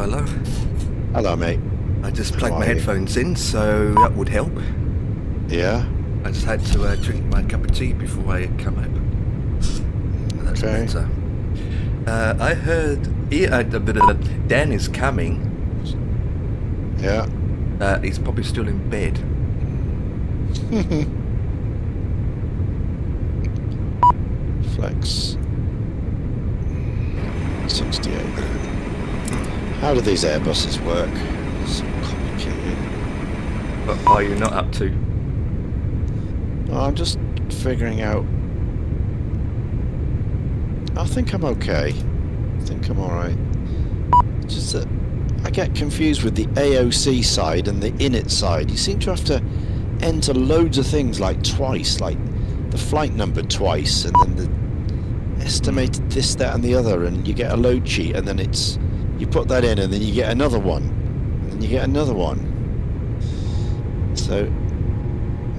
hello. Hello, mate. I just How plugged are my you? headphones in, so that would help. Yeah? I just had to drink my cup of tea before I come up. That's Okay. better. I heard Dan is coming. Yeah. He's probably still in bed. Flex. 68. How do these Airbuses work? It's so complicated. What are you not up to? Oh, I'm just figuring out. I think I'm okay. I think I'm alright. Just that I get confused with the AOC side and the init side. You seem to have to enter loads of things like twice, like the flight number twice, and then the estimated this, that, and the other, and you get a load sheet, and then you put that in, and then you get another one, and then you get another one. So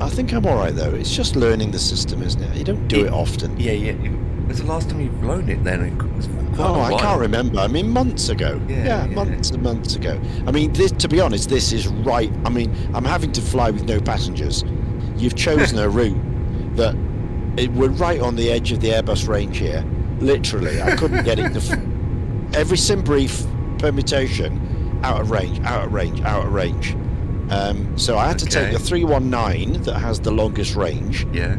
I think I'm alright though. It's just learning the system, isn't it? You don't do it often. Yeah. When's the last time you've flown it then? It was quite a while. I can't remember. I mean, months ago. Yeah. Months and months ago. I mean, to be honest, this is right. I mean, I'm having to fly with no passengers. You've chosen a route that we're right on the edge of the Airbus range here. Literally, I couldn't get it to every sim brief permutation out of range, out of range, out of range. So I had to take the 319 that has the longest range. Yeah.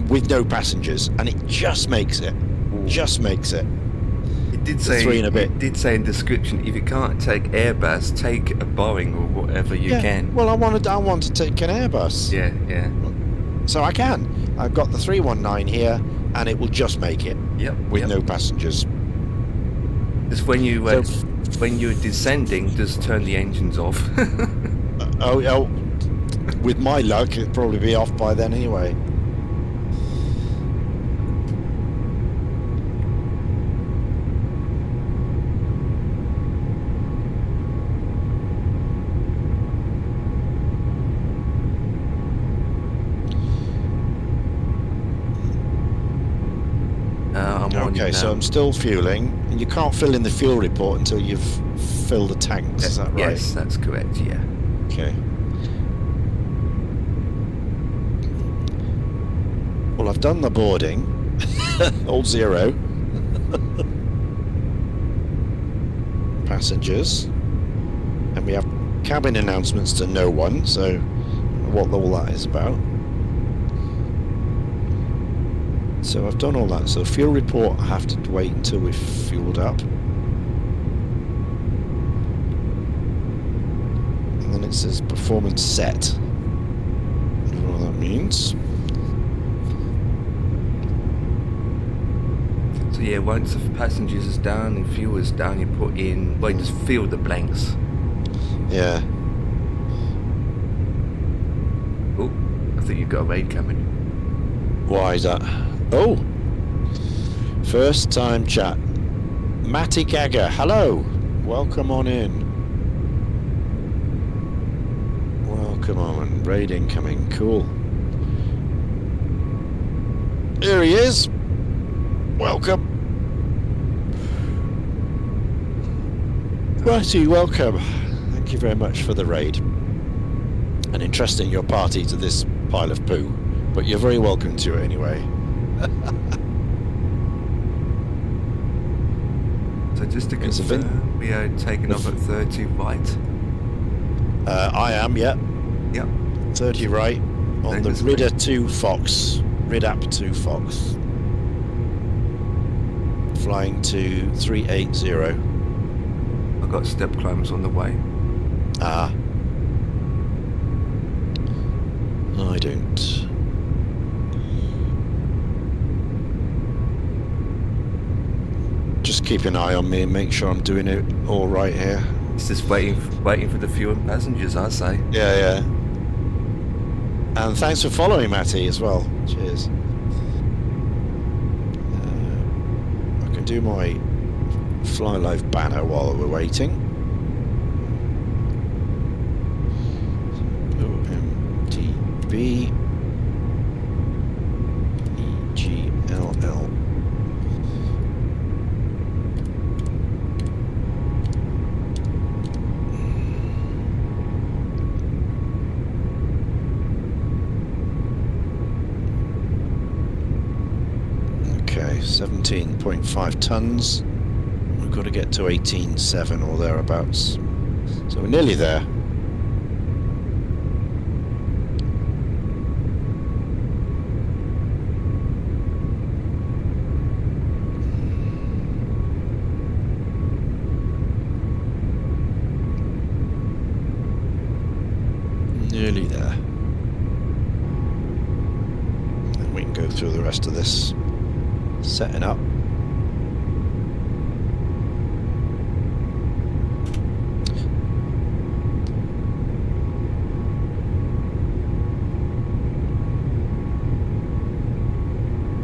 With no passengers, and it just makes it. Just makes it. It did say 3 and a bit. It did say in description, if you can't take Airbus, take a Boeing or whatever you can. Well, I want to take an Airbus. Yeah. So I can. I've got the 319 here, and it will just make it. Yep. With no passengers. Just when you're descending, just turn the engines off. Oh, with my luck, it'd probably be off by then anyway. Okay, so I'm still fueling, and you can't fill in the fuel report until you've filled the tanks, is that right? Yes, that's correct, yeah. Okay. Well, I've done the boarding. All 0. Passengers. And we have cabin announcements to no one, so what all that is about. So I've done all that. So fuel report, I have to wait until we've fueled up. And then it says performance set. I don't know what that means. So yeah, once the passengers is down and fuel is down, you put in, well, you just fill the blanks. Yeah. Oh, I think you've got a raid coming. Why is that? Oh! First time chat. Matty Gagger, hello! Welcome on in. Welcome on. Raid incoming. Cool. Here he is! Welcome! Righty, welcome. Thank you very much for the raid. And entrusting your party to this pile of poo. But you're very welcome to it anyway. So just to confirm, we are taking off at 30 right. I am, yeah. Yep. 30 right on the Ridder 2 Fox. Ridap 2 Fox. Flying to 380. I've got step climbs on the way. Ah. I don't. Just keep an eye on me and make sure I'm doing it all right here. It's just waiting for the fuel and passengers, I say. Yeah. And thanks for following, Matty, as well. Cheers. I can do my Fly Live banner while we're waiting. OMTB EGLL. 17.5 tons. We've got to get to 18.7 or thereabouts. So we're nearly there. Nearly there. And we can go through the rest of this setting up.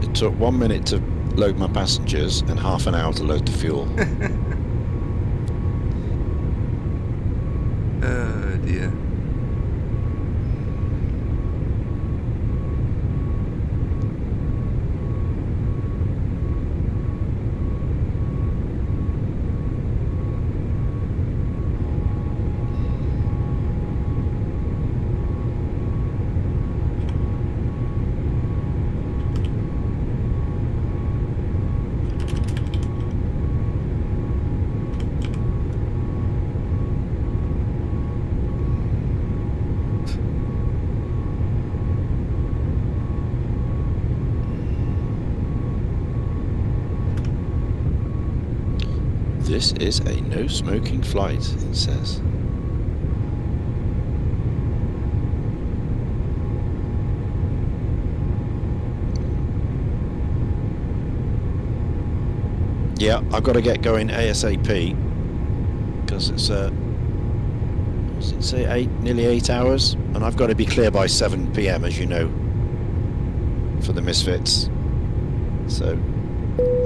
It took 1 minute to load my passengers and half an hour to load the fuel. Oh dear. This is a no smoking flight, it says. Yeah, I've got to get going ASAP because it's what's it say, nearly 8 hours, and I've got to be clear by 7 PM, as you know, for the Misfits. So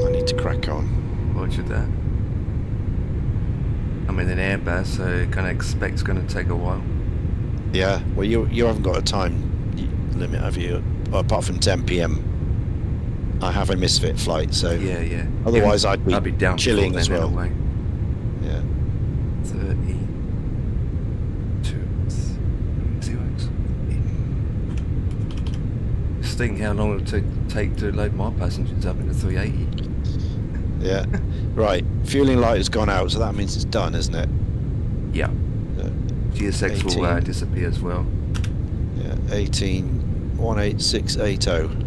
I need to crack on. Roger that. I'm in an Airbus, so kind of expect it's going to take a while. Yeah, well, you haven't got a time limit, have you? Well, apart from 10 PM. I have a Misfit flight, so Yeah, yeah. otherwise Yeah, I'd be down chilling before as then well. Anyway. Yeah. 32. Just think how long it would take to load my passengers up in the 380. Yeah. Right. Fueling light has gone out, so that means it's done, isn't it? Yeah. GSX will 18. disappear as well. Yeah. 18680.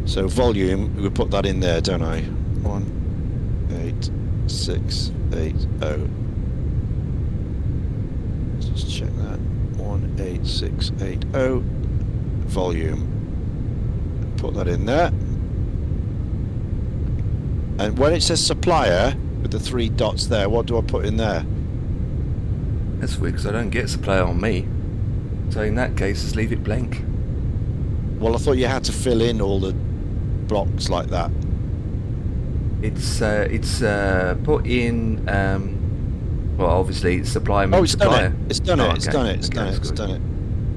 So volume, we put that in there, don't I? 18680. Just check that. 18680. Volume. Put that in there. And when it says supplier with the 3 dots there, what do I put in there? That's weird because I don't get supply on me. So in that case, just leave it blank. Well, I thought you had to fill in all the blocks like that. It's put in. Well, obviously, it's supply. Oh, it's supplier. done it. It's done it. Oh, It's okay. done it. It's Okay, done it. that's It's good. done it.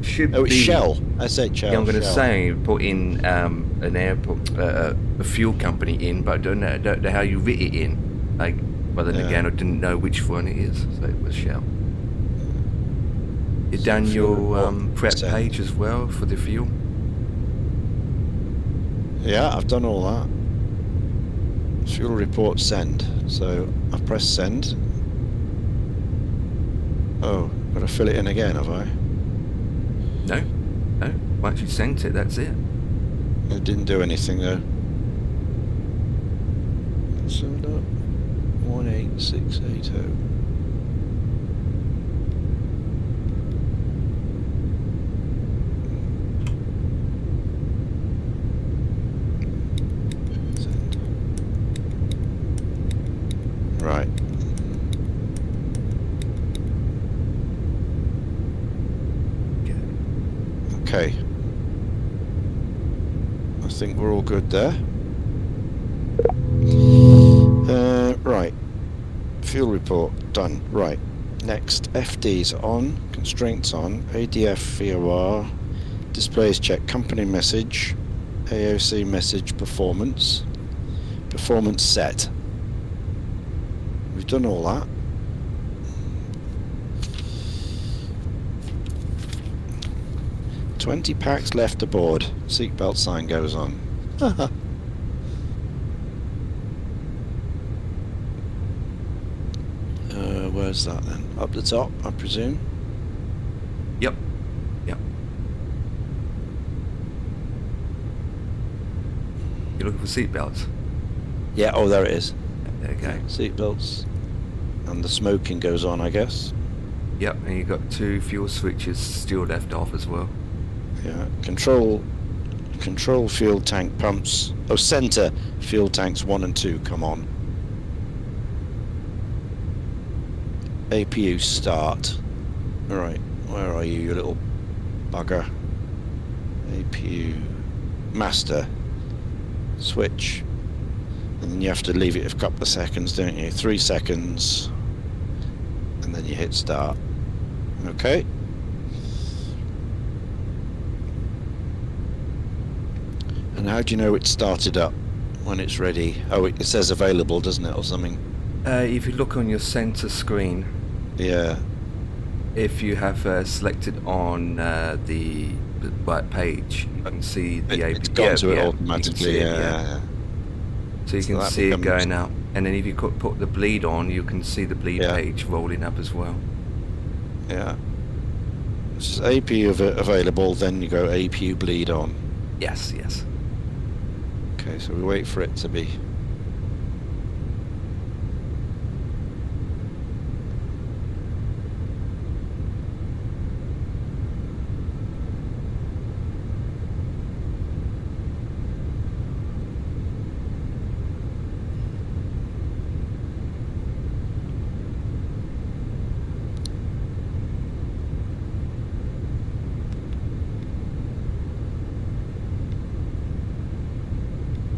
Should Oh, it's be Shell. I said Shell. Yeah, I'm going to Shell. say put in an airport, a fuel company in, but I don't know how you writ it in. Like, but then Yeah. again, I didn't know which one it is, so it was Shell. You done Fuel your report, prep send. page as well for the fuel? Yeah, I've done all that. Fuel report send. So I've pressed send. Oh, got to fill it in again, have I? No, no. Once you sent it, that's it. It didn't do anything though. So look, 18680. Send. Right. Okay. I think we're all good there. Right. Fuel report done. Right. Next, FD's on, constraints on, ADF VOR, displays check, company message, AOC message, performance set. We've done all that. $20 packs left aboard. Seatbelt sign goes on. where's that then? Up the top, I presume. Yep. Yep. You're looking for seatbelts? Yeah, oh, there it is. There you go. Seatbelts. And the smoking goes on, I guess. Yep, and you've got 2 fuel switches still left off as well. Yeah, control fuel tank pumps. Oh, center fuel tanks 1 and 2 come on. APU start. Alright, where are you little bugger? APU master. Switch. And then you have to leave it a couple of seconds, don't you? 3 seconds. And then you hit start. Okay. And how do you know it's started up when it's ready? Oh, it says available, doesn't it, or something? If you look on your center screen, Yeah. if you have selected on the right page, you can see the APU. It's gone to it you can automatically, see it, yeah. So you can that see it becomes- going out. And then if you put the bleed on, you can see the bleed Yeah. page rolling up as well. Yeah. This is APU available, then you go APU bleed on. Yes, yes. Okay, so we wait for it to be.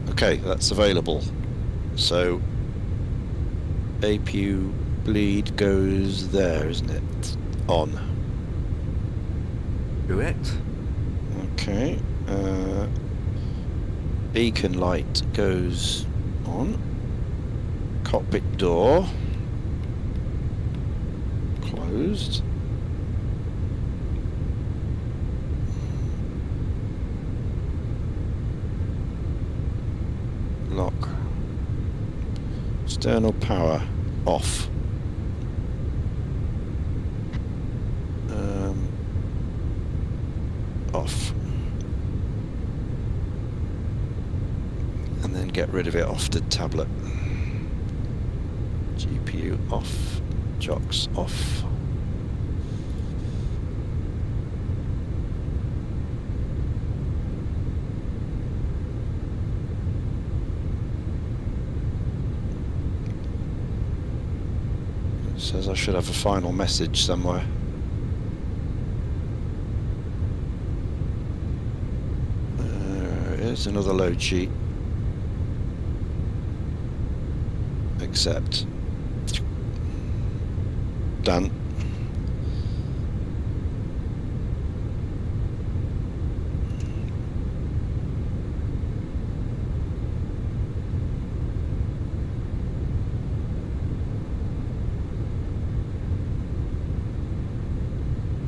Okay, that's available. So APU bleed goes there, isn't it? On. Correct. Okay. Beacon light goes on. Cockpit door closed. Lock. External power off. Off. And then get rid of it off the tablet. GPU off. Jocks off. It says I should have a final message somewhere. Here's another load sheet. Accept. Done.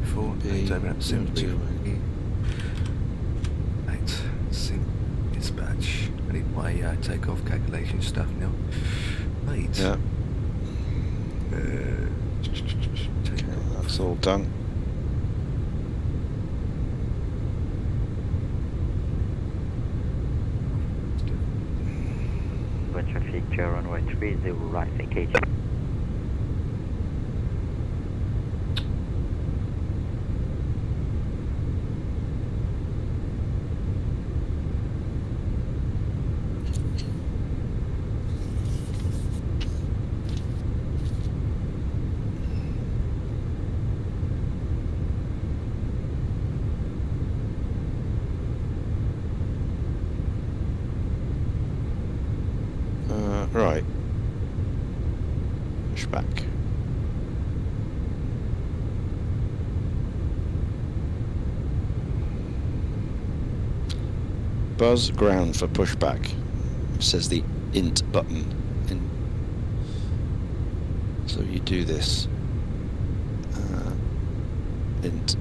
Before it's open up soon. Right, sync dispatch. I need my takeoff calculation stuff now. Right. Yeah. Take Okay, off. that's all done. Traffic runway 30 right vacation. Right. Push back. Buzz ground for pushback. It says the int button. So you do this. Int.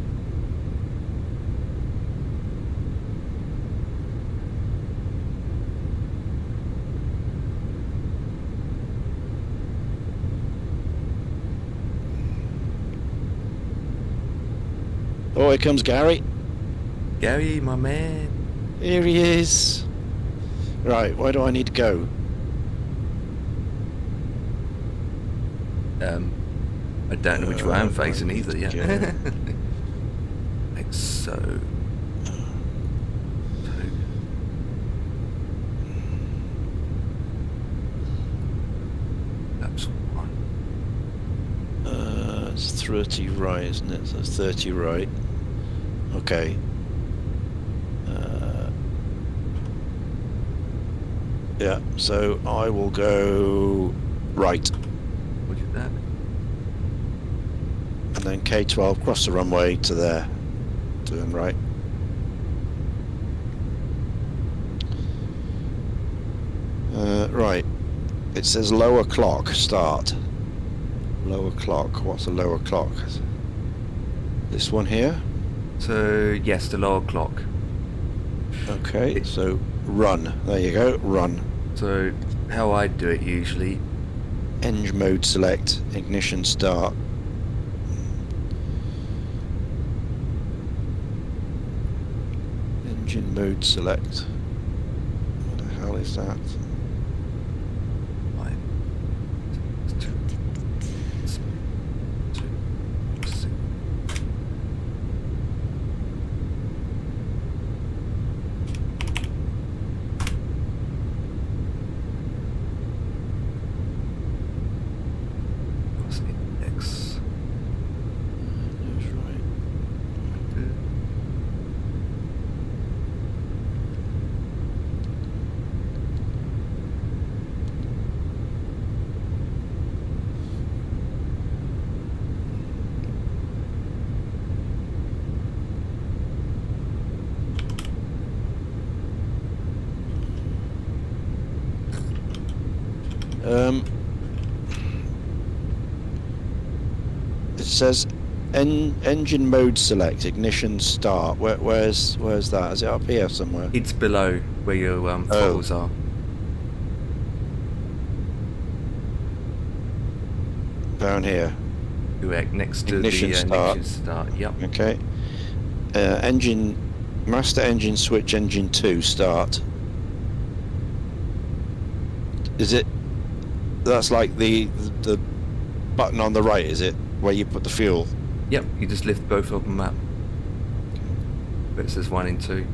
Oh, here comes Gary. Gary, my man. Here he is. Right, where do I need to go? I don't know which way I'm facing either, yeah. Yeah. Like so. That's one. It's 30 right, isn't it? So it's 30 right. Okay. Yeah, so I will go right. What is that? And then K12, cross the runway to there. Turn right. Right. It says lower clock, start. Lower clock, what's a lower clock? This one here? So, yes, the lower clock. Okay, so run. There you go, run. So, how I do it usually, Engine mode select, ignition start. Engine mode select. What the hell is that? right. What's index? That's right. It says engine mode select, ignition start. Where's that? Is it up here somewhere? It's below where your throttles are. Down here. Correct, next to Ignition the start. ignition start. Yep. Okay. Engine, master engine switch, engine 2 start. Is it? That's like the button on the right, is it? Where you put the fuel. Yep, you just lift both of them up. But it says 1 and 2.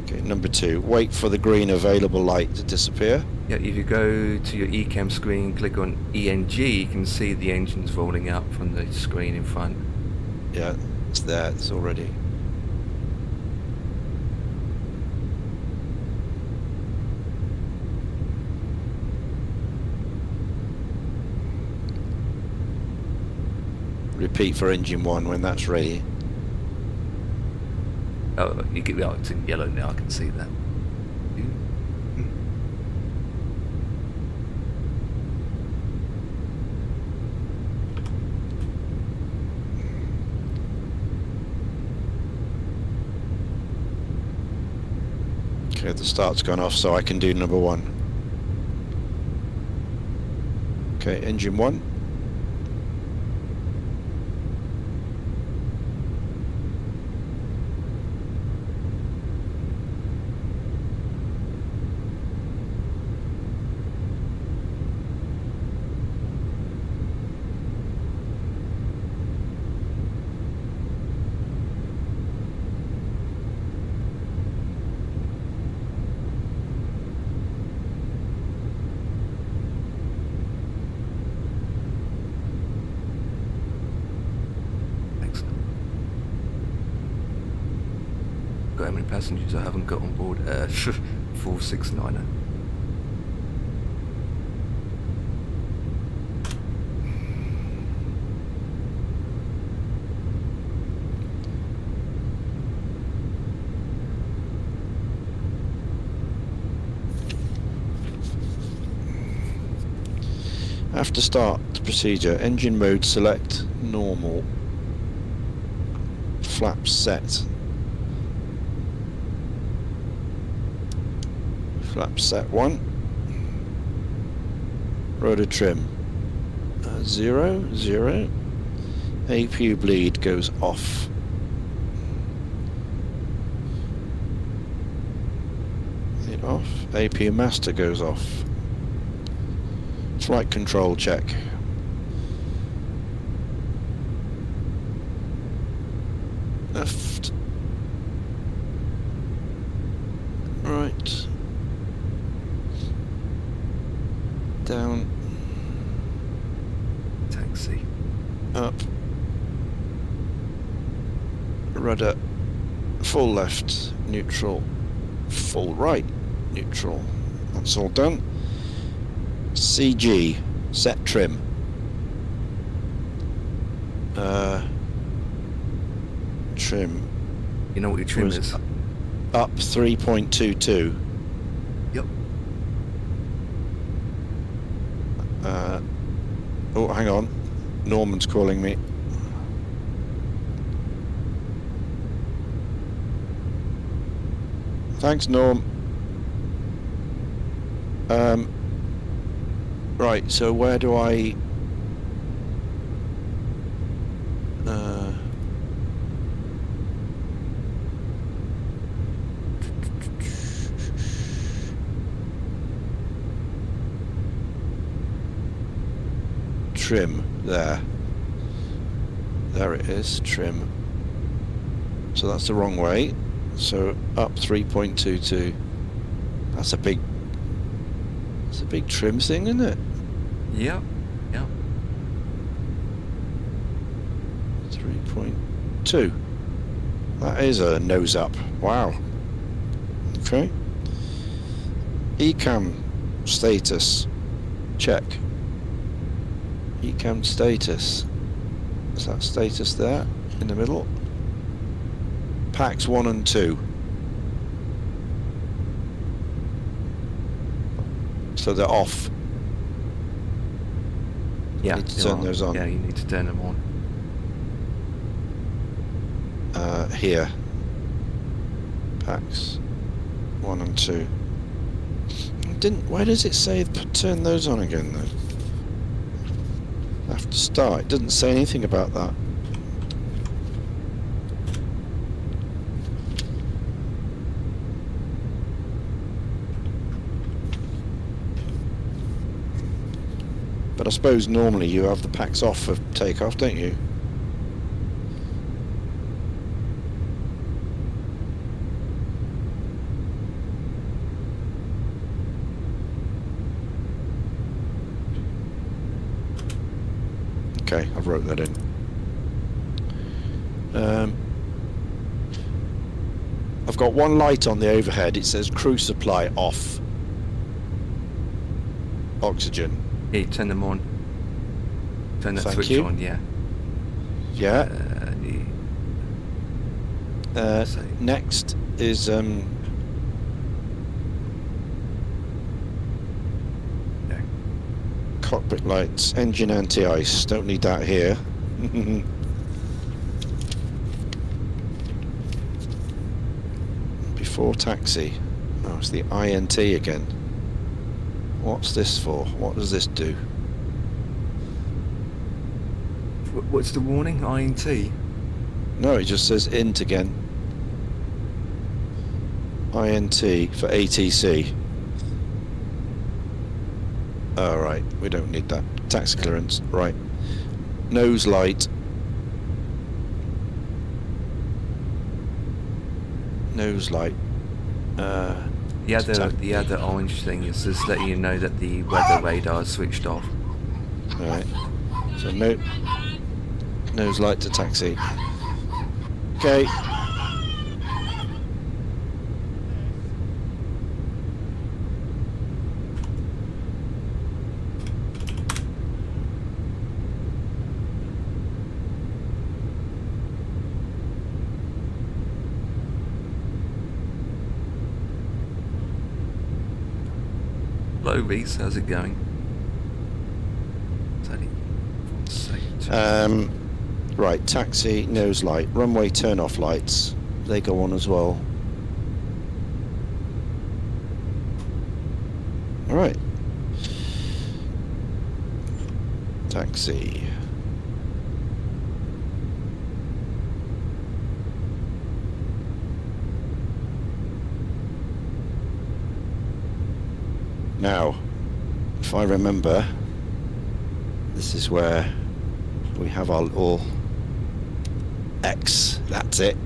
Okay, number 2. Wait for the green available light to disappear. Yeah, if you go to your eCam screen, click on ENG, you can see the engines rolling out from the screen in front. Yeah, it's there. It's already. Repeat for engine 1 when that's ready. Oh, it's in yellow now, I can see that. Okay, the start's gone off, so I can do number 1. Okay, engine 1. Got how many passengers I haven't got on board? 469. After start procedure, engine mode select normal. Flaps set. Flaps set 1. Rotor trim 0, 0. APU bleed goes off. Is it off? APU master goes off. Flight control check. Left. Right. Down. Taxi. Up. Rudder. Full left. Neutral. Full right. Neutral. That's all done. CG. Set trim. Trim. You know what your trim Was is? Up 3.22. Yep. Oh, hang on. Norman's calling me. Thanks, Norm. Right, so where do I... trim, there it is, trim. So that's the wrong way, so up 3.22. That's a big trim thing, isn't it? Yep. Yep. 3.2. That is a nose up. Wow. Okay. Ecam status. Check. Ecam status. Is that status there in the middle? Packs 1 and 2. So they're off. Yeah. Need to you turn are. those on. Yeah, you need to turn them on. Here. Packs 1 and 2. Why does it say turn those on again though? Have to start. It doesn't say anything about that. But I suppose normally you have the packs off for takeoff, don't you? Okay, I've wrote that in. I've got one light on the overhead. It says crew supply off. Oxygen. Yeah, turn them on. Turn that Thank switch you. on, yeah. Yeah. So- Next is yeah. cockpit lights, engine anti-ice. Don't need that here. Before taxi. Oh, it's the INT again. What's this for? What does this do? What's the warning? INT? No, it just says int again. INT for ATC. Oh, right, we don't need that. Taxi clearance, right. Nose light. Nose light. The other orange thing is just letting you know that the weather radar is switched off. Alright. So nose light to taxi. Okay. Hello, Reese. How's it going? Right, taxi, nose light, runway turn off lights. They go on as well. Alright. Now, if I remember, this is where we have our little X. That's it.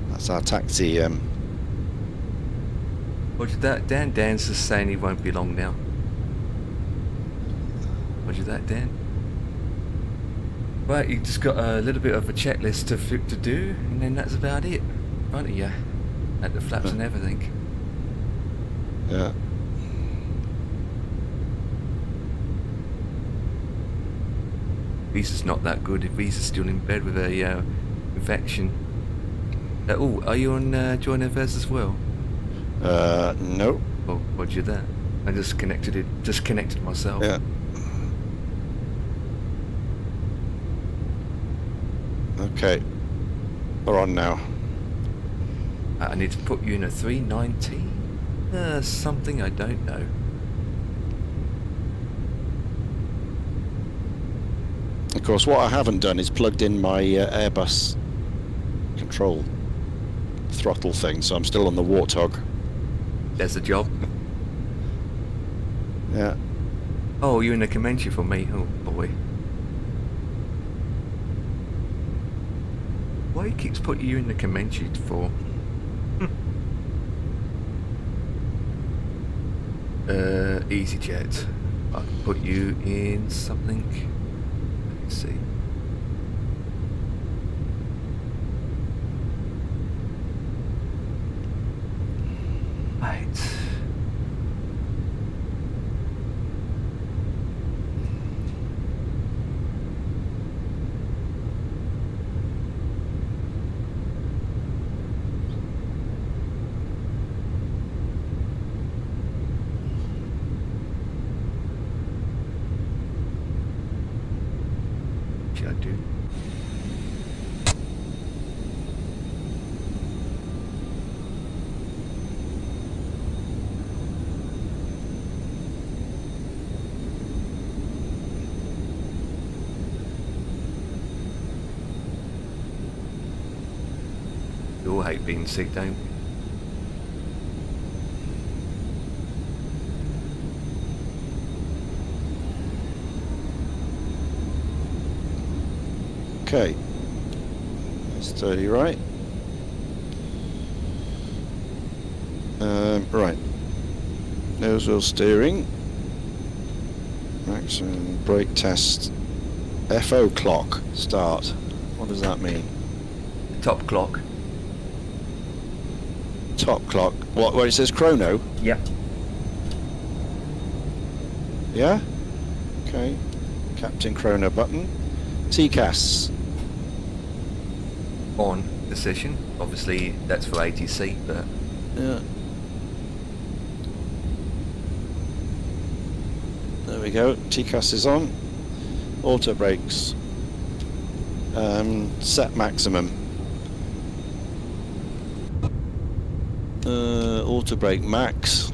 That's our taxi. Roger that, Dan. Dan's just saying he won't be long now. Roger that, Dan. Right, you just got a little bit of a checklist to do, and then that's about it. In front of you. At the flaps and everything. Yeah. Visa's not that good if Visa's still in bed with a infection. Oh, are you on Join Evers as well? No. Oh, roger that. I just connected myself. Yeah. Okay. We're on now. I need to put you in a 390? Something I don't know. Of course, what I haven't done is plugged in my Airbus control throttle thing, so I'm still on the Warthog. There's a job. Yeah. Oh, you're in a Comanche for me. Oh, boy. Why he keeps putting you in the Comanche for? EasyJet. I can put you in something. Let's see. Right. I do. We all hate being sick, don't we? Okay. That's 30 right. Right. Nose wheel steering. Maximum brake test. FO clock. Start. What does that mean? Top clock. Top clock. What? Where it says chrono? Yep. Yeah? Okay. Captain chrono button. TCAS. On decision. Obviously, that's for ATC, but Yeah. There we go. TCAS is on. Auto brakes. Set maximum. Auto brake max.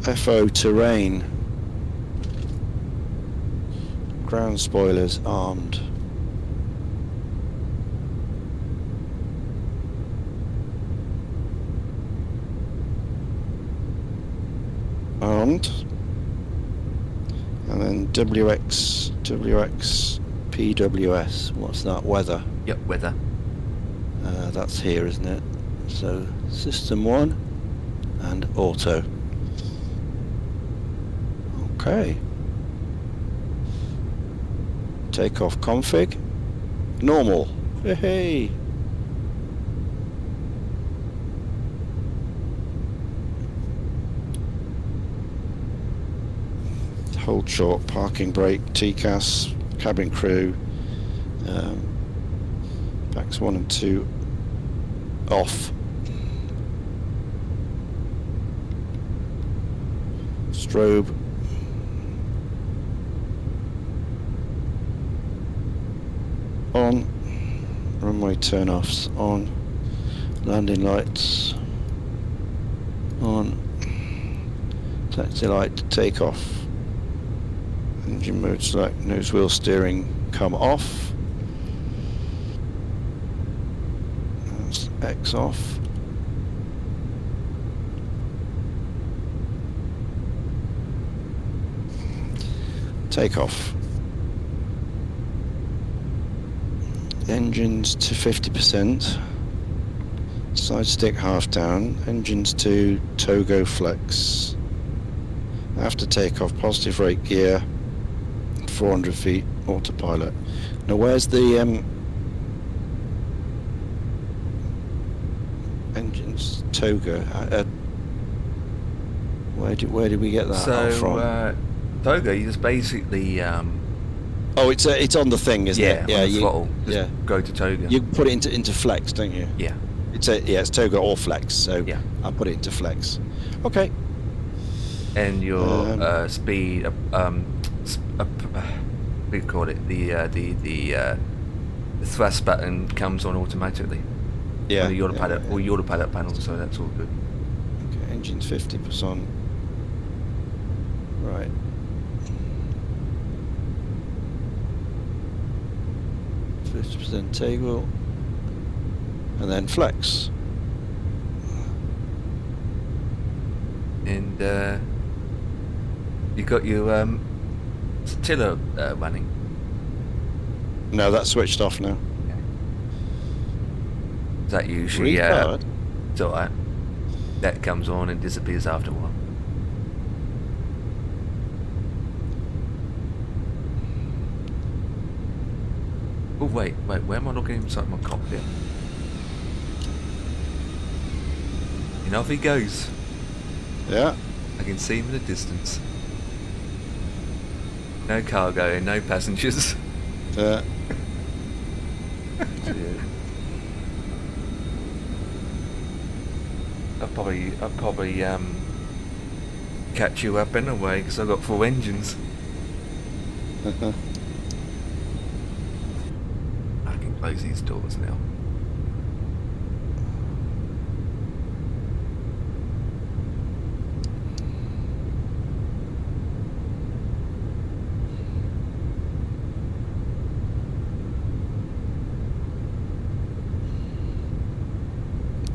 FO terrain. Ground spoilers armed. Armed. And then WX, PWS. What's that? Weather. yep, weather. That's here, isn't it? So system 1 and auto. Okay. Takeoff config. Normal. Hey. Hold short, parking brake, TCAS, cabin crew, packs 1 and 2 off. Strobe. On. Runway turn-offs on. Landing lights on. Taxi light take off. Engine mode select, nose wheel steering come off. That's X off. Take off. Engines to 50%. Side stick half down. Engines to Togo flex. After takeoff, positive rate gear. 400 feet, autopilot. Now where's the engines Togo? Where did we get that out from? So Togo, you just basically Oh, it's on the thing, isn't it? Yeah, on the throttle. Just go to Togo. You put it into flex, don't you? Yeah. It's Togo or flex. So Yeah. I'll put it into flex. Okay. And your speed, what do you call it? The thrust button comes on automatically. Yeah. On the autopilot or the autopilot panel, so that's all good. Okay, engine's 50%. Right. %, table, and then flex. And you got your tiller running. No, that's switched off now. Is that usually Retard. it's alright. That comes on and disappears after a while. Oh wait, where am I looking inside my cockpit? And off he goes. Yeah. I can see him in the distance. No cargo and no passengers. Yeah. I'll probably catch you up anyway because I've got 4 engines. I can close these doors now.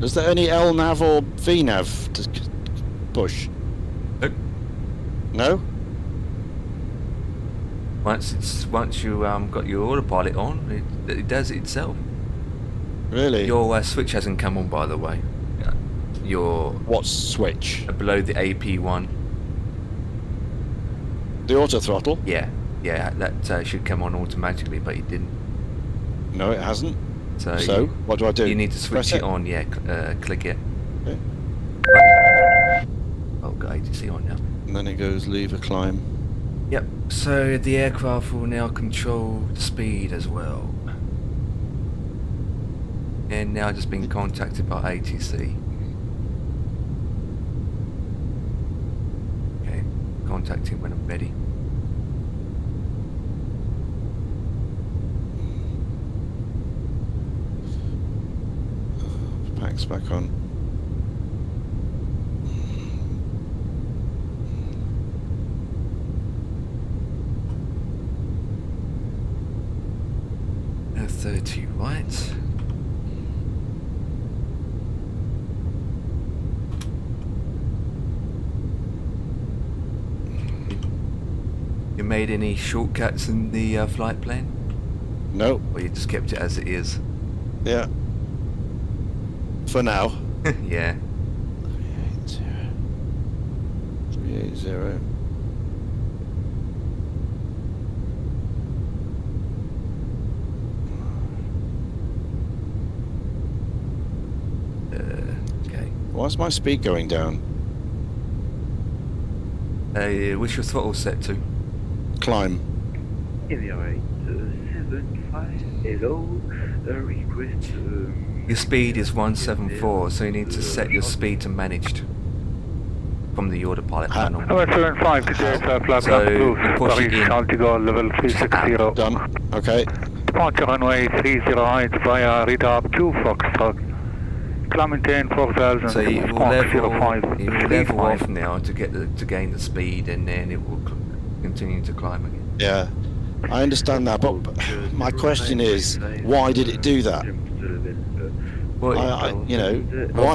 Is there any LNAV or VNAV to push? Nope. No? Once you got your autopilot on, it does it itself. Really? Your switch hasn't come on, by the way. Your What switch? below the AP1. The auto throttle? Yeah, that should come on automatically, but it didn't. No, it hasn't. So what do I do? you need to switch Press it on. Yeah, click it. Okay. Right. Oh, got ATC on now. And then it goes leave a climb. Yep. So the aircraft will now control the speed as well. And now just been contacted by ATC. Okay, contact him when I'm ready. Packs back on. No 30 right. You made any shortcuts in the flight plan? No. Or you just kept it as it is? Yeah. For now. Yeah. 380. Okay. Why's my speed going down? What's your throttle set to? Climb. IVAO 875, hello, request... Your speed is 174, so you need to set your speed to managed from the autopilot panel. 175, good day, flag So, approved. you push it in. Paris Charles level 360. Done. Okay. Departure runway 308 via radar 2 Foxtrot. Clementine 4000. So you will level off now to gain the speed, and then it will continue to climb again. Yeah. I understand that, but my question is, why did it do that? Well,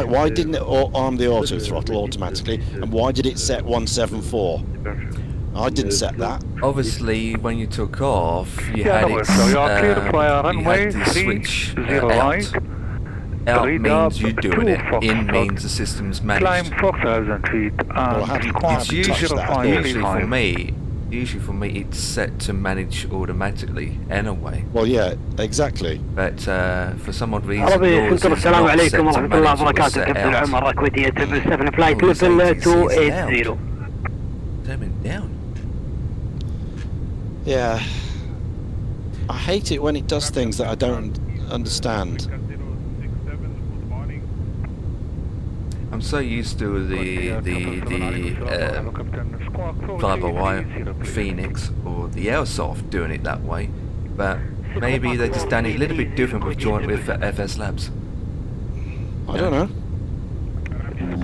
Why didn't it arm the auto throttle automatically, and why did it set 174? I didn't set that. Obviously, when you took off, you Yeah, had no, it. so you are clear for You runway had the switch 30 out. right. Out Read means up you doing it. 2 In Foxtrot. means the system's Climb managed. 4,000 feet Well, I and haven't squawk It's usually touched that at all. Usually for me, it's set to manage automatically anyway. Well, yeah, exactly. But for some odd reason, عربي yours سنتر is السلام not set عليكم to ورحمة الله manage or وبركاته set كابتن out. عمر الكويتية 7 فلايت Oh, this ليفل ATC is 280 Turn it down. Yeah. I hate it when it does things that I don't understand. I'm so used to the fly-by-wire Phoenix or the Airsoft doing it that way, but maybe they just done it a little bit different with joint with FS Labs. I don't know.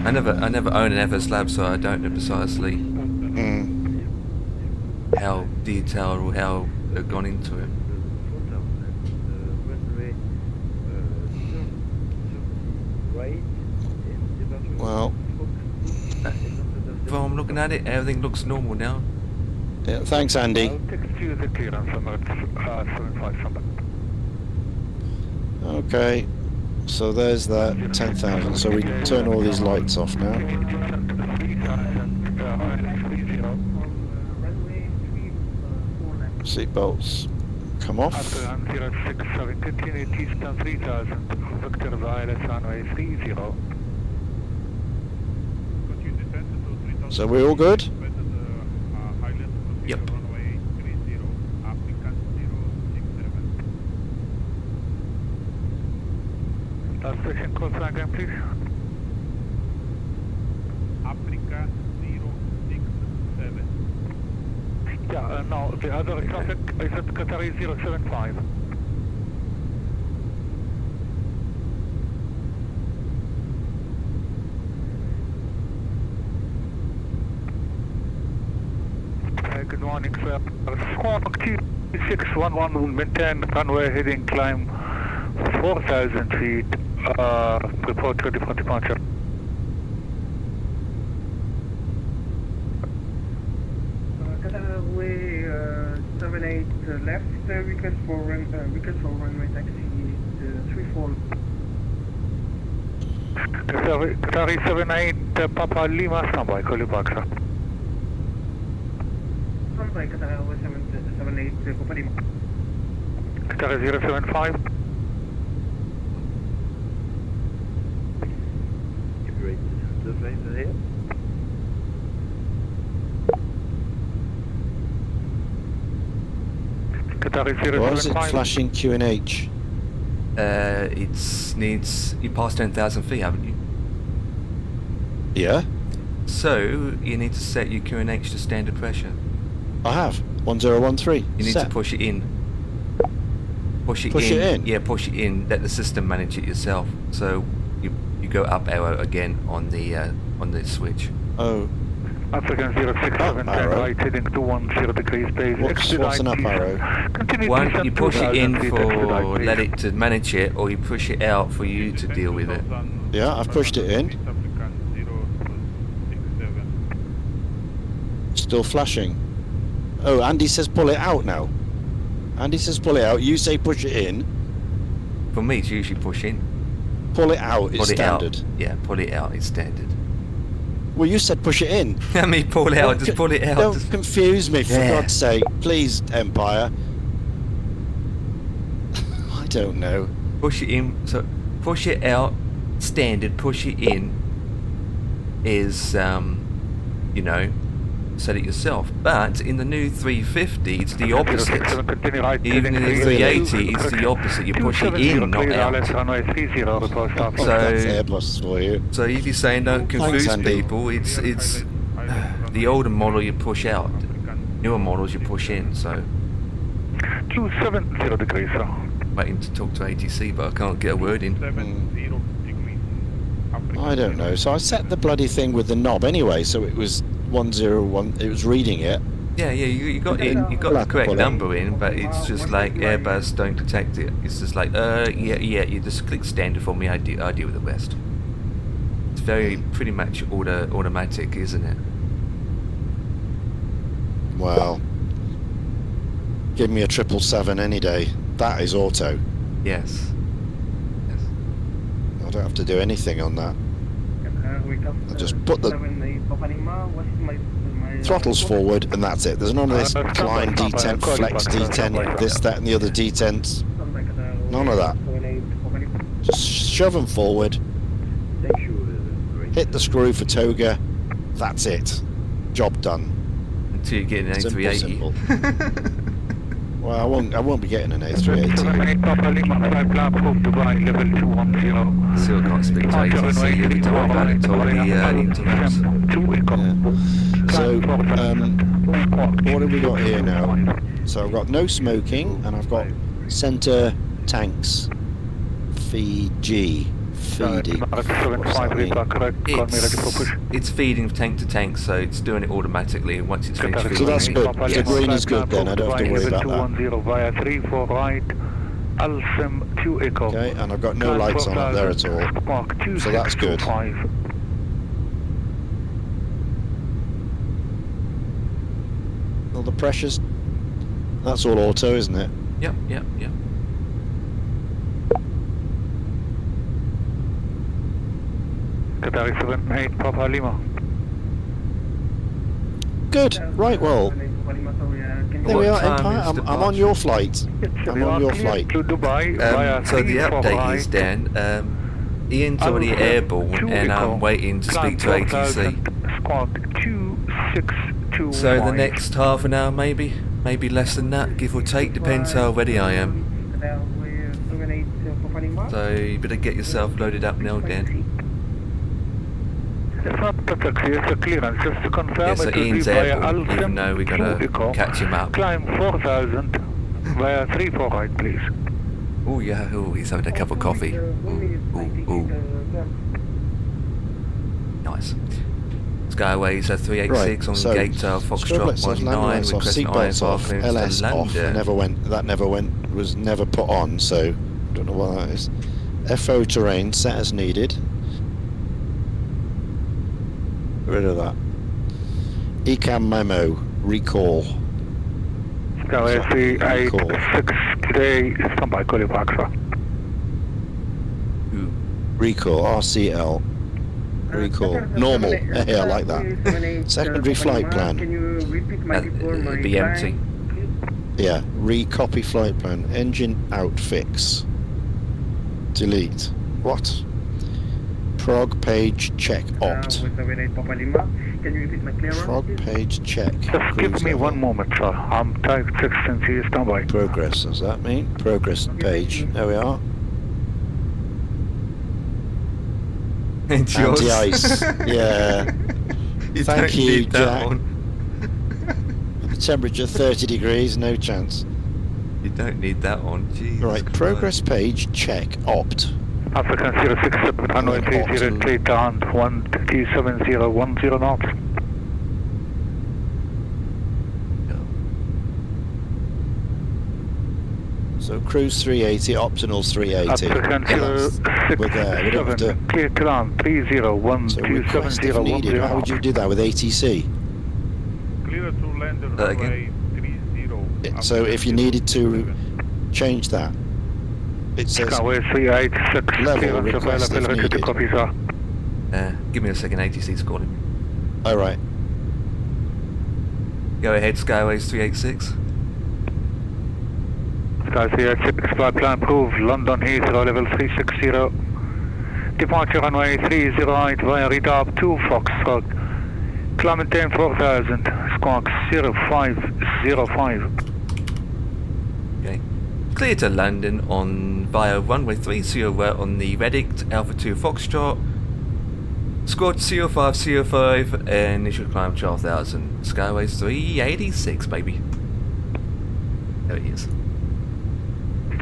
I never owned an FS Lab, so I don't know precisely how detailed or how they've gone into it. Well, From looking at it, everything looks normal now. yeah, thanks, Andy. I'll text you the clearance number 757. Okay, so there's that 10,000. So we turn all these lights off now. Seatbelts come off. After 067, continue Eastern 3000, Victor Violet runway 30. So we're all good? Yep. Last station call sign again, please. Africa 067. Yeah, no, the other traffic is at Qatari 075. Good morning, sir. Squawk T611 will maintain runway heading climb 4,000 feet. Report ready for departure. Runway 78 left, request for runway taxi 34. Qatari 78 Papa Lima, standby, call you back, sir. Standby, Qatar 78 Papa Lima. Qatari 075. The right ahead. Qatari Why is it 075. flashing QNH? You passed 10,000 feet, haven't you? Yeah, So you need to set your QNH to standard pressure. I have. 1013. You need Set. to push it in. Push it in? Yeah, push it in. Let the system manage it yourself. So you go up arrow again on the switch. Oh, African 067, Up turn arrow. right heading 210 degrees base. what's an up arrow? Continue One, descent you push it in 2000 feet, for expedite, let please. it to manage it, or you push it out for you to deal with it. Yeah, I've pushed it in. Still flashing. Oh, Andy says pull it out now. Andy says pull it out. You say push it in. For me, it's usually push in. Pull it out is Pull it standard. out. Yeah, pull it out. It's standard. Well, you said push it in. I mean, pull it out. Just pull it out. Don't Just, confuse me, for Yeah. God's sake. Please, Empire. I don't know. push it in. So push it out. Standard. Push it in. Is set it yourself. But in the new 350, it's the opposite. 067, continue right Even in heading the 380, it's the 30. opposite. You push it 270, in, not clear out. Alex, runway 30, report stop. So- That's Airbus for you. So if you're saying don't confuse Andy. people, it's the older model you push out, newer models you push in. So 270 degrees, sir. waiting to talk to ATC, but I can't get a word in. 70 degrees. I don't know. So I set the bloody thing with the knob anyway, so it was 101. It was reading it. Yeah, you got it. You got the Black correct bullet. number in, but it's just like Airbus don't detect it. It's just like yeah. You just click standard for me. I deal with the rest. It's very pretty much automatic, isn't it? Well, give me a 777 any day. That is auto. Yes. Yes. I don't have to do anything on that. I just put the throttles forward and that's it. There's none of this climb detent, flex detent, this, that and the other detents. None of that. Just shove them forward, hit the screw for toga, that's it. Job done. Until you get an Simple, A380. simple. Well, I won't be getting an A380. Still can't speak to ATC every time about it till the interviews. So, what have we got here now? So I've got no smoking, and I've got centre tanks. Fiji. Feeding. What's that mean? It's feeding tank to tank, so it's doing it automatically. And once it's finished feeding, So that's good. yes. The green is good then. I don't have to worry about that. Via 34 right, Alsem 2 Echo. Okay, and I've got no lights on up there at all. So that's good. All the pressures. That's all auto, isn't it? Yep, yep, yep. Qatari 78 Papa Lima. Good. Right. Well, there we What are, time Empire. is I'm on departure? your flight. I'm on your flight. To Dubai via So the 34 update right. is, Dan, Ian's already airborne, and I'm waiting to speak to ATC. Squawk 262. So the next half an hour, maybe less than that, give or take, depends how ready I am. So you better get yourself loaded up now, Dan. It's not the taxi, it's a clearance. Just to confirm, Yeah, so it will be Ian's via airborne, even Alsem though we 2 gotta Echo. catch him up. Climb 4000 via 34 right, please. Oh yeah, oh, he's having a cup of coffee. Ooh. Nice. Skyways 386 Right, on so gate tail Foxtrot Strobe lights off, landing 19 lights with off, Crescent seatbelts off, IFR LS to off. Was never put on, so don't know what that is. FO terrain set as needed. Get rid of that. ECAM memo recall. Skyway 386 today, standby, call you back, sir. Ooh. Recall RCL. Recall normal. Hey, I like that. Secondary flight plan. Can you repeat my It'd be empty. Yeah, recopy flight plan. Engine out fix. Delete. What? Prog page check opt. Can you repeat my clearance? Prog page check. Just give Cruise me level. 1 moment, sir. I'm type 16 standby. Progress, does that mean? Progress page. There we are. It's yours. Anti-ice. Yeah. You Thank don't you, need that Jack. one. Temperature 30 degrees, no chance. You don't need that one. Jesus Right, Christ. progress page check opt. African 067 runway 303 down 12710 knots. So cruise 380, optionals 380. African We're there. We don't have 067 to. clear to land So request if needed. How would you do that with ATC? Clear to land on That again? runway 30. So if you needed to change that, it says Skyway 386 Level clearance request if available, ready to needed. copy, sir. Give me a second, ATC's calling. all right. Go ahead, Skyways 386. Sky 386 flight plan approved, London Heathrow level 360. Departure runway 308 via retard 2 Foxtrot. Clementine 4000, squawk 0505. Okay. Clear to London on via runway 30 on the Reddit Alpha 2 Foxtrot. Squad CO5, CO5, and initial climb 12,000. Skyways 386, baby. There he is.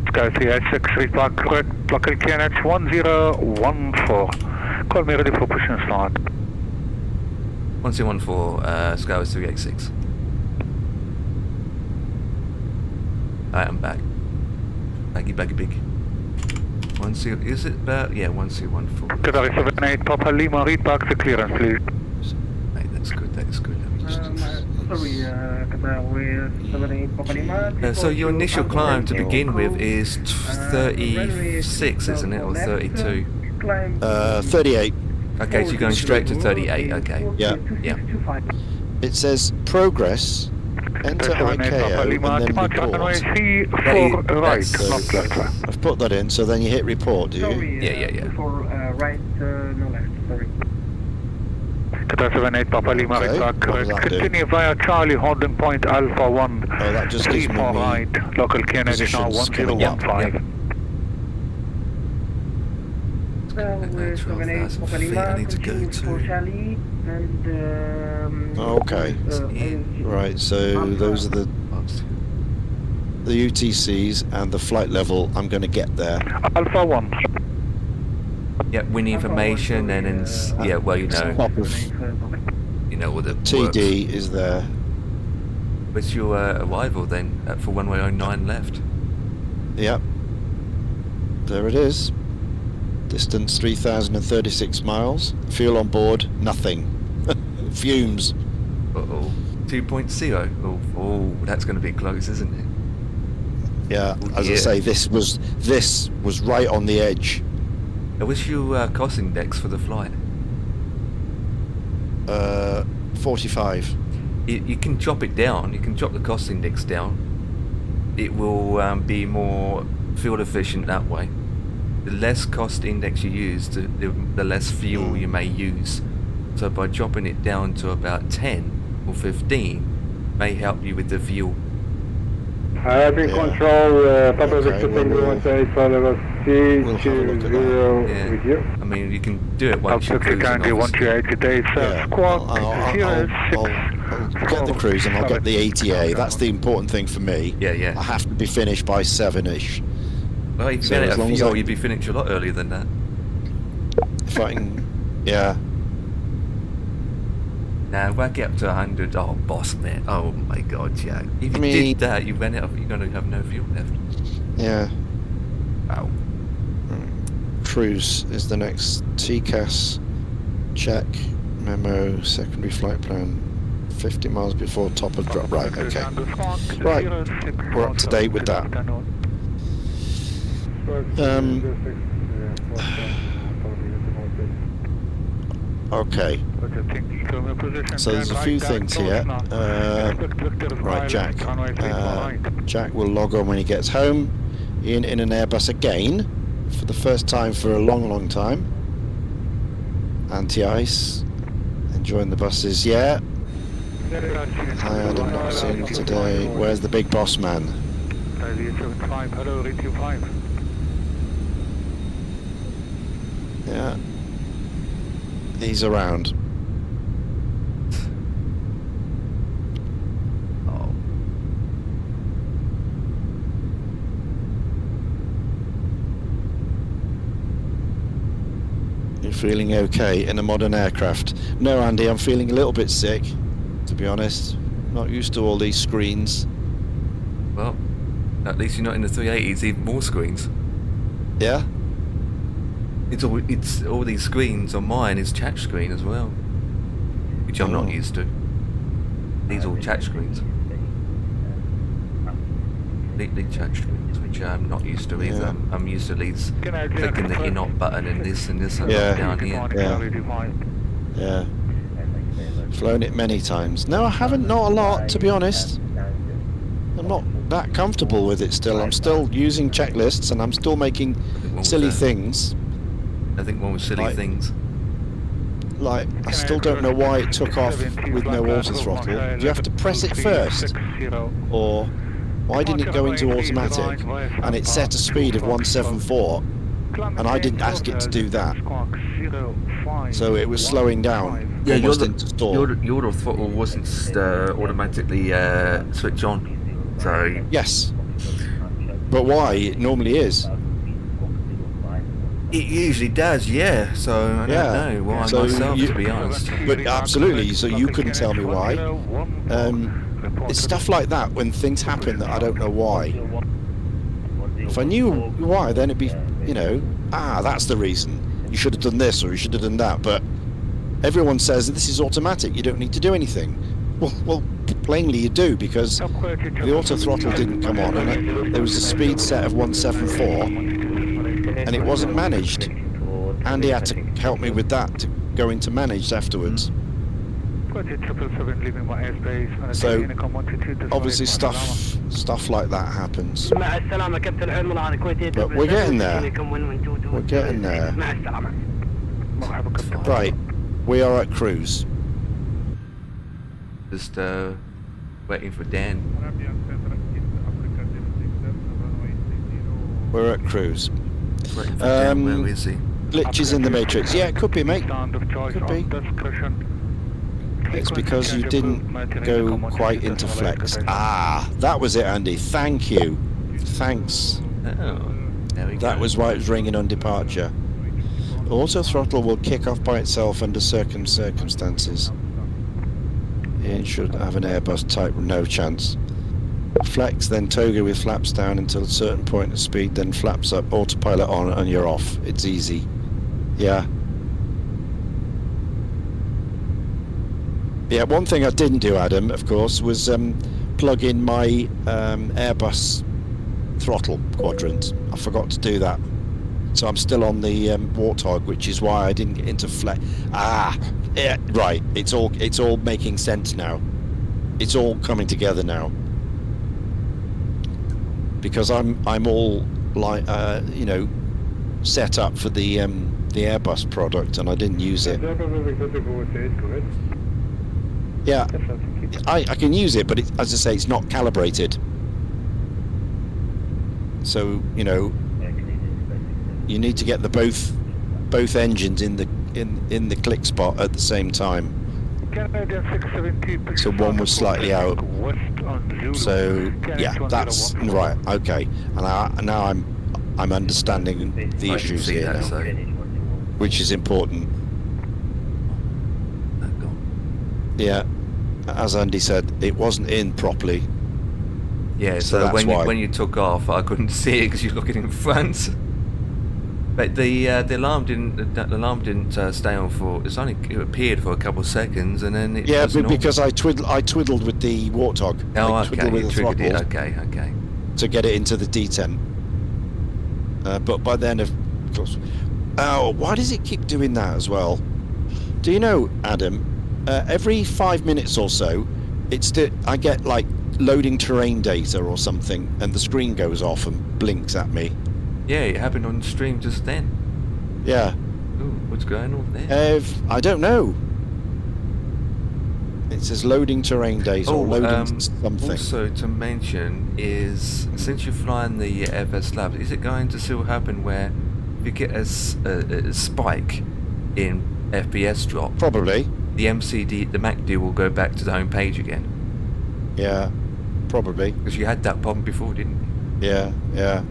Sky 386, report correct, local KNH 1014. Call me ready for push and start. 1214, Skyways 386. Alright, I'm back. Baggy big. 10, is it about? Yeah, 1214. Qatari 78 Papa Lima, read back the clearance, please. Right, that's good. Let me just do this. sorry, Katawi 78 So your initial climb to begin with is 36, isn't it, or 32? 38. Okay, so you're going straight to 38. Okay. Yeah. Yeah. It says progress. Enter ICAO and then report. Right, That's- not left. I've put that in, so then you hit report, do you? Sorry, Yeah. for right, no left, sorry. Qatar 78 Papa Lima, Okay, track what does correct. that do? Continue via Charlie, holding point Alpha 1. Oh, that just gives me 34 me right, local KNH now positions coming up. 1015. With 78 Papa Lima, I need to go continue for to. Charlie, and Okay. Right, so those are the UTCs and the flight level. I'm going to get there. Alpha 1. Yeah, win information and then yeah, well you know Top of all the TD is there. What's your arrival then for 1109 left? Yep. There it is. Distance 3,036 miles. Fuel on board, nothing. Fumes. Uh-oh. 2.0. Oh, that's going to be close, isn't it? Yeah, Oh, as I yeah. say, this was right on the edge. What's your cost index for the flight? 45. You can chop it down. You can chop the cost index down. It will be more fuel efficient that way. The less cost index you use, the less fuel you may use. So by dropping it down to about 10 or 15 may help you with the fuel. Having Yeah. control, Papa Okay, Victor well, 21 for level we'll have a look at that. Yeah. with you. I mean, you can do it once you're Absolutely cruising, kindly, obviously. 128 days. Yeah, Squawk I'll 06. get the cruise and I'll get the ATA. That's the important thing for me. Yeah. I have to be finished by 7ish. Well, if you So get it as at long as fuel, I- you'd be finished a lot earlier than that. If I can, yeah. Now, if I get up to 100, oh, boss, man. Oh, my God, Jack. If you I mean- did that, you ran out of, you're going to have no fuel left. Yeah. Wow. Cruise is the next. TCAS check. Memo, secondary flight plan. 50 miles before top of drop. Right, okay. Right, we're up to date with that. Okay, so there's a few things here. Right, Jack. Jack will log on when he gets home. In an Airbus again, for the first time for a long time. Anti-ice. Enjoying the buses, yeah. Tired and not seeing today. Where's the big boss man? Hello, Radio 5. Yeah. He's around. Oh. You're feeling okay in a modern aircraft? No, Andy, I'm feeling a little bit sick, to be honest. Not used to all these screens. Well, at least you're not in the 380s, even more screens. Yeah? It's all these screens on mine is touch screen as well, which I'm Oh. not used to. These all touch screens, completely touch screens, which I'm not used to either. Yeah. I'm used to these clicking the in-op button and this and Yeah. down here. Yeah. Flown it many times. No, I haven't, not a lot, to be honest. I'm not that comfortable with it still. I'm still using checklists and I'm still making silly things. I think one with silly Right. things. Like, I still don't know why it took off with no auto throttle. Do you have to press it first? Or why didn't it go into automatic and it set a speed of 174 and I didn't ask it to do that? So it was slowing down almost into stall. Your throttle wasn't automatically switch on, so Yes. But why? It normally is. it usually does, yeah. So I don't Yeah. know why So myself, you- to be honest. But absolutely, so you couldn't tell me why. It's stuff like that when things happen that I don't know why. If I knew why, then it'd be, that's the reason. You should have done this or you should have done that. But everyone says this is automatic. You don't need to do anything. Well, Plainly you do, because the auto throttle didn't come on, and there was a speed set of 174, and it wasn't managed. Andy had to help me with that to go into managed afterwards. So obviously stuff like that happens. But we're getting there. We're getting there. Right, we are at cruise. Just waiting for Dan. We're at cruise. Waiting for Dan. Where is he? Glitches in the matrix. Yeah, it could be, mate. Could be. It's because you didn't go quite into flex. Ah, that was it, Andy. Thank you. Thanks. Oh, there we go. That was why it was ringing on departure. Auto throttle will kick off by itself under certain circumstances. It should have an Airbus type, no chance. Flex, then toga with flaps down until a certain point of speed, then flaps up, autopilot on, and you're off. It's easy. Yeah. Yeah, one thing I didn't do, Adam, of course, was plug in my Airbus throttle quadrant. I forgot to do that. So I'm still on the Warthog, which is why I didn't get into flex. Ah, yeah, right. It's all making sense now. It's all coming together now. Because I'm all like you know, set up for the Airbus product, and I didn't use it. Yeah, I can use it, but as I say, it's not calibrated. So you know, you need to get the both engines in the click spot at the same time. So one was slightly out. So yeah, that's right. Okay, and now I'm understanding the I issues see here that, now, so. which is important. Yeah, as Andy said, it wasn't in properly. Yeah, So so that's why. when you took off, I couldn't see it because you're looking in front. But the alarm didn't stay on for. It appeared for a couple of seconds and then it. Yeah, was but normal. because I twiddled with the Warthog. Oh, I okay. twiddled with You the triggered it. throttle Okay. to get it into the D10. But by then, of course. Oh, why does it keep doing that as well? Do you know, Adam? Every 5 minutes or so, I get like loading terrain data or something, and the screen goes off and blinks at me. Yeah, it happened on stream just then. Yeah. Ooh, what's going on there? I don't know. It says loading terrain data or loading something. Also to mention is, since you're flying the FS Labs, is it going to still happen where if you get a spike in FPS drop, Probably. the MCD, the MACD will go back to the home page again? Yeah. Probably. Because you had that problem before, didn't you? Yeah. Yeah.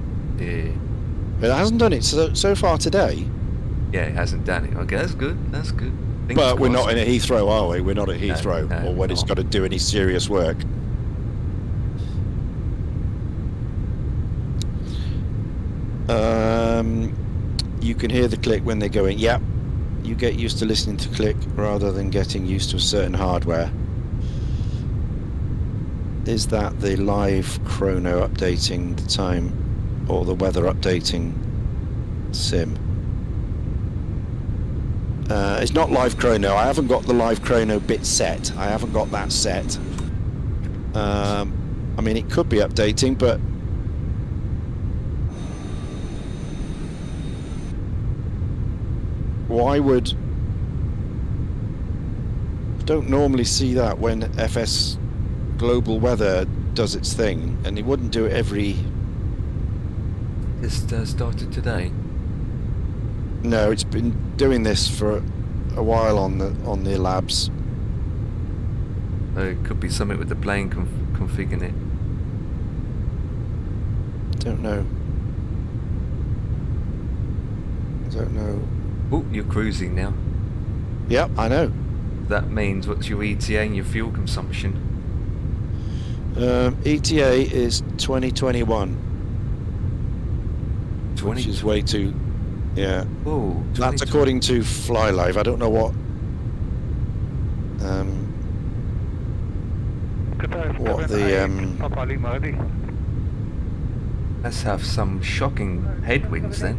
But it hasn't done it so far today. Yeah, it hasn't done it. Okay, that's good. That's good. Fingers But we're not crossed. in a Heathrow, are we? We're not at Heathrow, no, or when it's not. got to do any serious work. You can hear the click when they're going. Yep. You get used to listening to click rather than getting used to a certain hardware. Is that the live chrono updating the time, or the weather updating sim? It's not live chrono. I haven't got the live chrono bit set. I haven't got that set. I mean, it could be updating, but why would... I don't normally see that when FS Global Weather does its thing, and it wouldn't do it every... Just started today. No, it's been doing this for a while on the labs. It could be something with the plane configuring it. Don't know. Don't know. Oh, you're cruising now. Yep, I know. That means what's your ETA and your fuel consumption? ETA is 2021, which is way too... Yeah. Oh, That's according to FlyLive. I don't know what... what the Papa Lima ready. Let's have some shocking headwinds then.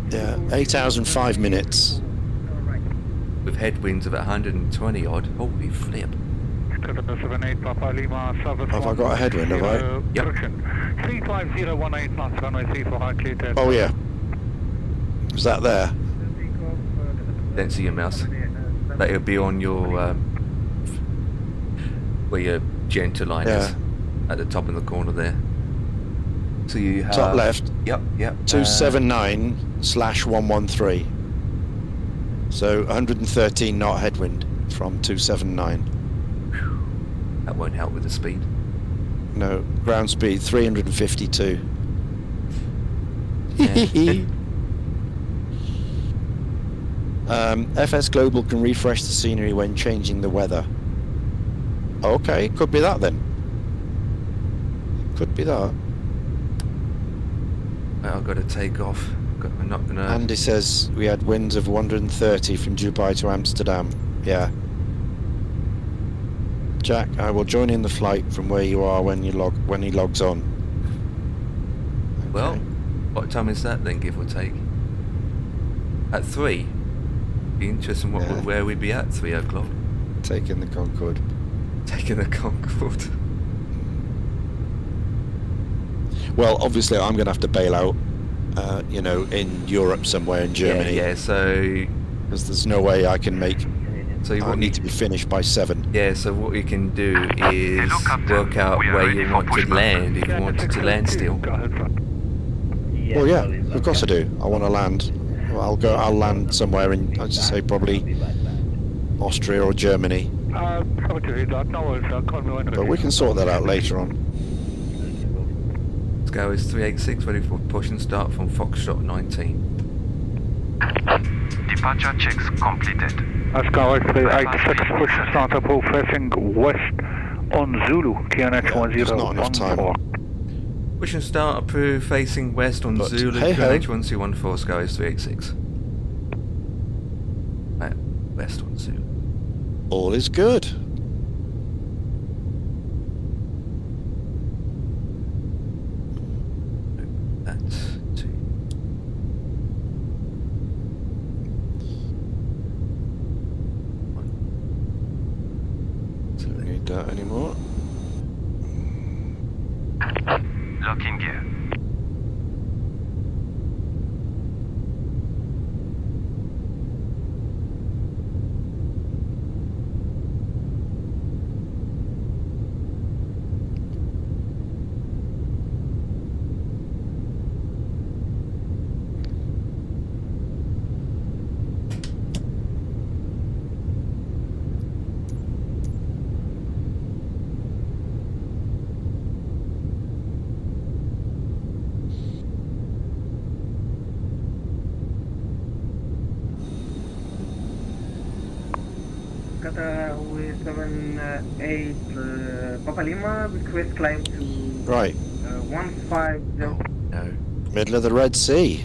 yeah 8 hours and 5 minutes. With headwinds of 120 odd. Holy flip. 78 Papa Lima service. Have I got a headwind, have I? Yep. 35018 knots, runway 34 clear to Oh yeah. Is that there? Don't see your mouse. That'll be on your where your gentle line is. Yeah. At the top in the corner there. So you have Top left. Yep. 279/113. So 113 knot headwind from 279. That won't help with the speed. No, ground speed 352. Yeah. FS Global can refresh the scenery when changing the weather. Okay, could be that then. Could be that. I've got to take off. I'm not gonna. Andy says we had winds of 130 from Dubai to Amsterdam. Yeah. Jack, I will join in the flight from where you are when he logs on. Well, Okay. what time is that then, give or take? At 3. Be interesting Yeah. where we'd be at 3 o'clock. Taking the Concorde. Taking the Concorde. Well, obviously I'm going to have to bail out, in Europe somewhere in Germany. Yeah. So Because there's no way I can make. I what need to be finished by 7. Yeah, so what you can do is work out where you want to land if you wanted to land still. Well, yeah, of course I do. I want to land. Well, I'll land somewhere in, I'd just say probably Austria or Germany. But we can sort that out later on. Go is 386, ready for push and start from Foxtrot 19. Departure checks completed. Oscar 386 push start approved facing west on Zulu, QNH there's not enough time. 1014. Push and start approved facing west on But Zulu, hey-ho. QNH1214, Sky is 386. Right, west on Zulu. All is good. That's 2. Don't need that anymore. Lock in gear. Qatar 78 Papa Lima, request climb to Right, 150. Oh, no. middle of the Red Sea.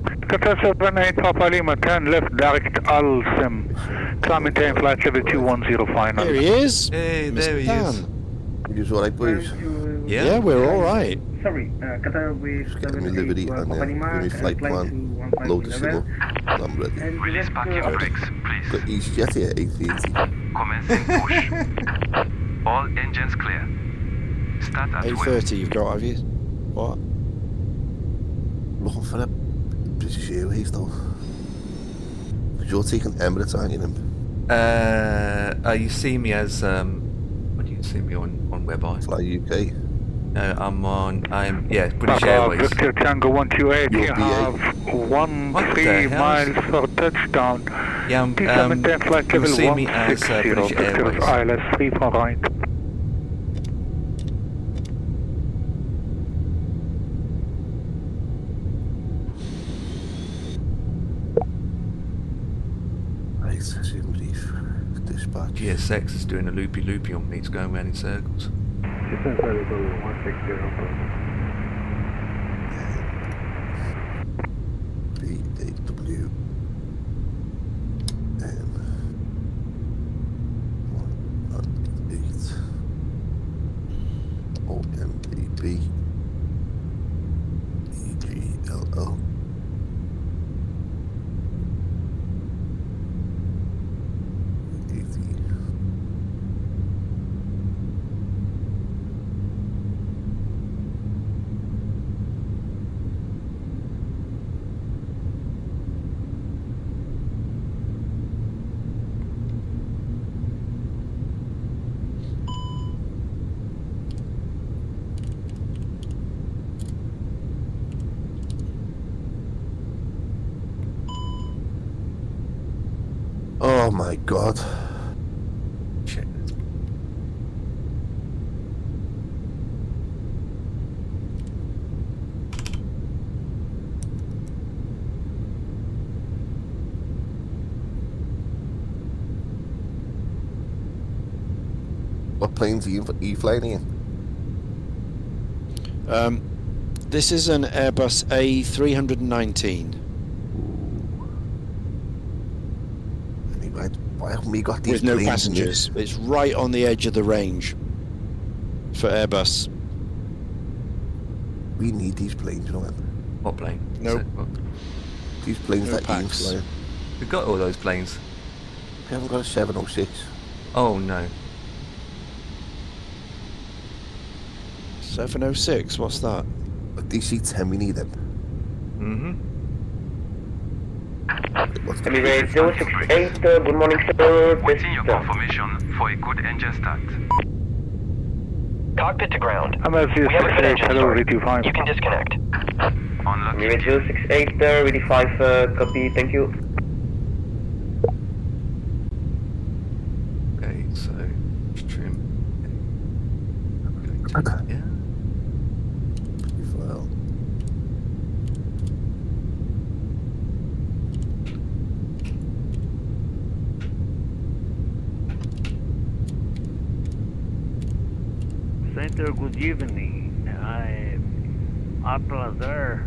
Qatar 78 Papa Lima 10 left direct Al Sim. Climb maintain flight level 210 final. Here he is. Hey, Mr. there he Dan. is. You alright, boys? Yeah. Yeah, we're all right. Sorry, Qatar with Get me liberty and Papa Lima, give me flight climb plan, to load the signal, 1511. and I'm ready. And Release just, back your brakes, please. Got EasyJet here, A380. Commencing push. All engines clear. Start at will. 8:30 you've got, have you? What? Looking for a British Airways though. Because you're taking Emirates, aren't you? You see me as what do you see me on WebEye? Fly UK. No, I'm British Papa Airways. Victor Tango 128, Your you BA. have What the 13 hell? miles for touchdown. Yeah, Please maintain flight you'll level see me as 160, British Victor Airways. ILS 3 for right. Right, assume relief. Dispatch. GSX is doing a loopy on me. It's going round in circles. BAW. OMAB EGLL. Oh my god. Shit. What planes are you flying in? This is an Airbus A319 Anyway, why haven't we got these with no planes in passengers. It's right on the edge of the range for Airbus. here? We need these planes, you know what? What plane? Nope. What? These planes No that Ian's packs. flying. We've got all those planes. We haven't got a 706. Oh no. 706, what's that? But DC-10, we need them. Mm-hmm. What's the Emirates 068, good morning, sir. Waiting your confirmation for a good engine start. Cockpit to ground. MSFS24, hello, ready 5. You can disconnect. Unlucky. Emirates 068, ready 5, copy, thank you. Okay, so trim. Yeah. Well, Center, good evening. I'm Atlas Air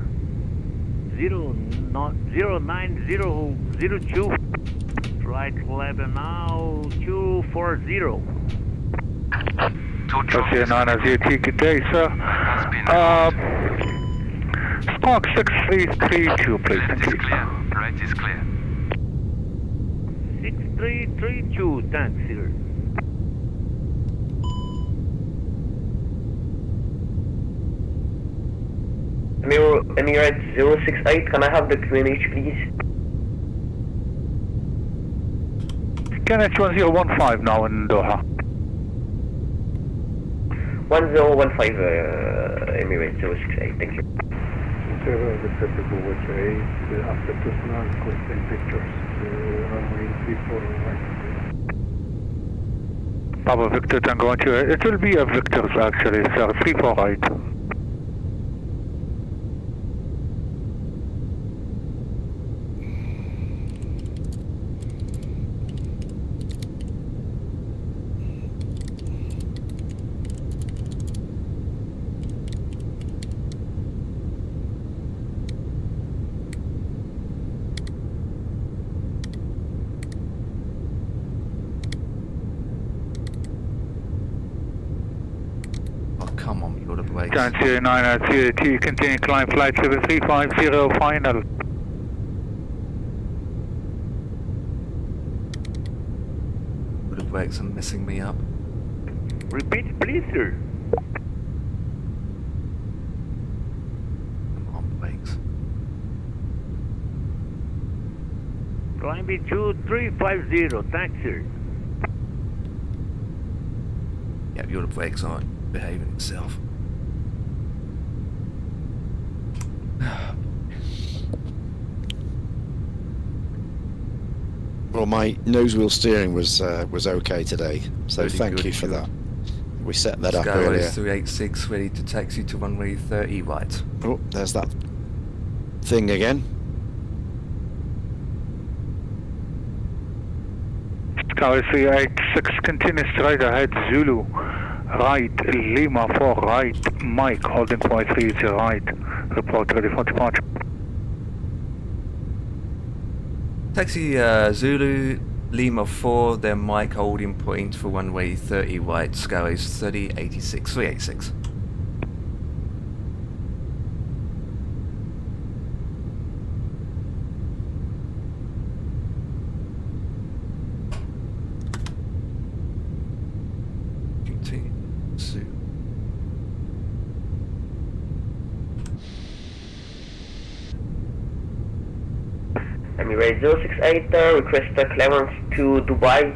09002. Flight level now 240. Two Okay, 9 good day, sir. has been Spark 6332, please. left Thank is you. clear. Right is clear. 6332, thanks, sir. Emirates 068, can I have the QNH, please? KNH 1015 now in Doha. 1015, Emirates 068, thank you. Whatever the typical with 8 after Tusman, requesting pictures. Runway 34 right. Papa Victor Tango, it will be a Victor's actually, sir. 34 right. Oh come on, you got to wait. Down 09 continue climb flight level 350 final. Would have brakes are messing me up. Repeat, please, sir. Come on, brakes. Climbing 2350, thanks, sir. Yeah, your brakes aren't behaving itself. Well, my nose wheel steering was okay today, so Really thank good, you for good. that. We set that up Skyways earlier. 386 ready to taxi to runway 30 right. Oh, there's that thing again. Sky 386 continue straight ahead Zulu. Right, Lima 4 right, Mike holding 530 right. Report ready for departure. Taxi Zulu, Lima 4, then Mike holding point for runway 30 right, Skyways 3086, 386. Emirates 068, request clearance to Dubai.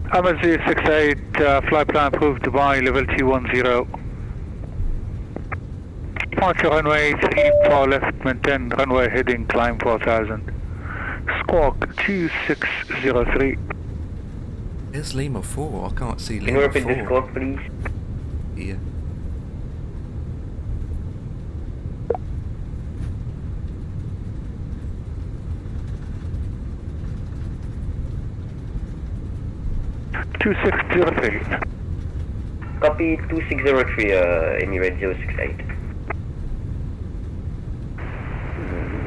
Emirates 068, flight plan approved, Dubai, level T10. Departure runway 34 left, maintain runway heading, climb 4000. Squawk 2603. There's Lima 4. I can't see Can you Lima repeat this 4 code, please? here. Copy 2603, Emirates 068.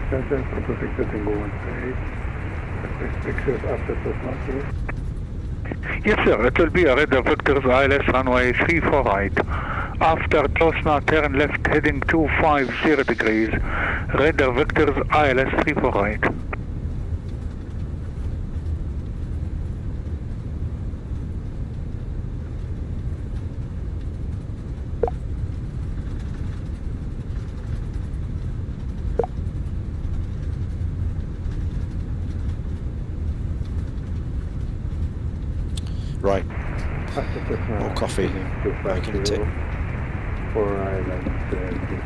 Center for Pacific Tango 138. Pictures after Cessna 2. Yes, sir. It will be a radar vectors ILS runway 34 right. After Cessna, turn left heading 250 degrees. Radar vectors ILS 34 right. Right. After Cessna. More coffee. Making a tip. 4 islands,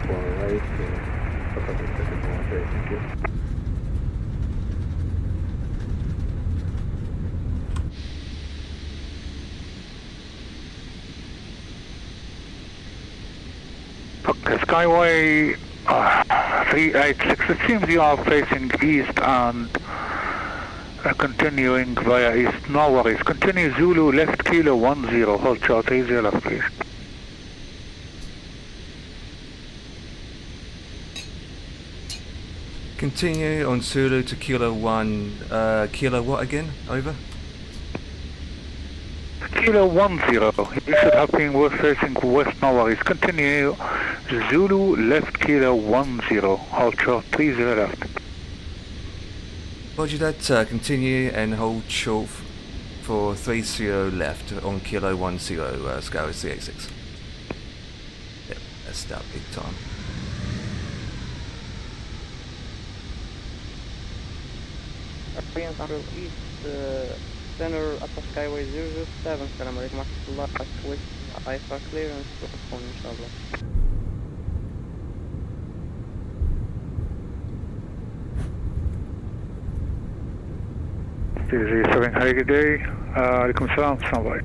4 right. Pacific Tango 138. Thank you. Okay, Skyway 386. It seems you are facing east and continuing via east. No worries. Continue Zulu left kilo 10. Hold short 30 left, please. Continue on Zulu to Kilo 1. Kilo what again? Over? Kilo 10. You should have been facing west. No worries. Continue Zulu left kilo 10. Hold short 30 left. Roger that. Continue and hold short for 30 left on Kilo 10, Scout 386. Yep, that's that big time. Korean Central East Center at the Skyway 007. Salam alaikum wa rahmatullah. With IFA clearance to phone, inshallah. This is 7 Hari, good day. Alaikum salam, standby.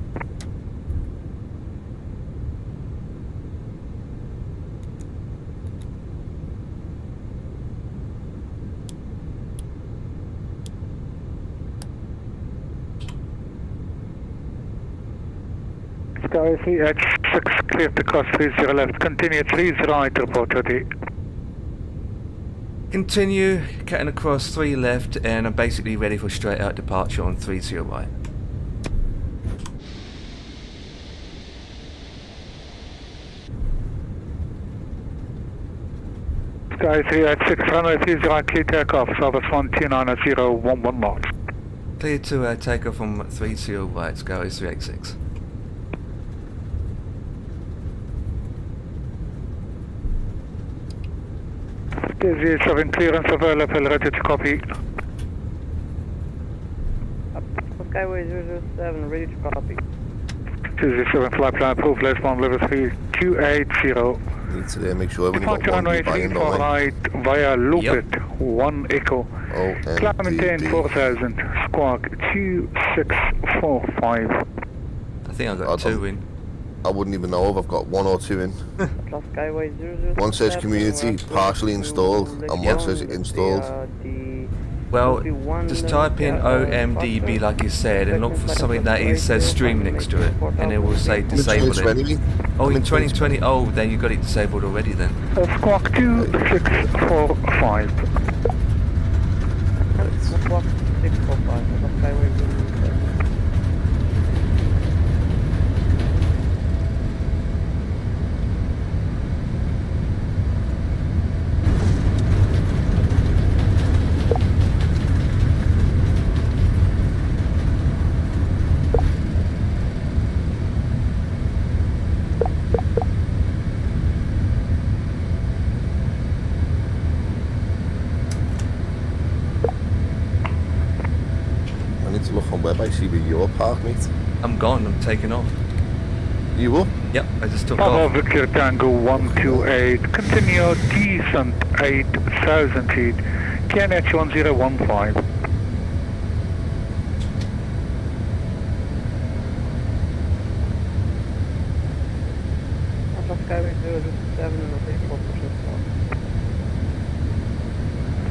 Sky 3H6 clear to cross 30 left. Continue 30 right, report ready. Continue, cutting across 3 left, and I'm basically ready for straight out departure on 30 right. Sky 386, runway 30 right, clear takeoff, service 129 11 knots. Clear to take off from 30 right, Sky 386. Sky 7 clearance available, ready to copy. Skyway 007, ready to copy. Sky 7 flight plan approved, last one level 3, 280. Need to make sure everyone got Departure one runway Dubai in 34 the right via Loop Yep. it, 1 Echo. Climb maintain OMDD. 4000, squawk 2645. I think I got 2 in. I wouldn't even know if I've got 1 or 2 in. Atlas Skyway 007. One says community partially installed and one says installed. Well, just type in OMDB like you said and look for something that says stream next to it, and it will say disable it. 2020. Oh, in 2020, oh, then you got it disabled already then. Squawk 2645. Squawk 645, Atlas Skyway 007. I see where you're parked, mate. I'm gone. I'm taking off. You up? Yep, I just took Papa off. Victor Tango 128, continue descent 8,000 feet, KNH 1015. Alpha Skyway 007 and okay, for pushing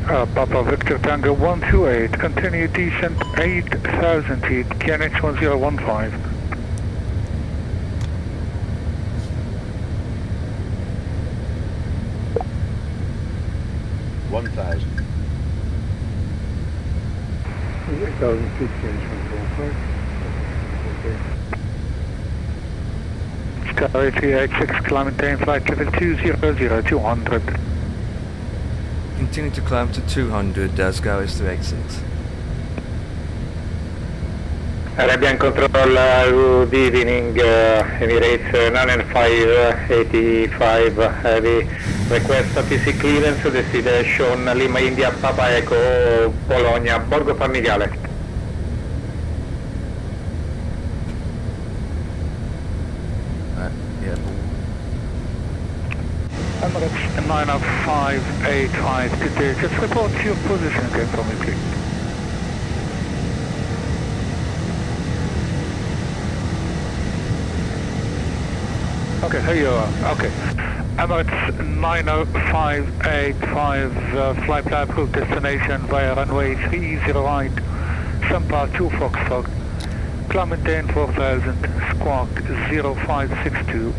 start. Papa Victor Tango 128, continue descent 8,000 feet, KNH 1015. 1,000. 8,000 feet change control, correct? Okay. Skyway 386, climb and maintain flight level 200, 200. Continue to climb to 200, Skyway 386. Arabian Control, good evening, Emirates 9585, heavy request TC clearance, destination Lima India, Papa Echo, Bologna, Borgo Panigale. Yeah. Emirates 9585, could you just report your position again for me, please? Okay, here you are. Okay. Emirates 90585, flight plan approved, destination via runway 308, Sampa 2 Foxtrot, climb maintain 4000, squawk 0562.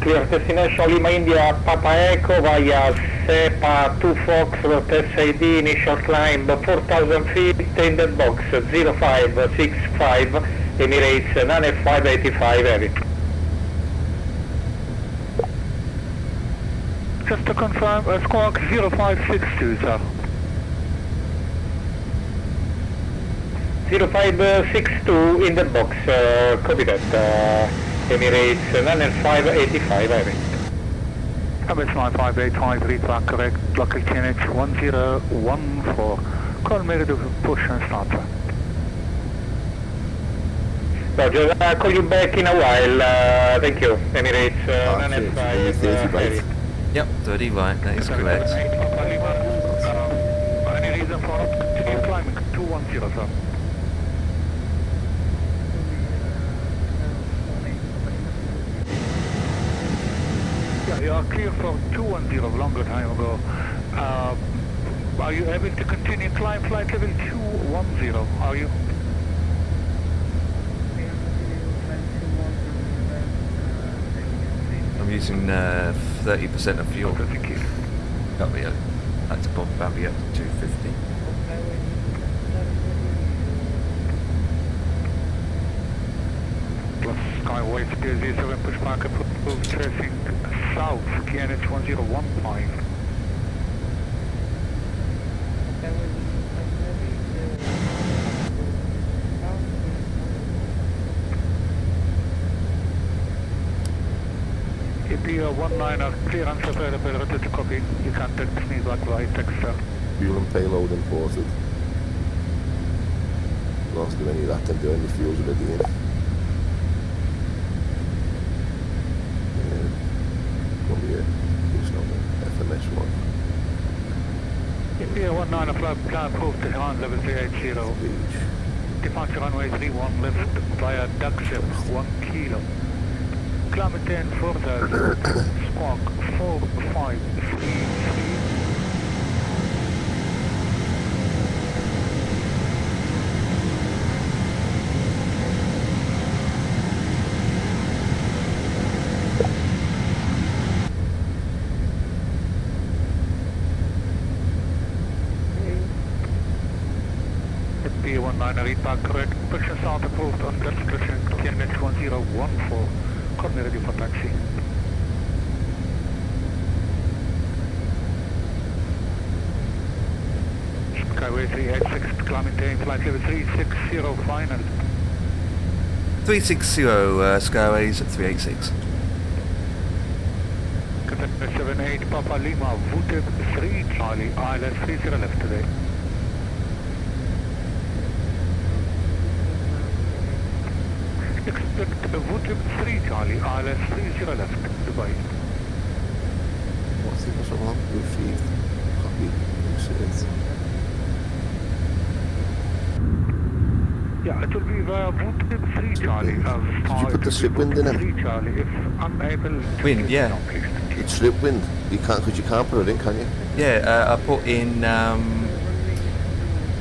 Clear destination Lima India, Papa Echo via SEPA 2 Foxtrot, SID, initial climb 4000 feet in the box 0565. Emirates 9585 heavy. Just to confirm, squawk 0562, sir. 0562 in the box, copy that. Emirates 9585 heavy. Emirates 9585, read back correct, local KNH 1014. Call me to push and start, sir. Roger, I'll call you back in a while. Thank you. Emirates 95 heavy. Yep, 30 right, that is correct. Any reason for continue climbing? 210, sir. Yeah, you are clear for 210 a longer time ago. Are you able to continue climb flight level 210? Are you? I'm using 30% of fuel. Thank you. That'll be that's a bomb battery up to 250. Skyway 07 pushback approved, tracing south, KNH 1015. AP 19, clearance available, ready to copy. You can text me back by text, sir. Fuel and payload imported. Not do any of that, then doing the fuels already in. Come here, it's not FMS 1. AP 19, flight plan approved, Tehran level 380. Beach. Departure runway 31 left via duck ship 1 kilo. Climb maintain 4000, squawk 4533. P19 read back correct. Push and start approved on destination KNH 1014. Call me ready for taxi. Skyway 386, climb maintain flight level 360 final. 360 Skyways 386. Contact 78 Papa Lima, Vutib 3 Charlie, ILS 30 left today. Yeah, it will be via Woodland 3 Charlie. Did you put the slip wind in him? 3 Charlie, if unable... Wind, yeah. It's slip wind. You can't, because you can't put it in, can you? Yeah, I put in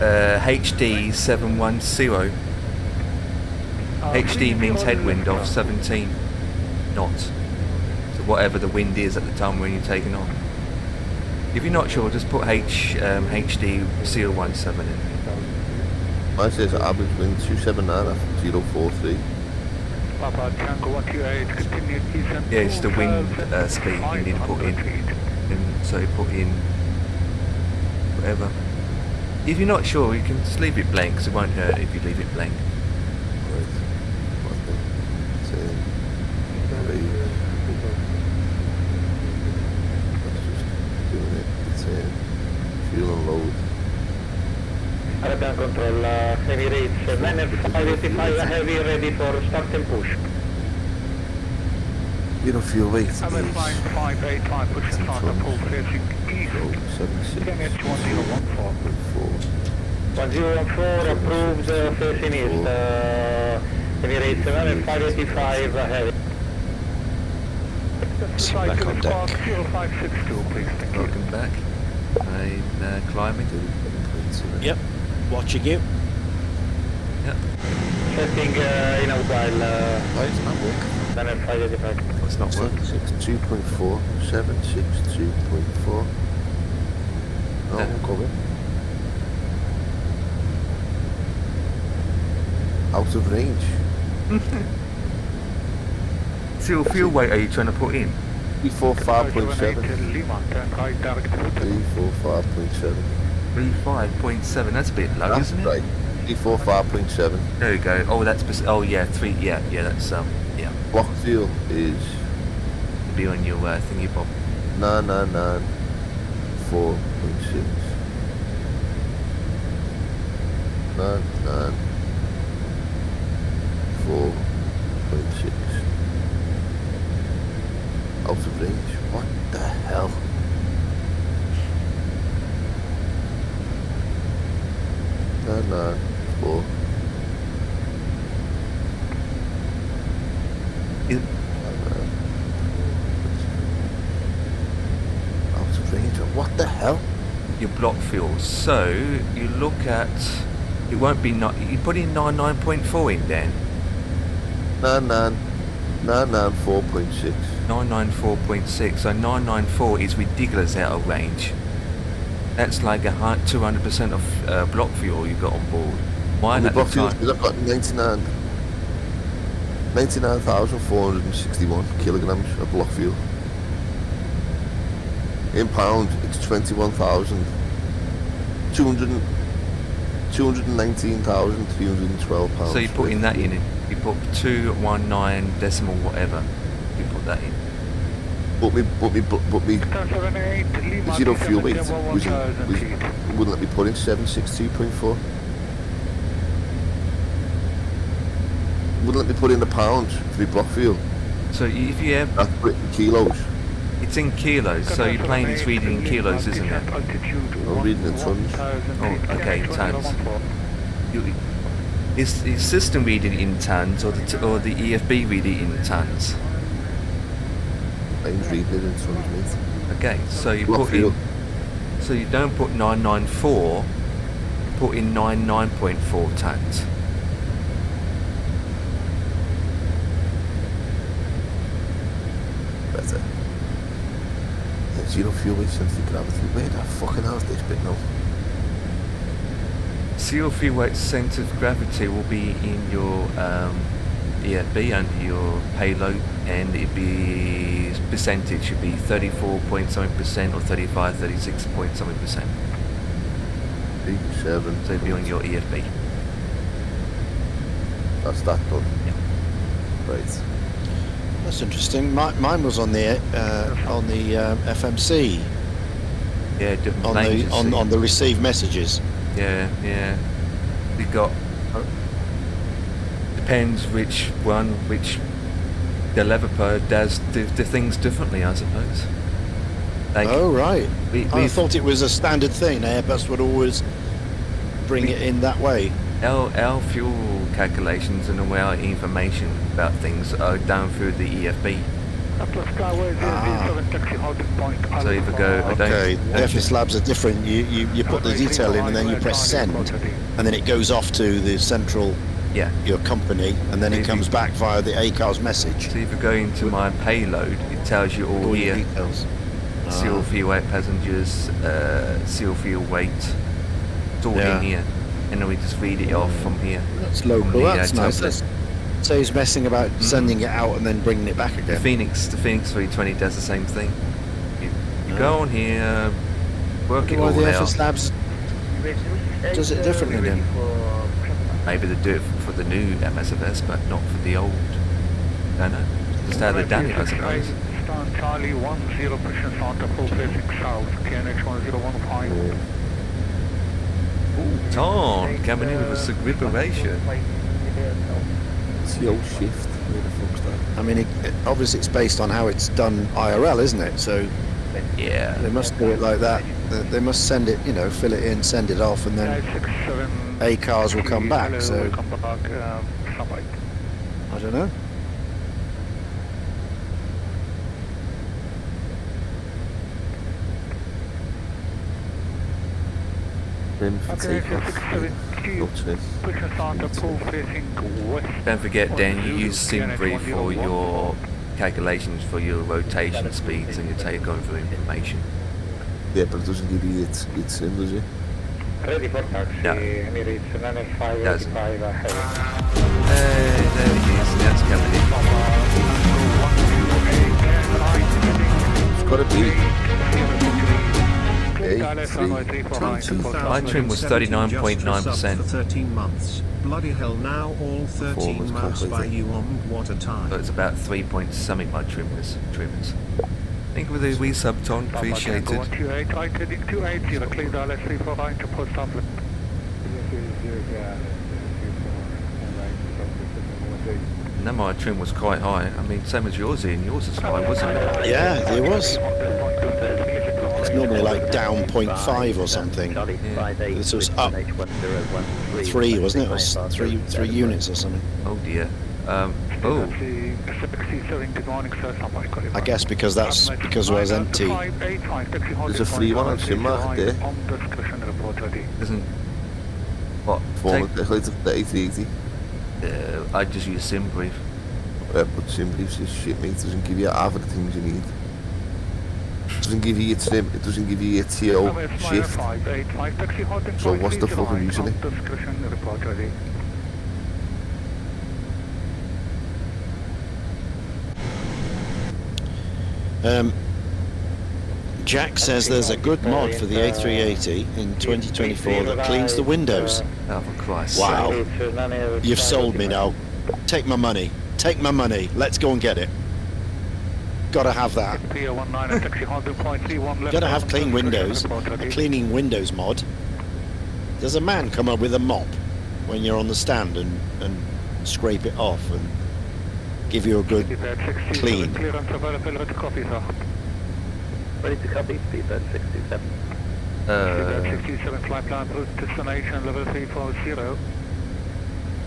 HD 710. HD means headwind of 17 knots. So whatever the wind is at the time when you're taking off. If you're not sure, just put HD 017 in. Mine says average wind 279.043. Papa Tango 128, continue descent. Yeah, it's the wind speed you need to put in. And so you put in whatever. If you're not sure, you can just leave it blank, because it won't hurt if you leave it blank. Right. What the? Saying, doing it. It's saying, fuel and load. Arabian Control, heavy rates, 9585 heavy ready for start and push. You know, fuel weight is... MS flying 585, push the start and pull facing east. 76. 1014 approved, facing east, heavy rates, 9585 heavy. Back on deck. 0562, please, thank you. Welcome back. I'm climbing. Yep. Watching you. Yep. Setting in a while, Why is that work? 9585. What's not working? 762.4. 762.4. No, Yeah. I'm coming. Out of range. So your fuel weight are you trying to put in? 345.7. Lima, turn right, direct route. 345.7. 35.7, that's a bit low, That's isn't it? right. 345.7. There you go. Oh, that's, oh yeah, yeah, that's, yeah. Block fuel is Be on your thingy bob. 9994.6. 9994.6. Out of range. What the hell? No, 4. Is- Out of range. What the hell? your block fuel. So you look at, it won't be not. You put in 99.4 in then. 994.6. 994.6. So 994 is ridiculous out of range. That's like 200% of block fuel you got on board. Mine The at the block fuel, time. because I've got 99,461 kilograms of block fuel. In pound, it's 219,312 pounds. So you put in that in. You put 219 decimal whatever. You put that in. But me, 78, Lima, zero fuel weight descent wouldn't 1000 feet. let me put in 762.4. Wouldn't let me put in the pounds for the block fuel. So if you have, That's put it in kilos. it's in kilos. So your plane is reading in kilos, isn't it? I'm reading in tons. Oh, okay, tons. Is the system reading in tons or the EFB reading in tons? I'm reading it in tons, mate. Okay, so you Block put fuel. in. So you don't put 994. You put in 99.4 tons. Better. Yeah, zero fuel weight, sensitive gravity. Where the fucking hell's this bit now? Seal fuel weight center of gravity will be in your EFB under your payload, and it'd be percentage should be 34 point something percent or 35, 36 point something percent. 87. So it'd be on your EFB. That's that done. Yeah. Right. That's interesting. Mine was on the FMC Yeah, different on planes. the you see. on the receive messages. Yeah, yeah. We got. Depends which one, which developer does the things differently, I suppose. Like, Oh right. I we've- thought it was a standard thing. Airbus would always bring it in that way. our fuel calculations and all our information about things are down through the EFB. So either go, I don't. Okay, the FS labs are different. You put the detail in and then you press send, and then it goes off to the central, Yeah. your company, and then it comes back via the ACARS message. So if you go into my payload, it tells you all All your here. details. Seal fuel weight passengers, seal fuel weight. It's all Yeah. in here. And then we just read it off from here. That's From local. the, That's nice. template. So he's messing about sending it out and then bringing it back The again. Phoenix 320 does the same thing. You go on here, work it Why all the out. FS labs does it differently then? Maybe they do it for the new MSFS, but not for the old. I don't know. Just how they've done it, I suppose. Stand Charlie 10, pushing Santa full facing south, KNX 1015. Ooh, Tom coming in with a signification. It's the old shift. Where the fuck's that? I mean, obviously it's based on how it's done IRL, isn't it? So Yeah. they must do it like that. They must send it, fill it in, send it off, and then ACARS will come back. So I don't know. Then for takeoff, Dutchess. Pushing Santa full facing west. Don't forget, Dan, you use Simbrief for your calculations for your rotation speeds and your takeover information. Yeah, but it doesn't give you its sim, does it? Ready for taxi, Yeah. Emirates 9585 ahead. There it is. That's coming It's gotta be. My trim was 39.9%. 13 months. Bloody hell, now all 13 Performance miles by completely. you on what a time. So it's about 3 point something my trim was. Thank you for the wee sub, Ton. Appreciate it. 128, right heading 280, clear dial S349 to post off. No, my trim was quite high. I mean, same as yours, Ian. Yours was high, wasn't it? Yeah, it was. It's normally like down 0.5 or something. This was up 3, wasn't it? It was three units or something. Oh dear. Oh, I guess because that's because it was empty. There's a free one on sim market there. isn't what? Former decades of the A380. I just use Simbrief. But Simbrief's is shit, mate. It doesn't give you half of the things you need. It doesn't give you your trim, it doesn't give you your TO shift. So what's the fucking use of it? Jack says there's a good mod for the A380 in 2024 that cleans the windows. Oh, for Christ's Wow. sake. You've sold me now. Take my money. Take my money. Let's go and get it. Gotta have that. Gotta have clean windows. A cleaning windows mod. Does a man come up with a mop when you're on the stand and scrape it off and give you a good clean? Ready to copy, speedbird 627. Speedbird 67, flight plan route destination level 340.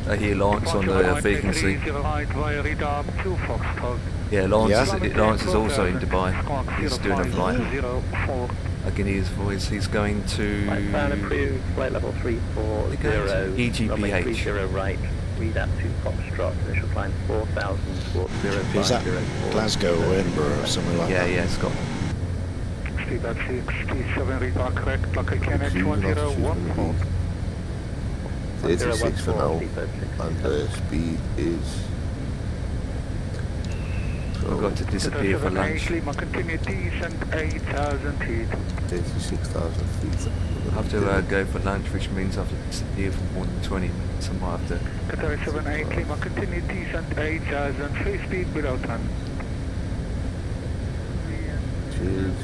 I hear Lawrence on the frequency. Yeah, Lawrence is also in Dubai. He's doing a flight. I can hear his voice. He's going to... Flight plan approved, flight level 340. EGPH. 30 right, read up to Foxtrot, initial climb 4,000 towards 0504. Is that Glasgow or Edinburgh or something like that? Yeah, Scott. Speedbird 67, read back correct, clock KNX 1014. 36 for now, and the speed is... We've got to disappear for lunch. Continue descent 8,000 feet. 36,000 feet. I have to go for lunch, which means I have to disappear for more than 20 minutes. I might have to... Qatar 78 Lima, continue descent 8,000, free speed below 10. Cheers.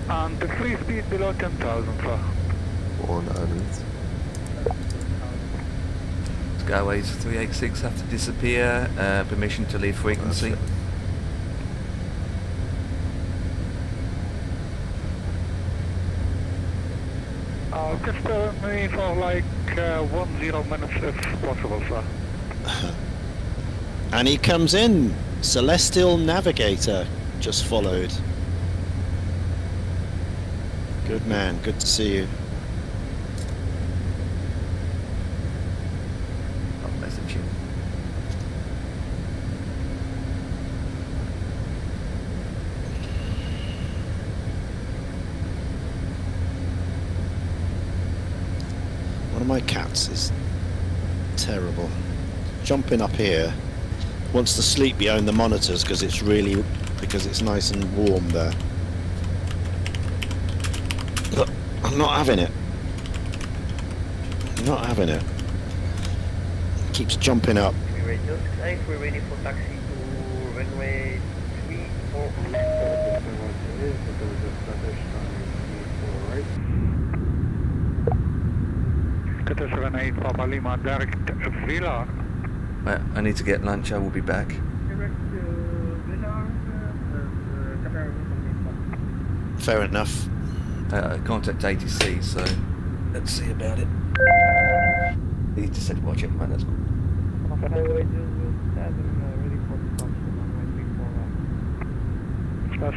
And the free speed below 10,000, sir. 100. Skyways 386 have to disappear. Permission to leave frequency. Just me for like 10 minutes if possible, sir. And he comes in. Celestial Navigator just followed. Good man, good to see you. I'll message him. One of my cats is terrible. Jumping up here, wants to sleep behind the monitors because it's nice and warm there. But I'm not having it. I'm not having it. Keeps jumping up. We're ready for taxi to runway 34. Qatar 78 Papa Lima, direct Villa. Right, I need to get lunch. I will be back. Fair enough. Contact ATC, so let's see about it. He just said watch it, man. That's cool.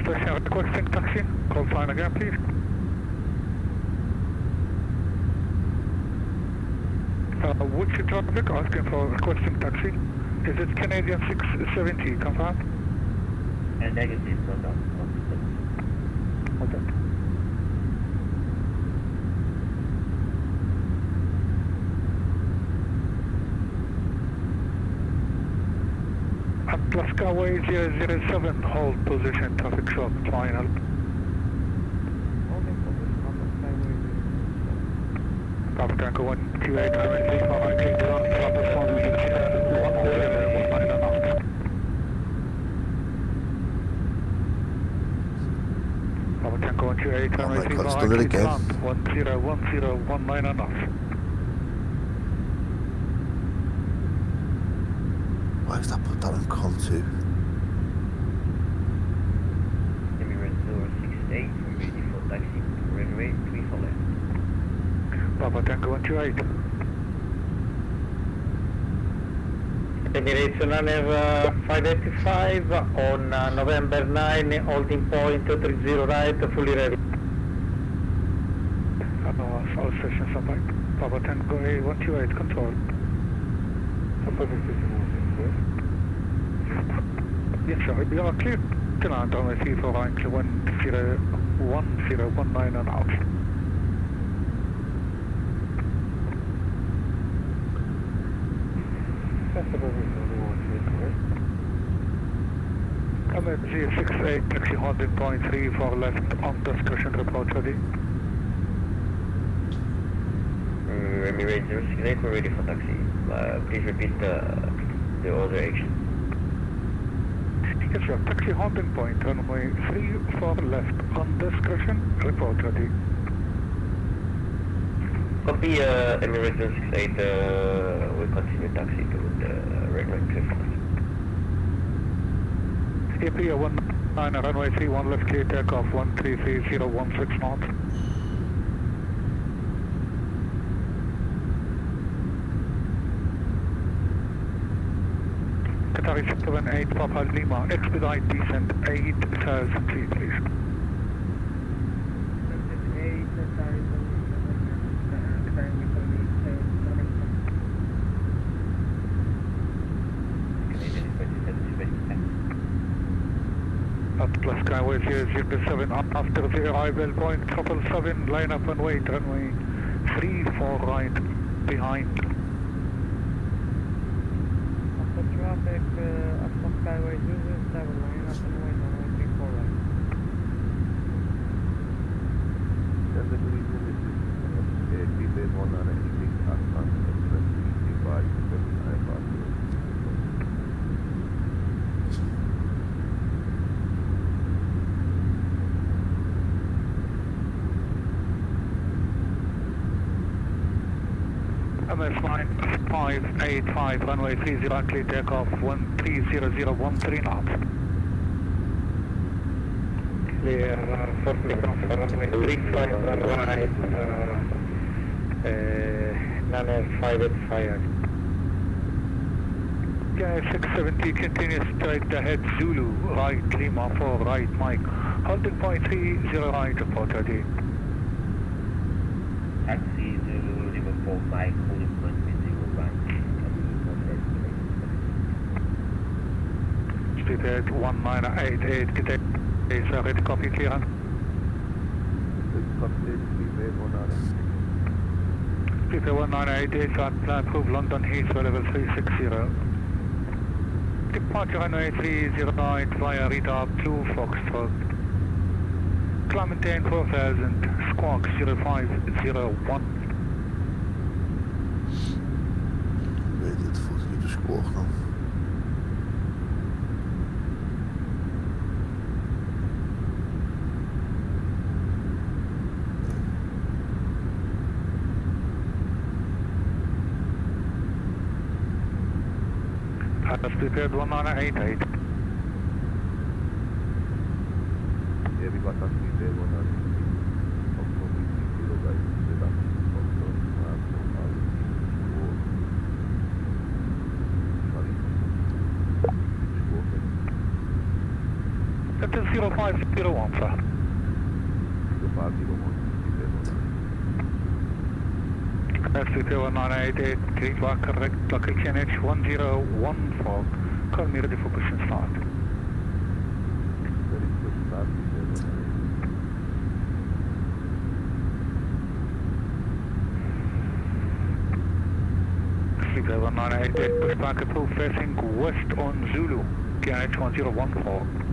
Station requesting taxi. Call sign again, please. Which traffic asking for requesting taxi? Is it Canadian 670? Confirm? Negative, Okay. Atlas Skyway 007, hold position, traffic short, final. Papa Tango 128, currently following down, Papa 119 Papa Tango 128, currently God, it's done it again. 1019 enough. Why is that put that on con 2? Emirates 068, we're ready for taxi to runway 34 left. Papa Tango 128. Emirates Runner 585 on November 9, holding point 30 right, fully ready. South Station Sunlight. Papa Tango 128, control. Yes, sir. We are clear to land on the 34 line, 1019 and out. MSG 68, taxi holding point 3 for left on discussion report ready. Emirates 068, we're ready for taxi. Please repeat the order action. Yes, sir. Taxi holding point, runway 3 for left on discretion, report ready. Copy Emirates 068, we continue taxi to the runway 34. APA 19, runway 31 left clear takeoff 133016 knots. Qatar 78 Papa Lima, expedite descent 8,000 feet, please. Atlas Skyway 007 after the arrival point 777, line up and wait, runway 34 right behind. After traffic, Atlas Skyway 007, line up and wait, runway 34 right. MS585, runway 30 clear takeoff 130013 knots. Clear, 40 off runway 35 right, 98585. Okay, 670 continues straight ahead, Zulu, right, Lima 4, right, Mike. Holding point 30 right, report ready. Taxi Zulu Lima 4 Mike, holding point 30 right. Speedhead 1988, get is ready, copy, clearance. Speedhead 1988, plan approved, London Heathrow level 360. Departure runway 30 right via radar 2 Foxtrot. Climb maintain 4000, squawk 0501. Weet je, het voelt niet de squawk dan. Prepared 1988. Yeah, we got that prepared 188. That is 0501, sir. 0501. That's prepared 1988. Great work, correct. Location H1014. Call me ready for push and start. Prepared 1988. Push back approved facing west on Zulu. KH 1014.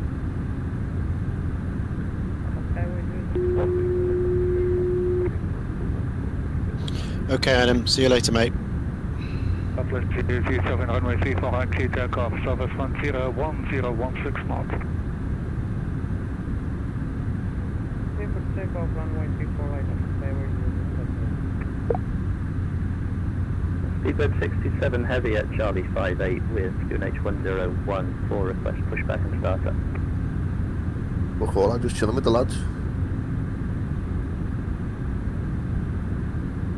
Okay, Adam. See you later, mate. Southwest 07 runway 34 right, clear takeoff, Southwest 101016 knots. Clear for takeoff, runway 34 right, skyway 0. Speedbird 67 heavy at Charlie 58 with QNH 1014, request pushback and startup. Well, cool, I'm just chilling with the lads.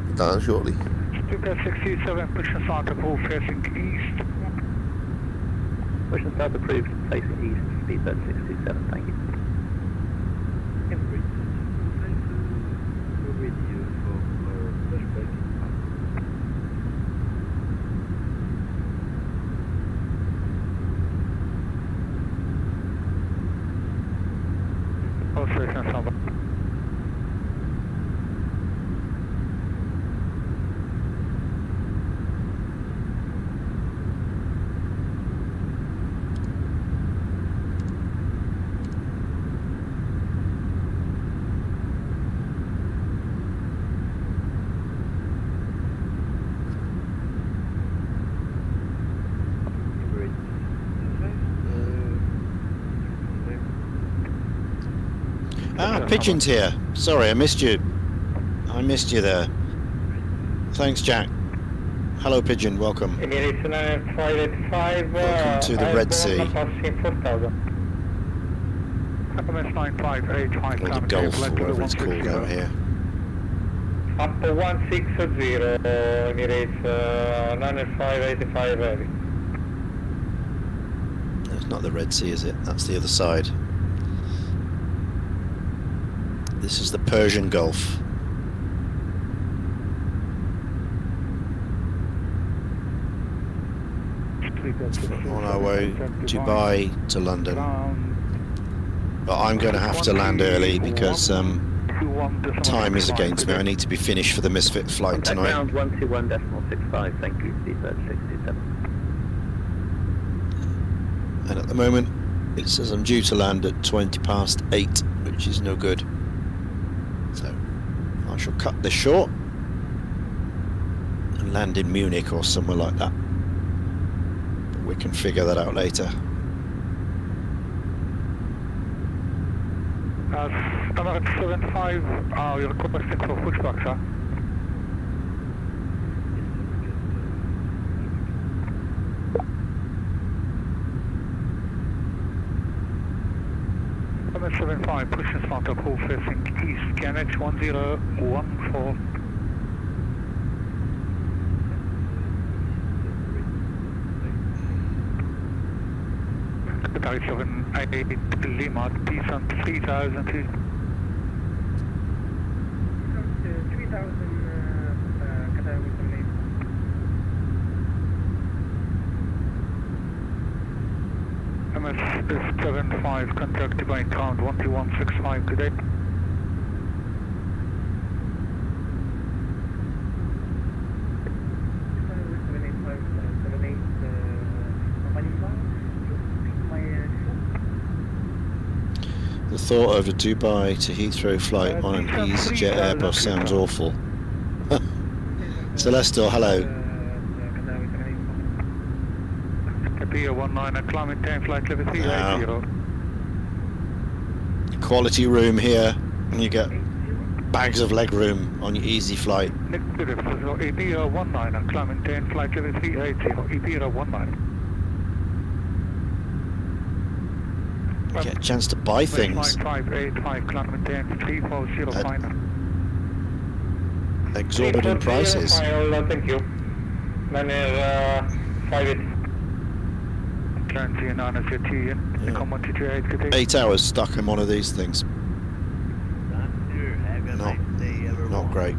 Be down shortly. Speedbird 67, push and start approved, facing east. Push and start approved, facing east, Speedbird 67, thank you. Station Samba. Ah, Pigeon's here. Sorry, I missed you. I missed you there. Thanks, Jack. Hello, Pigeon. Welcome. Emirates 9585. Welcome to the Red Sea. MS 958, high Or the climb Gulf, or left to the whatever it's called 160. out here. Up 160, Emirates 9585 heavy. It's not the Red Sea, is it? That's the other side. This is the Persian Gulf. On our way Dubai to London. But I'm going to have to land early because time is against me. I need to be finished for the Misfit flight tonight. Ground 121.65, thank you, Speedbird 67. And at the moment it says I'm due to land at 8:20, which is no good. So I shall cut this short and land in Munich or somewhere like that. But we can figure that out later. American 75, you're requesting for pushback, sir. MS 75, push and start up, full facing east, KNH 1014. 378 Lima, descent 3000 feet. 3000 Qatar with the main. MSFS24 contact divine ground 12165 today. The thought of a Dubai to Heathrow flight on an EasyJet Airbus sounds awful. Celestial, hello. Pier 19, climbing 10, flight level 380. Quality room here, and you get bags of leg room on your easy flight. Negative, so Pier 19, climbing 10, flight level 380, Pier 19. You get a chance to buy things. 585, climbing 10, 340 final. Exorbitant prices. Thank you. Manner 58. Transient on a city and come on to 28. 8 hours stuck in one of these things. Not great.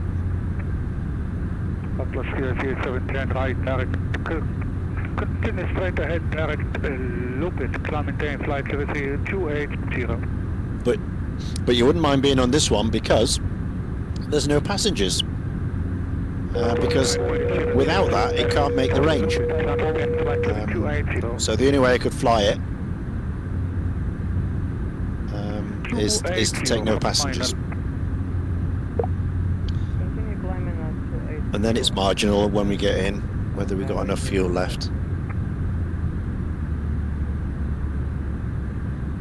Plus 710 right, direct. Continue straight ahead, direct, loop it, climbing 10, flight level 280. But you wouldn't mind being on this one because there's no passengers. Because without that, it can't make the range. So the only way I could fly it is to take no passengers. And then it's marginal when we get in, whether we got enough fuel left.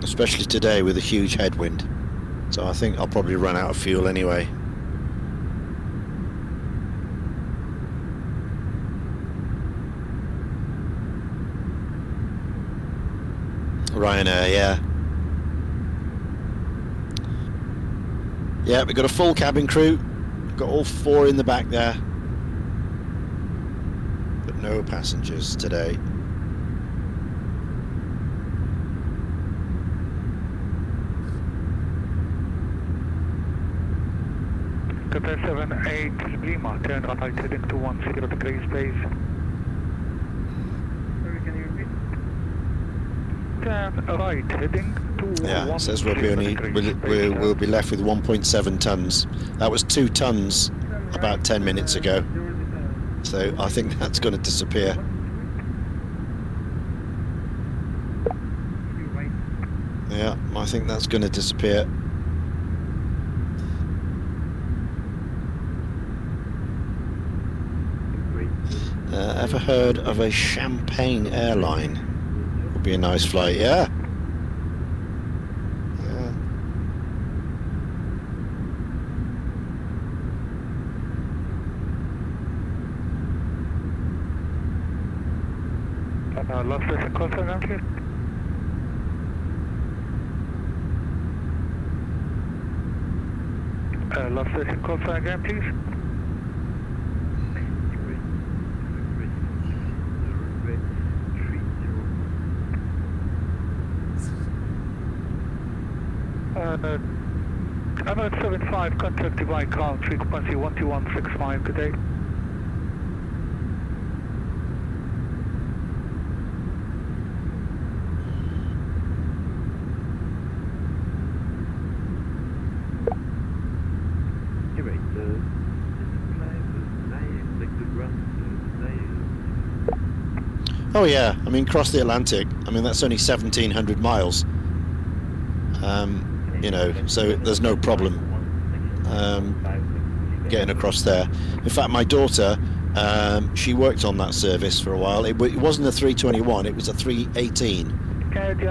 Especially today with a huge headwind. So I think I'll probably run out of fuel anyway. Ryanair, yeah. Yeah, we've got a full cabin crew. We've got all 4 in the back there. But no passengers today. Qatar 78 Lima, turn right heading to 10 degrees space. Sorry, can you repeat? Turn right heading to Yeah, it says we'll be left with 1.7 tons. That was 2 tons about 10 minutes ago. So I think that's going to disappear. Yeah, I think that's going to disappear. Ever heard of a Champagne airline? Would be a nice flight, yeah. Last station call sign again, please. Last station call sign again, please. Emirates 75, contact divine ground, frequency 12165, good day. Oh yeah, I mean, cross the Atlantic. I mean, that's only 1,700 miles. You know, so there's no problem getting across there. In fact, my daughter, she worked on that service for a while. It wasn't a 321, it was a 318.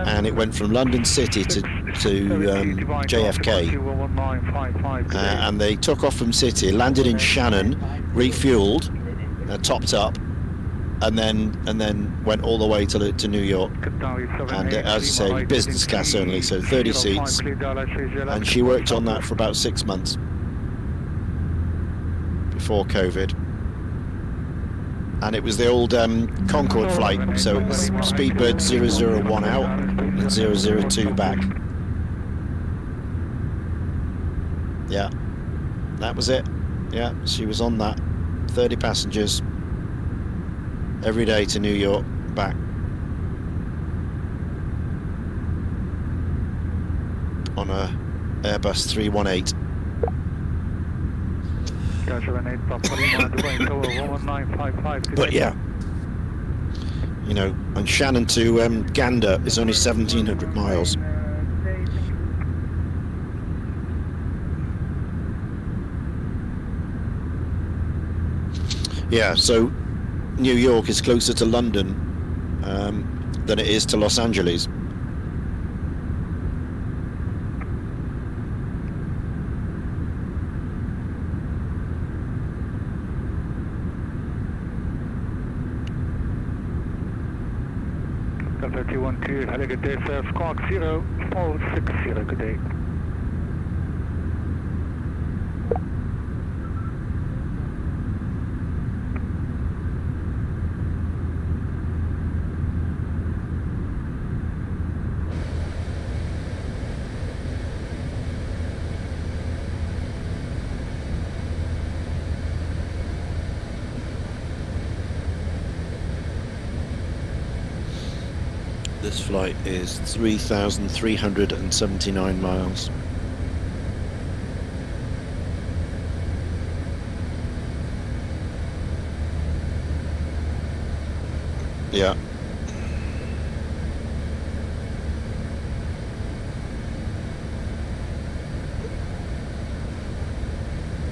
And it went from London City to JFK. And they took off from City, landed in Shannon, refueled, topped up, and then went all the way to New York. And as I say, business class only, so 30 seats. And she worked on that for about 6 months before COVID. And it was the old Concorde flight, so it was Speedbird 001 out and 002 back. Yeah, that was it. Yeah, she was on that. 30 passengers every day to New York, back. On a Airbus 318. But yeah, you know, and Shannon to Gander is only 1,700 miles. Yeah, so New York is closer to London than it is to Los Angeles. Delta 212, hello, good day, sir. Squawk 0460, good day. This flight is 3,379 miles. Yeah.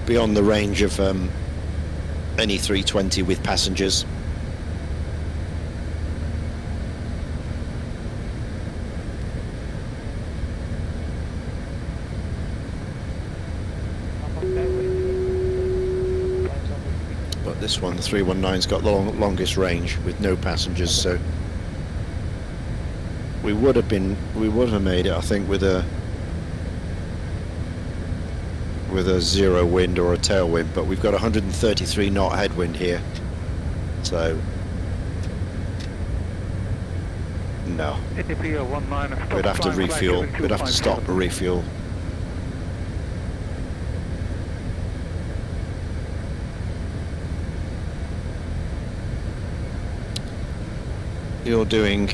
Beyond the range of any 320 with passengers. But this one, the 319's got the longest range with no passengers, so we would have made it, I think, with a zero wind or a tailwind, but we've got 133 knot headwind here, so no. We'd have to refuel. We'd have to stop and refuel. You're doing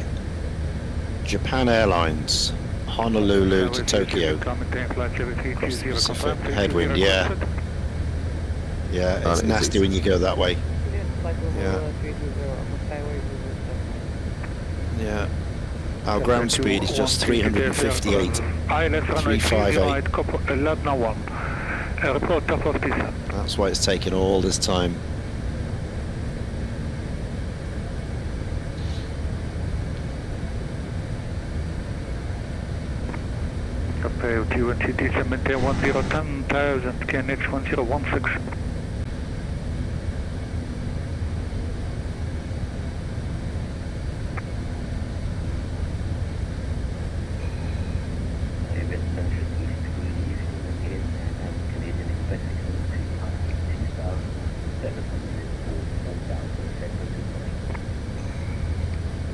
Japan Airlines, Honolulu to Tokyo. Across the Pacific. Headwind, yeah. Yeah, it's nasty when you go that way. Yeah. Yeah. Our ground speed is just 358. 358. That's why it's taken all this time. QNCT 1010,000, KNH 1016.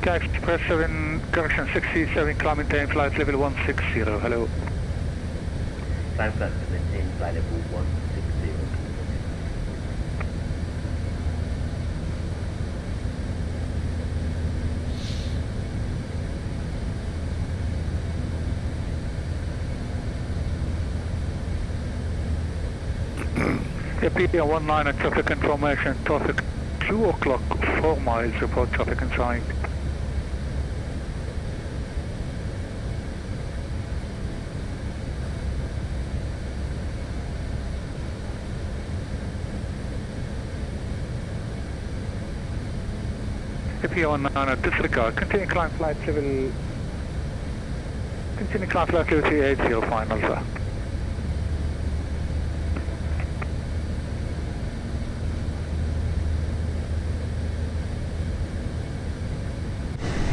Express 7, correction 67, climb maintain flight level 160, hello. Climb flight maintain flight level 160. AP19 traffic information, traffic 2 o'clock, 4 miles, report traffic inside. AP19 disregard, continue climb flight level 380 final, sir.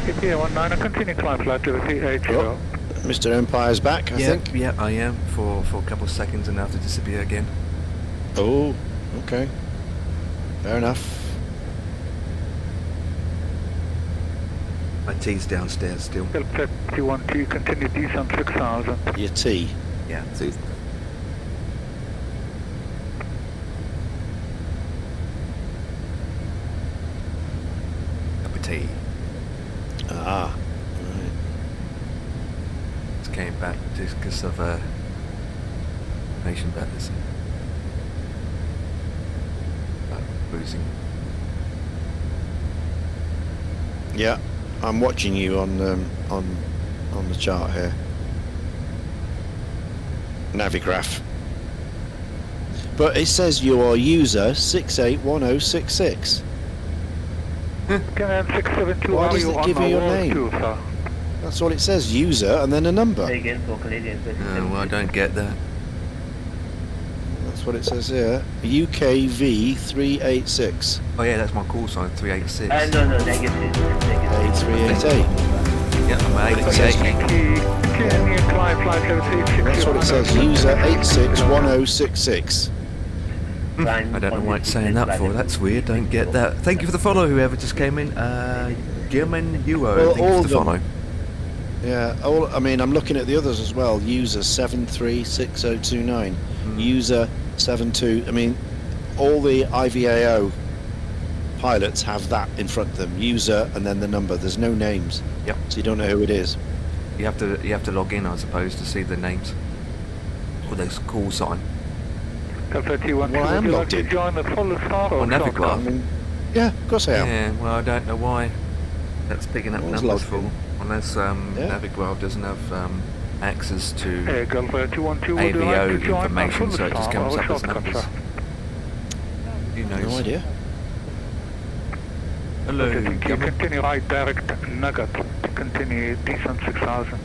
AP19 continue climb flight level 380. Oh, Mr. Empire's back, I think. Yeah, I am for a couple of seconds and now to disappear again. Oh, okay. Fair enough. My T's downstairs still. Delta 21T, continue descent 6000. Your T. Yeah. See, Up a T. Ah. Right. Just came back just because of nation battles. Cruising. Yeah, I'm watching you on the chart here. Navigraph. But it says you are user 681066. Can 672, Why are does you it on give you the your wall name? too, sir? That's all it says, user and then a number. Again for Canadian Oh, well, I don't get that. That's what it says here. UKV 386. Oh yeah, that's my call sign, 386. No, negative. A380. Yeah, I'm It says- 888. Can you climb flight level 360? That's what it says, user 861066. I don't know why it's saying that for. That's weird. Don't get that. Thank you for the follow, whoever just came in. German Uo, Well, thank you all for the of them. follow. Yeah, I mean, I'm looking at the others as well. User 736029. User 72. I mean, all the IVAO pilots have that in front of them. User and then the number. There's no names. Yep. So you don't know who it is. You have to log in, I suppose, to see the names. Or this call sign. Delta 21, Well, I am would you like logged to in. join the full star or On short Navigraph. I mean, yeah, of course I am. Yeah, well, I don't know why that's picking up I was numbers logged for. in. Unless Navigraph doesn't have access to Hey, Delta 212, would you like AVO to join the information, full so it just star comes or up as shortcut, numbers. sir? Who knows? No idea. Hello, You Gabba. continue right direct Nugget to continue descent 6000.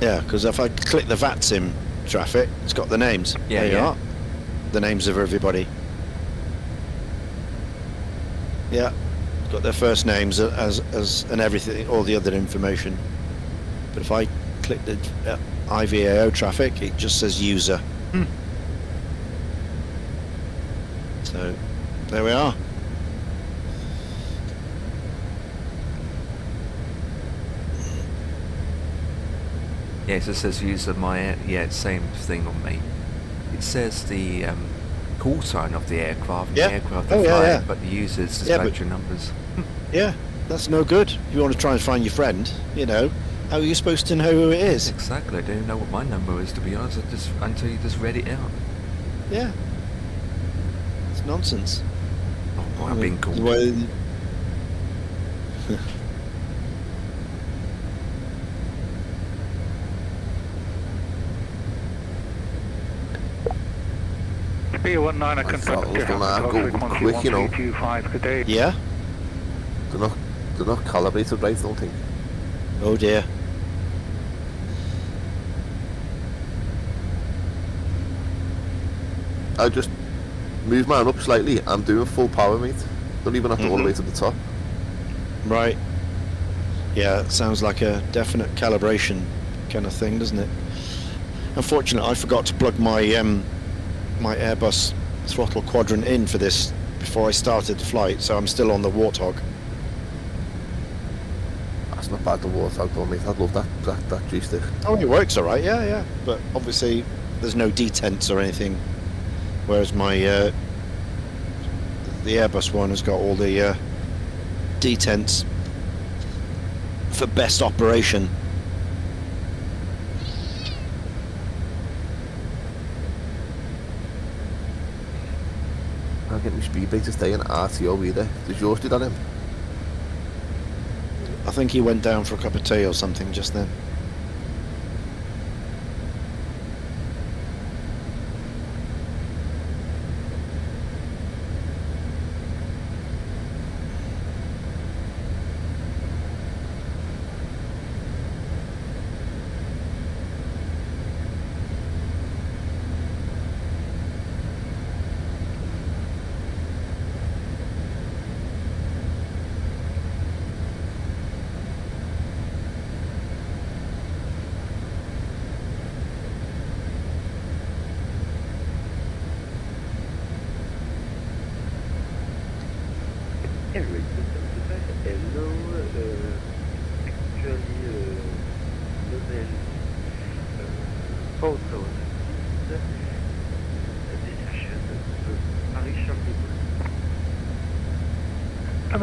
Yeah, because if I click the VATSIM traffic, it's got the names. Yeah, there you yeah. are. The names of everybody. Yeah, it's got their first names as and everything, all the other information. But if I click the IVAO traffic, it just says user. Hmm. So there we are. Yeah, it just says user my yeah, it's same thing on me. It says the call sign of the aircraft, Yeah. the aircraft Oh, are yeah, flying, yeah. but the user's just Yeah, bunch but- of numbers. Yeah, that's no good. If you want to try and find your friend, you know, how are you supposed to know who it is? Exactly, I don't even know what my number is, to be honest, until you just read it out. Yeah. It's nonsense. Oh, I'm being called. Well, B19, I I confirm thought it was to gonna have go frequency quick, you know. 1325 good day. yeah? they're not calibrated right, I don't think. Oh dear. I just move mine up slightly. I'm doing full power, mate. Don't even have to all the way to the top. Right. Yeah, it sounds like a definite calibration kind of thing, doesn't it? Unfortunately, I forgot to plug my my Airbus throttle quadrant in for this before I started the flight, so I'm still on the Warthog. That's not bad, the Warthog though, mate. I'd love that G-stick. Oh, it works all right, yeah. But obviously, there's no detents or anything, whereas my the Airbus one has got all the detents for best operation. I'll get my speed brake to stay in RTO either. Does yours do that in? I think he went down for a cup of tea or something just then.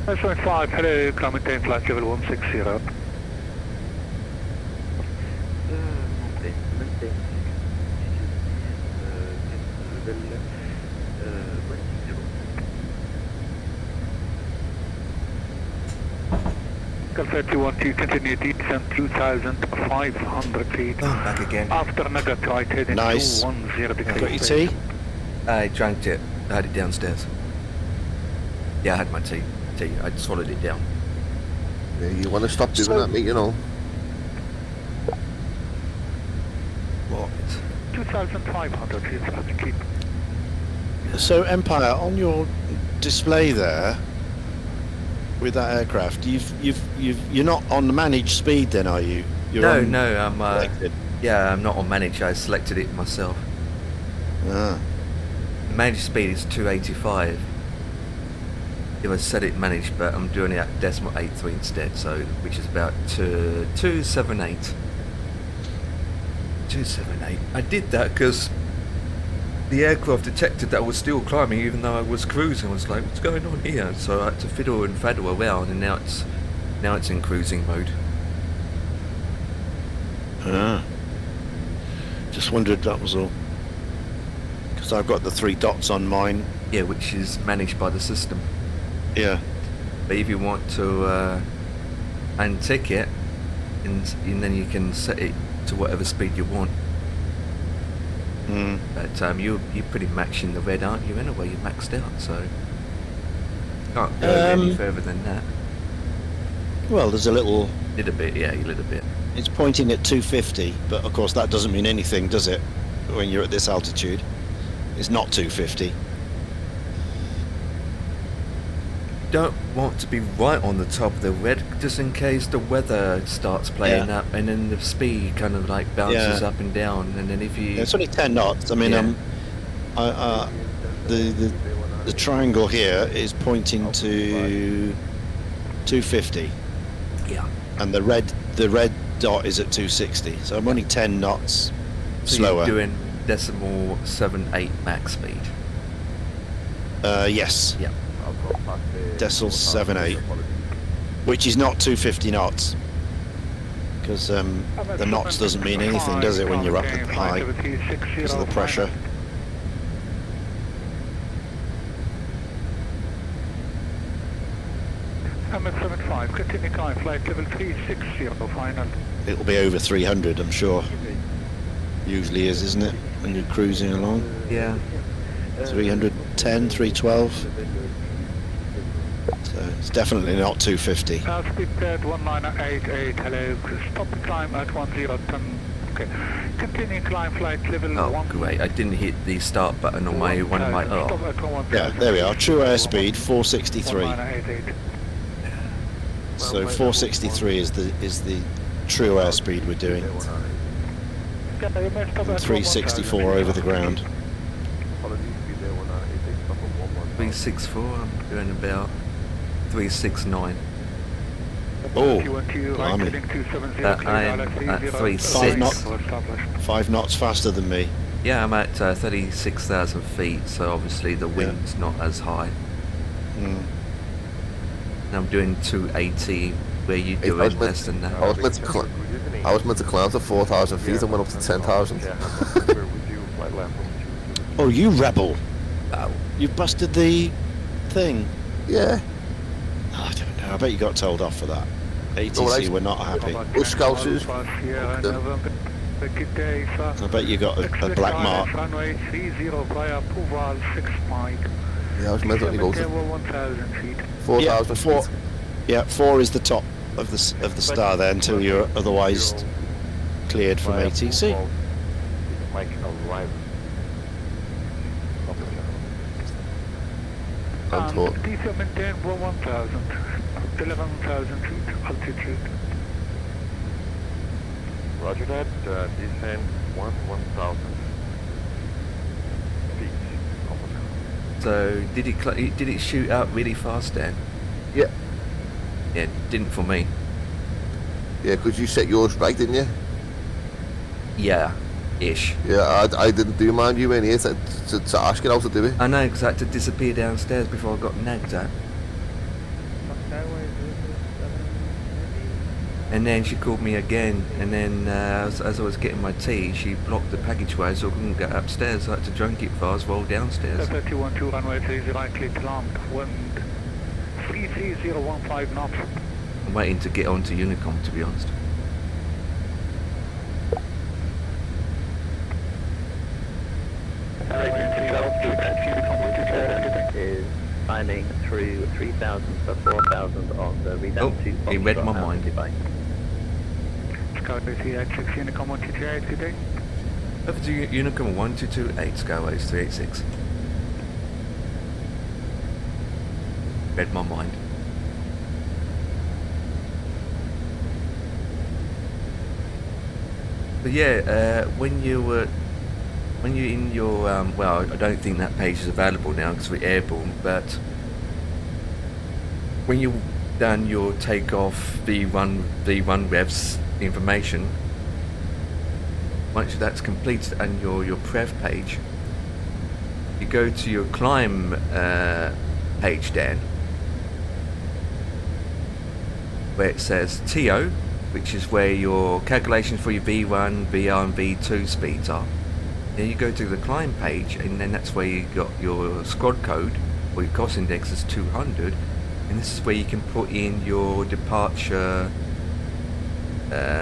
MS-25, hello, climb maintain flight level 160. Alpha 21 to continue descent 2,500 feet. Oh, back again. After negative right heading Nice. 210 degrees. Got your tea? I drank it. I had it downstairs. Yeah, I had my tea. I swallowed it down. Yeah, you want to stop doing So- that, mate, you know. What? 2,500 feet left to keep. So Empire, on your display there with that aircraft, you're not on the managed speed then, are you? You're No, on no, I'm selected. yeah, I'm not on manage. I selected it myself. Ah. The managed speed is 285. If I set it managed, but I'm doing it at decimal 83 instead, so which is about 278. 278. I did that because the aircraft detected that I was still climbing, even though I was cruising. I was like, "What's going on here?" So I had to fiddle and faddle around, and now it's in cruising mode. Ah. Just wondered, that was all. Because I've got the 3 dots on mine. Yeah, which is managed by the system. Yeah. But if you want to untick it, and then you can set it to whatever speed you want. Mm. But you're pretty matching the red, aren't you? Anyway, you're maxed out, so can't go any further than that. Well, there's a little. Little bit, yeah, a little bit. It's pointing at 250, but of course that doesn't mean anything, does it? When you're at this altitude, it's not 250. Don't want to be right on the top of the red, just in case the weather starts playing up, and then the speed kind of like bounces up and down, and then if you... Yeah, it's only 10 knots. I mean, the triangle here is pointing to 250. Yeah. And the red dot is at 260. So I'm only 10 knots So slower. you're doing decimal 78 max speed. Yes. Yeah. Decimal 78, which is not 250 knots. Because the knots doesn't mean anything, does it, when you're up at high because of the pressure? MS-75, continue climb, flight level 360, final. It'll be over 300, I'm sure. Usually is, isn't it, when you're cruising along? Yeah. 310, 312. So it's definitely not 250. Speed 1988, hello, stop the climb at 10. Okay, continue climb, flight level Oh, 1. great. I didn't hit the start button on my one of my... Stop Oh, at 1000. Yeah, there we are. True airspeed 463. 1988. So 463 is the true airspeed we're doing. And 364 over the ground. 364, I'm doing about 369. Oh, I'm at 36. 5 knots faster than me. Yeah, I'm at 36,000 feet, so obviously the wind's not as high. Mm. And I'm doing 280, where you do it less than that. I was meant to climb to 4,000 feet and went up to 10,000. Oh, you rebel! Wow. You busted the thing. Yeah. Oh, I don't know. I bet you got told off for that. ATC Alright. were not happy. Bush Scousers. I bet you got a black mark. Runway 30 via Puval 6 Mike. Yeah, I was meant to only go to 1,000 feet. 4,000 4. feet. Yeah, 4 is the top of the star there until you're otherwise cleared from ATC. I'm taught. Descent maintain 1,000. 11,000 feet altitude. Roger that, descend 1,000 feet. So did it shoot out really fast then? Yeah. Yeah, didn't for me. Yeah, because you set yours right, didn't you? Yeah, ish. Yeah, I didn't do mine. You went here to ask you how to do it. I know, because I had to disappear downstairs before I got nagged at. Skyway 007, And then she called me again, and then as I was getting my tea, she blocked the passageway so I couldn't get upstairs. I had to drunk it fast while downstairs. 31-2 runway 30 clear to land, wind 33015 knots. I'm waiting to get onto Unicom, to be honest. Is climbing through 3,000 for 4,000 on the redown to he read my mind. Sky 386 Unicom 128, good day. Over to Unicom 1228, Skyways 386. Read my mind. But yeah, when you're in your well, I don't think that page is available now because we're airborne. But when you've done your takeoff V1 revs information, once that's completed and your prev page, you go to your climb page, Dan, where it says TO, which is where your calculations for your V1, VR and V2 speeds are. Then you go to the climb page, and then that's where you got your squad code, or your cost index is 200, and this is where you can put in your departure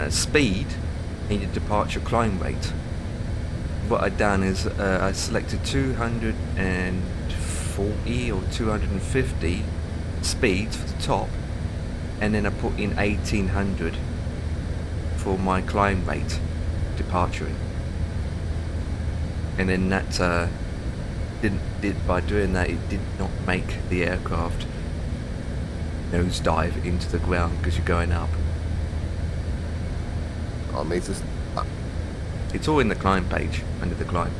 speed and your departure climb rate. What I've done is I selected 240 or 250 speeds for the top, and then I put in 1800 for my climb rate departuring. And then that by doing that, it did not make the aircraft nosedive into the ground because you're going up. Oh, mate, it's all in the climb page, under the climb.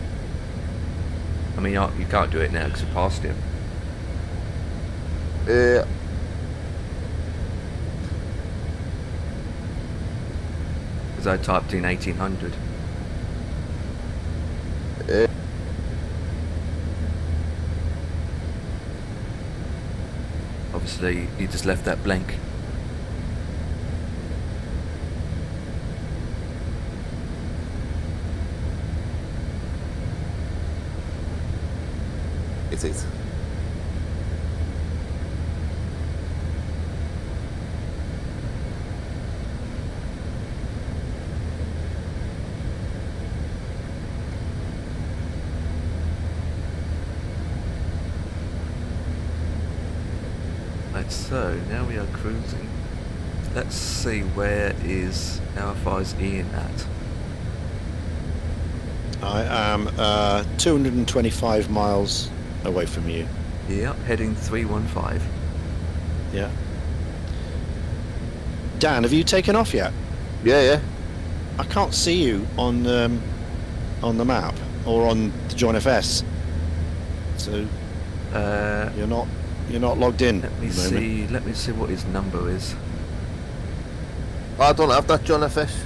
I mean, you can't do it now because you passed it. Because I typed in 1800. Obviously, you just left that blank. It is. Right, so now we are cruising. Let's see how far is Ian at? I am 225 miles away from you. Yep, heading 315. Yeah. Dan, have you taken off yet? Yeah. I can't see you on the map or on the Join FS. So you're not logged in. Let me see what his number is. I don't have that John FS.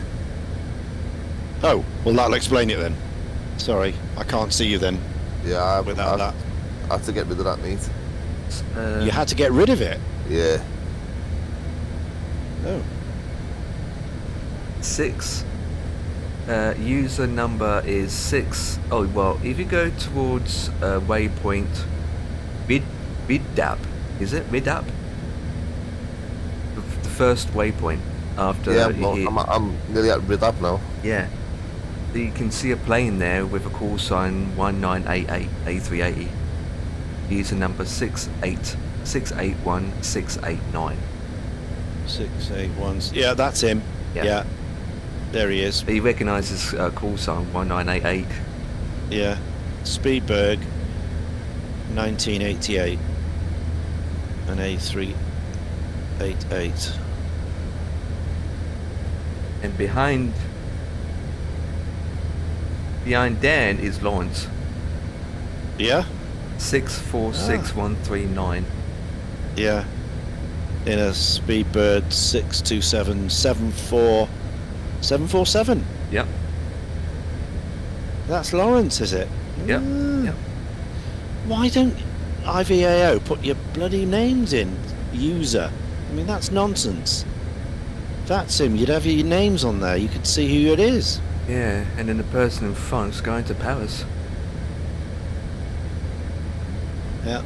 Oh, well that'll explain it then. Sorry, I can't see you then. Yeah, without that. I had to get rid of that, mate. You had to get rid of it? Yeah. Oh. 6. User number is 6. Oh, well, if you go towards waypoint Vidap, is it? Vidap? The first waypoint after I'm nearly at Vidap now. Yeah. You can see a plane there with a call sign 1988 A380. User number 681 689. 681. Yeah, that's him. Yeah. There he is. He recognises call sign 1988. Yeah. Speedberg 1988. An A388. And behind Dan is Lawrence. Yeah? 646139. Yeah. in a Speedbird 627 747. Yep. That's Lawrence, is it? Yep. Yep. Why don't IVAO put your bloody names in, user? I mean, that's nonsense. If that's him, you'd have your names on there. You could see who it is. Yeah, and then the person in front's going to Paris. Yeah.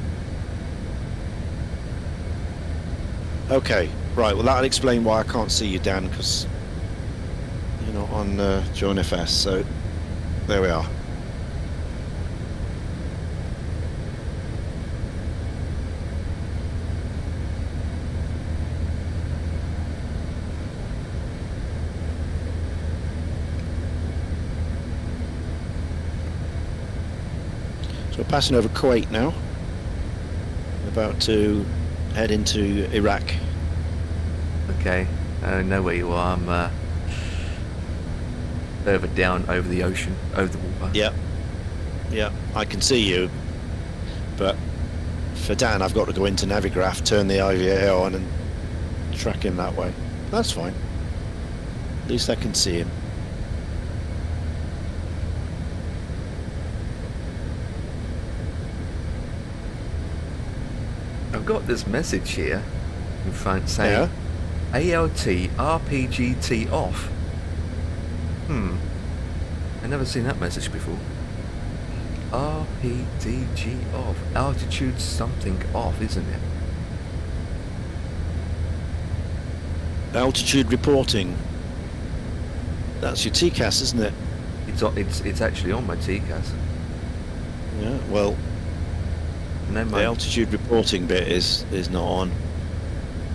Okay, right, well that'll explain why I can't see you, Dan, because you're not on Join FS, so there we are. So we're passing over Kuwait now. We're about to head into Iraq. Okay, I know where you are. I'm further down over the ocean, over the water. Yeah, yeah, I can see you, but for Dan I've got to go into Navigraph, turn the IVAO on and track him that way. That's fine. At least I can see him. I've got this message here in front saying ALT RPGT off. I've never seen that message before. RPDG off. Altitude something off, isn't it? Altitude reporting. That's your TCAS, isn't it? It's actually on my TCAS. Yeah, well, the altitude reporting bit is not on.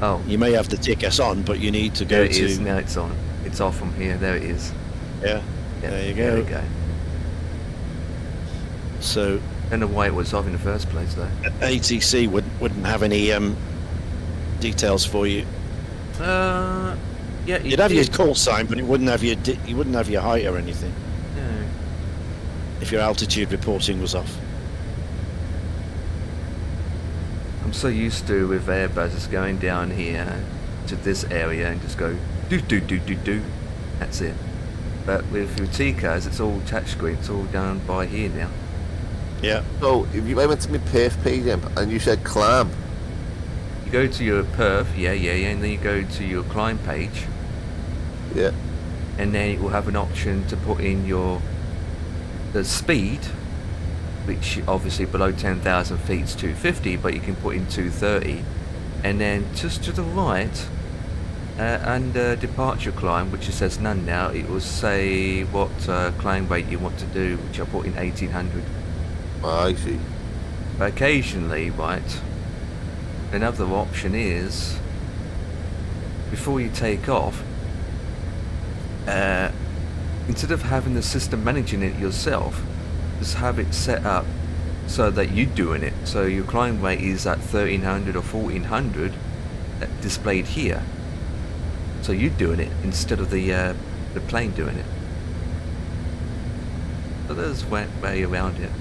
Oh. You may have the TCAS on, but you need to go there it is, now it's on. It's off from here, there it is. Yeah, there you go. There we go. So... I don't know why it was off in the first place, though. ATC wouldn't have any details for you. Yeah, you'd have your call sign, but it wouldn't have your height or anything. No. If your altitude reporting was off. I'm so used to with Airbus going down here to this area and just go do. That's it. But with your TCAS, it's all touchscreen. It's all down by here now. Yeah. So if you went to my perf page and you said climb, you go to your perf, yeah, and then you go to your climb page. Yeah. And then it will have an option to put in the speed, which obviously below 10,000 feet is 250, but you can put in 230. And then just to the right, under departure climb, which it says none now, it will say what climb rate you want to do, which I put in 1800. I see. But occasionally, right, another option is, before you take off, instead of having the system managing it yourself, just have it set up so that you're doing it. So your climb rate is at 1300 or 1400 displayed here. So you're doing it instead of the plane doing it. So there's a way around it.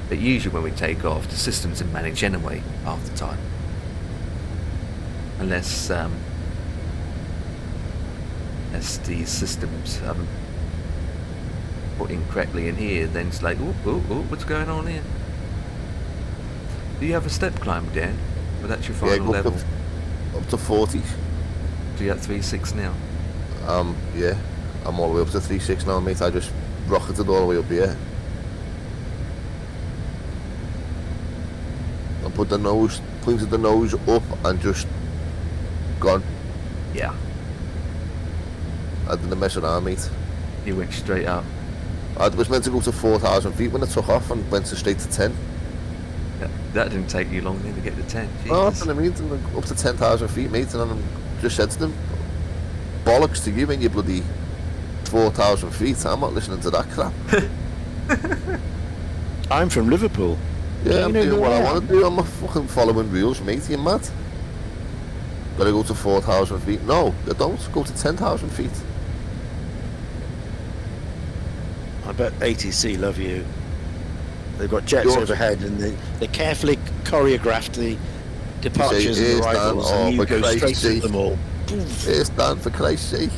But usually when we take off, the system's managed anyway half the time. Unless the systems haven't put in correctly in here, then it's like, oh, what's going on here? Do you have a step climb, Dan? Or that's your final level? Up to 40. So you're at 3.6 now? Yeah. I'm all the way up to 3.6 now, mate. I just rocketed all the way up here. I put the nose, pointed the nose up and just gone. Yeah. I didn't mess around, mate. You went straight up. I was meant to go to 4,000 feet when I took off and went straight to 10. That didn't take you long then to get to 10. Oh, that's what I mean. Up to 10,000 feet, mate. And I just said to them, bollocks to you when you're bloody 4,000 feet. I'm not listening to that crap. I'm from Liverpool. Yeah, I'm doing what I want to do. I'm not fucking following rules, mate. You're mad. Gotta go to 4,000 feet. No, you don't. Go to 10,000 feet. I bet ATC love you. They've got jets overhead and they carefully choreographed departures You say, and "Here's arrivals, Dan." and Oh, you for go Christ's straight sake. to them all. It's Dan, for Christ's sake.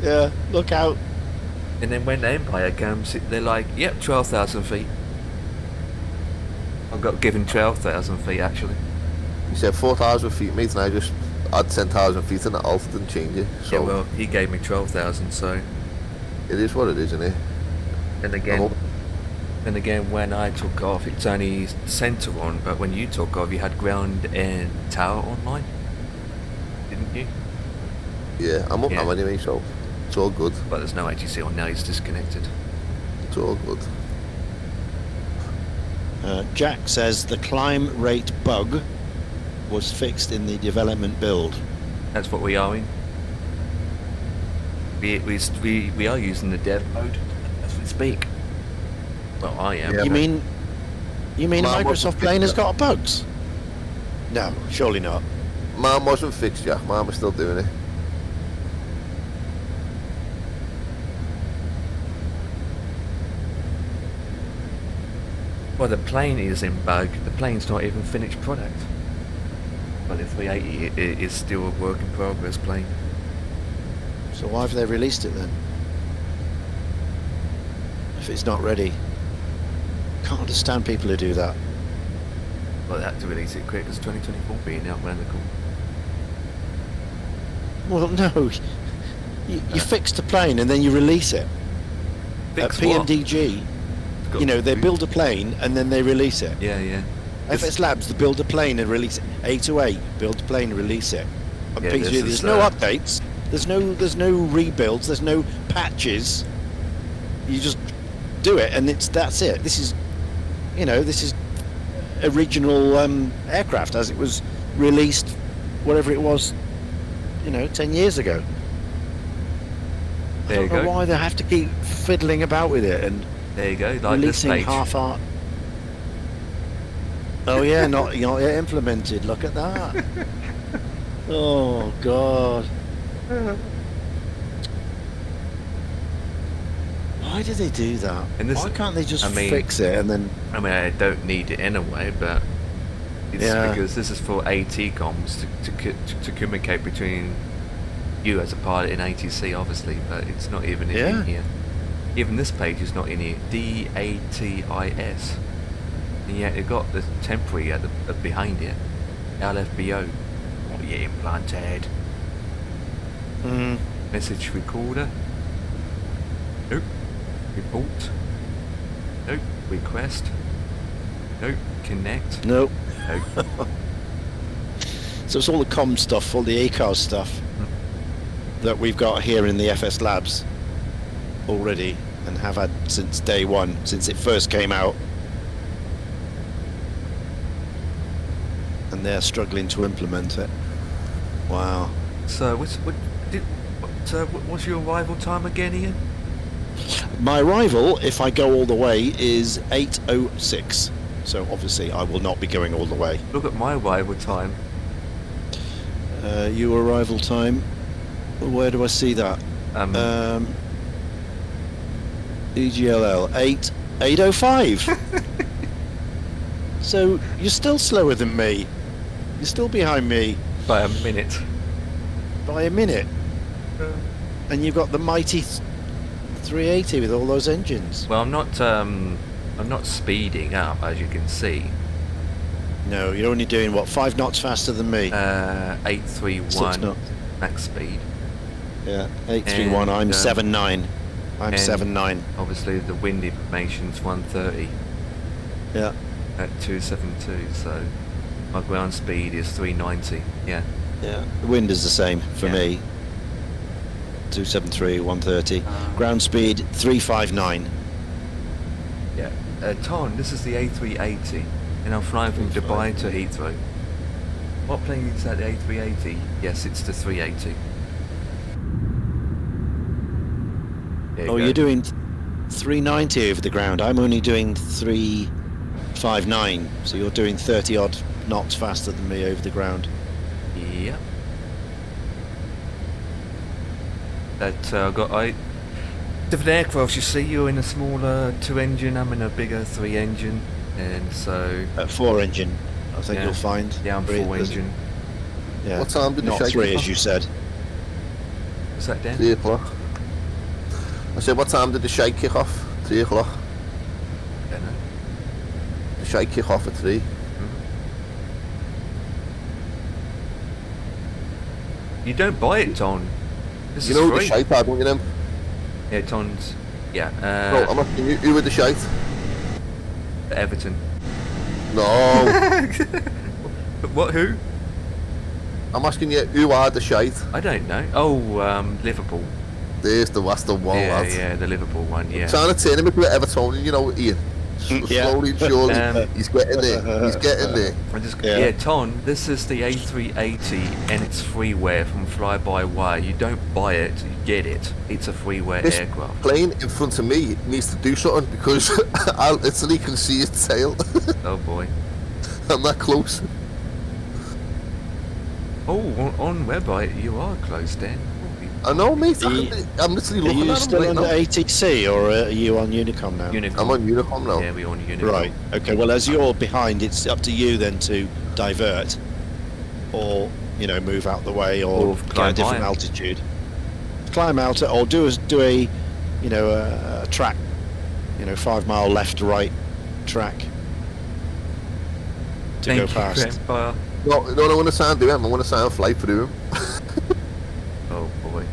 Yeah, look out. And then when the Empire comes, they're like, yep, 12,000 feet. I got given 12,000 feet actually. He said 4,000 feet, mate, and I just add 10,000 feet and it altered and changed it. So Yeah, well, he gave me 12,000, so. it is what it is, isn't it? And again, when I took off, it's only centre on, but when you took off, you had ground and tower online, didn't you? Yeah, I'm up now anyway, so it's all good. But there's no ATC on now, he's disconnected. It's all good. Jack says the climb rate bug was fixed in the development build. That's what we are in. We are using the dev mode as we speak. Well, I am. Yeah, You mean a Mine wasn't Microsoft plane has fixed got bugs? No, surely not. Mine wasn't fixed yet, mine was still doing it. Well, the plane is in bug. The plane's not even finished product. But the 380 is still a work in progress plane. So why have they released it then? If it's not ready. Can't understand people who do that. Well, they had to release it quick because 2024 being out around the corner. Well, no. You fix the plane and then you release it. Fix At what? PMDG, you know, they build a plane and then they release it. Yeah, yeah. FS Labs, they build a plane and release it. A2A, build a plane and release it. On Yeah, PG, this there's is, no updates. There's no rebuilds. There's no patches. You just do it, and that's it. This is, this is original aircraft as it was released, whatever it was, 10 years ago. There you I don't know go. why they have to keep fiddling about with it and There you go. Like this releasing page. half-art. Oh yeah, not yet implemented. Look at that. Oh God. Why do they do that? And this- Why can't they just I mean- fix it and then? I mean, I don't need it anyway, but it's Yeah. because this is for AT comms to communicate between you as a pilot in ATC, obviously, but it's not even in Yeah. here. Even this page is not in here. DATIS. And yet it got the temporary at behind it. LFBO. Oh yeah, implanted. Mm, Message recorder. Nope. Report. Nope. Request. Nope. Connect. nope. Nope. So it's all the comm stuff, all the ACARS stuff that we've got here in the FS Labs already and have had since day one, since it first came out. And they're struggling to implement it. Wow. So what was your arrival time again, Ian? My arrival, if I go all the way, is 8:06. So obviously I will not be going all the way. Look at my arrival time. Your arrival time, where do I see that? EGLL 8:05. So you're still slower than me. You're still behind me By a minute. by a minute. And you've got the mighty 380 with all those engines. Well, I'm not speeding up, as you can see. No, you're only doing what, 5 knots faster than me? 831 6 knots. max speed. Yeah, 831. I'm 7.9. I'm and 7.9. Obviously, the wind information's 130 Yeah. at 272. So my ground speed is 390. Yeah. Yeah. The wind is the same for Yeah. me. 273, 130. Ground speed 359. Yeah. Ton, this is the A380, and I'm flying from Dubai to Heathrow. What plane is that? The A380? Yes, it's the 380. There you Oh, go. you're doing 390 over the ground. I'm only doing 359. So you're doing 30 odd knots faster than me over the ground. Yeah. That different aircraft. You see, you're in a smaller 2 engine. I'm in a bigger 3 engine, and so 4 engine. I think Yeah. you'll find. Yeah, I'm Three- full there's- engine. Yeah. What time did the Not shake 3 kick as off? you said. What's that, Dan? 3 o'clock. I said, what time did the shake kick off? 3 o'clock. I don't know. The shake kick off at 3. You don't buy it, Ton. This You is know free. the shake had, don't you know? Yeah, Ton's. Yeah. No, I'm asking you, who were the shite? Everton. No. What? Who? I'm asking you, who are the shite? I don't know. Oh, Liverpool. That's the one, Yeah, lad. yeah, the Liverpool one. Yeah. Trying to turn him into an Evertonian, you know, Ian. Yeah. Slowly and surely, he's getting there. He's getting there. I just, Yeah. yeah, Ton, this is the A380 and it's freeware from fly-by-wire. You don't buy it, you get it. It's a freeware This aircraft. plane in front of me needs to do something because I literally can see its tail. Oh boy. I'm that close. Oh, on Webite, you are close, Dan. I know, mate. Are you- I'm literally Are looking you at him still right under now. ATC or are you on Unicom now? Unicom. I'm on Unicom now. Yeah, we're on Unicom. Right. Okay. Well, as you're behind, it's up to you then to divert, or move out the way, or Or get a climb different higher. altitude. Climb out, or do a track, 5 mile left to right track to Thank go you, past. Grandpa. No, I want to sound do him. I want to sound fly through him. Oh boy.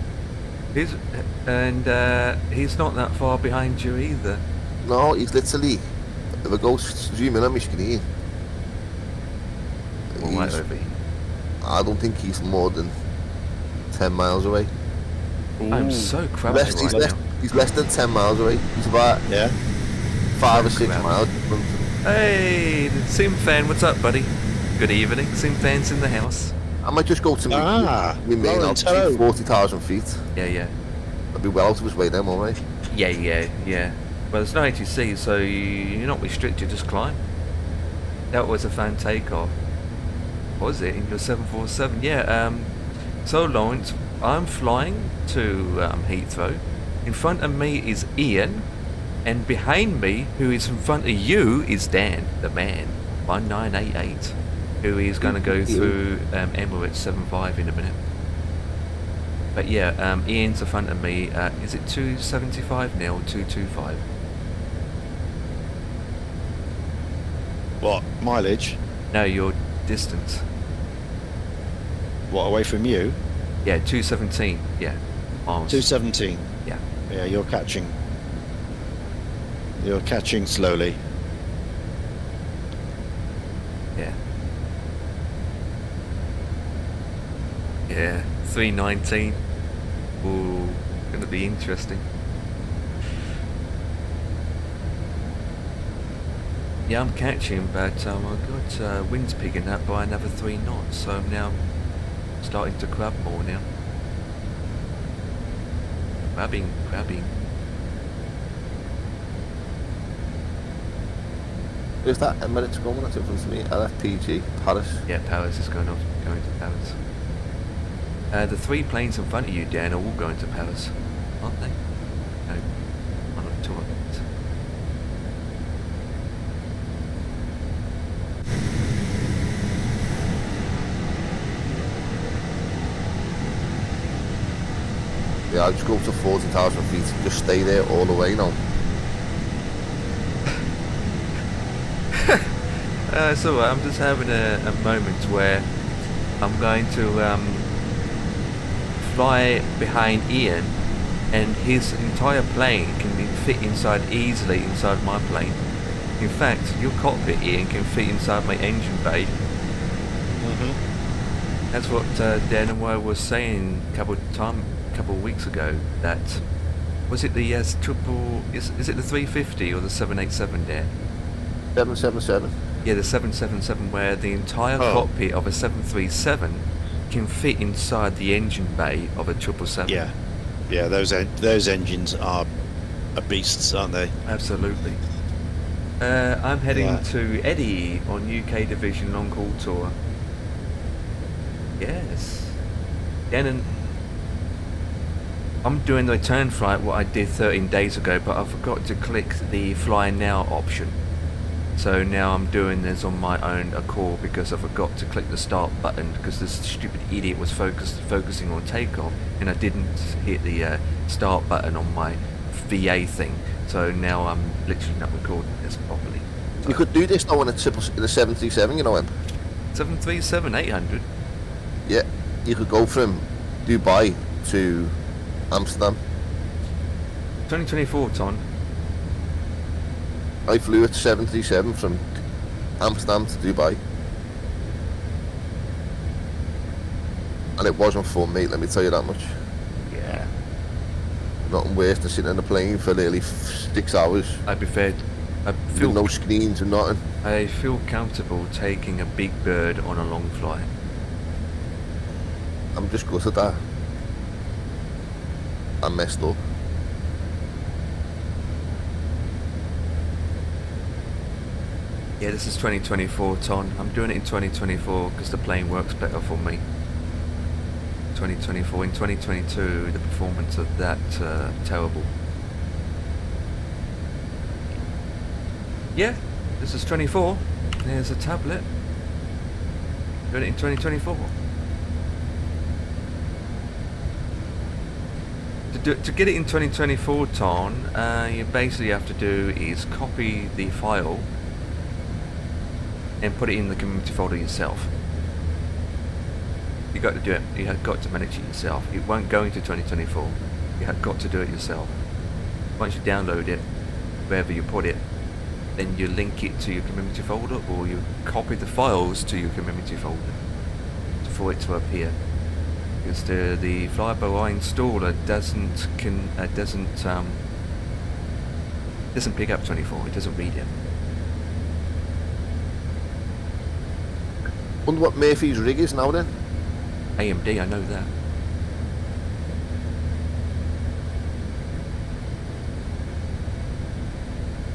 He's not that far behind you either. No, he's literally. If I go zoom in on my screen, All right he's- over here. I don't think he's more than 10 miles away. I'm Ooh. so crappy right now. He's less than 10 miles away. He's about Yeah. 5 or 6 Crap. miles. Hey, the Sim fan, what's up, buddy? Good evening. Sim fan's in the house. I might just go to my main Lawrence, altitude, hello. 40,000 feet. Yeah. I'll be well out of his way then, alright? Yeah. Well, it's no ATC, so you're not restricted, just climb. That was a fan takeoff. What was it? In your 747? Yeah, so Lawrence, I'm flying to Heathrow. In front of me is Ian, and behind me, who is in front of you, is Dan, the man, 1988, who is going to go through Emirates 75 in a minute. But yeah, Ian's in front of me. Is it 275 now or 225? What mileage? No, your distance. What, away from you? Yeah, 217. Yeah, miles. 217. Yeah. Yeah, you're catching. You're catching slowly. Yeah. Yeah, 319. Ooh, gonna be interesting. Yeah, I'm catching, but I got winds picking up by another 3 knots, so now I'm starting to crab more now. Crabbing. Where's that Emirates going? That's in front of me. LFPG, Paris. Yeah, Paris is going to Paris. The 3 planes in front of you, Dan, are all going to Paris, aren't they? No, one or 2 of them. Yeah, I'll just go to 40,000 feet. Just stay there all the way now. It's alright, I'm just having a moment where I'm going to fly behind Ian, and his entire plane can be fit easily inside my plane. In fact, your cockpit, Ian, can fit inside my engine bay. That's what Dan and I was saying a couple of weeks ago. That was it. The triple is it the 350 or the 787, Dan? 777. Yeah, the 777, where the entire cockpit of a 737 can fit inside the engine bay of a 777. Yeah, those engines are beasts, aren't they? Absolutely. I'm heading to Eddie on UK Division long haul tour. Yes. And I'm doing the return flight, what I did 13 days ago, but I forgot to click the fly now option. So now I'm doing this on my own accord because I forgot to click the start button because this stupid idiot was focusing on takeoff, and I didn't hit the start button on my VA thing. So now I'm literally not recording this properly. So You could do this though in a 737, you know him. 737-800. Yeah, you could go from Dubai to Amsterdam. 2024, Ton. I flew a 737 from Amsterdam to Dubai. And it wasn't fun, mate, let me tell you that much. Yeah. Nothing worse than sitting in a plane for nearly 6 hours. I'd be fair. With no screens and nothing. I feel comfortable taking a big bird on a long flight. I'm just gutted that I messed up. Yeah, this is 2024, Ton. I'm doing it in 2024 because the plane works better for me. 2024. In 2022, the performance of that terrible. Yeah, this is 24. There's a tablet. Doing it in 2024. To get it in 2024, Ton, you basically have to do is copy the file and put it in the community folder yourself. You got to do it. You have got to manage it yourself. It won't go into 2024. You have got to do it yourself. Once you download it, wherever you put it, then you link it to your community folder, or you copy the files to your community folder for it to appear. Because the fly-by-wire installer doesn't pick up 24. It doesn't read it. Wonder what Murphy's rig is now then? AMD, I know that.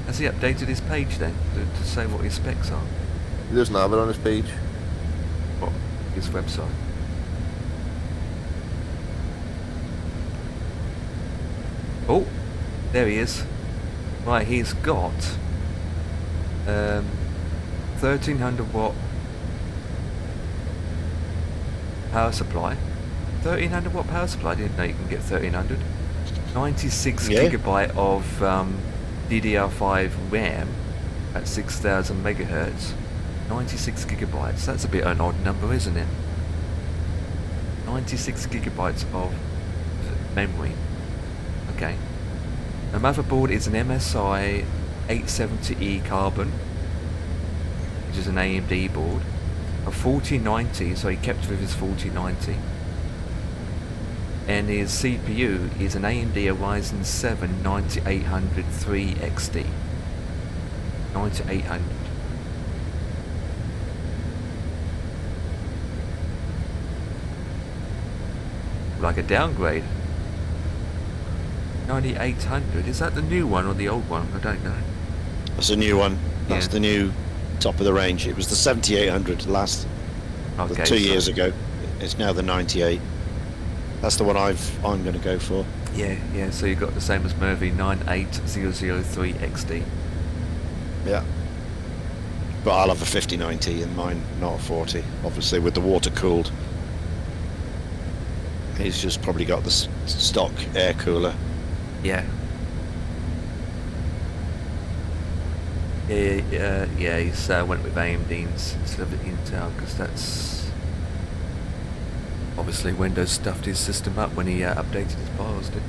Has he updated his page then to say what his specs are? He doesn't have it on his page. What? His website? Oh, there he is. Right, he's got 1300 watt power supply. 1300 watt power supply. I didn't know you can get 1300. 96 gigabyte of DDR5 RAM at 6000 megahertz. 96 gigabytes. That's a bit an odd number, isn't it? 96 gigabytes of memory. Okay. The motherboard is an MSI 870E carbon, which is an AMD board. A 4090, so he kept with his 4090. And his CPU is an AMD Ryzen 7 9800 3XD. 9800. Like a downgrade. 9800, is that the new one or the old one? I don't know. That's a new one. That's the new top of the range. It was the 7800 last, okay, 2 years ago. It's now the 98. That's the one I'm going to go for. Yeah, so you got the same as Murphy, 98003XD. Yeah. But I'll have a 5090 in mine, not a 40, obviously, with the water cooled. He's just probably got the stock air cooler. Yeah. Yeah, he's went with AMD instead of Intel because that's obviously Windows stuffed his system up when he updated his BIOS, didn't he?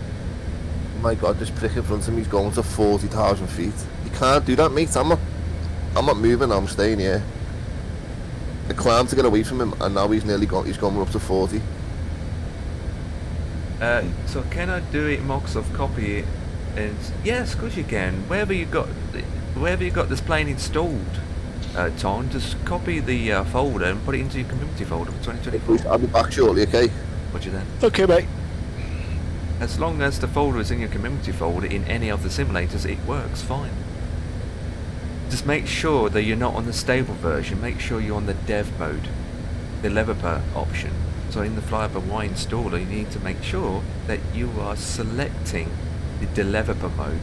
My God, this prick in front of me is going to 40,000 feet. You can't do that, mate. I'm not moving. I'm staying here. I climbed to get away from him, and now he's nearly gone. He's gone up to 40. So can I do it, Microsoft copy it? And yes, of course you can. Wherever you got this plane installed, Tom, just copy the folder and put it into your community folder for 2024. I'll be back shortly, okay? Roger that. Okay, mate. As long as the folder is in your community folder in any of the simulators, it works fine. Just make sure that you're not on the stable version. Make sure you're on the dev mode, the developer option. So in the fly-by-wire installer, you need to make sure that you are selecting the developer mode.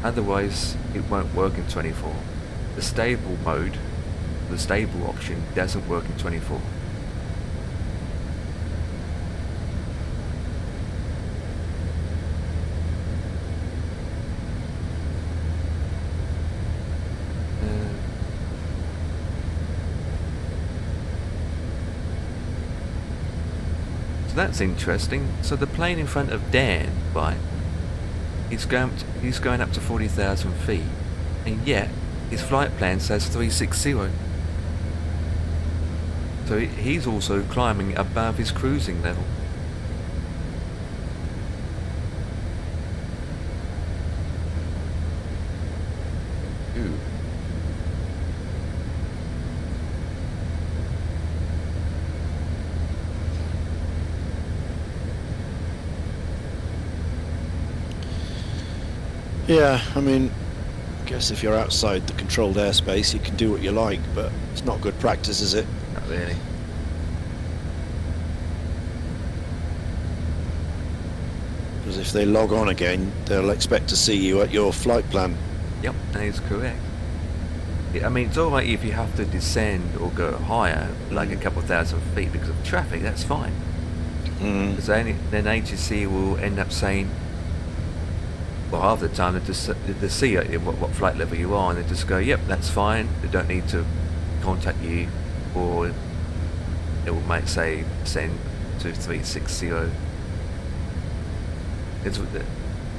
Otherwise, it won't work in 24. the stable mode, the stable option, doesn't work in 24. So that's interesting. So the plane in front of Dan, right, he's going up to 40,000 feet, and yet his flight plan says 360. So he's also climbing above his cruising level. Ooh. Yeah, I mean, I guess if you're outside the controlled airspace, you can do what you like, but it's not good practice, is it? Not really. Because if they log on again, they'll expect to see you at your flight plan. Yep, that is correct. I mean, it's alright if you have to descend or go higher, like a couple thousand feet because of traffic, that's fine. Because then ATC will end up saying, well, half the time they see what flight level you are, and they just go, yep, that's fine. They don't need to contact you, or it will might say send to 360.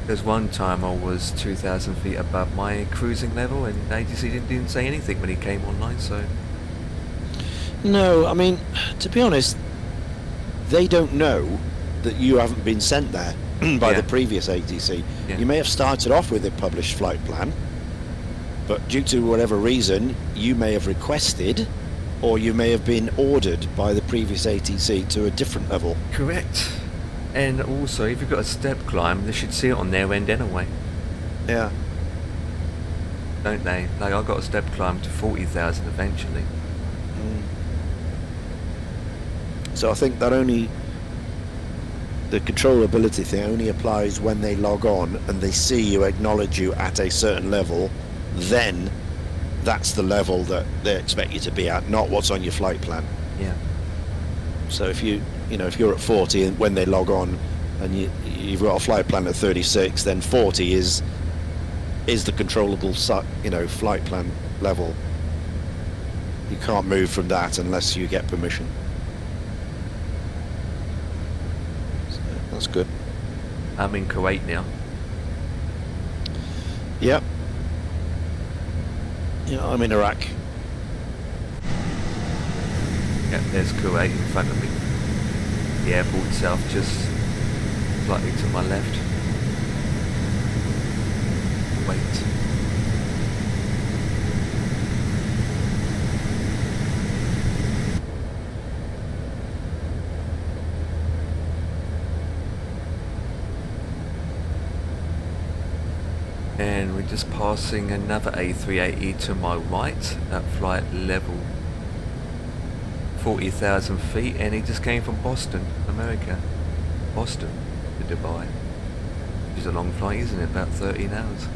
There's one time I was 2,000 feet above my cruising level, and ATC didn't say anything when he came online. So no, I mean, to be honest, they don't know that you haven't been sent there by the previous ATC. Yeah. You may have started off with a published flight plan, but due to whatever reason, you may have requested, or you may have been ordered by the previous ATC to a different level. correct. And also, if you've got a step climb, they should see it on their end anyway, Yeah. don't they? Like, I got a step climb to 40,000 eventually. So I think that the controllability thing only applies when they log on and they see you, acknowledge you at a certain level. Then that's the level that they expect you to be at, not what's on your flight plan. Yeah. So if if you're at 40 and when they log on and you've got a flight plan at 36, then 40 is the controllable flight plan level. You can't move from that unless you get permission. So that's good. I'm in Kuwait now. Yep. Yeah, I'm in Iraq. Yep, there's Kuwait in front of me. The airport itself just slightly to my left. Wait. And we're just passing another A380 to my right at flight level 40,000 feet, and he just came from Boston, America. Boston to Dubai. Which is a long flight, isn't it? About 13 hours.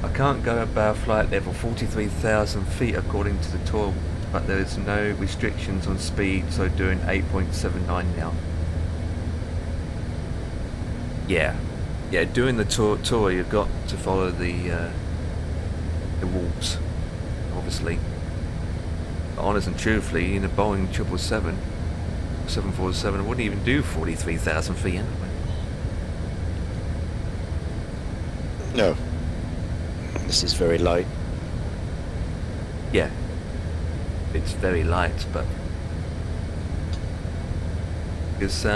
I can't go above flight level 43,000 feet according to the tour, but there is no restrictions on speed, so doing 8.79 now. Yeah, doing the tour you've got to follow the rules, obviously. But honest and truthfully, in a Boeing 747, I wouldn't even do 43,000 feet anyway. No. This is very light. Yeah, it's very light, but because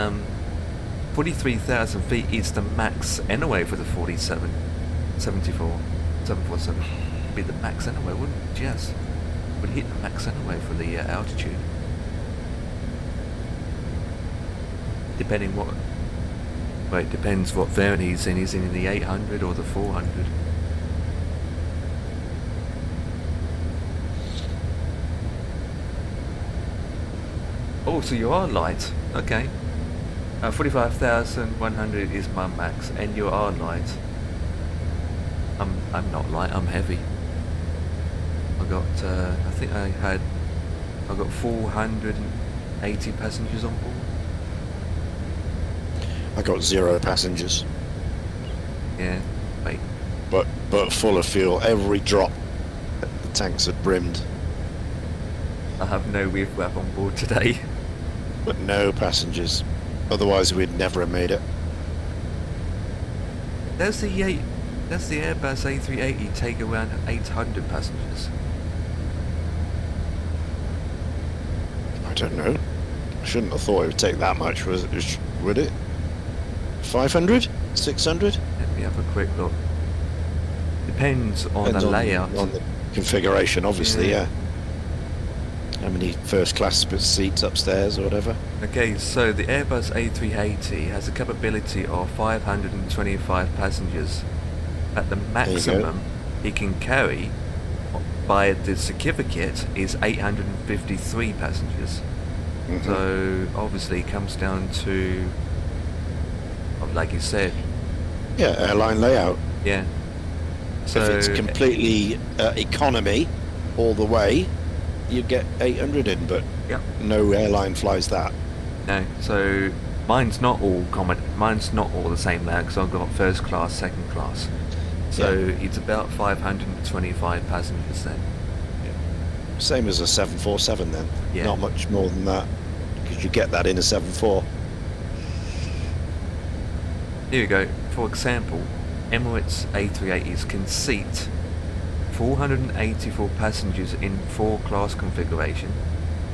43,000 feet is the max anyway for the 747. Would be the max anyway, wouldn't it? Yes, would hit the max anyway for the altitude. Depending what, well, it depends what variant he's in. He's in the 800 or the 400. Oh, so you are light. Okay. 45,100 is my max, and you are light. I'm not light, I'm heavy. I got, I think I got 480 passengers on board. I got 0 passengers. Yeah, wait. But full of fuel. Every drop, the tanks had brimmed. I have no whiff-wap on board today. But no passengers. Otherwise, we'd never have made it. Does the Airbus A380 take around 800 passengers? I don't know. I shouldn't have thought it would take that much, would it? 500? 600? Let me have a quick look. Depends on the layout. On the configuration, obviously, yeah. How many first class seats upstairs or whatever? Okay, so the Airbus A380 has a capability of 525 passengers. At the maximum it can carry by the certificate is 853 passengers. Mm-hmm. So obviously it comes down to, like you said. Yeah, airline layout. Yeah. So if it's completely economy all the way, you get 800 in, but no airline flies that. No, so mine's not all the same layout because I've got first class, second class. So it's about 525 passengers then. Yeah. Same as a 747 then. Yeah. Not much more than that, because you get that in a 74. Here you go. For example, Emirates A380s can seat 484 passengers in 4-class configuration,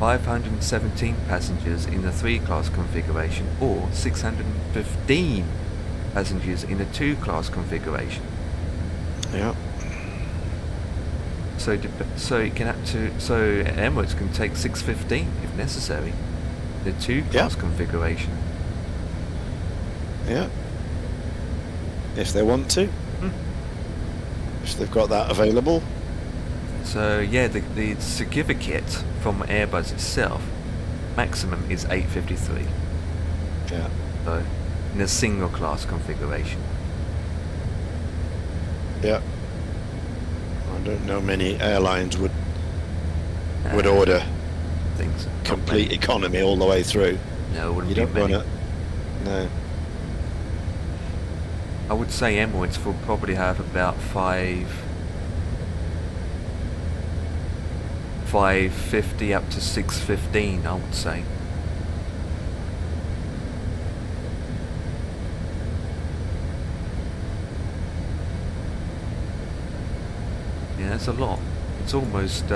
517 passengers in the 3-class configuration, or 615 passengers in a 2-class configuration. Yeah. So Emirates can take 615 if necessary. The 2-class configuration. Yeah. If they want to. If they've got that available. So yeah, the certificate from Airbus itself, maximum is 853. Yeah. So in a single class configuration. Yeah. I don't know many airlines would order things complete economy all the way through. No, wouldn't you be don't many. run it. No. I would say Emirates will probably have about 550 up to 615, I would say. Yeah, that's a lot. It's almost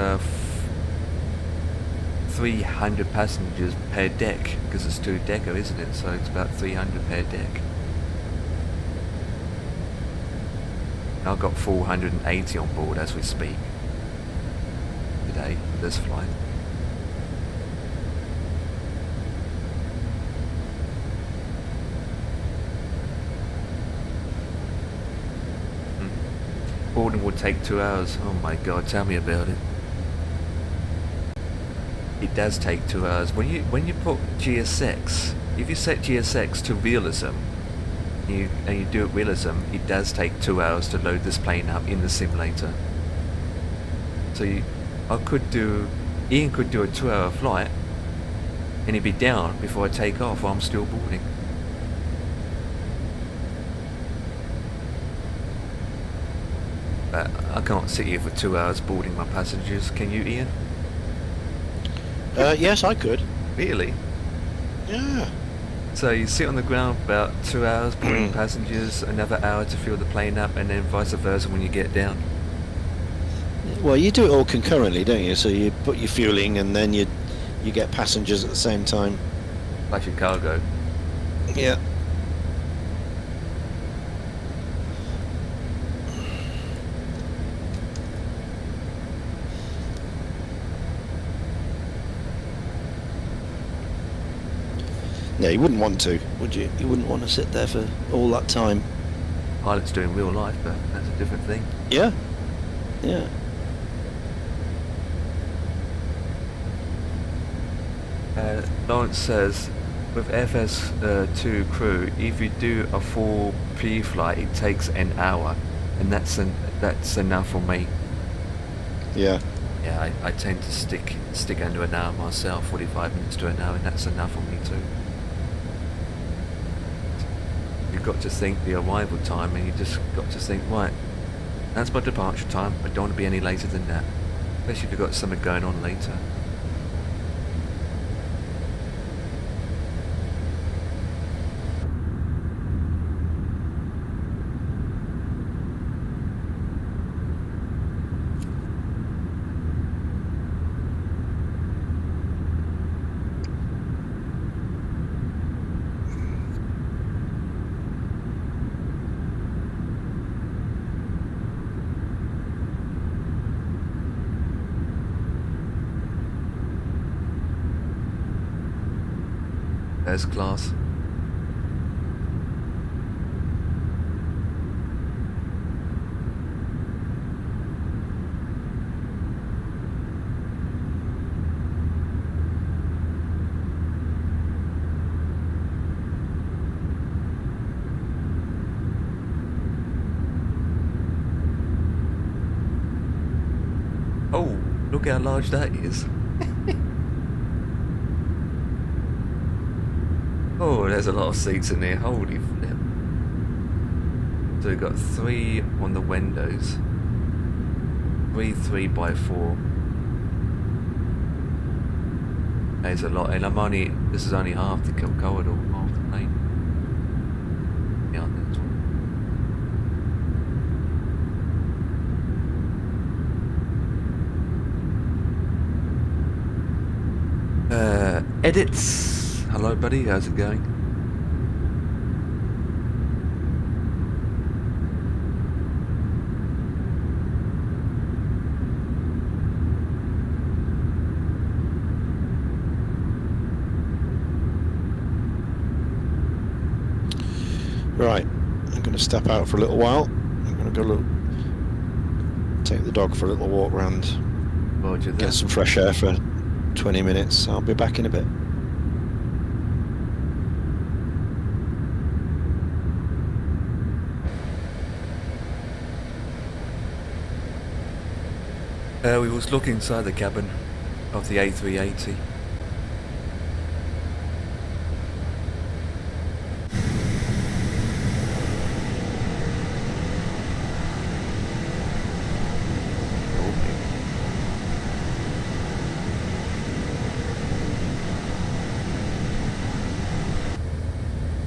300 passengers per deck, because it's 2-decker, isn't it? So it's about 300 per deck. I've got 480 on board as we speak today, this flight. Boarding would take 2 hours. Oh my god, tell me about it. It does take 2 hours. When you put GSX, if you set GSX to realism, and you do it realism, it does take 2 hours to load this plane up in the simulator. So Ian could do a 2-hour flight and he'd be down before I take off while I'm still boarding. But I can't sit here for 2 hours boarding my passengers, can you, Ian? Yes, I could. Really? Yeah. So you sit on the ground for about 2 hours boarding passengers, another hour to fill the plane up, and then vice versa when you get down. Well, you do it all concurrently, don't you? So you put your fueling and then you get passengers at the same time. Like your cargo. Yeah. Yeah, you wouldn't want to, would you? You wouldn't want to sit there for all that time. Pilots do in real life, but that's a different thing. Yeah. Yeah. Lawrence says, with FS2 crew, if you do a full pre-flight, it takes an hour, and that's enough for me. Yeah. Yeah, I tend to stick under an hour myself, 45 minutes to an hour, and that's enough for me too. You've got to think the arrival time, and you just got to think, right, that's my departure time, I don't want to be any later than that, especially if you've got something going on later. There's class. Oh, look how large that is. Oh, there's a lot of seats in here. Holy flip. So we've got 3 on the windows. 3 3x4. There's a lot, and this is only half the corridor, half the plane. Yeah, on this one. Edits. Hello buddy, how's it going? Right, I'm going to step out for a little while. I'm going to go take the dog for a little walk around, get some fresh air for 20 minutes. I'll be back in a bit. We was looking inside the cabin of the A380.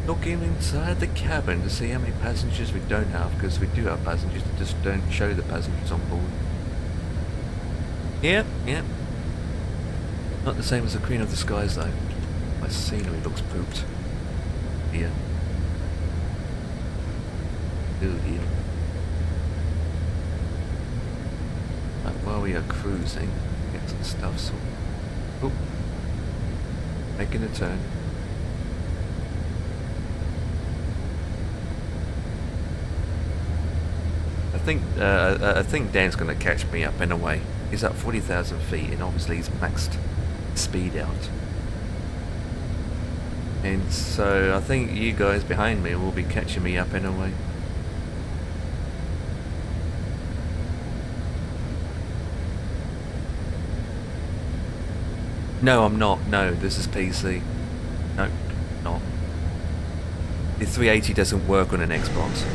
Looking inside the cabin to see how many passengers we don't have, because we do have passengers that just don't show the passengers on board. Yep. Not the same as the Queen of the Skies though. My scenery looks pooped. Here. Ooh, here. Right, while we are cruising, get some stuff sorted. Oh. Making a turn. I think Dan's gonna catch me up anyway. He's at 40,000 feet and obviously he's maxed speed out. And so I think you guys behind me will be catching me up anyway. No, I'm not. No, this is PC. No, not. The 380 doesn't work on an Xbox.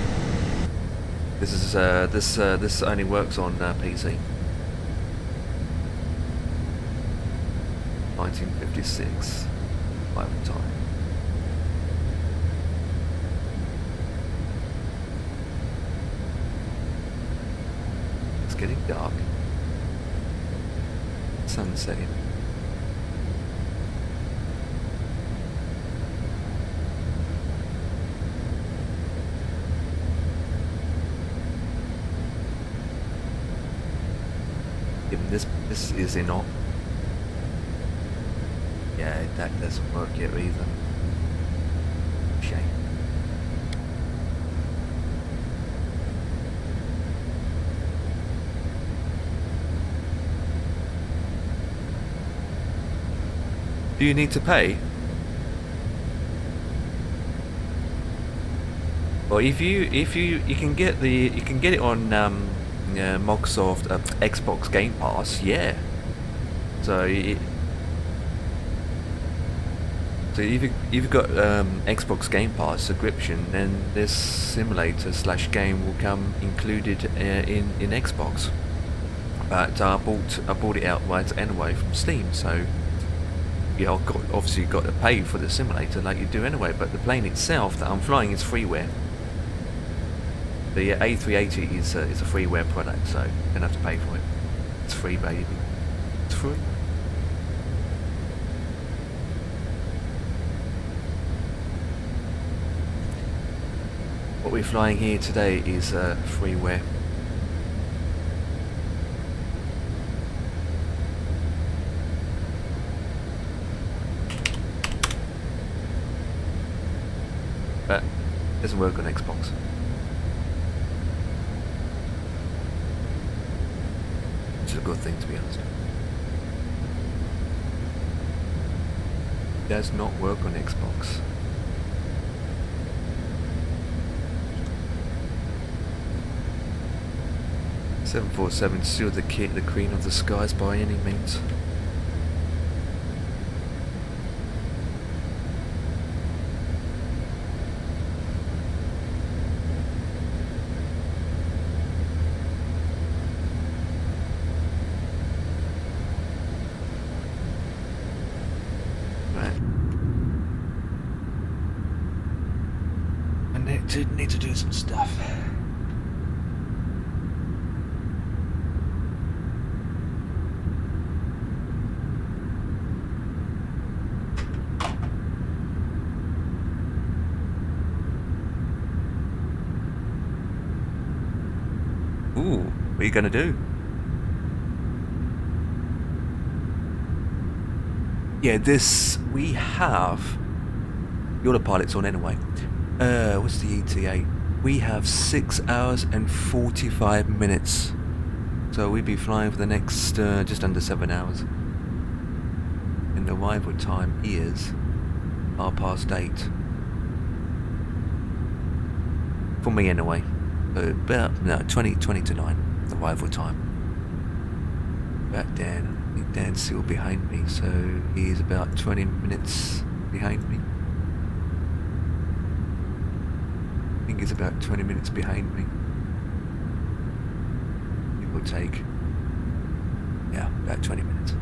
This is this only works on PC. 1956. Private time. It's getting dark. Sun's setting. This is in op. Yeah, that doesn't work yet either. Shame. Do you need to pay? Well, if you can get it on Microsoft Xbox Game Pass, yeah. So if you've got Xbox Game Pass subscription, then this simulator / game will come included in Xbox. But I bought it outright anyway from Steam, so yeah, obviously got to pay for the simulator like you do anyway. But the plane itself that I'm flying is freeware. The A380 is a freeware product, so you don't have to pay for it. It's free, baby. It's free. What we're flying here today is freeware. But it doesn't work on Xbox. Which is a good thing, to be honest. It does not work on Xbox. .747 still the queen of the skies by any means. Right. I need to do some stuff. Ooh, what are you gonna do? Yeah, we have the autopilot's on anyway. What's the ETA? We have 6 hours and 45 minutes. So we'll be flying for the next just under 7 hours. And the arrival time is 8:30. For me anyway. About 20 to 9, the arrival time. About Dan. I think Dan's still behind me, so he's about 20 minutes behind me. I think he's about 20 minutes behind me. It will take, yeah, about 20 minutes.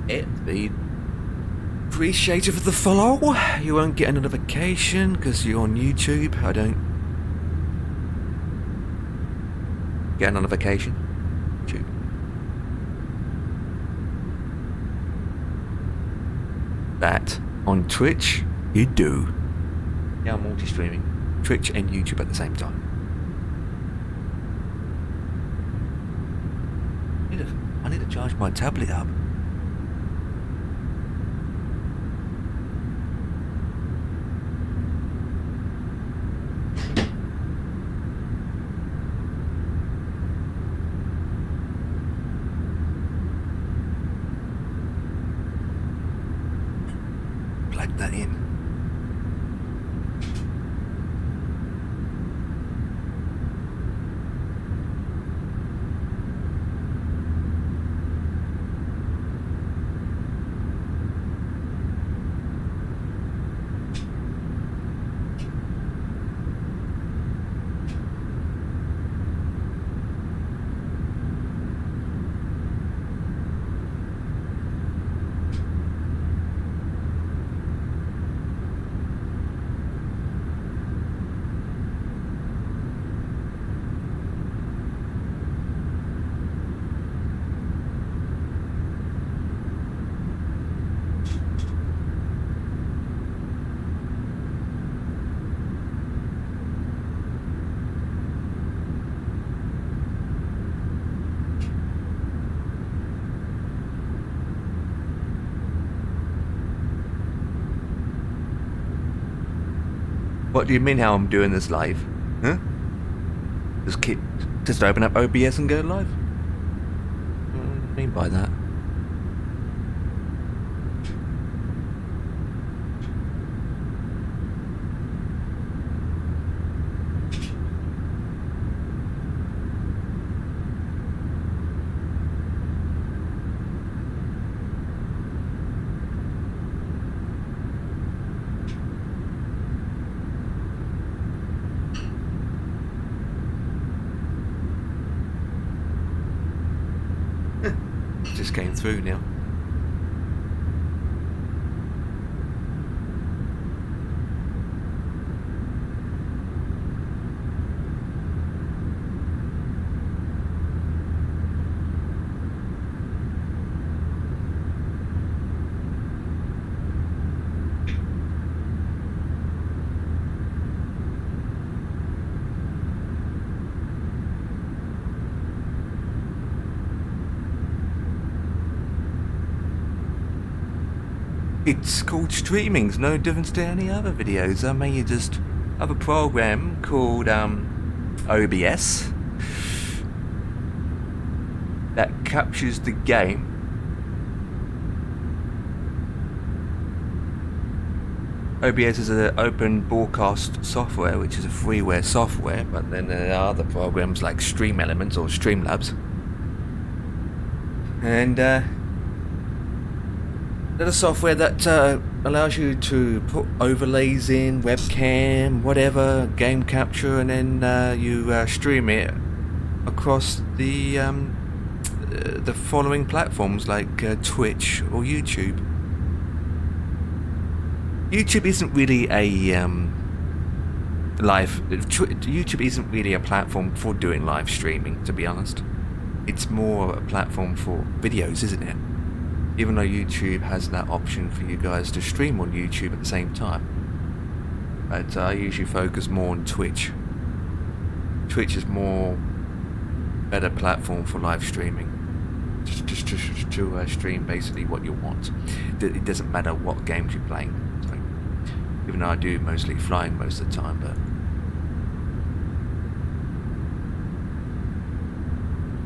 It'd be appreciated for the follow. You won't get a notification because you're on YouTube. I don't get a notification. YouTube. That on Twitch, you do. Yeah, I'm multi-streaming. Twitch and YouTube at the same time. I need to charge my tablet up. Plug that in. What do you mean how I'm doing this live? Huh? Just open up OBS and go live. What do I mean by that? Just came through now. It's called streaming. It's no difference to any other videos. I mean, you just have a program called OBS that captures the game. OBS is an open broadcast software, which is a freeware software, but then there are other programs like Stream Elements or Streamlabs. And there's a software that allows you to put overlays in, webcam, whatever, game capture, and then you stream it across the following platforms like Twitch or YouTube. YouTube isn't really a YouTube isn't really a platform for doing live streaming, to be honest. It's more a platform for videos, isn't it? Even though YouTube has that option for you guys to stream on YouTube at the same time. But I usually focus more on Twitch. Twitch is more better platform for live streaming. Just to stream basically what you want. It doesn't matter what games you're playing. So, even though I do mostly flying most of the time, but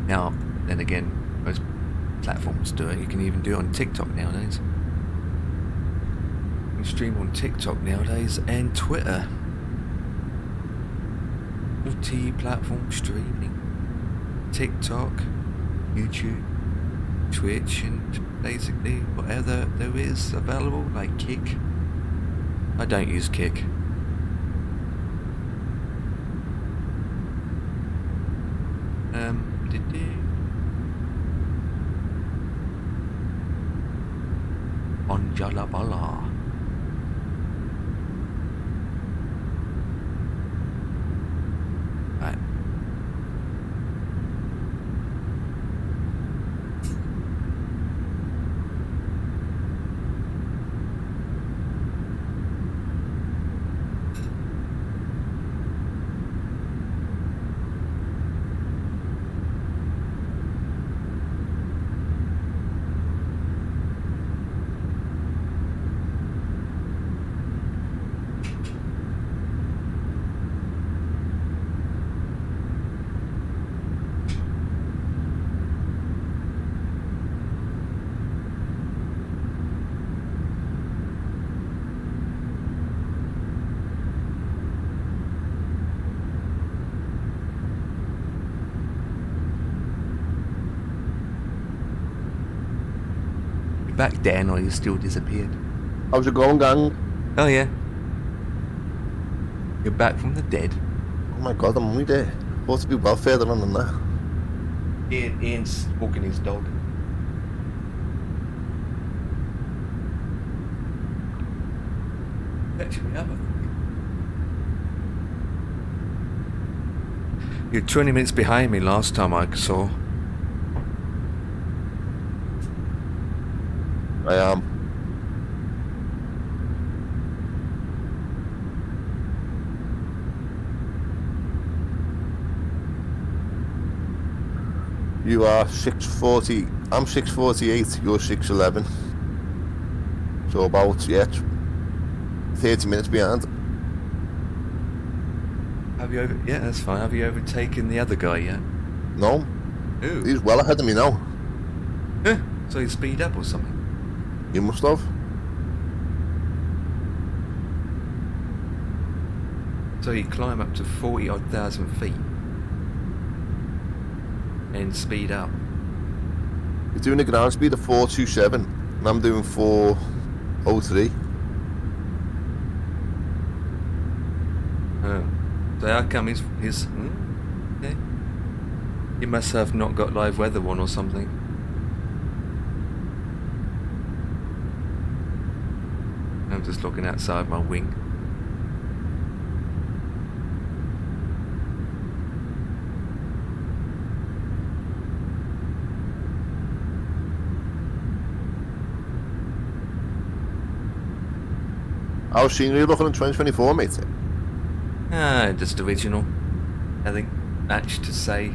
now, then again, most platforms do it. You can even do it on TikTok nowadays. You can stream on TikTok nowadays and Twitter. Multi-platform streaming. TikTok, YouTube, Twitch, and basically whatever there is available, like Kick. I don't use Kick. On Jalabala. Right. Back, Dan, or you still disappeared? How's it going, gang? Oh yeah. You're back from the dead. Oh my god, I'm only there. Supposed to be well further on than that. Ian's walking his dog. Actually, have You're 20 minutes behind me last time I saw. I am. You are 640. I'm 648. You're 611. So about 30 minutes behind. Have you over? Yeah, that's fine. Have you overtaken the other guy yet? No, Ooh. he's well ahead of me now. Huh. So you speed up or something? You must have. So you climb up to 40,000 feet and speed up. You're doing a ground speed of 427, and I'm doing 403. Oh. So how come his okay. He must have not got live weather on or something. I'm just looking outside my wing. How's scenery looking in 2024, mate? Ah, just original. Nothing much to say.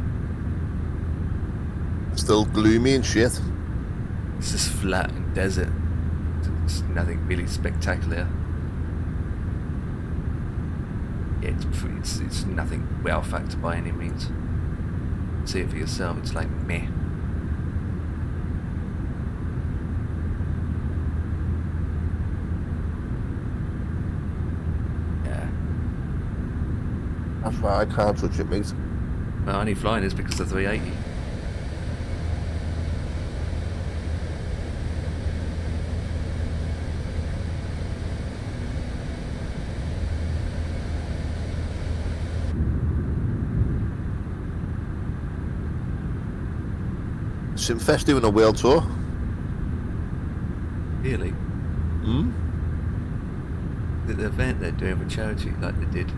Still gloomy and shit. It's just flat and desert. It's nothing really spectacular. Yeah, it's nothing wow factor by any means. See it for yourself. It's like meh. Yeah. That's why I can't touch it, mate. Well, only flying is because of the 380. Simfest doing a world tour. Really? Hmm? The event they're doing for charity, like they did.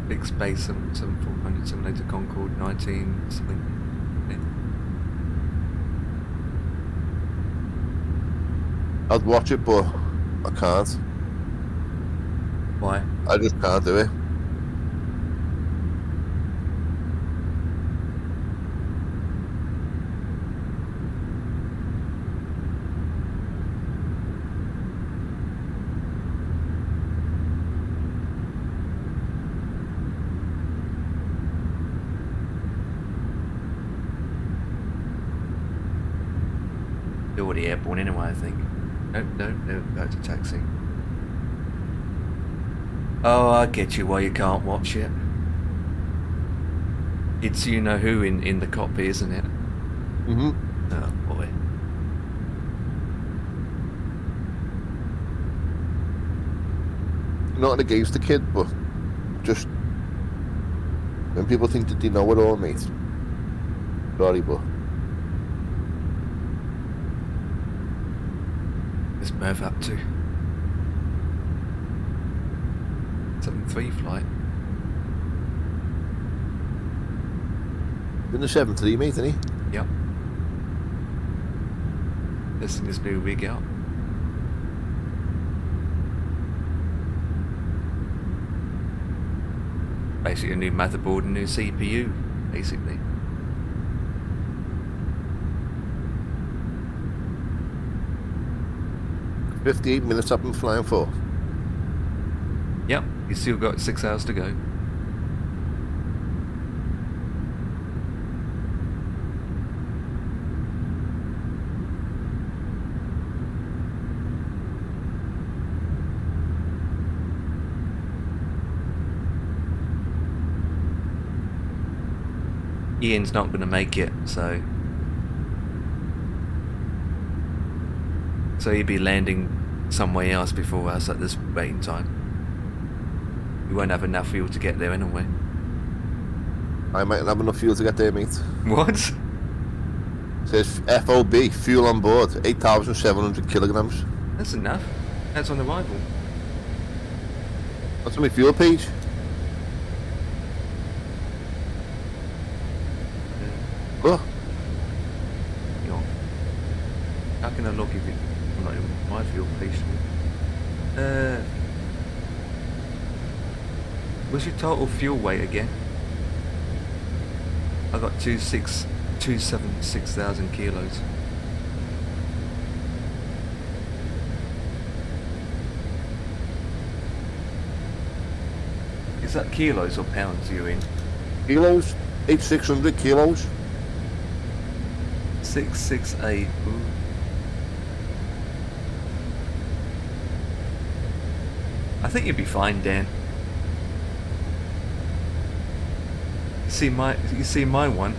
Big space, 7400 simulator Concorde 19 something. I'd watch it, but I can't. Why? I just can't do it. They're already airborne anyway, I think. No, go to taxi. Oh, I get you why you can't watch it. It's you know who in the cockpit, isn't it? Mm-hmm. Oh boy. Not against the kid, but just when people think that they know it all, mate. Sorry, but Where's Merv up to? 7-3 flight. in the 7-3, mate, isn't he? Yep. Testing this new rig out. Basically a new motherboard and new CPU, basically. $58 minutes up and flying for. Yep, you still got 6 hours to go. Ian's not going to make it, so he'll be landing somewhere else before us at this waiting time. We won't have enough fuel to get there anyway. I might have enough fuel to get there, mate. What? It says FOB, fuel on board, 8,700 kilograms. That's enough. That's on arrival. That's on my fuel page. Oh, Yo. How can I look if I'm not even my fuel page? What's your total fuel weight again? I got 276,000 kilos. Is that kilos or pounds you're in? Kilos? 8,600 kilos. 668. Ooh. I think you'd be fine, Dan. You see my one?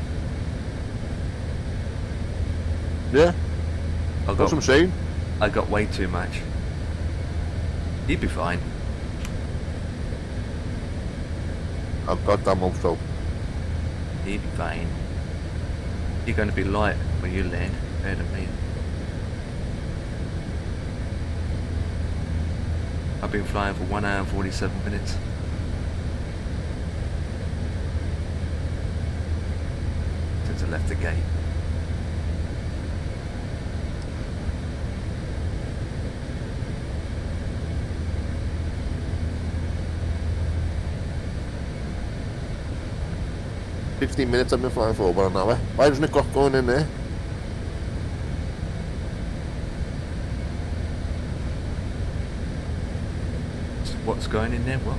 Yeah, I that's what I'm got saying. I got way too much. You'd be fine. I've got that much though. You'd be fine. You're going to be light when you land, compared to me. I've been flying for 1 hour and 47 minutes. Since I left the gate. "15 minutes I've been flying for about an hour. Why doesn't it got going in there?" What's going in there? What?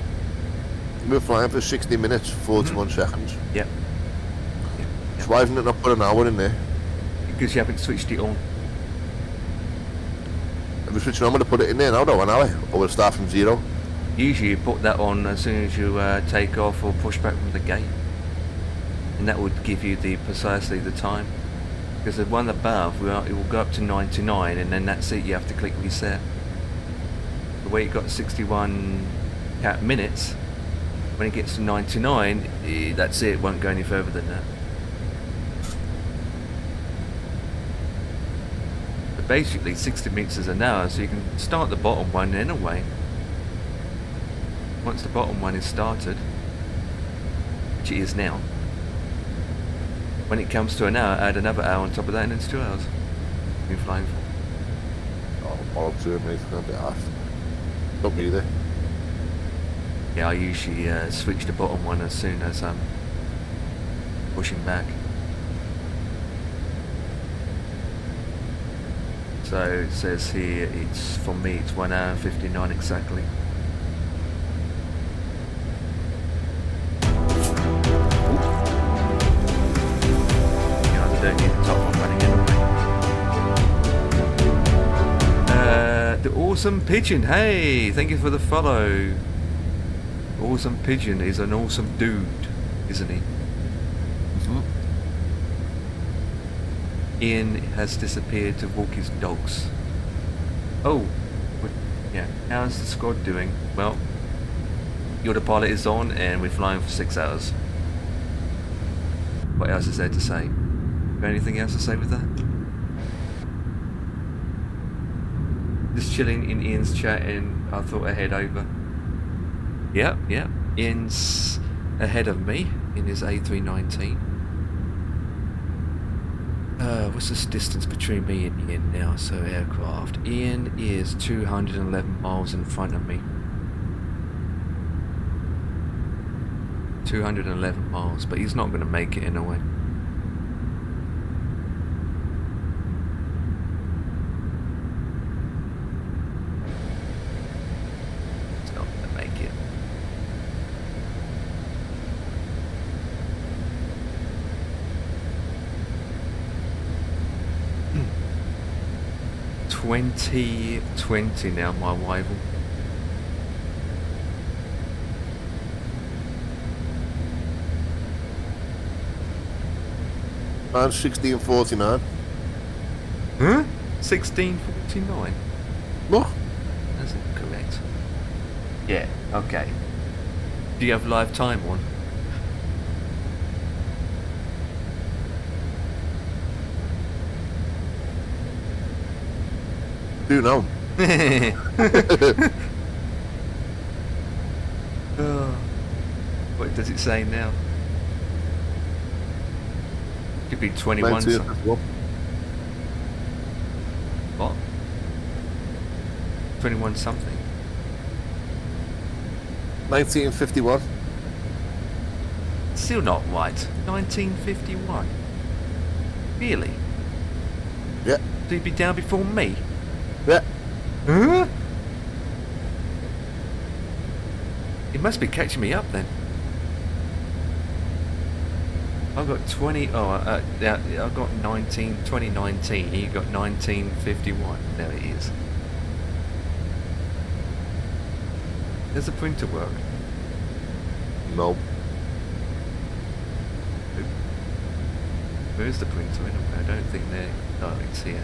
We've been flying for 60 minutes, 41 seconds. Yep. So why isn't it not put an hour in there? Because you haven't switched it on. If we switch it on, I'm going to put it in there now though, an hour. Or we'll start from 0. Usually you put that on as soon as you take off or push back from the gate. And that would give you precisely the time. Because the one above, it will go up to 99 and then that's it, you have to click reset. The way it got 61 minutes, when it gets to 99, that's it won't go any further than that. But basically 60 meters an hour, so you can start the bottom one anyway. Once the bottom one is started, which it is now, when it comes to an hour, add another hour on top of that and it's 2 hours you've been flying for. Oh, bollocks to it, mate. It's going to be asked. Not me either. Yeah, I usually switch the bottom one as soon as I'm pushing back. So it says here, it's for me, it's 1 hour and 59 exactly. Yeah, I don't need the top one running anyway. The Awesome Pigeon, hey, thank you for the follow. Awesome Pigeon is an awesome dude, isn't he? Ian has disappeared to walk his dogs. Oh, yeah, how's the squad doing? Well, your pilot is on and we're flying for 6 hours. What else is there to say? Got anything else to say with that? Just chilling in Ian's chat and I thought I'd head over. Yep, Ian's ahead of me in his A380. What's this distance between me and Ian now? So aircraft. Ian is 211 miles in front of me. 211 miles, but he's not going to make it anyway. He's not going to make it. $20.20 now, my rival. And 1649. Huh? 1649? What? That's incorrect. Yeah, okay. Do you have live time on? Do now. Oh. What does it say now? Could be 21 something. What? 21 something. 1951. Still not right. 1951. Really? Yeah. So you'd be down before me? Yeah. Huh? It must be catching me up then. I've got 20. Oh, yeah, I've got 2019. You got 1951. There it is. Does the printer work? No. Where's the printer anyway? I don't think they're... Oh, it's here.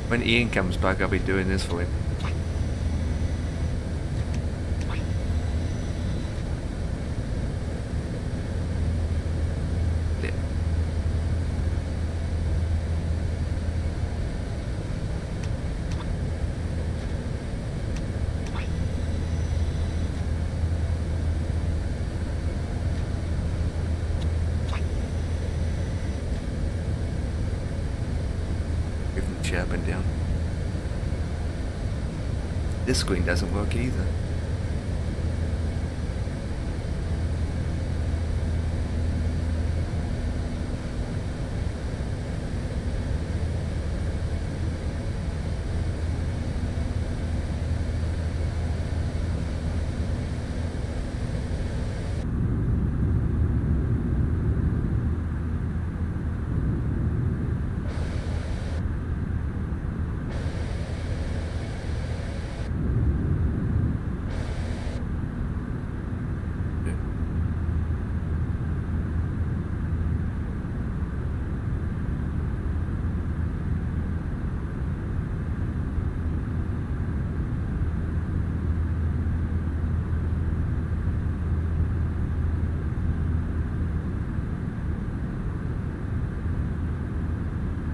When Ian comes back, I'll be doing this for him. Yeah. Moving the chair up and down. This screen doesn't work either.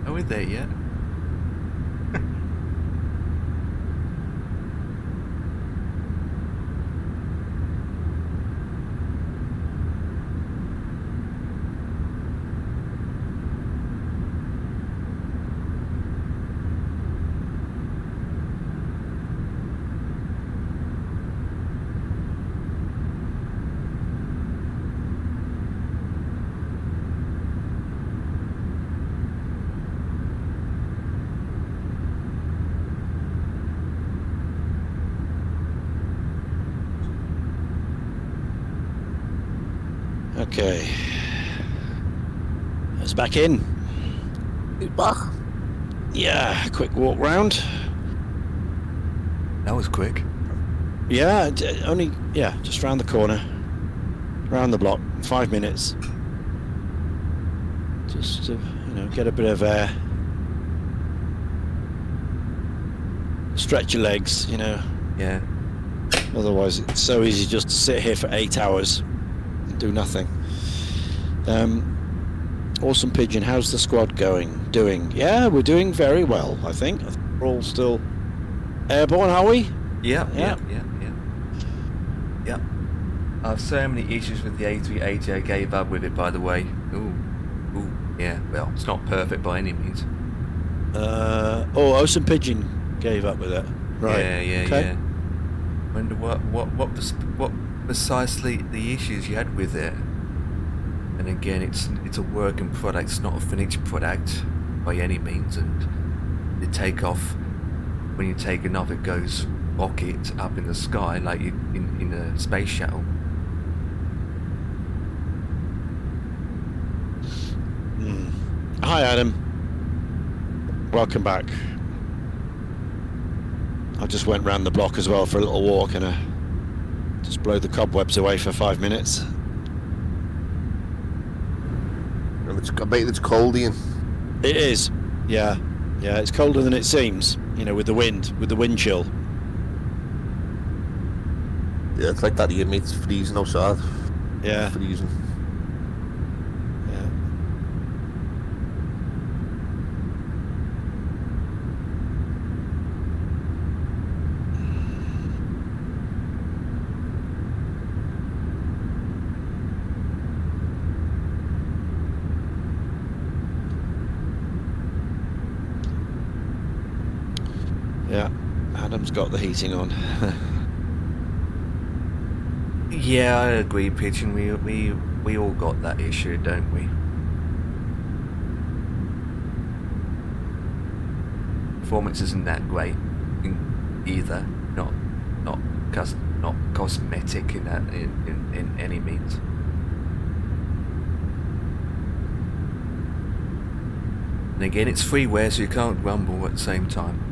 Are we there yet? Okay. It's back in. He's back. Yeah, quick walk round. That was quick. Yeah, just round the corner. Round the block. 5 minutes. Just to, get a bit of air. Stretch your legs, Yeah. Otherwise it's so easy just to sit here for 8 hours and do nothing. Awesome Pigeon, how's the squad doing? Yeah, we're doing very well, I think. We're all still airborne, are we? Yeah. I have so many issues with the A380, I gave up with it, by the way. Ooh, yeah, well, it's not perfect by any means. Awesome Pigeon gave up with it. Right. Yeah, okay. yeah. Wonder what precisely the issues you had with it. And again, it's a working product, it's not a finished product by any means, and the takeoff, when you're taking off, it goes rocket up in the sky like you in a space shuttle. Hi Adam, welcome back. I just went round the block as well for a little walk and just blow the cobwebs away for 5 minutes. I bet it's cold, Ian. It is, yeah, it's colder than it seems, with the wind chill. Yeah, it's like that here, mate. It's freezing outside. Yeah. Freezing. Yeah, Adam's got the heating on. Yeah, I agree, Pigeon. We all got that issue, don't we? performance isn't that great either. Not cosmetic in any means. And again, it's freeware, so you can't rumble at the same time.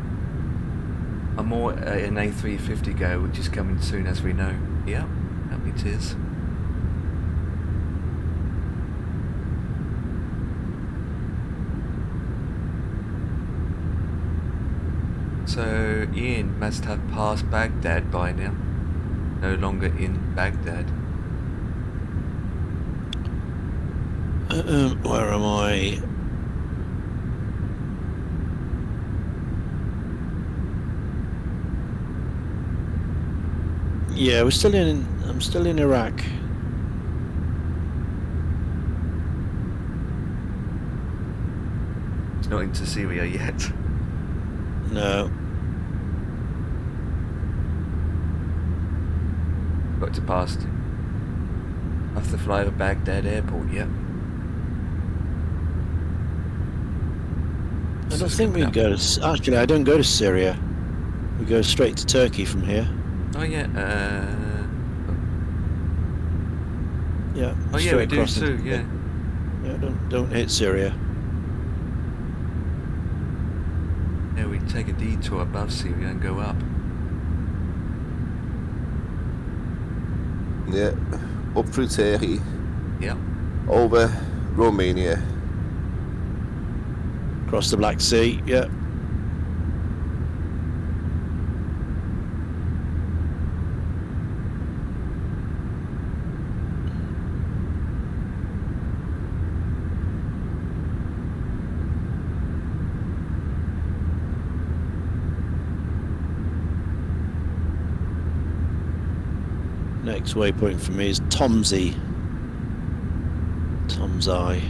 I'm more an A350 go, which is coming soon, as we know. Yeah, it is. So Ian must have passed Baghdad by now. No longer in Baghdad. Where am I? Yeah, I'm still in Iraq. It's not into Syria yet. No. Got to pass. Have to fly over Baghdad airport, yeah. I don't think we go to... Actually, I don't go to Syria. We go straight to Turkey from here. Oh yeah, Yeah. oh yeah, we do too, yeah. Yeah, don't hit Syria. Yeah, we take a detour above Syria and go up. Yeah, up through Turkey. Yeah. Over Romania. Across the Black Sea, yeah. Next waypoint for me is Tomsey. Tom's Eye.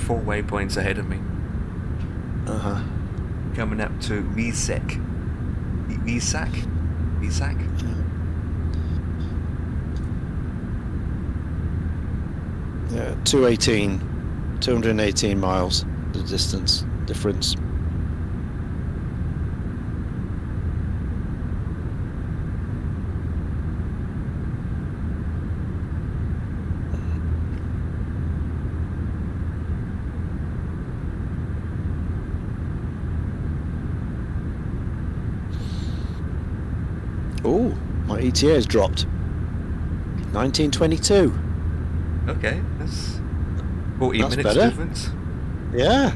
Four waypoints ahead of me. Uh-huh. Coming up to Risak. Risak? Yeah, 218 miles, the distance difference. Oh, my ETA has dropped. 1922. Okay, that's 14 That's minutes better. difference. Yeah.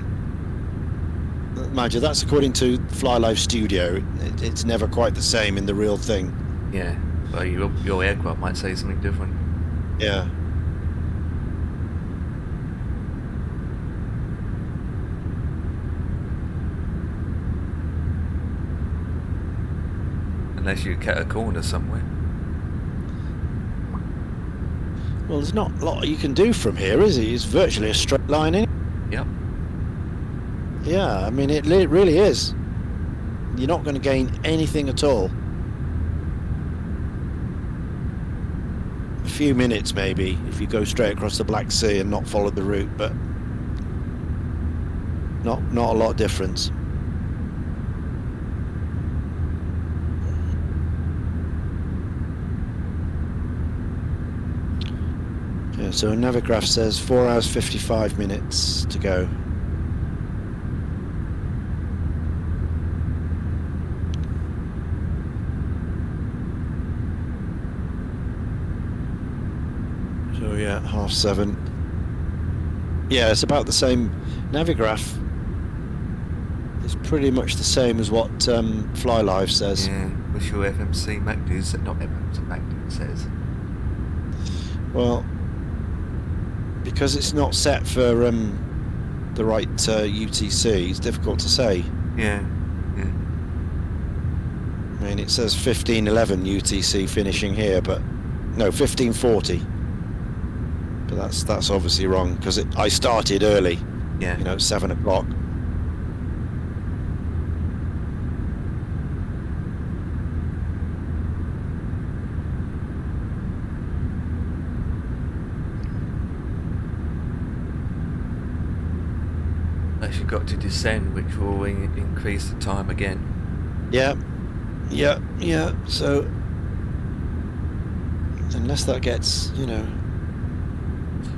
Mind you, that's according to Fly Live Studio. It's never quite the same in the real thing. Yeah, well, your aircraft might say something different. Yeah. Unless you cut a corner somewhere. Well, there's not a lot you can do from here, is it? It's virtually a straight line in. Yep. Yeah, I mean, it really is. You're not going to gain anything at all. A few minutes, maybe, if you go straight across the Black Sea and not follow the route, but not a lot of difference. Yeah, so Navigraph says 4 hours 55 minutes to go. So yeah, 7:30. Yeah, it's about the same. Navigraph is pretty much the same as what Fly Live says. Yeah, what's your FMC MacDo? Not FMC MacDo says. Well, because it's not set for the right UTC, it's difficult to say. Yeah, yeah. I mean, it says 15:11 UTC finishing here, but no, 15:40. But that's obviously wrong because I started early. Yeah. You know, 7 o'clock. Unless you've got to descend, which will increase the time again. Yeah. So unless that gets,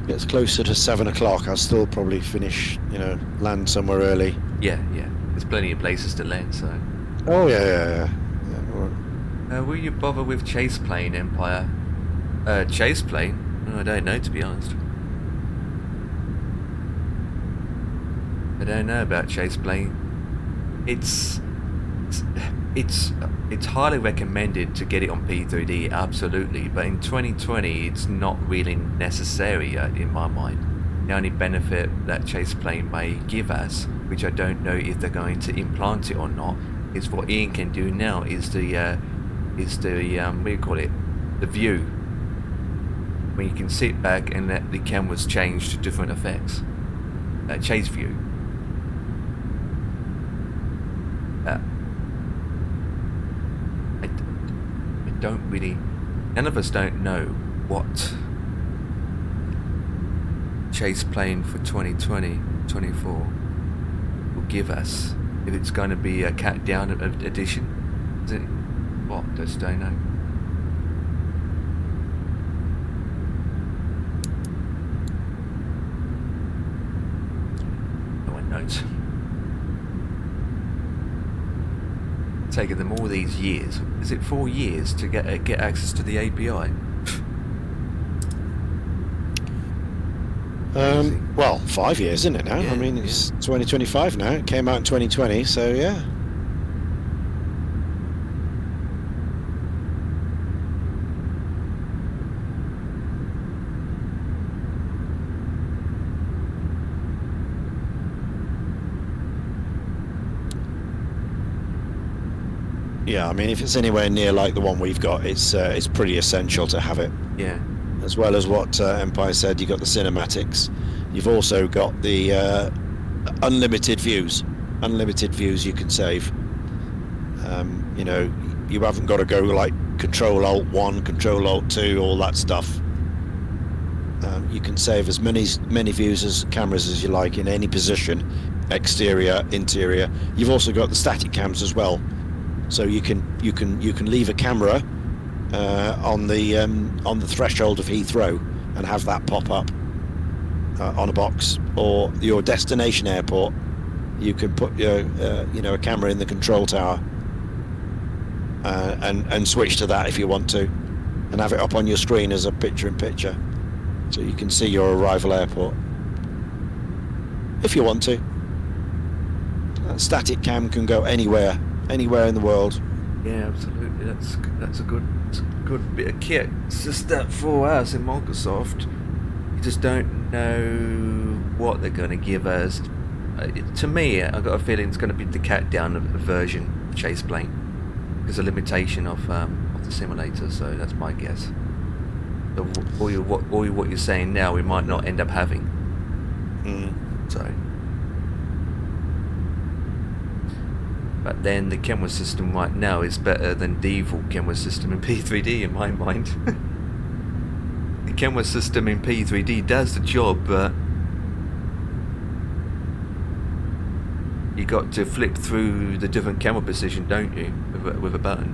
gets closer to 7 o'clock, I'll still probably finish, land somewhere early. Yeah. There's plenty of places to land, so. Oh yeah. Will you bother with chase plane, Empire? Chase plane? Oh, I don't know, to be honest. I don't know about chase plane. It's highly recommended to get it on P3D, absolutely. But in 2020, it's not really necessary in my mind. The only benefit that chase plane may give us, which I don't know if they're going to implant it or not, is what Ian can do now. Is the what do you call it? The view. When you can sit back and let the cameras change to different effects. Chase view. I don't really. None of us don't know what chase plane for 2020-24 will give us. If it's going to be a cat down edition, is it? What? Just don't know. No one knows. Taken them all these years. Is it 4 years to get access to the API? Well, 5 years, isn't it now? Yeah, I mean, it's 2025 now. It came out in 2020, so yeah. Yeah, I mean, if it's anywhere near like the one we've got, it's pretty essential to have it. Yeah. As well as what Empire said, you've got the cinematics. You've also got the unlimited views. Unlimited views you can save. You haven't got to go like Control-Alt-1, Control-Alt-2, all that stuff. You can save as many views as cameras as you like in any position, exterior, interior. You've also got the static cams as well. So you can leave a camera on the threshold of Heathrow and have that pop up on a box, or your destination airport. You can put a camera in the control tower and switch to that if you want to, and have it up on your screen as a picture-in-picture, so you can see your arrival airport if you want to. Static cam can go anywhere in the world. Yeah, absolutely. That's a good bit of kit. It's just that for us in Microsoft, you just don't know what they're going to give us. To me, I've got a feeling it's going to be the cat down version of chase plane, because of the limitation of the simulator. So that's my guess. So what you're saying now, we might not end up having. So. But then the camera system right now is better than the default camera system in P3D in my mind. The camera system in P3D does the job, but you got to flip through the different camera position, don't you, with a button.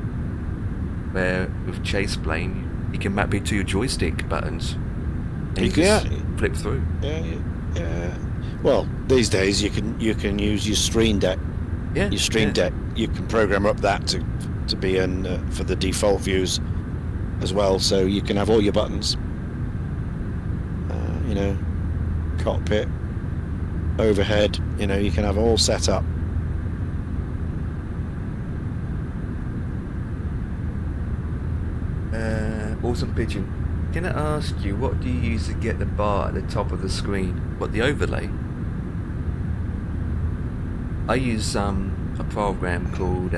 Where with chase plane, you can map it to your joystick buttons. And you can flip through. Yeah. Well, these days you can use your Stream Deck. Yeah, your Stream Deck, you can program up that to be in for the default views as well, so you can have all your buttons. Cockpit, overhead. You can have all set up. Awesome Pigeon. Can I ask you, what do you use to get the bar at the top of the screen? What, the overlay? I use a program called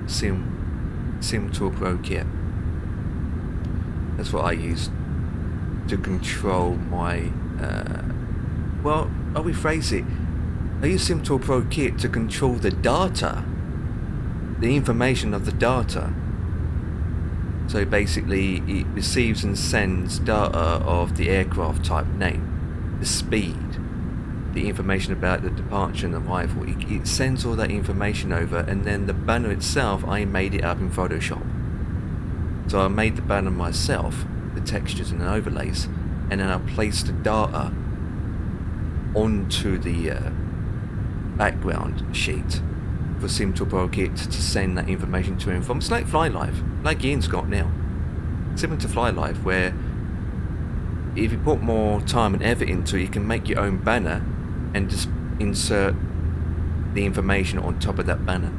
SimTool Pro Kit. That's what I use to control my. Well, I'll rephrase it. I use SimTool Pro Kit to control the data, the information of the data. So basically, it receives and sends data of the aircraft type, name, the speed, the information about the departure and arrival. It sends all that information over, and then the banner itself, I made it up in Photoshop. So I made the banner myself, the textures and the overlays, and then I placed the data onto the background sheet for SimToolProKit to send that information to him from. It's like FlyLive, like Ian's got now. Similar to FlyLive, where if you put more time and effort into it, you can make your own banner and just insert the information on top of that banner.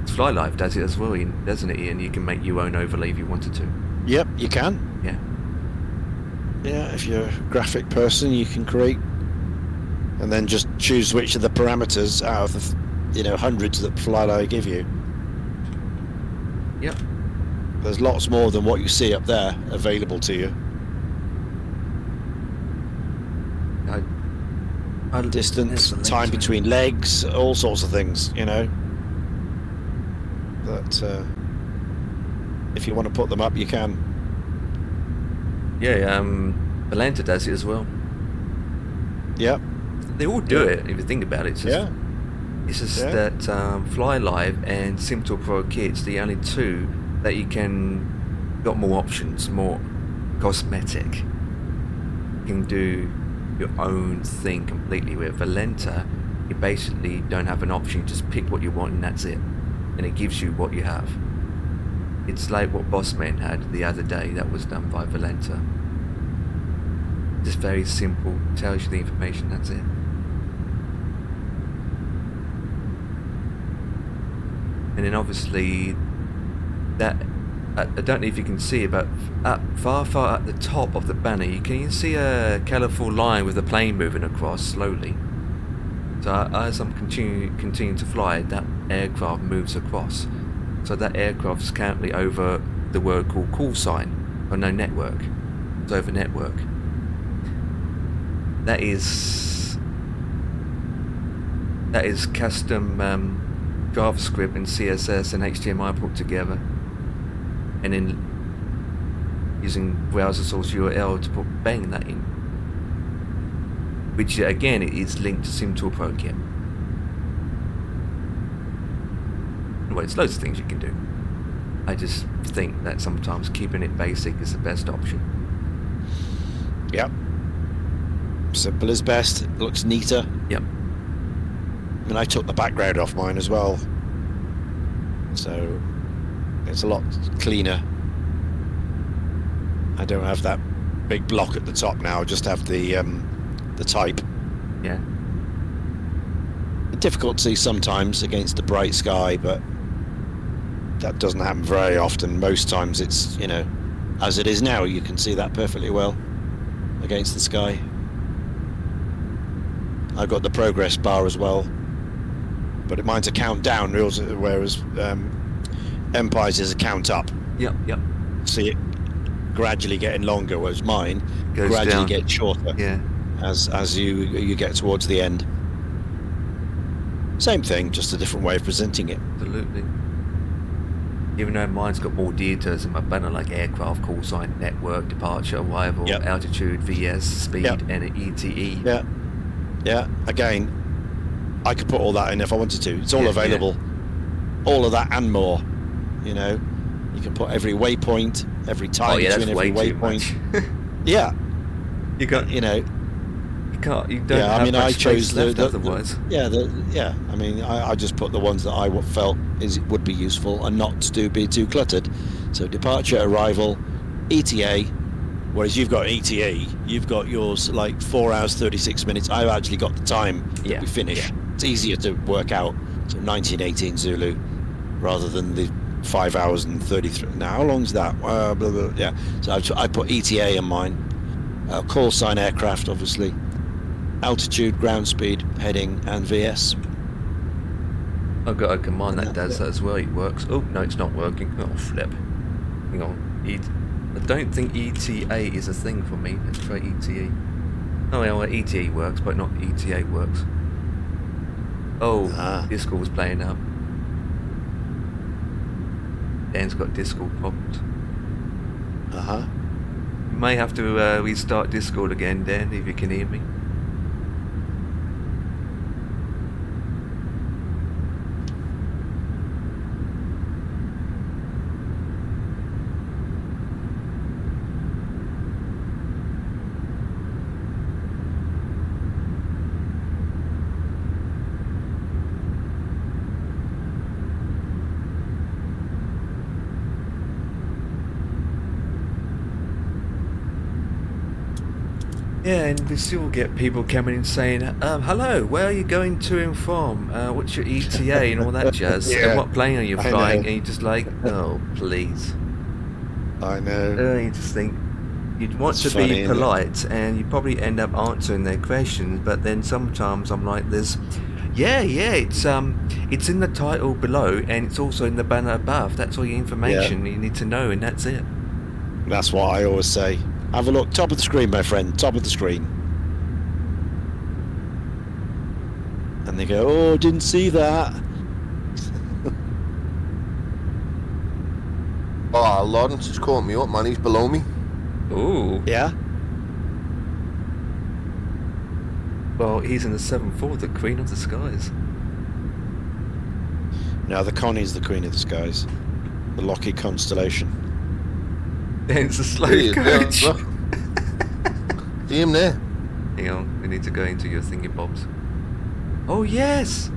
FlyLive does it as well, doesn't it, Ian? You can make your own overlay if you wanted to. Yep, you can. Yeah. Yeah, if you're a graphic person, you can create and then just choose which of the parameters out of the hundreds that FlyLive give you. Yep. There's lots more than what you see up there available to you. Distance, time between legs, all sorts of things, that if you want to put them up, you can. Yeah, Valenta does it as well. Yep. They all do it, if you think about it. It's just that FlyLive and SimToolProKit's the only two that you can got more options, more cosmetic. You can do your own thing completely. With Valenta, you basically don't have an option, you just pick what you want and that's it. And it gives you what you have. It's like what Bossman had the other day that was done by Valenta. Just very simple, tells you the information, that's it. And then obviously that, I don't know if you can see it, but far at the top of the banner you can see a colourful line with the plane moving across slowly. So as I'm continuing to fly, that aircraft moves across. So that aircraft is currently over the word called call sign, or no, network. It's over network. That is custom JavaScript and CSS and HTML put together, and then using browser source URL to bang that in, which again is linked to SimToolProKit. Well, it's loads of things you can do. I just think that sometimes keeping it basic is the best option. Yep. Simple is best. It looks neater. Yep. I mean, I took the background off mine as well, so it's a lot cleaner. I don't have that big block at the top now. I just have the type. Yeah. Difficult to see sometimes against the bright sky, but that doesn't happen very often. Most times it's, as it is now, you can see that perfectly well against the sky. I've got the progress bar as well, but mine's a countdown, whereas Empire's is a count up. Yep. See it gradually getting longer, whereas mine goes gradually down. gets shorter. Yeah. As you get towards the end. Same thing, just a different way of presenting it. Absolutely. Even though mine's got more details in my banner, like aircraft, call sign, network, departure, arrival, altitude, VS, speed, and ETE. Yeah. Again, I could put all that in if I wanted to. It's all available. Yeah. All of that and more. You can put every waypoint, every time between every waypoint. Yeah. You got. You can't. You don't. Yeah. Have I chose left otherwise. I mean, I just put the ones that I felt would be useful and not be too cluttered. So departure, arrival, ETA. Whereas you've got ETA, you've got yours like 4 hours 36 minutes. I've actually got the time that we finish. It's easier to work out. So 1918 Zulu, rather than the 5 hours and 33. Now, how long's that? Blah, blah, yeah. So I put ETA in mine. Call sign aircraft, obviously. Altitude, ground speed, heading, and VS. I've got a command that does that as well. It works. Oh no, it's not working. Oh flip. Hang on. I don't think ETA is a thing for me. Let's try ETA. Oh well, ETA works, but not ETA works. Oh, Discord was playing up. Dan's got Discord problems. may have to restart Discord again, Dan, if you can hear me. Yeah, and we still get people coming in saying, hello, where are you going to and from? What's your ETA and all that jazz? Yeah, And what plane are you I flying? know. And you're just like, oh, please. I know. You just think, you'd want It's to funny, be isn't it? polite, and you probably end up answering their questions, but then sometimes I'm like, yeah, it's in the title below, and it's also in the banner above. That's all your information you need to know, and that's it. That's what I always say. Have a look. Top of the screen, my friend. Top of the screen. And they go, oh, didn't see that. Oh, Lawrence has caught me up, man. He's below me. Ooh. Yeah? Well, he's in the 7-4, the Queen of the Skies. No, the Connie's the Queen of the Skies. The Lockheed Constellation. It's a slow He is, coach. yeah, look. See him there. Hang on, we need to go into your thingy bobs. Oh yes!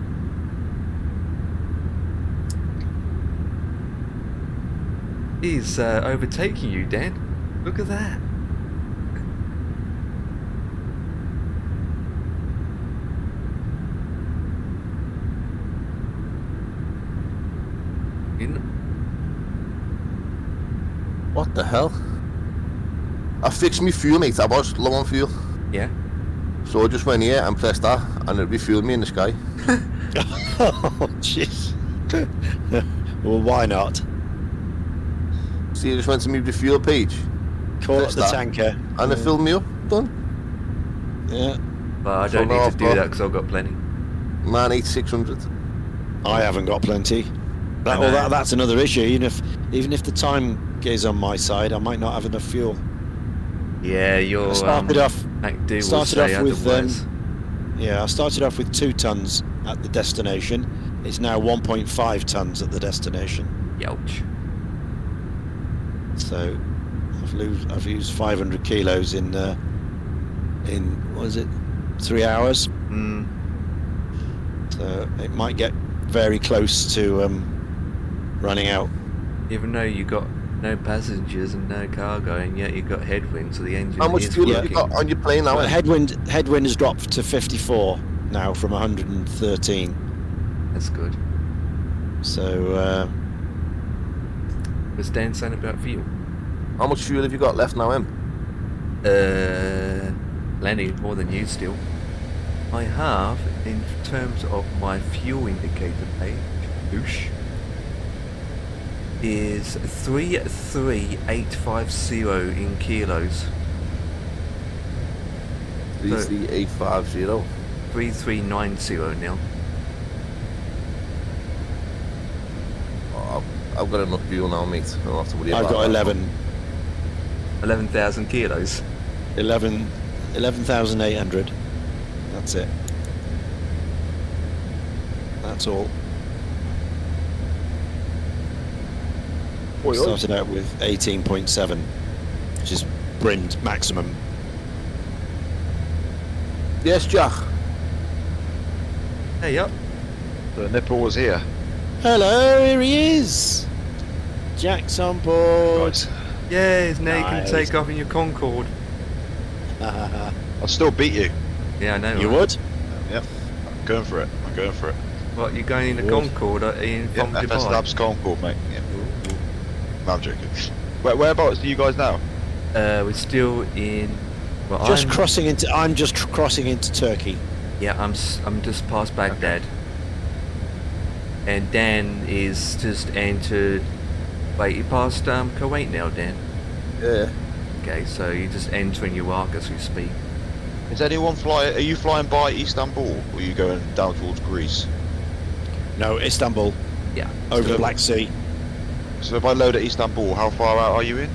He's overtaking you, Dan. Look at that. What the hell? I fixed me fuel, mate. I was low on fuel. Yeah. So I just went here and pressed that, and it refueled me in the sky. Oh, jeez. Well, why not? See, I just went to my refuel page. Call up pressed the that, tanker. and it filled me up. Done. Yeah. But I So don't now need I've to do got- that because I've got plenty. Man, 8600. I haven't got plenty. I know. That's another issue. Even if the time is on my side, I might not have enough fuel. Yeah, your I started off MacD will started say off with otherwise. I started off with 2 tons at the destination. It's now 1.5 tons at the destination. Youch. So I've used 500 kilos in what is it, 3 hours. Mm. So it might get very close to running out. Even though you got no passengers and no cargo, and yet you got headwind, so the engine How much is fuel have working. you got on your plane now? Well, headwind has dropped to 54 now from 113. That's good. So Was Dan saying about fuel? How much fuel have you got left now, Em? Lenny, more than you still. I have, in terms of my fuel indicator page, whoosh, is 33850 in kilos. 33850. 3390 now. Oh, I've got enough fuel now, mate. I don't have to worry about I've got that. 11,000 kilos. 11,800. That's it. That's all. Oi, oi. Started out with 18.7, which is Brind's maximum. Yes, Jack. Hey up. The nipple was here. Hello, here he is. Jack's on board. Guys, Yes, now you Nice. can take off in your Concorde. I'll still beat you. Yeah, I know. You right? would? Yep. I'm going for it. I'm going for it. What, you're going in the Would. Concorde from Yeah, FS Dubai? Labs Concord, mate. Yeah. No, I'm joking. Whereabouts are you guys now? We're still in. Well, Just I'm, crossing into. I'm just crossing into Turkey. Yeah, I'm just past Baghdad. And Dan is just entered. Wait, you passed Kuwait now, Dan? Yeah. Okay, so you're just entering Iraq as we speak. Is anyone flying? Are you flying by Istanbul, or are you going down towards Greece? No, Istanbul, Yeah. over So- the Black Sea. So if I load at Istanbul, how far out are you in?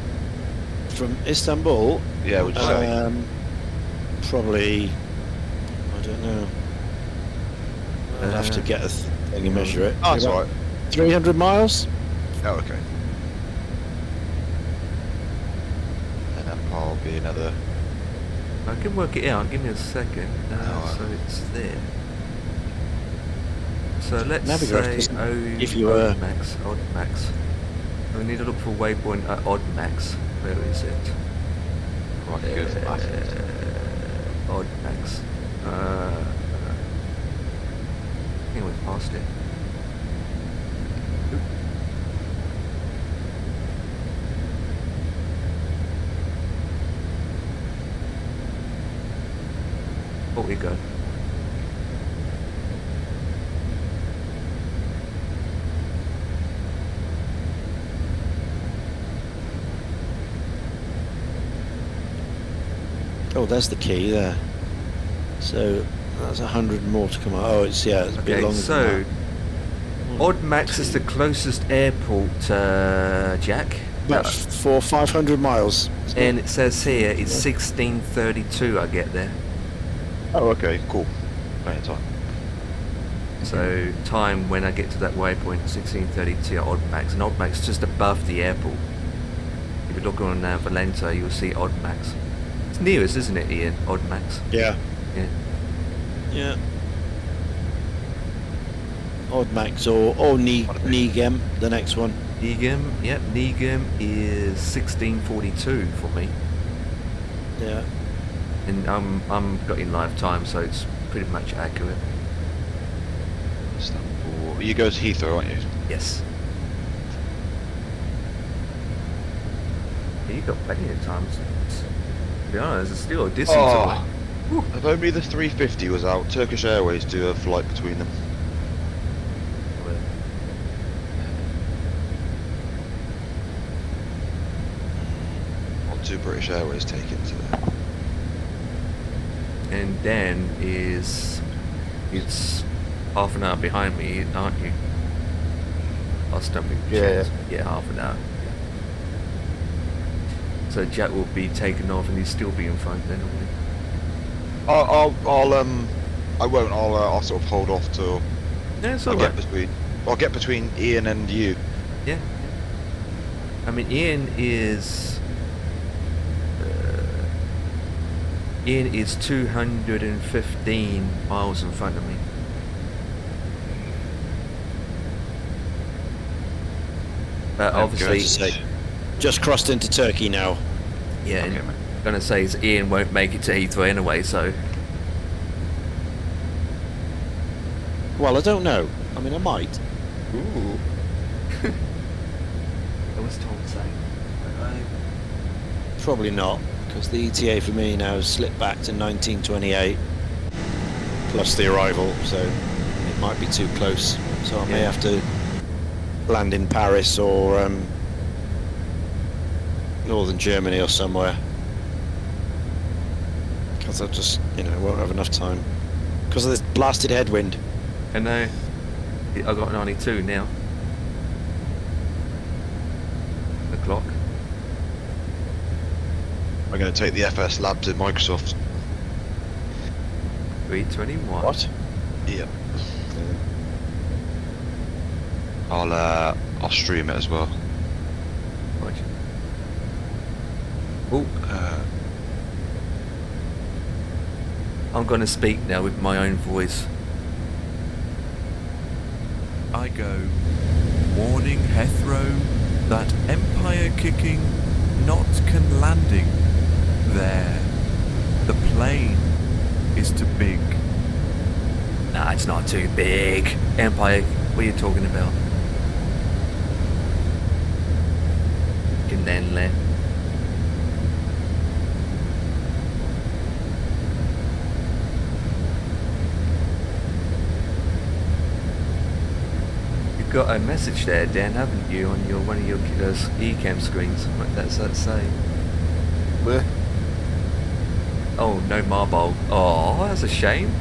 From Istanbul, Yeah, would you say? probably, I don't know. I'd have to get a thing and measure it. Oh, that's About alright. 300 miles? Oh, okay. And then probably another. I can work it out. Give me a second. Alright. So it's there. So let's Navigator say doesn't give you a- odd max. We need to look for waypoint at odd max. Where is it? Right, good. Odd max. I think I went past it. Oop. Oh, we go. Oh, there's the key there. So that's 100 more to come out. Oh, it's it's a bit Okay, longer so than that. Odd Max is the closest airport, Jack. About for 500 miles. And it says here it's 16:32 I get there. Oh, okay, cool. Plenty of time. So time when I get to that waypoint, 16:32 at Odd Max. And Odd Max is just above the airport. If you look on Valenta, you'll see Odd Max. It's nearest, isn't it, Ian? Odd Max. Yeah. Yeah. Yeah. Odd Max or Negem, the next one. Negem, yep. Negem is 16:42 for me. Yeah. And I'm got in live time, so it's pretty much accurate. Istanbul. You go to Heathrow, aren't you? Yes. Yeah, you got plenty of time. To be honest, it's still a distance away. If only the 350 was out, Turkish Airways do a flight between them. Or do British Airways take it to there? And Dan it's half an hour behind me, aren't you? I'll stump it. Yeah. Yeah, half an hour. Yeah. So Jack will be taken off, and he'll still be in front then, won't he? I won't. I'll sort of hold off till Yeah, it's I alright. I'll get between Ian and you. Yeah. I mean, Ian is 215 miles in front of me. But obviously, just crossed into Turkey now. yeah, and I'm gonna say is Ian won't make it to Heathrow anyway, so Well, I don't know. I mean, I might. ooh. I was told so. Probably not, because the ETA for me now has slipped back to 1928, plus the arrival, so it might be too close. So I may have to land in Paris or northern Germany or somewhere, because I just, won't have enough time because of this blasted headwind. I know. I got 92 now. The clock. I'm going to take the FS Labs at Microsoft. 321. What? Yeah. I'll stream it as well. Watch. Oh. I'm gonna speak now with my own voice. I go, warning Heathrow that Empire kicking, not can landing. There, the plane is too big. Nah, it's not too big. Empire, what are you talking about? Can then land. You've got a message there, Dan, haven't you, on your one of your eCam screens? What does that say? Where? Oh, no marble. Oh, that's a shame.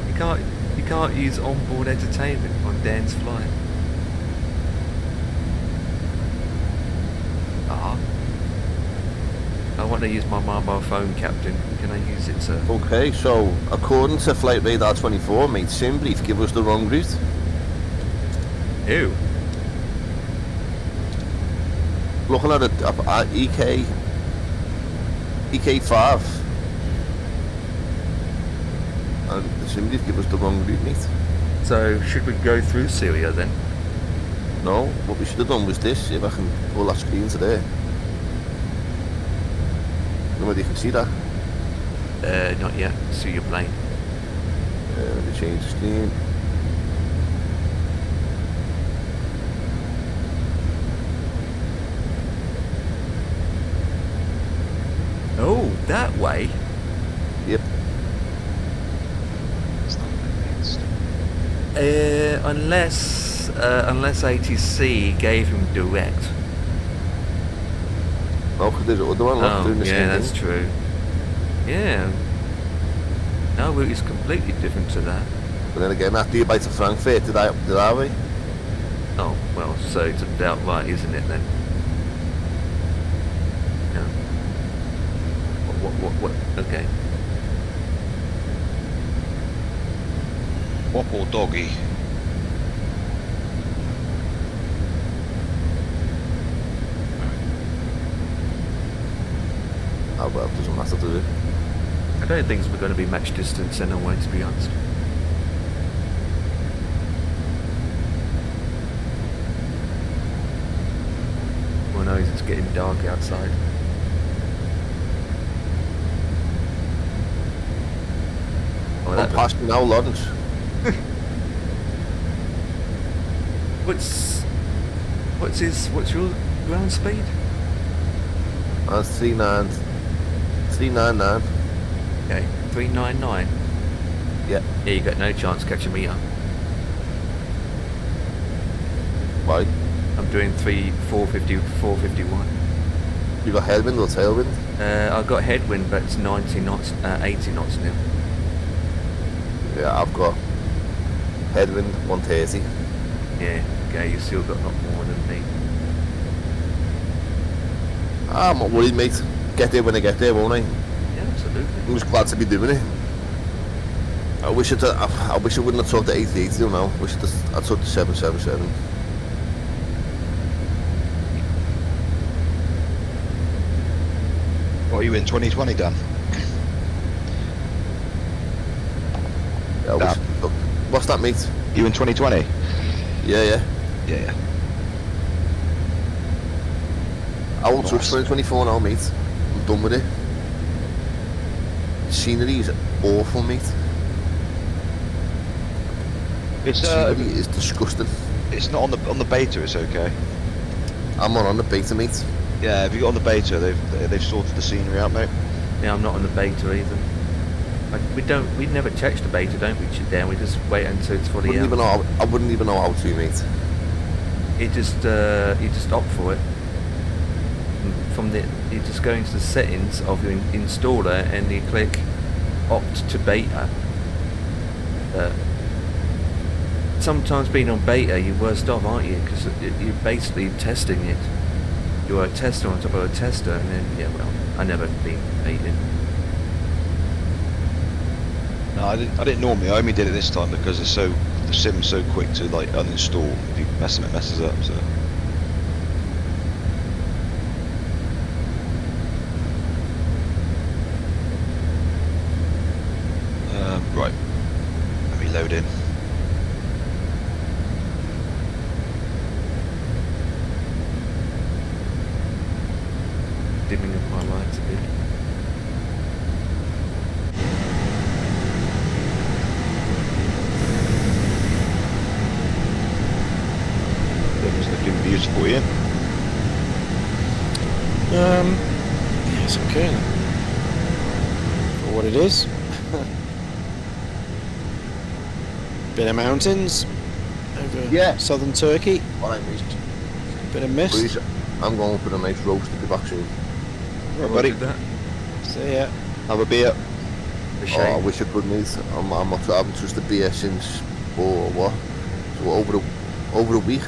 You can't use onboard entertainment on Dan's flight. want to use my mobile phone, Captain. Can I use it, sir? Okay, so according to Flight Radar 24, mate, Simbrief give us the wrong route. Ew. Looking at EK5, and the Simbrief give us the wrong route, mate. So, should we go through Syria then? No, what we should have done was this, if I can pull that screen to there. Nobody can see that. Not yet. See your plane. Let me change the screen. Oh, that way? Yep. Unless ATC gave him direct. Oh, because there's another one left doing the same yeah, that's thing. true. Yeah. Our route is completely different to that. But then again, after you bite to Frankfurt, did I we? Oh, well, so it's about right, isn't it then? Yeah. What? Okay. Wop or doggy? Oh well, it doesn't matter, does it? I don't think we're going to be match distance anyway, to be honest. Who knows, it's getting dark outside. Oh, I'm passing now, Lawrence. What's your ground speed? That's 399. Okay, 399. Yeah. Yeah, you got no chance catching me up. Why? I'm doing 450, 451. You got headwind or tailwind? I've got headwind, but it's 90 knots, 80 knots now. Yeah, I've got headwind 130. Yeah, okay, you still got a lot more than me. I'm not worried, mate. Get there when I get there, won't I? Yeah, absolutely. I'm just glad to be doing it. I wish I wouldn't have took the A380, you know. I took the 777. What are you in 2020, Dan? Yeah, I wish, what's that, mate? You in 2020? Yeah. Yeah. I won't touch 2024 now, mate. I'm done with it. Scenery is awful, mate. It's Scenery is disgusting. It's not on the beta. It's okay. I'm not on the beta, mate. Yeah, if you got on the beta, they've sorted the scenery out, mate. Yeah, I'm not on the beta either. We never check the beta, don't we? Dan, we just wait until it's fully out. I wouldn't even know how to, mate. You just opt for it. You just go into the settings of your installer and you click opt to beta. Sometimes being on beta, you're worse off, aren't you? Because you're basically testing it. You're a tester on top of a tester, and then I never been baited. No, I didn't normally. I only did it this time because the sim's so quick to like uninstall. If you mess it messes up. So. Right. Let me load in. Dimming up my lights a bit. It's looking beautiful, Ian. Yes, okay. For what it is. Bit of mountains over southern Turkey. Alright, mate. Bit of mist. Please, I'm going for a nice roast to be back soon. Right, buddy. See ya. Have a beer. Oh, I wish I could, mate. I haven't touched the beer since, what? So over a week.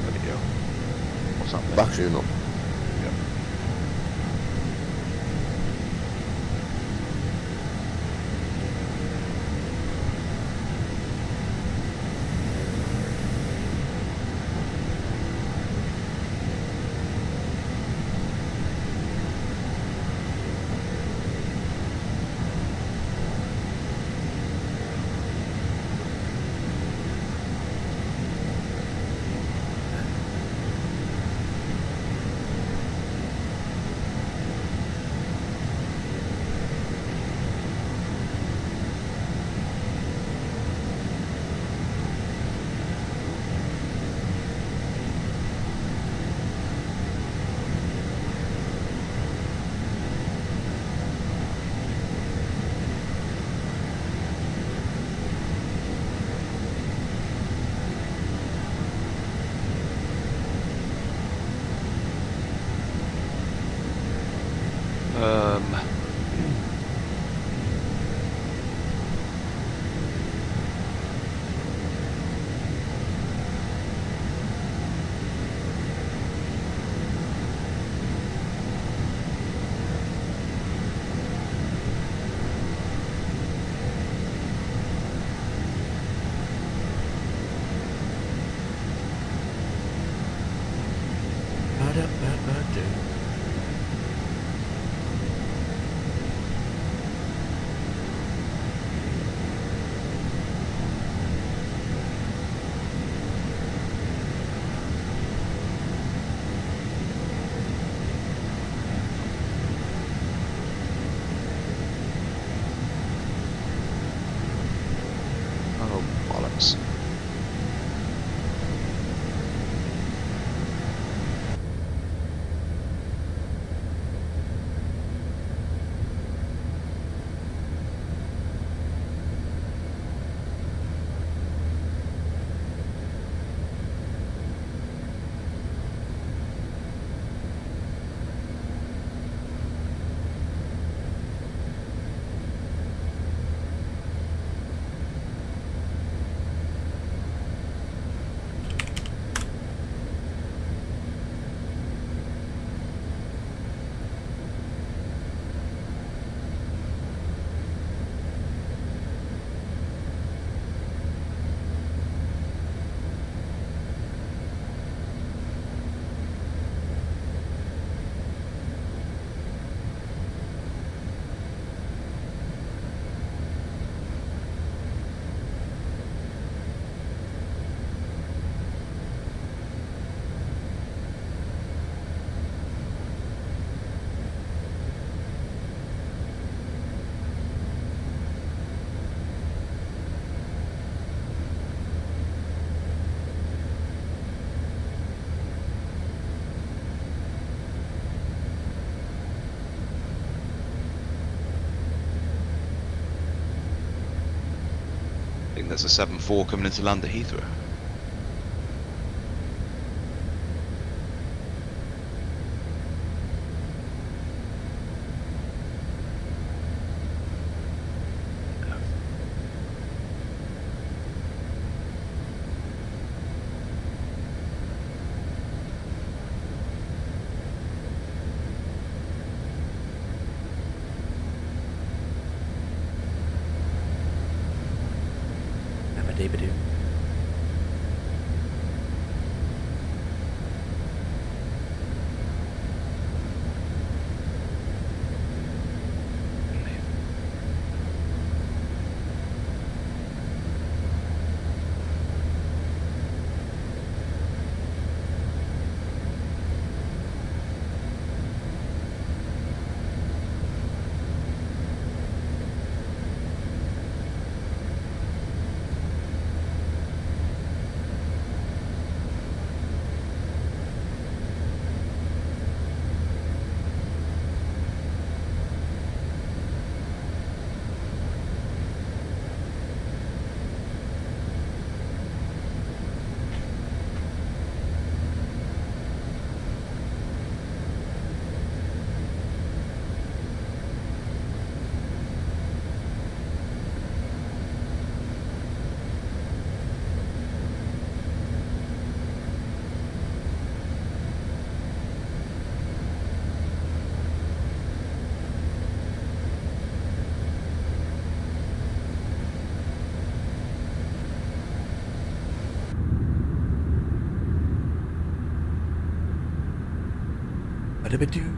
Bloody hell. What's happening? Back soon up. Oh, bollocks. I think there's a 7-4 coming into land at Heathrow. Abba-dabba-doo. Abba-dabba-doo.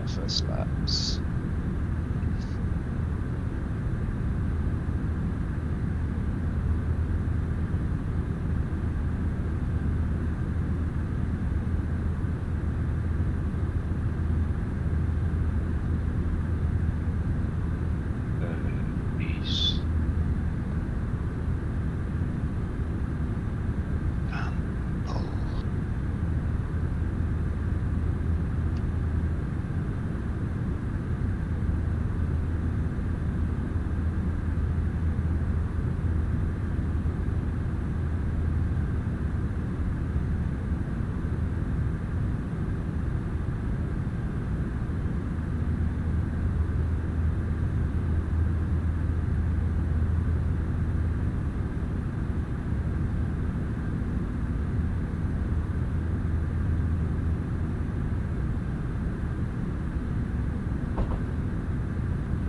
FS Labs. East.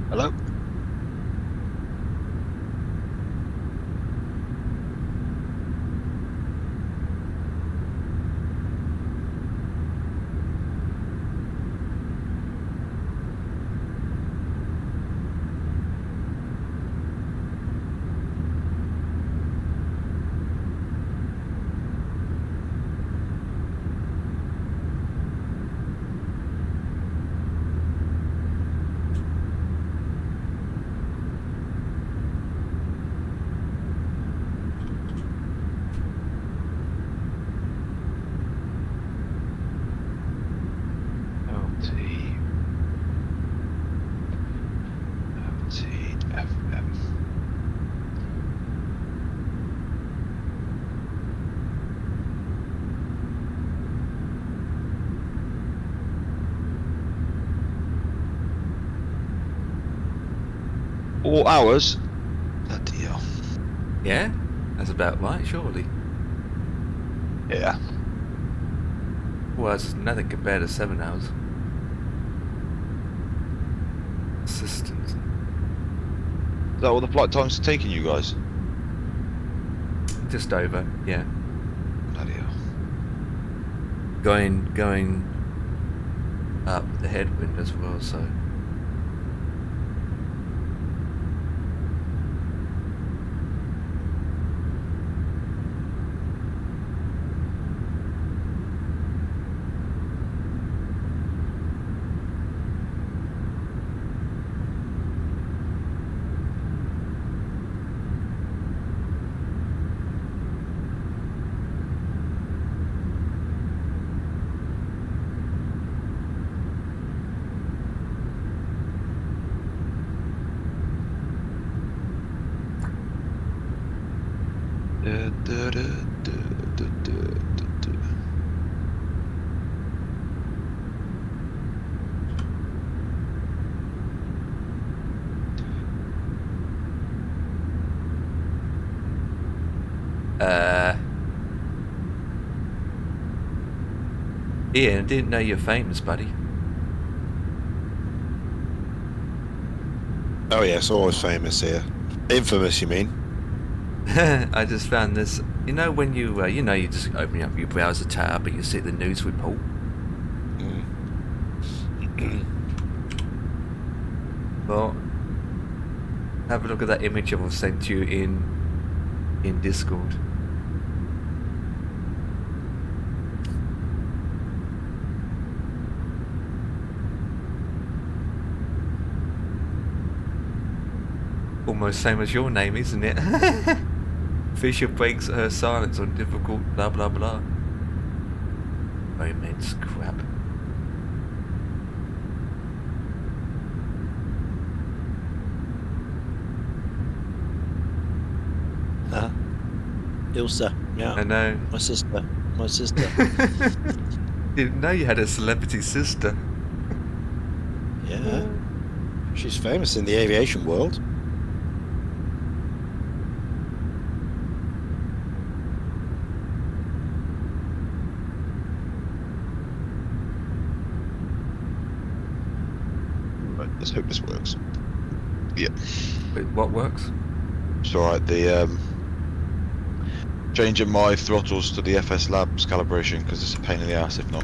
Hello? FM. All hours? Bloody hell. Yeah? That's about right, surely. Yeah. Well, it's nothing compared to 7 hours. Assistant. Is that all the flight times are taking you guys? Just over, yeah. Bloody hell. Going up the headwind as well, so. Ian, I didn't know you're famous, buddy. Oh yes, always famous here. Infamous, you mean? I just found this. You know when you just open up your browser tab and you see the news report. Well, have a look at that image I will send you in Discord. Almost same as your name, isn't it? Fisher breaks her silence on difficult blah blah blah. Romance crap. Ilsa, yeah. I know. My sister. Didn't know you had a celebrity sister. Yeah. She's famous in the aviation world. Right, let's hope this works. Yeah. Wait, what works? It's alright, the changing my throttles to the FS Labs calibration because it's a pain in the ass if not.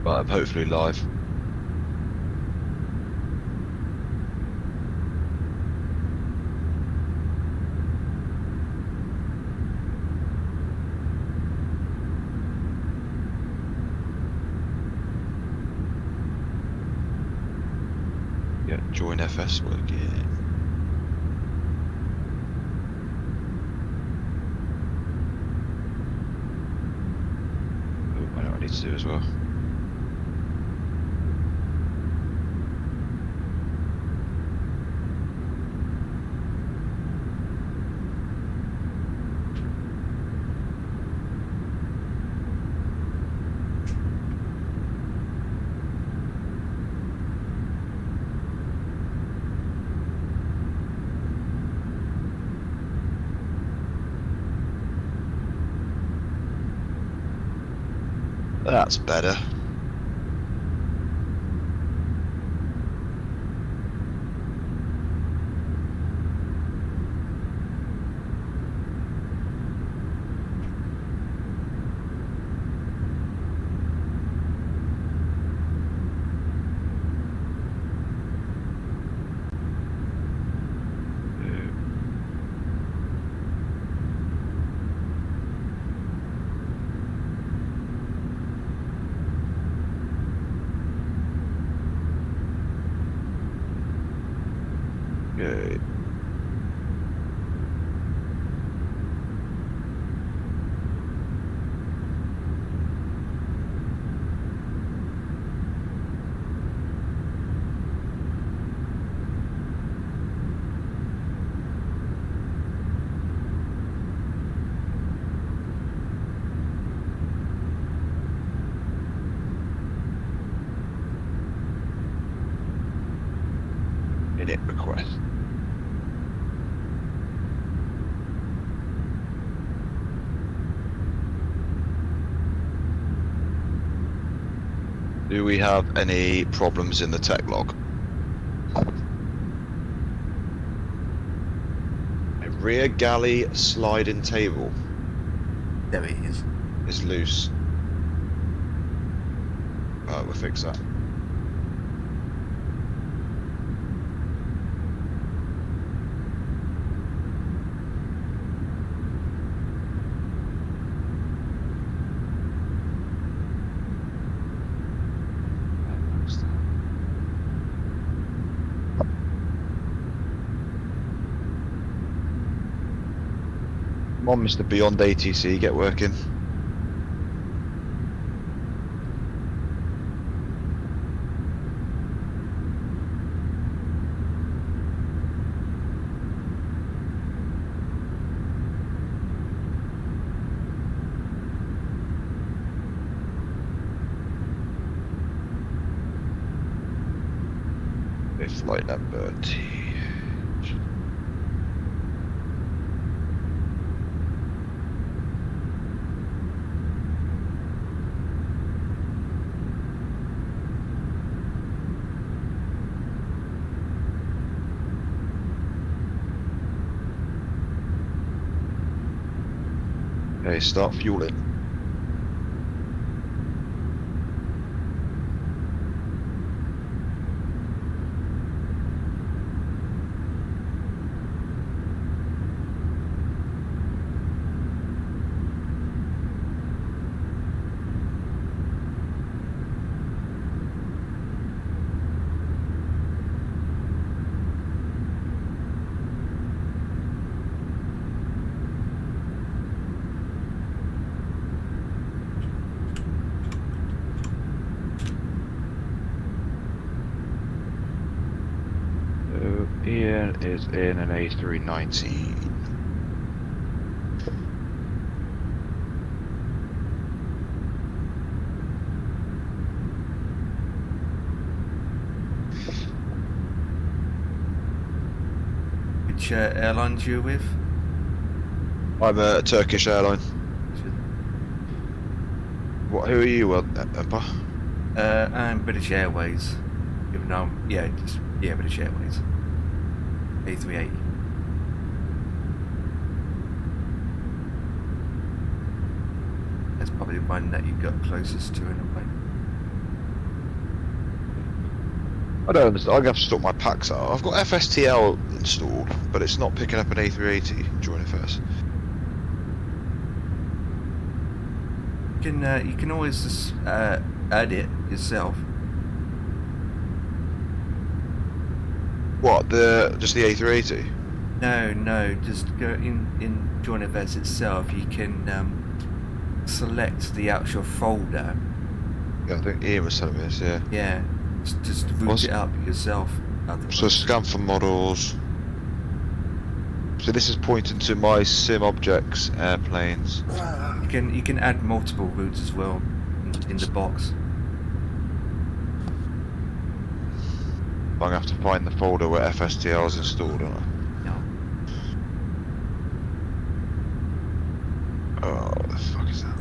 But I'm hopefully live. Yeah, join FS working. Oh, I know what I need to do as well. That's better. Good. Init request. Do we have any problems in the tech log? A rear galley sliding table There it is. is loose. Alright, we'll fix that. Come on, Mr. Beyond ATC, get working. It's flight number T. Okay, start fueling. Ian is in an A380. Which airlines you with? I'm a Turkish airline. What? Who are you, Empire? I'm British Airways. Even though I'm, British Airways. A380. That's probably the one that you got closest to in a way. I don't understand. I'm gonna have to sort my packs out. I've got FSTL installed, but it's not picking up an A380 during FS. You can always just add it yourself. What, just the A380? No, just go in Join FS itself. You can select the actual folder. Yeah, I think Ian was telling me this, yeah. Yeah, just root it up yourself. So scan for models. So this is pointing to my sim objects, airplanes. You can add multiple routes as well in the box. I'm gonna have to find the folder where FSTL is installed, aren't I? Oh, what the fuck is that?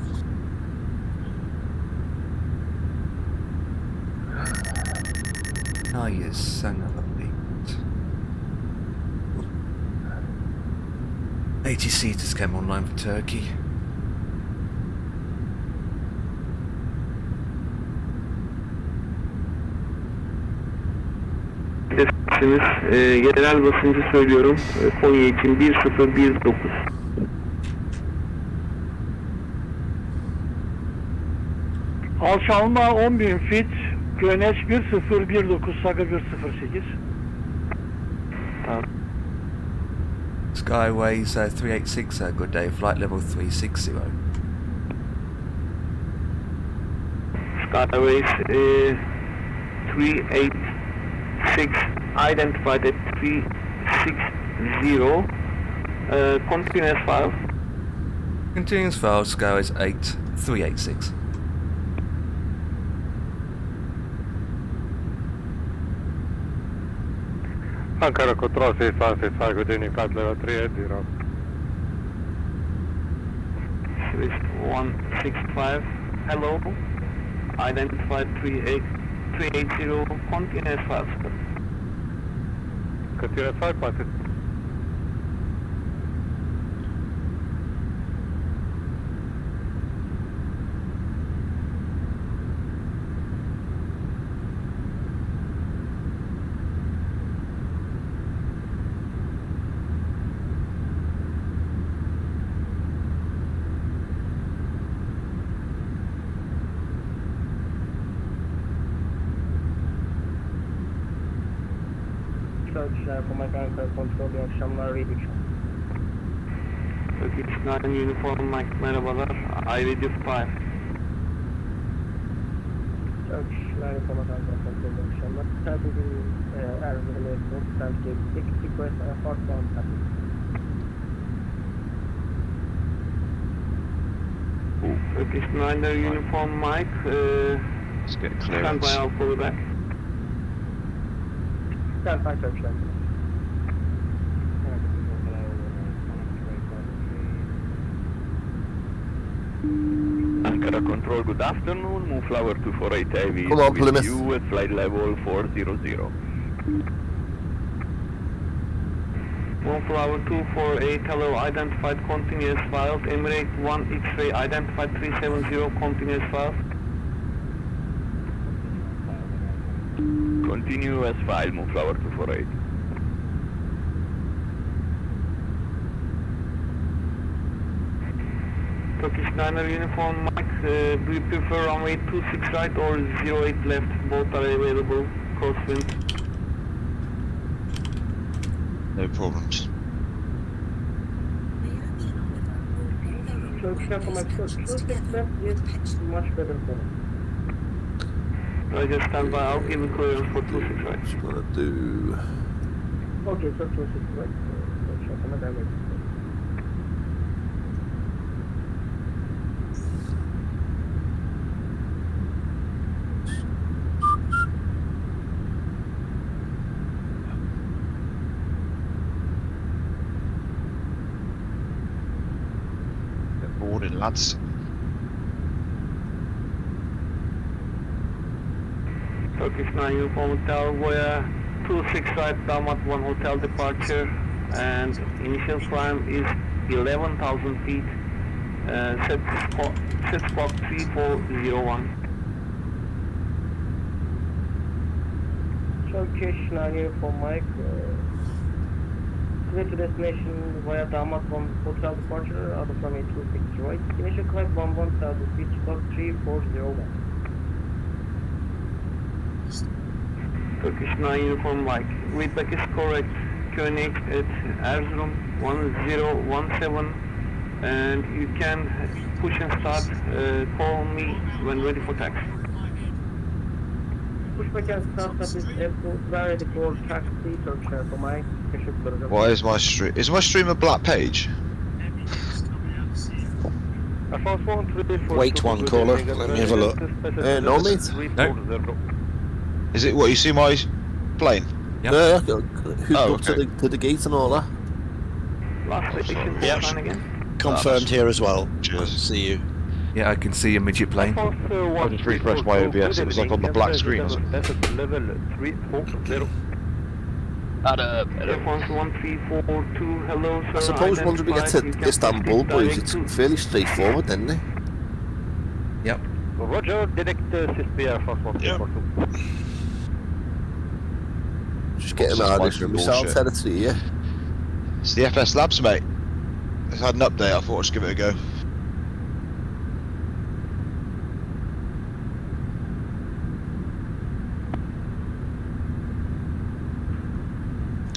Oh, you son of a bitch. 80 seaters came online for Turkey. Genel basıncı söylüyorum. Konya için 1019. Alçalma 10.000 feet, Güneş 1019, Saga 108. Skyways 386, good day, flight level 360. Skyways 386, identified at 360, continuous file. Continuous file, Skyways 8386. Ankara control 6565, good evening, flight level 380. Swiss 165, hello, identified 380, continuous file. Continuous file, passes. Turkish Ankara kontrol, iyi akşamlar, ready. Turkish 9 uniform Mike, merhabalar, IVAO 5. Turkish 9 uniform Ankara kontrol, iyi akşamlar. Tabii Erzurum Airport, Turkey 6, request outbound traffic. Turkish 9 uniform Mike, let's get clearance. Stand by, I'll call you back. Stand by, Turkish Ankara. Ankara Control, good afternoon. Moonflower 248 Heavy Come on, with Plymouth. you at flight level 400. Moonflower 248, hello, identified continuous files. Emirates 1 X-ray, identified 370, continuous files. Continuous file, Moonflower 248. Turkish 9 uniform Mike, do you prefer runway 26 right or 08 left? Both are available, crosswind. No problems. Turkish Ankara, 26 left is much better for us. I just stand by, I'll give you clearance for 26 right. Just gonna do. Okay, so 26 right. Turkish Ankara, damage. Morning, lads. Turkish 9 uniform hotel, Voya 26 right, Damat 1 hotel departure, and initial climb is 11,000 feet, set squawk 3401. Turkish 9 Uniform Mike. Clear to destination via Damat 1 hotel departure out of runway 26 right. Initial climb 11,000 feet, start 3401. Turkish 9 Uniform Mike. Readback is correct. Koenig at Erzurum 1017 and you can push and start. Call me when ready for taxi. Pushback and start is ready for taxi. Turkish 9 Uniform Mike. Why is my stream? Is my stream a black page? Wait one caller, let me have a look. No, mate. No. Is it what you see my plane? Yep. Yeah, who's Oh, up okay. to the gate and all that? Last station, Yep. plan again. Confirmed here as well. Cheers. See you. Yeah, I can see a midget plane. I just refreshed my OBS. It was like on the black screen or something. Level 340. F11342, hello sir. I suppose once we get to Istanbul, boys, it's fairly straightforward, isn't it? Yep. Roger, direct CSPR Fox 142. Just getting What's out this of micro missile bullshit? territory, yeah. It's the FS Labs, mate. It's had an update. I thought I'd just give it a go.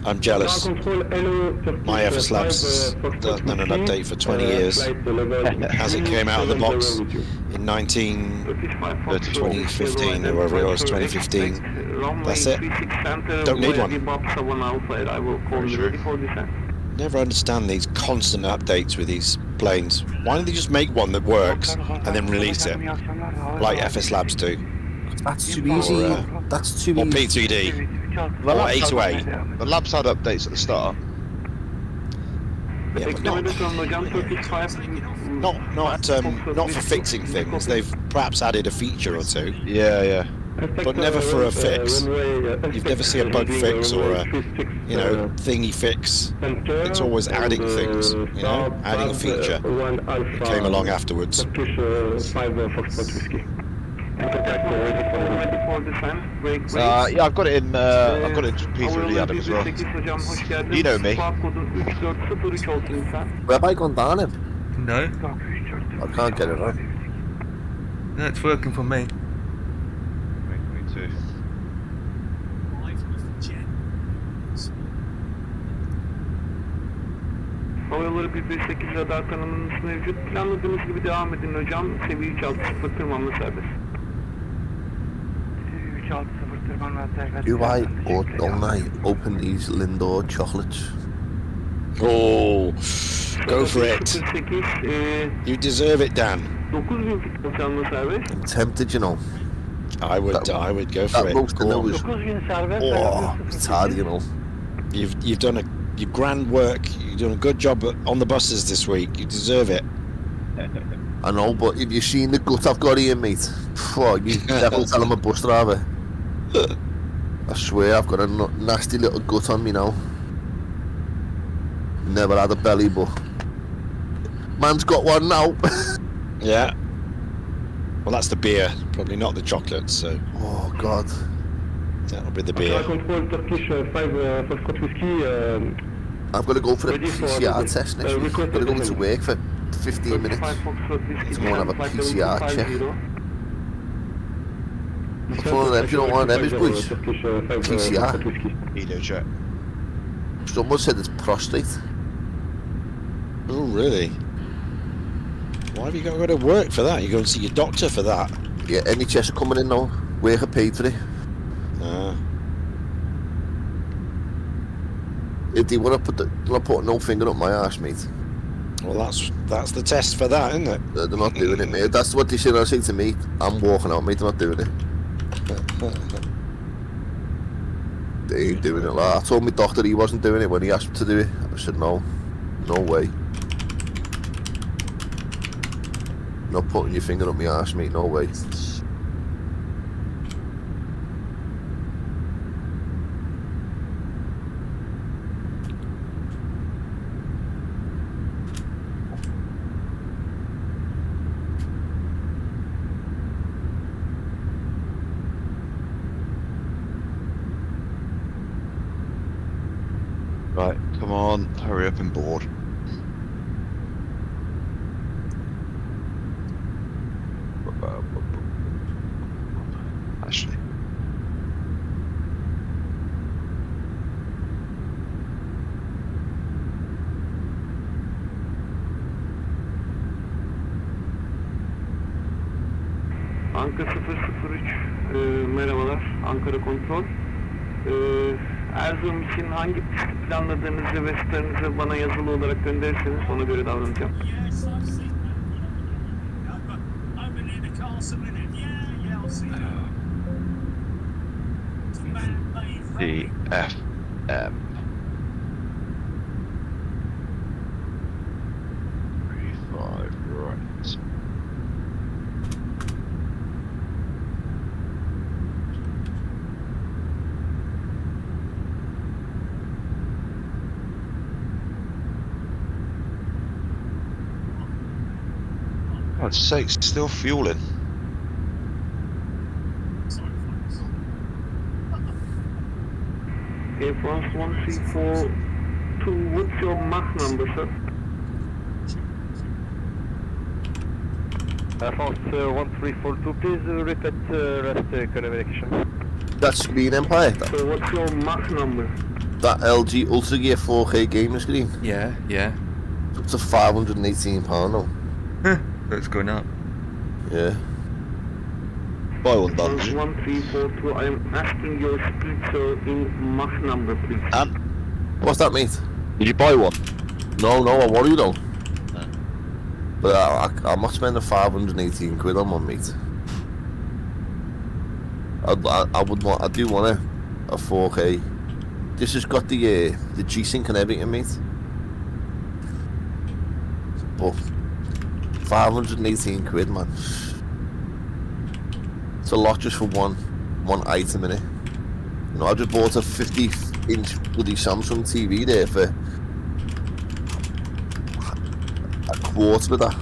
I'm jealous. My FS Labs has done an update for 20 years. As it came out of the box in 2015 or whatever it was, 2015. That's it. Don't need one. Never understand these constant updates with these planes. Why don't they just make one that works and then release it, like FS Labs do? That's too easy. That's too Or easy. P3D. Or A2A. The labs had updates at the start. Yeah, but not for fixing things. They've perhaps added a feature or two, Yeah. but never for a fix. You've never seen a bug fix or a thingy fix. It's always adding things, adding a feature that came along afterwards. Yeah, I've got it in. I've got it in P3D Adam as well. You know me. Where have I gone down him? No. I can't get it on. No, it's working for me. 2022. Havaları 158 radar kanalımız mevcut. Planladığımız gibi devam edin hocam. Seviye 360 tırmanma serbest. 360 tırmanma serbest. Do I or don't I open these Lindor chocolates? Oh, go for it. You deserve it, Dan. 9000 fit çalma serbest. I'm tempted, you know. I would go for That it. roast in those. 9000 serbest. Oh, it's hard, you know. You've done your grand work. You've done a good job on the buses this week. You deserve it. I know, but if you've seen the gut I've got here, mate, you definitely tell him a bus driver. I swear, I've got a nasty little gut on me now. Never had a belly, but man's got one now. Yeah. Well, that's the beer. Probably not the chocolate. So. Oh God. That'll be the beer. I've got to go for a PCR test next week. I've got to go into work for 15 minutes to go and have a PCR check. It's one of them, you don't want them, is boys? PCR. Edo check. Someone said it's prostate. Oh, really? Why have you got to go to work for that? You go and see your doctor for that? Yeah, NHS are coming in now. Work are paid for it. If they want to put no finger up my arse, mate. Well, that's the test for that, isn't it? They're not doing it, mate. That's what they should say to me. I'm walking out, mate. They're not doing it. They ain't doing it. Like, I told my doctor he wasn't doing it when he asked me to do it. I said no way. Not putting your finger up my arse, mate. No way. Right, come on, hurry up and board. Actually. Ankara 003 merhabalar. Ankara kontrol. Erzurum için hangi pisti planladığınızı ve starınızı bana yazılı olarak gönderirseniz ona göre davranacağım. DFM. 35, right. God's sake, still fueling. Air France 1342, what's your Mach number, sir? Air France 1342, please repeat rest communication. That screen Empire. So what's your Mach number? That LG Ultra Gear 4K gaming screen. Yeah, yeah. It's up to £518 now. That's going up. Yeah. Buy one, Dan. 1342, I am asking your speed, sir, in Mach number, please. And What's that, mate? did you buy one? No, I worry though. But I'm not spending 518 quid on one, mate. I do want a 4K. This has got the G-Sync and everything, mate. But 518 quid, man. It's a lot just for one item in it. You know, I just bought a 50-inch bloody Samsung TV there for a quarter of that.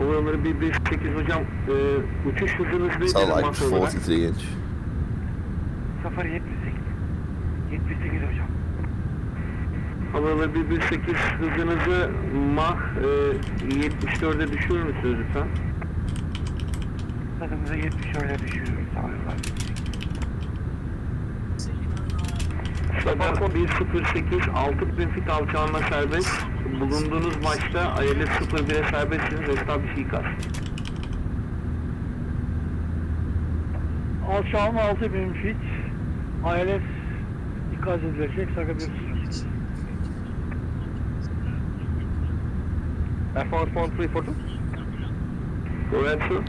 Oraları bir 8 hocam, uçuş hızınız It's all nedir like Mach olarak? 43 inch. 78 hocam. Havaları 118 hızınızı Mach 74'e düşürür müsünüz lütfen? Hızımızı 74'e düşürüyoruz. Sabah 108, 6000 fit alçalma serbest. Bulunduğunuz maçta ILS 01'e serbestsiniz. Establish ikaz. Alçalma 6000 fit. ILS ikaz edilecek. Saga 1 Air France 1342. Go ahead, sir.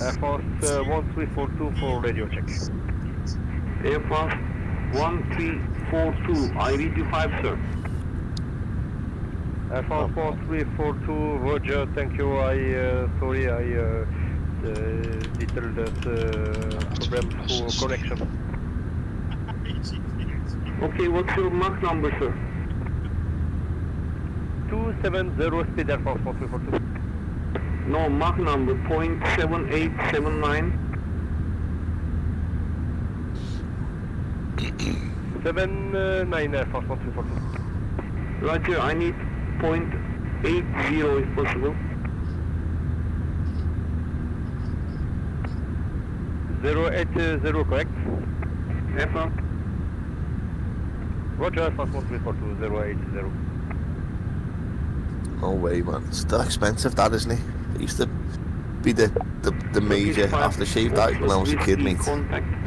Air France 1342 for radio check. Air France 1342, I read you 5, sir. Air France 1342, Roger, thank you. Sorry, little problem for connection. Okay, what's your Mach number, sir? 270 speed Air France 1342. No, Mach number, 0.7879. 79 Air France 1342. Roger, I need 0.80 if possible. 080, correct? FM. Roger, Air France 1342, 080. No way, man. It's still expensive, that, isn't it? It used to be the major aftershave that when I was a kid, mate.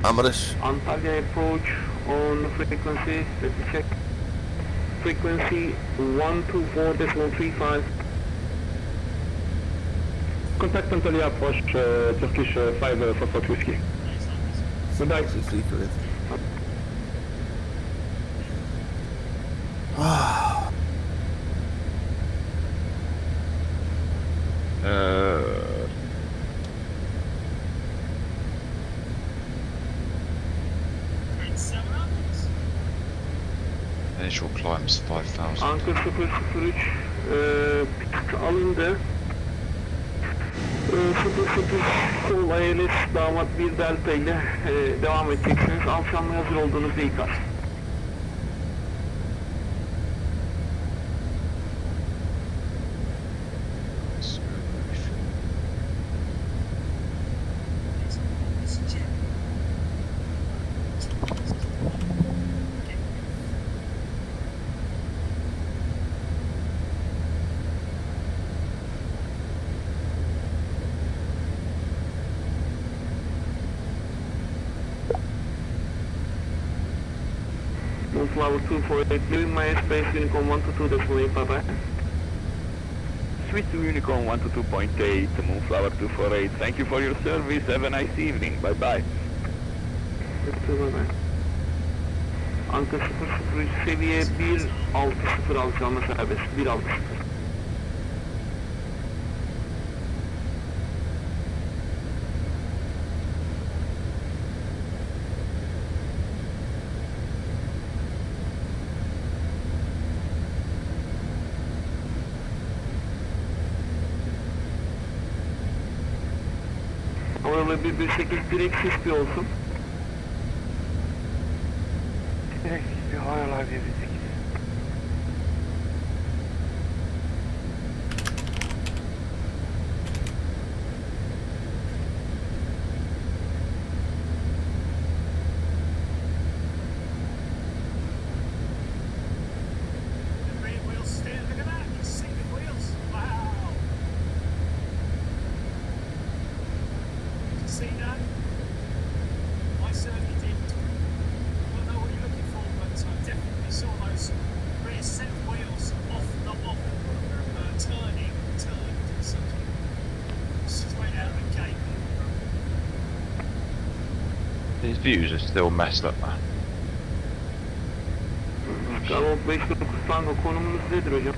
Amaris. Antalya approach on frequency, let me check. Frequency 124.35. Contact Antalya approach, Turkish 5 Foxtrot Whiskey. Good night. Initial climb's 5,000. Anka 003 pit alındı. 00 Sol ILS damat 1 delta ile devam edeceksiniz. Alçalmaya hazır olduğunuzda ikaz. Moonflower 248, leaving my space, Unicorn 122.8, bye-bye. Switch to Unicorn 122.8, Moonflower 248. Thank you for your service. Have a nice evening. Bye-bye. Bye-bye. Anka 003 seviye 160 alçalma serbest. 160. Oralı 118 direkt sisli olsun. Direkt bir hayal 118. These views are still messed up, man. Bravo 549 Tango, konumunuz nedir hocam?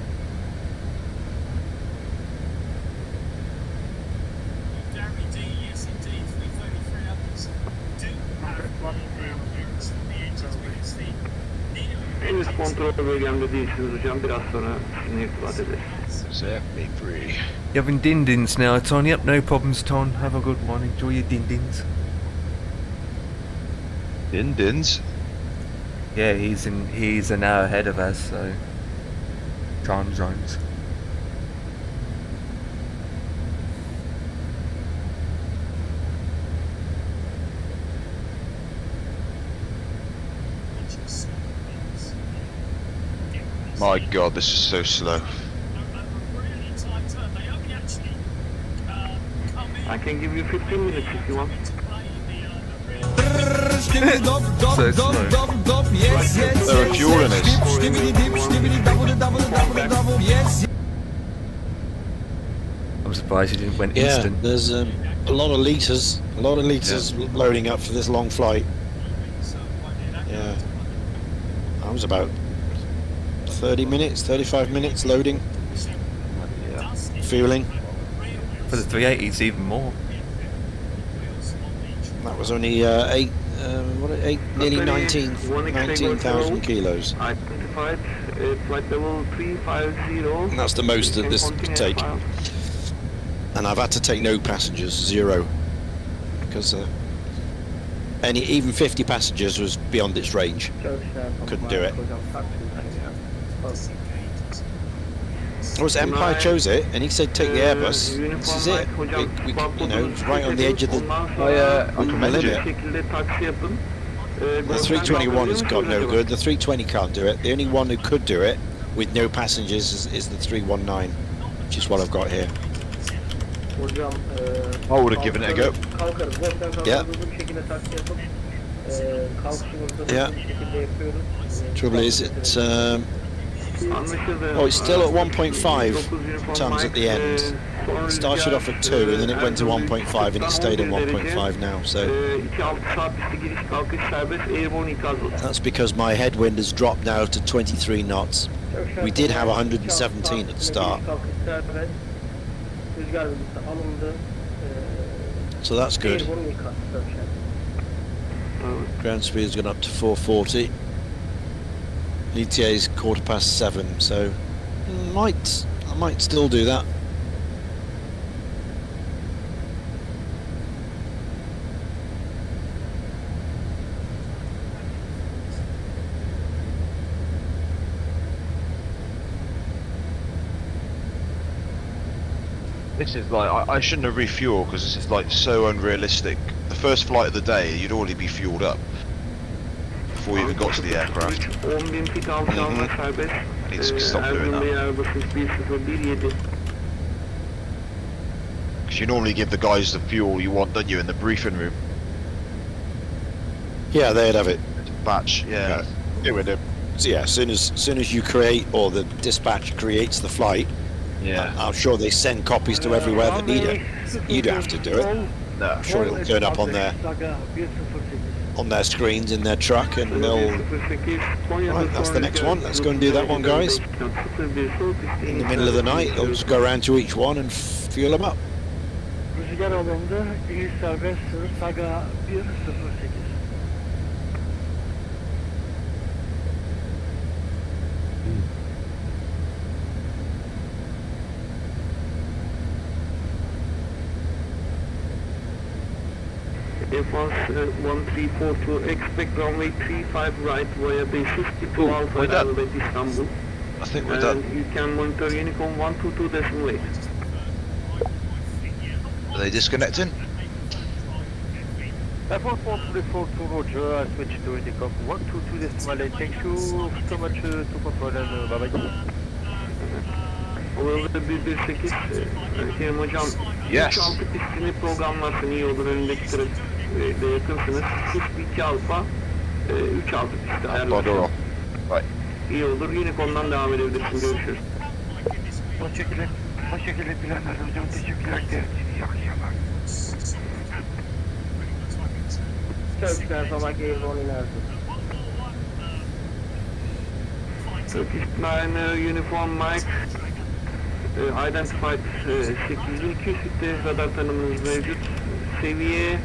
Henüz kontrol bölgemde değilsiniz hocam, biraz sonra sizinle irtibat ederiz. MSFS24. You having din-dins now, Ton? Yep, no problems, Ton. Have a good one. Enjoy your din-dins. Din-dins? Yeah, he's an hour ahead of us, so time zones. My god, this is so slow. I can give you 15 minutes if you want. So slow. There are fuel in it. I'm surprised you didn't went Yeah, instant. there's a lot of litres loading up for this long flight. Yeah, I was about 30 minutes, 35 minutes loading, fueling. For the 380s, even more. That was only nearly 19,000 kilos. Identified flight level 350. And that's the most that this could take. And I've had to take no passengers, 0, because even 50 passengers was beyond its range. Couldn't do it. It was Empire chose it, and he said take the Airbus. This is it. We it's right on the edge of the limit. The 321 has got no good. The 320 can't do it. The only one who could do it with no passengers is the 319, which is what I've got here. I would have given it a go. Yeah. Yeah. Trouble is, it's it's still at 1.5 tons at the end. It started off at 2 and then it went to 1.5 and it stayed at 1.5 now. So that's because my headwind has dropped now to 23 knots. We did have 117 at the start. So that's good. Ground speed's gone up to 440. ETA's 7:15, so I might still do that. This is like, I shouldn't have refueled because this is like so unrealistic. The first flight of the day, you'd already be fueled up before you even got to the aircraft. 10.000 feet altı almak serbest. I need to stop doing that. Airbus'un 1017. Because you normally give the guys the fuel you want, don't you, in the briefing room? Yeah, they'd have it. Batch, yeah. Do it. So yeah, as soon as you create, or the dispatch creates the flight, yeah, I'm sure they send copies to everywhere that need it. You don't have to do it. No, I'm sure it'll turn up on their screens in their truck, and they'll. Right, that's the next one. Let's go and do that one, guys. In the middle of the night, they'll just go around to each one and fuel them up. Rüzgar alındı. İyi serbest sınır Saga 108. Airbus 1342, expect runway 35 right via basis to Alpha Elevate Istanbul. I think we're done. You can monitor Unicom 122.8. Are they disconnecting? Airport 442 Roger, I switch to Unicom 122.8. Thank you so much to control and bye bye. Orada 118, Kerim hocam, yes. 3-6 pistini programlarsın, iyi olur, önündeki de yakınsınız. 2 alfa, 3-6 pisti ayarlarsın. İyi olur, Unicom'dan devam edebilirsin, görüşürüz. Teşekkürler planlar hocam, teşekkürler. İyi akşamlar. Turkish Airlines Airborne in Erzurum. Turkish 9 Uniform Mike. Identified 8200 fitte radar tanımımız mevcut. Seviye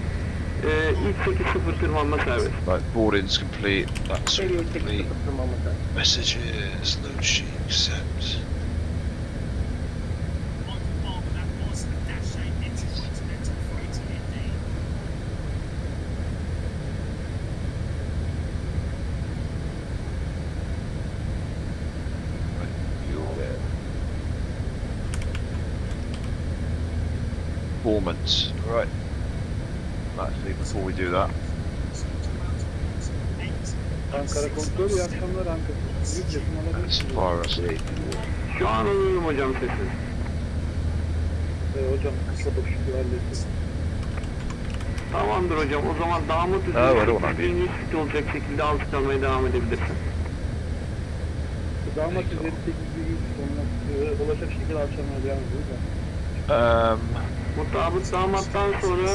ilk 80 tırmanma serbest. Right, boarding's complete. That's complete. Messages, no she accept. Performance. Right. Actually, before we do that. Ankara kontrol, iyi akşamlar Ankara. Let's fire us the Şu an alıyorum hocam sesi. Hocam kısa bakışıklı hallettim. Tamamdır hocam, o zaman damat üzerinde fit olacak şekilde alçı kalmaya devam edebilirsin. Damat üzeri 8.100 sonuna olacak şekilde alçalmaya devam ediyoruz. Mutabık damattan sonra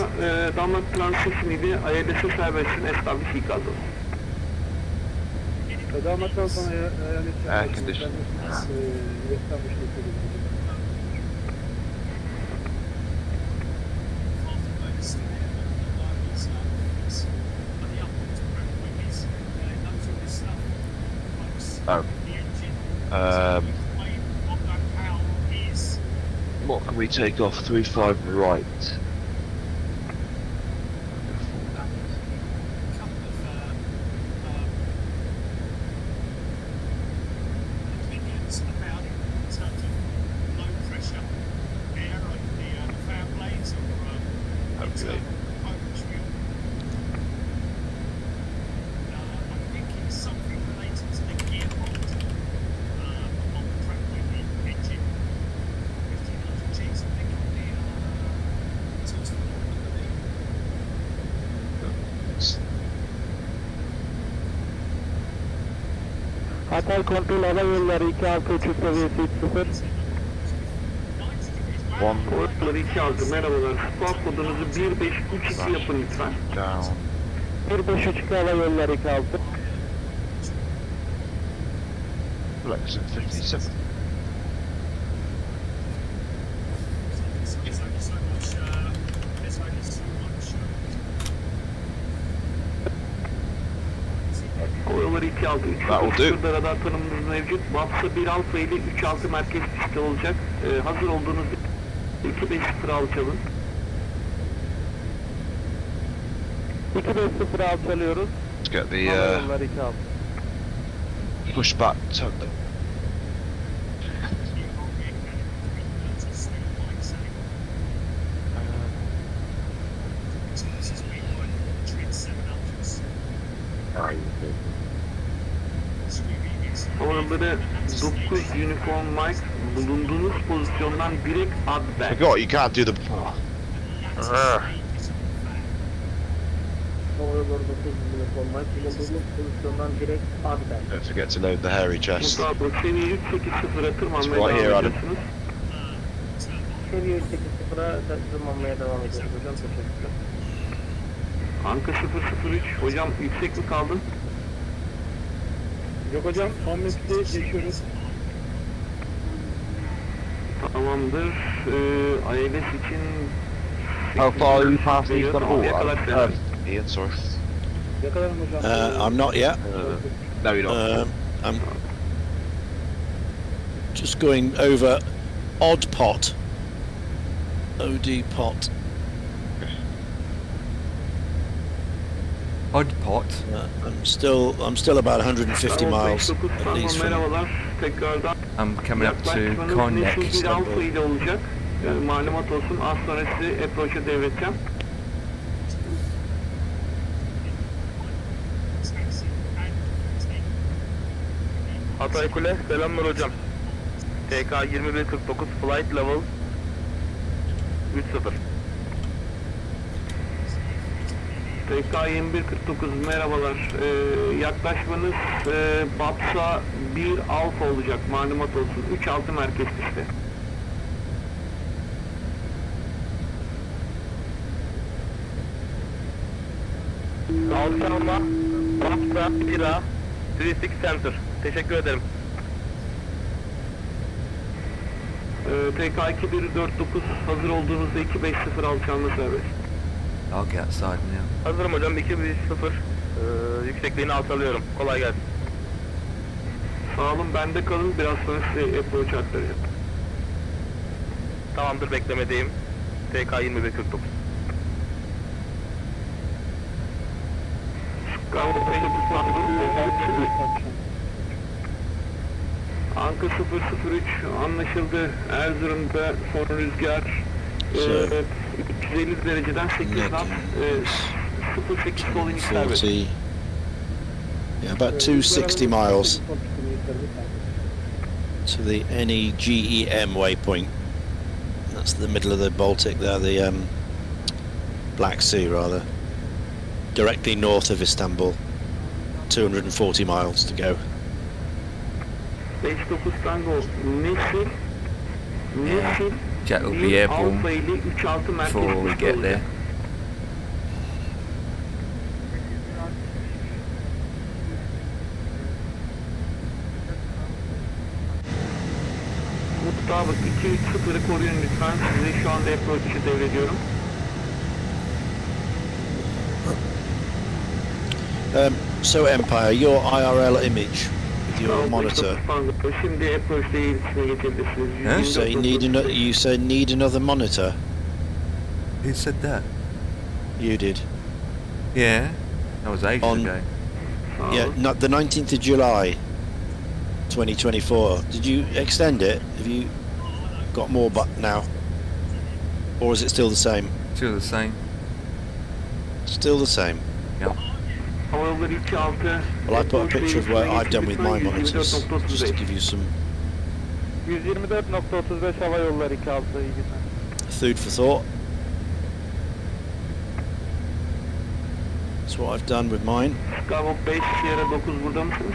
damat plan 6 miydi? ILS'e serbestsin, establish ikaz olsun. Damattan sonra air condition. What can we take off? 35 right. Okay. Hatay kontrol hava yolları 263 seviyesi 30. Kontrol 26, merhabalar. Squawk kodunuzu 1532 yapın lütfen. Down. 1532 hava yolları 26. Flexing 57. Hava yolları 26, 3 That will do. Burada radar tanımımız mevcut. Vapsa 1 alfa ile 3-6 merkez pisti olacak. Hazır olduğunuzda 250 alçalın. 250 alçalıyoruz. Let's get the Yollar 2 alfa. pushback tug. Oraları 9 Uniform Mike bulunduğunuz pozisyondan direkt ad back. Forgot you can't do the. Oraları 9 Uniform Mike bulunduğunuz pozisyondan direkt ad back. Don't forget to load the hairy chest. Mutlaka seviye 380'a tırmanmaya Right here, devam Adam. ediyorsunuz. Seviye 380'a tırmanmaya devam ediyoruz hocam. Teşekkürler. Anka 003. Hocam yüksek mi kaldın? Yok hocam, son mesleği geçiyoruz. Tamamdır. ILS için How far are you past veriyor. Eastern Tamam, Wall? yakalar seni. Ian, sorry. Yakalarım hocam. I'm not yet. No, you're not. I'm just going over Odd Pot. OD Pot. Odd Pot. I'm still about 150 miles at least from. Merhabalar. Tekrardan I'm coming up to yaklaşmanız Connect, meşhur bir alfa Istanbul. ile olacak. Yani malumat olsun. Az sonra sizi approach'a devredeceğim. Hatay Kule, selamlar hocam. TK 2149 flight level 30. TK 2149 merhabalar. Yaklaşmanız BAPS'a 1 alfa olacak. Malumat olsun. 3-6 merkez pisti. Alçalma, BAPS'a 1A 36 Center. Teşekkür ederim. TK 2149 hazır olduğunuzda 250 alçalma serbest. I'll get outside now. Hazırım hocam, 210. Yüksekliğini alçalıyorum. Kolay gelsin. Sağ olun, bende kalın. Biraz sonra size approach aktaracağım. Tamamdır, beklemedeyim. TK 2149. Anka 003 anlaşıldı. Erzurum'da son rüzgar 350 dereceden 8 knot 08 sol iniş serbest. 40. Yeah, about 260 miles to the NEGEM waypoint. That's the middle of the Baltic there, the Black Sea rather. Directly north of Istanbul. 240 miles to go. 59 Tango Nesil Jet will be airborne Alfa ile 3-6 merkez before we pisti get olacak. there. Mutabık 230'ı koruyun lütfen. Sizi şu anda approach'ı devrediyorum. So Empire, your IRL image with your monitor. Şimdi approach'ta iletişime geçebilirsiniz. You say need another monitor. Who said that? You did. Yeah, that was ages On- ago. Yeah, not the 19th of July, 2024. Did you extend it? Have you got more but now, or is it still the same? Still the same. Still the same. Yep. Havaları 2-6. Well, I put a picture of what I've done with my monitors, just to give you some 124.35 hava yolları 2 alfa, iyi günler. food for thought. That's what I've done with mine. Skywalk 5 Sierra 9 burada mısınız?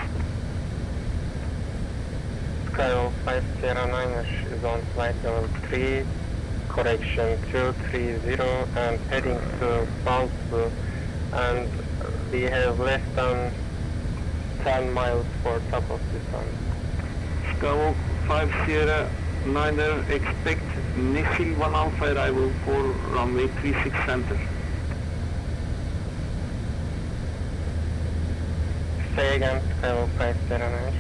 Skywalk 5 Sierra 9 is on flight level 3, correction 230 and heading to Bangkok, and we have less than 10 miles for top of the sun. Skywalk 5 Sierra 9er expect Nesil 1 Alpha arrival for runway 36 center. Say again, Skyline 509.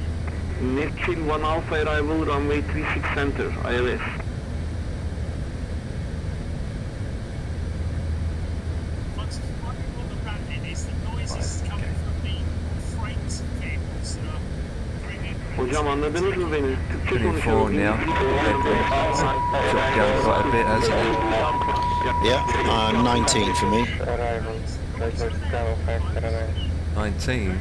Neptune 1 Alpha arrival, runway 36 center, ILS. Hocam anladınız mı beni? Türkçe 24 konuşuyorum. now. Dropped down quite a bit, hasn't it? Yeah, 19 for me. Arrival, Roger, Skyline 509. 19.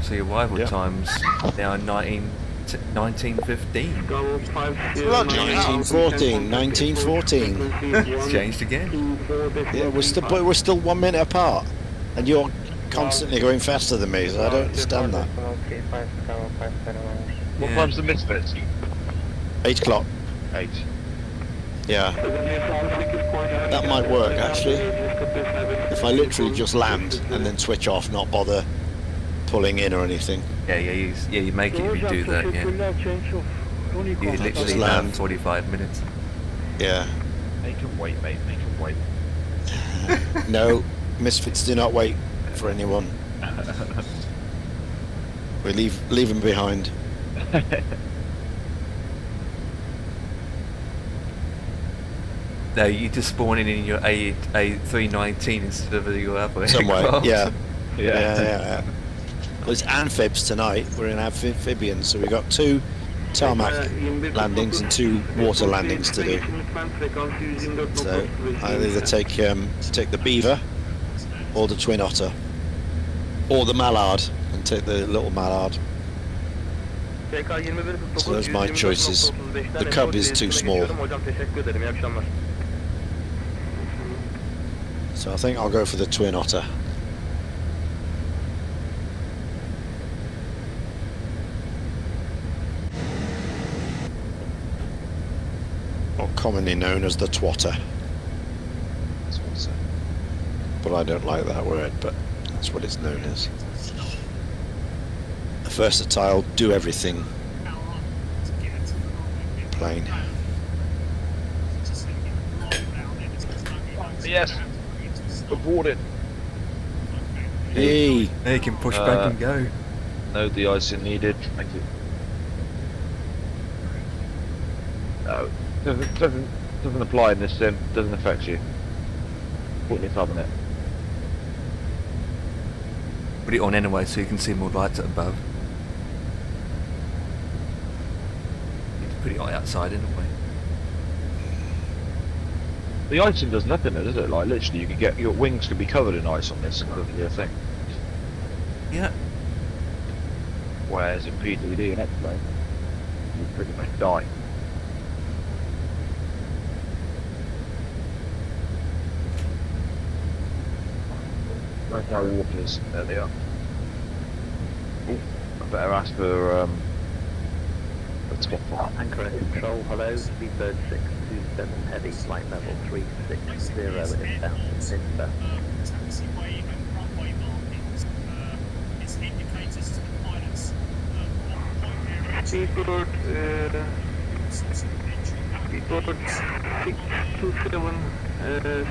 So your arrival Yeah. times now 19:15. 1914, 1914. It's changed again. Yeah, we're still 1 minute apart, and you're constantly going faster than me, so I don't understand that. What Yeah. time's the Misfits? 8 o'clock. 8. Yeah. That might work actually. If I literally just land and then switch off, not bother pulling in or anything. Yeah, you make it if you do that, yeah. You literally land 45 minutes. Yeah. Make them wait, mate, make them wait. No, Misfits do not wait for anyone. We leave them behind. No, you just spawn in your A319 instead of your other Somewhere, aircraft. yeah. Well, it's amphibs tonight. We're in amphibians, so we've got 2 tarmac landings and 2 water landings to do. So I'll either take the Beaver or the Twin Otter or the Mallard and take the little Mallard. So those are my choices. The Cub is too small. So I think I'll go for the Twin Otter. Or commonly known as the Twatter. But I don't like that word, but that's what it's known as. A versatile, do everything plane. Yes! Aboard it! Hey! They can push back and go. No de-icing needed, thank you. No, doesn't apply in this sim, doesn't affect you. Put your thumb in it. Put it on anyway so you can see more lights at above. It's pretty hot outside anyway. The icing does nothing though, does it? Like literally you could get, your wings could be covered in ice on this and it doesn't do a thing. Yeah. Whereas in PDD and X-Plane, you pretty much die. Where's our waters? There they are. Ooh, I better ask for the top one. Anchor and control, hello, Speedbird 627 heavy, flight level 360 inbound and inbound. Taxiway and runway markings. It's indicators to the pilots. Speedbird 627,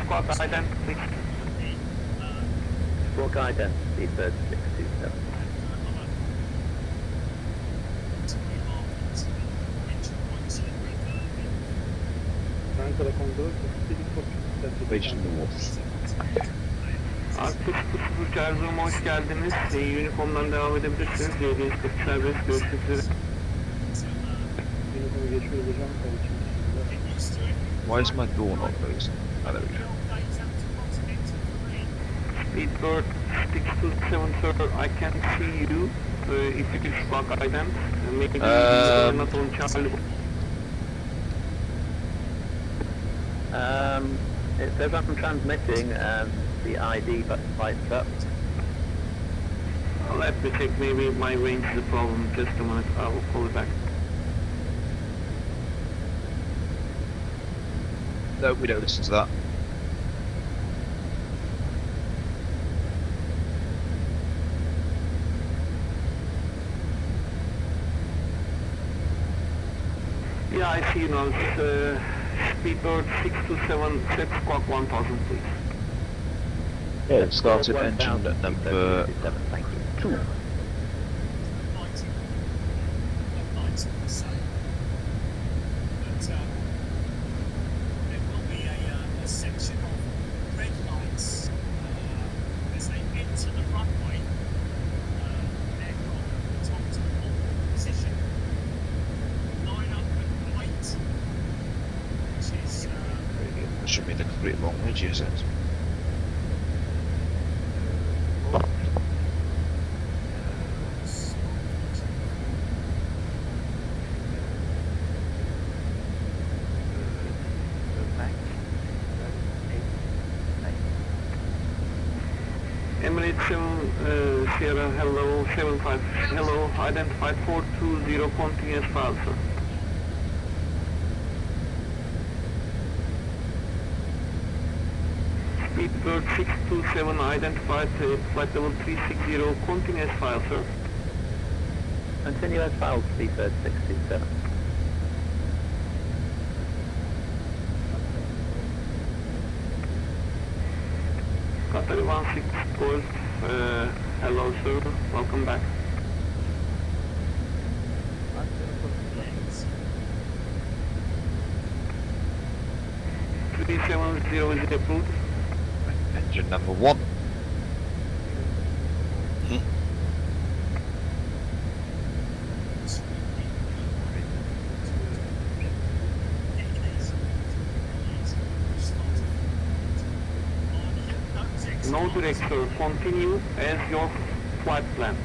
squawk identity. Squawk identity, Speedbird 627. Station the waters. Artık Çerzoğlu'na hoş geldiniz. Uniform'dan devam edebilirsiniz. Geldiğiniz kapı serbest. Görüşmek üzere. Why is my door not closing? Oh, there we go. Speedbird 627, sir, I can see you. If you could spark ident. Maybe not on Charlie. It says I'm transmitting and the ID but lights up. Let me check, maybe my range is the problem. Just a minute, I will call it back. No, we don't listen to that. Yeah, I see you now. It's Speedbird 627, set squawk 1000, please. Yeah, it started engine at number... Thank you. should be the complete wrong way, GSX. Emirates 7 Sierra, hello, 75, hello, identified 420, continuous file, sir. Speedbird 627, identified flight level 360, continuous file, sir. Continuous file, Speedbird 627. Qatar 16 Golf, hello sir, welcome back. $370 is approved. Engine number 1. No director, continue as your flight plan.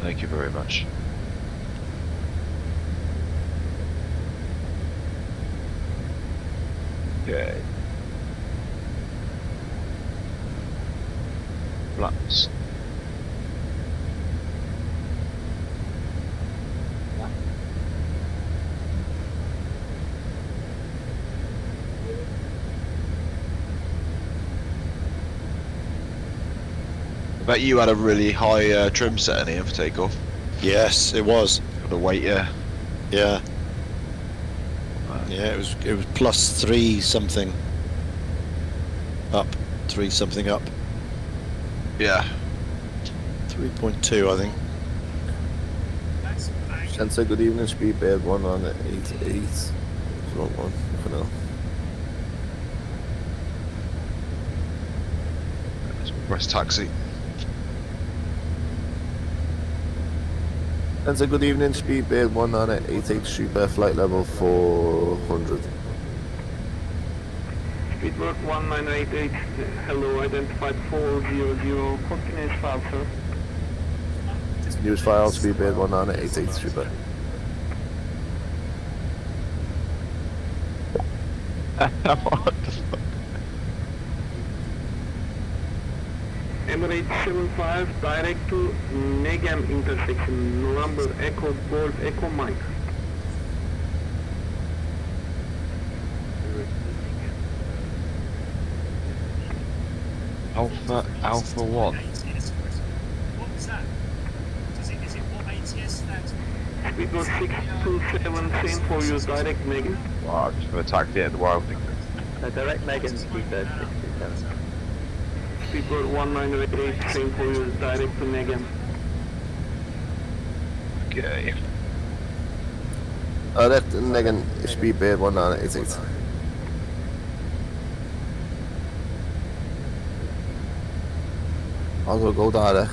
Thank you very much. Okay. Flaps. I bet you had a really high trim setting here for takeoff. Yes, it was. For the weight, yeah. Yeah. Yeah, it was +3 something. Up. 3 something up. Yeah. 3.2 I think. Sensor, good evening, Speedbird 1 on 88. Wrong one, for now. Press taxi. Sensor, good evening, Speedbird 1 on 88 Super, flight level 400. Speedbird 1988, hello, identified 400, continuous file, sir. News file, Speedbird 1 on 88 Super. What the fuck? Emirates 75, direct to Negam intersection, November Echo Golf Echo Mike. Alpha 1. What was that? Is it what ATS stands for? Speedbird 627, same for you, direct Megan. Wow, I'm just going to attack the end of the wild thing. Direct Megan, Speedbird 627. Speedbird 1988, same for you, direct to Megan. Okay. Direct Megan, Speedbird 1 on 88. I'll go direct.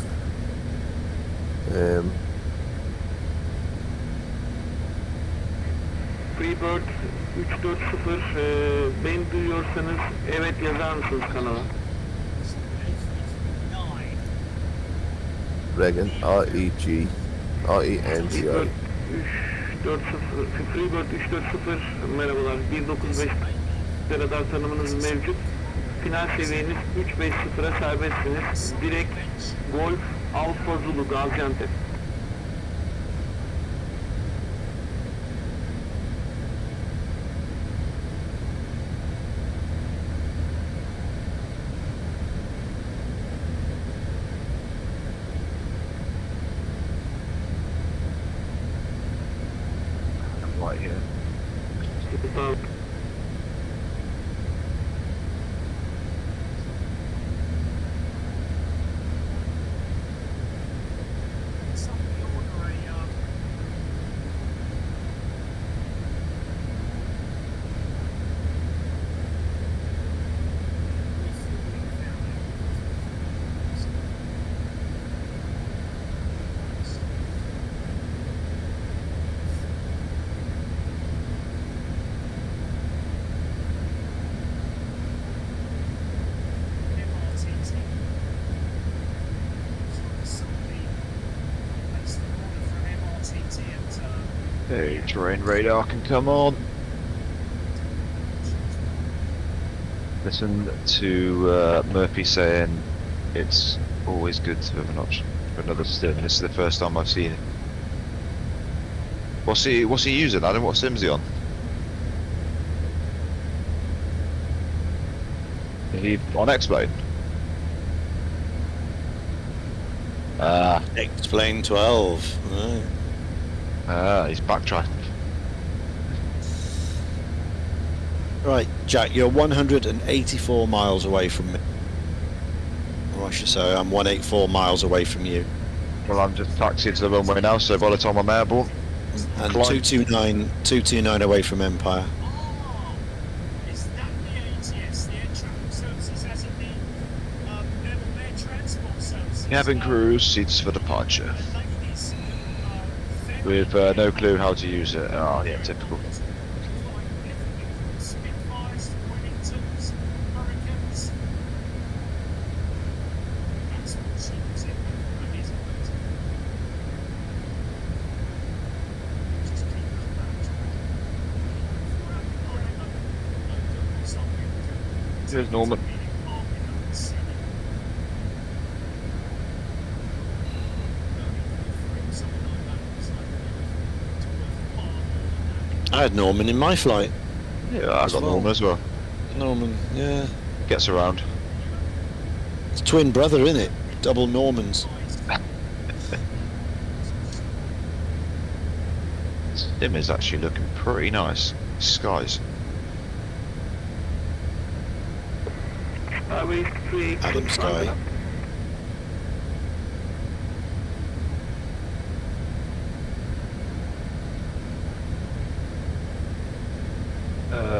Freebird 340, beni duyuyorsanız evet yazar mısınız kanala? Regan, R-E-G, R-E-N-G-I. Freebird 340, merhabalar, 195 radar tanımınız mevcut. Final seviyeniz 350'a serbestsiniz. Direkt Golf Alfa Zulu Gaziantep. Hey, terrain radar can come on. Listen to Murphy saying it's always good to have an option for another sim. This is the first time I've seen it. What's he using, Adam? What sim's he on? Is he on X-Plane? X-Plane 12. Right. He's backtracking. Right, Jack, you're 184 miles away from me. Or I should say, I'm 184 miles away from you. Well, I'm just taxiing to the runway now, so by the time I'm airborne... And 229 away from Empire. Is that the ATS, the air traffic services, as in the airborne air transport services? Cabin crew, seats for departure. With no clue how to use it. Oh, yeah, typical. Spitfires, Wellingtons, Hurricanes. That's what she was in. That is amazing. Just keep that. Here's Norman. I had Norman in my flight. Yeah, I got Norman as well. Norman, yeah. Gets around. It's twin brother, isn't it? Double Normans. Sim is actually looking pretty nice. Skies. Adam Sky.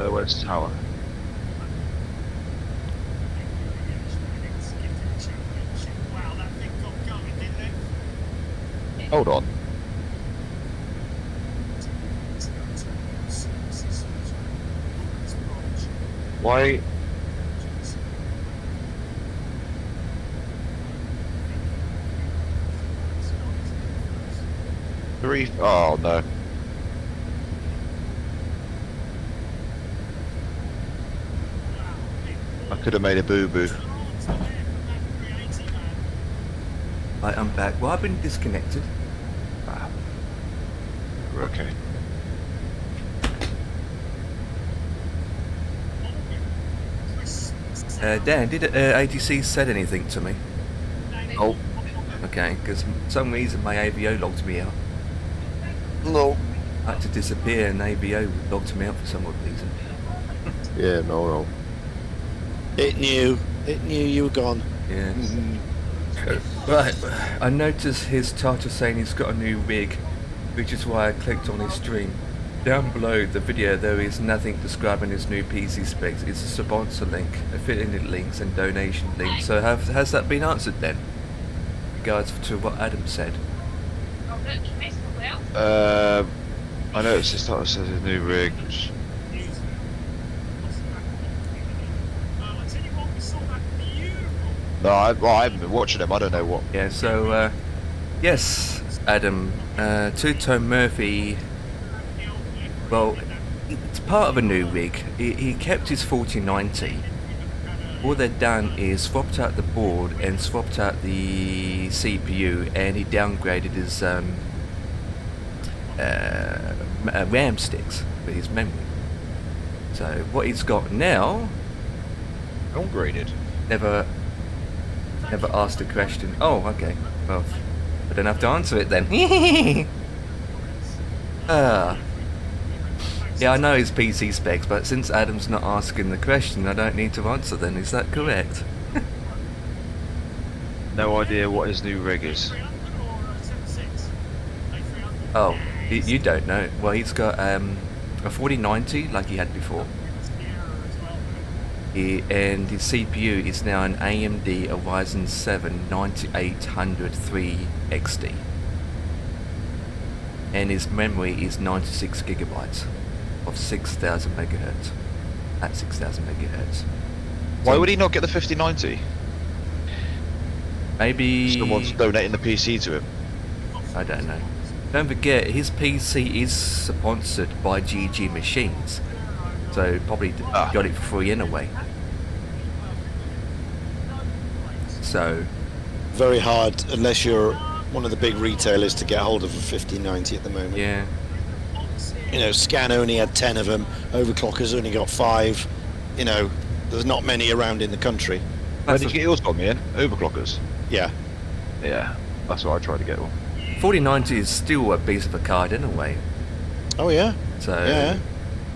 Where's the tower? Wow, that thing got going, didn't it? Hold on. Why? Oh no. I could have made a boo-boo. Right, I'm back. Well, I've been disconnected. We're okay. Dan, did ATC said anything to me? No. Okay, because for some reason my AVO logged me out. No. I had to disappear and AVO logged me out for some odd reason. Yeah, no. It knew you were gone. Yeah. Right, I noticed his title saying he's got a new rig, which is why I clicked on his stream. Down below the video there is nothing describing his new PC specs. It's a sponsor link, affiliate links and donation links. So has that been answered then? Regards to what Adam said. I noticed his title says his new rig, which... No, I haven't been watching him, I don't know what. Yeah, so, yes, Adam, Two-Tone Murphy, well, it's part of a new rig. He kept his 4090. All they've done is swapped out the board and swapped out the CPU, and he downgraded his RAM sticks for his memory. So what he's got now... Downgraded? Never asked a question. Oh, okay. Well, I don't have to answer it then. Yeah, Yeah, I know his PC specs, but since Adam's not asking the question, I don't need to answer then, is that correct? No idea what his new rig is. Oh, you don't know. Well, he's got a 4090 like he had before. And his CPU is now an AMD Ryzen 7 9800 3XD. And his memory is 96 gigabytes of 6000 megahertz. At 6000 megahertz. Why would he not get the 5090? Maybe someone's donating the PC to him. I don't know. Don't forget, his PC is sponsored by GG Machines, so probably got it for free anyway. So very hard unless you're one of the big retailers to get hold of a 5090 at the moment. Yeah. You know, Scan only had 10 of them. Overclocker's only got 5. You know, there's not many around in the country. Where did you get yours from, Ian? Overclockers? Yeah. Yeah, that's what I tried to get one. 4090 is still a beast of a card anyway. Oh yeah. So yeah,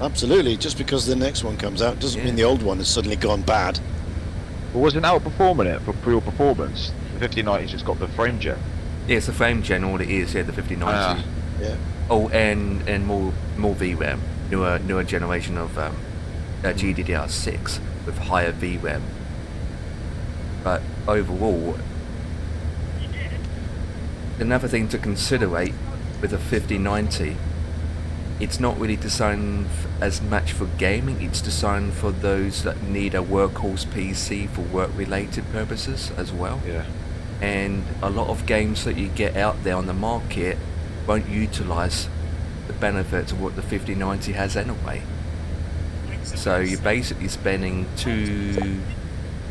absolutely. Just because the next one comes out doesn't mean the old one has suddenly gone bad. Well, wasn't outperforming it for pure performance? The 5090's just got the frame gen. Yeah, it's the frame gen, all it is. Yeah, the 5090. Yeah. Oh, and more VRAM, newer generation of GDDR6 with higher VRAM. But overall, another thing to consider with a 5090, it's not really designed as much for gaming, it's designed for those that need a workhorse PC for work-related purposes as well. Yeah. And a lot of games that you get out there on the market won't utilise the benefits of what the 5090 has anyway. So you're basically spending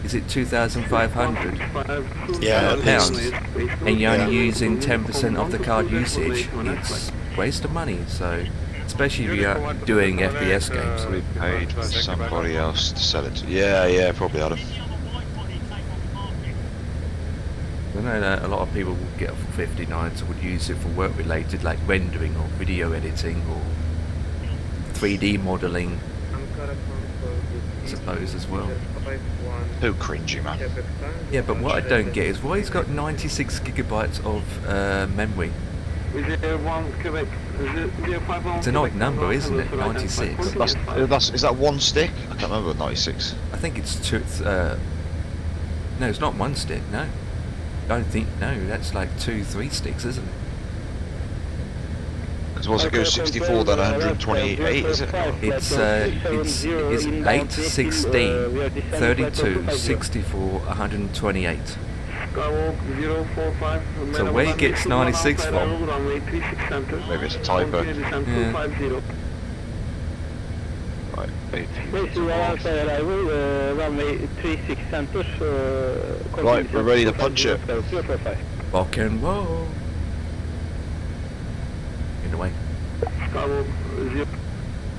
is it 2,500 pounds, and you're only using 10% of the card usage. It's a waste of money. So especially if you're doing FPS games. We paid for somebody else to sell it to. Yeah, probably Adam. I know that a lot of people would get a 5090 would use it for work related, like rendering or video editing or 3D modelling, I suppose, as well. So cringy, man. Yeah, but what I don't get is why he's got 96 gigabytes of memory. It's an odd number, isn't it? 96. Is that one stick? I can't remember 96. I think it's two. No, it's not one stick. No, I don't think. No, that's like 2-3 sticks, isn't it? Because once it goes 64, then 128, is it? It's 8, 16, 32, 64, 128. So where he gets 96 from? Maybe it's a typo. Yeah. Right, 18. Right, we're ready to punch it. Rock and roll. In the way.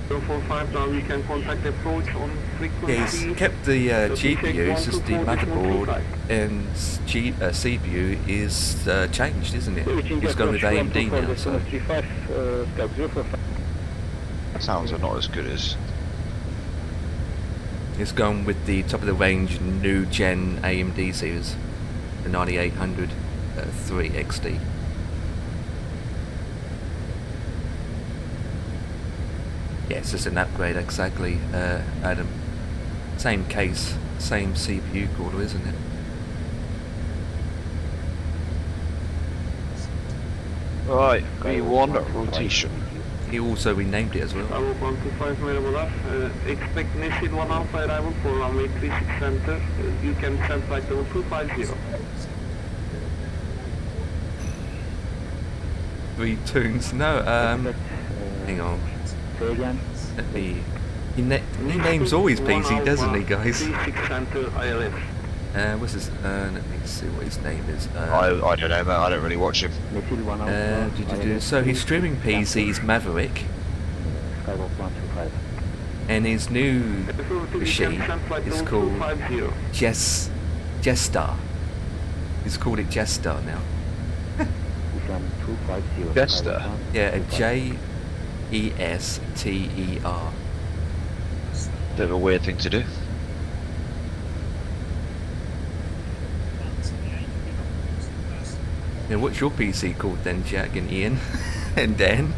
045, now we can contact approach on frequency. Yeah, he's kept the GPU, it's just the motherboard, and CPU is changed, isn't it? It's gone with AMD now, so. That sounds not as good as. It's gone with the top of the range new gen AMD series, the 9800 3XD. Yeah, it's just an upgrade, exactly, Adam. Same case, same CPU core, isn't it? Right, V1 rotation. He also renamed it as well. Bravo 125 merhabalar. Expect Nesil 1 Alpha arrival for runway 36 center. You can send flight level 250. 3 tunes? No, hang on. Let me. He names all his PC, doesn't he, guys? What's his? Let me see what his name is. I don't know, man. I don't really watch him. So his streaming PC is Maverick, and his new machine is called Jester. He's called it Jester now. Jester? Yeah, a E-S-T-E-R. Bit of a weird thing to do. Yeah, what's your PC called then, Jack and Ian and Dan?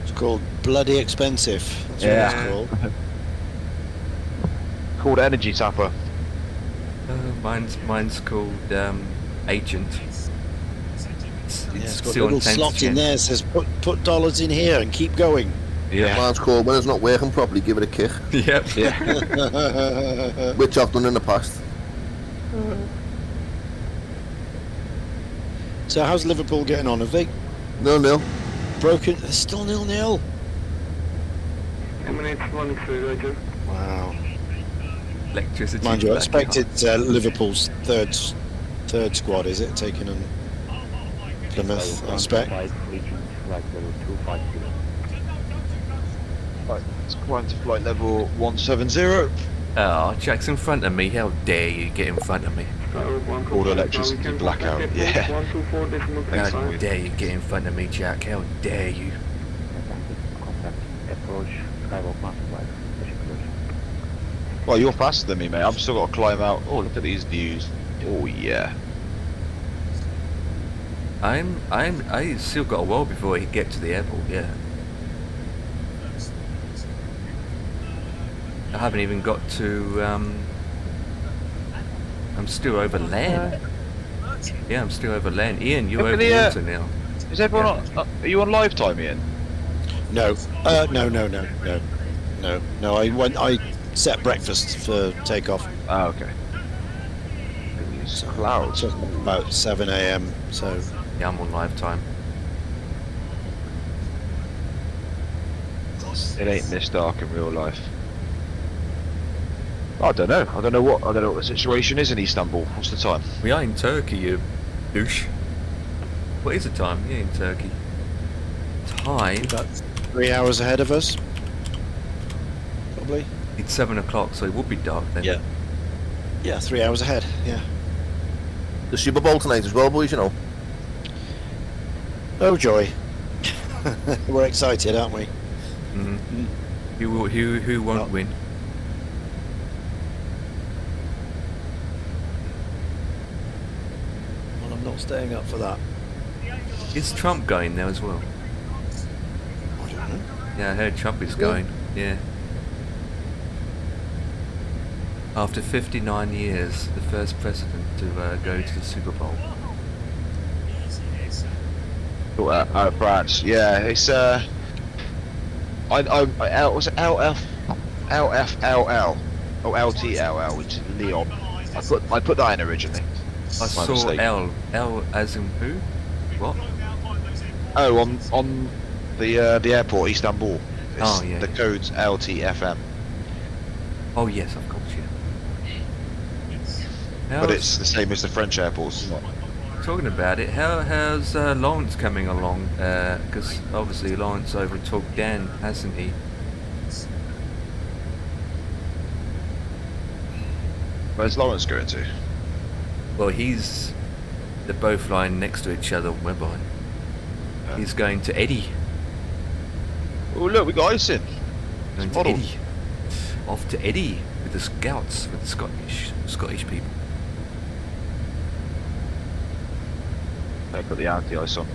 It's called Bloody Expensive. That's what it's called. Called Energy Tapper. Mine's called Agent. It's got a little slot in there that says put dollars in here and keep going. Yeah. Mine's called when it's not working properly, give it a kick. Yep. Yeah. Which I've done in the past. So how's Liverpool getting on? Have they 0-0. broken? They're still 0-0. Emirates running through, Roger. Wow. Electricity. Mind you, I expected Liverpool's third squad, is it? Taking on Plymouth, I expect. Right, it's going to flight level 170. Oh, Jack's in front of me. How dare you get in front of me? Called electricity blackout. Yeah. How dare you get in front of me, Jack? How dare you? Well, you're faster than me, mate. I've still got to climb out. Oh, look at these views. Oh yeah. I still got a while before I get to the airport. Yeah. I haven't even got to. I'm still over land. Yeah, I'm still over land. Ian, you're over water now. Is everyone on? Are you on live time, Ian? No. No. I set breakfast for takeoff. Oh, okay. Clouds. About 7 a.m. So yeah, I'm on live time. It ain't this dark in real life. I don't know. I don't know what the situation is in Istanbul. What's the time? We are in Turkey, you douche. What is the time? Yeah, in Turkey. Time. About 3 hours ahead of us. Probably. It's 7 o'clock, so it would be dark then. Yeah. Yeah, 3 hours ahead. Yeah. The Super Bowl tonight as well, boys. You know. Oh joy. We're excited, aren't we? Mm-hmm. Who won't win? Well, I'm not staying up for that. Is Trump going there as well? I don't know. Yeah, I heard Trump is going. Yeah. After 59 years, the first president to go to the Super Bowl. France. Yeah, it's was it LFLL or LTLL, which is Leon. I put that in originally. I saw L as in who? What? Oh, on the airport, Istanbul. Oh yeah. The code's LTFM. Oh yes, of course, yeah. But it's the same as the French airports. Talking about it, how's Lawrence coming along? Because obviously Lawrence overtook Dan, hasn't he? Where's Lawrence going to? Well, they're both lying next to each other on Webby. He's going to Eddie. Oh look, we got ice in. Going to Eddie. Off to Eddie with the scouts, with the Scottish people. They've got the anti-ice on.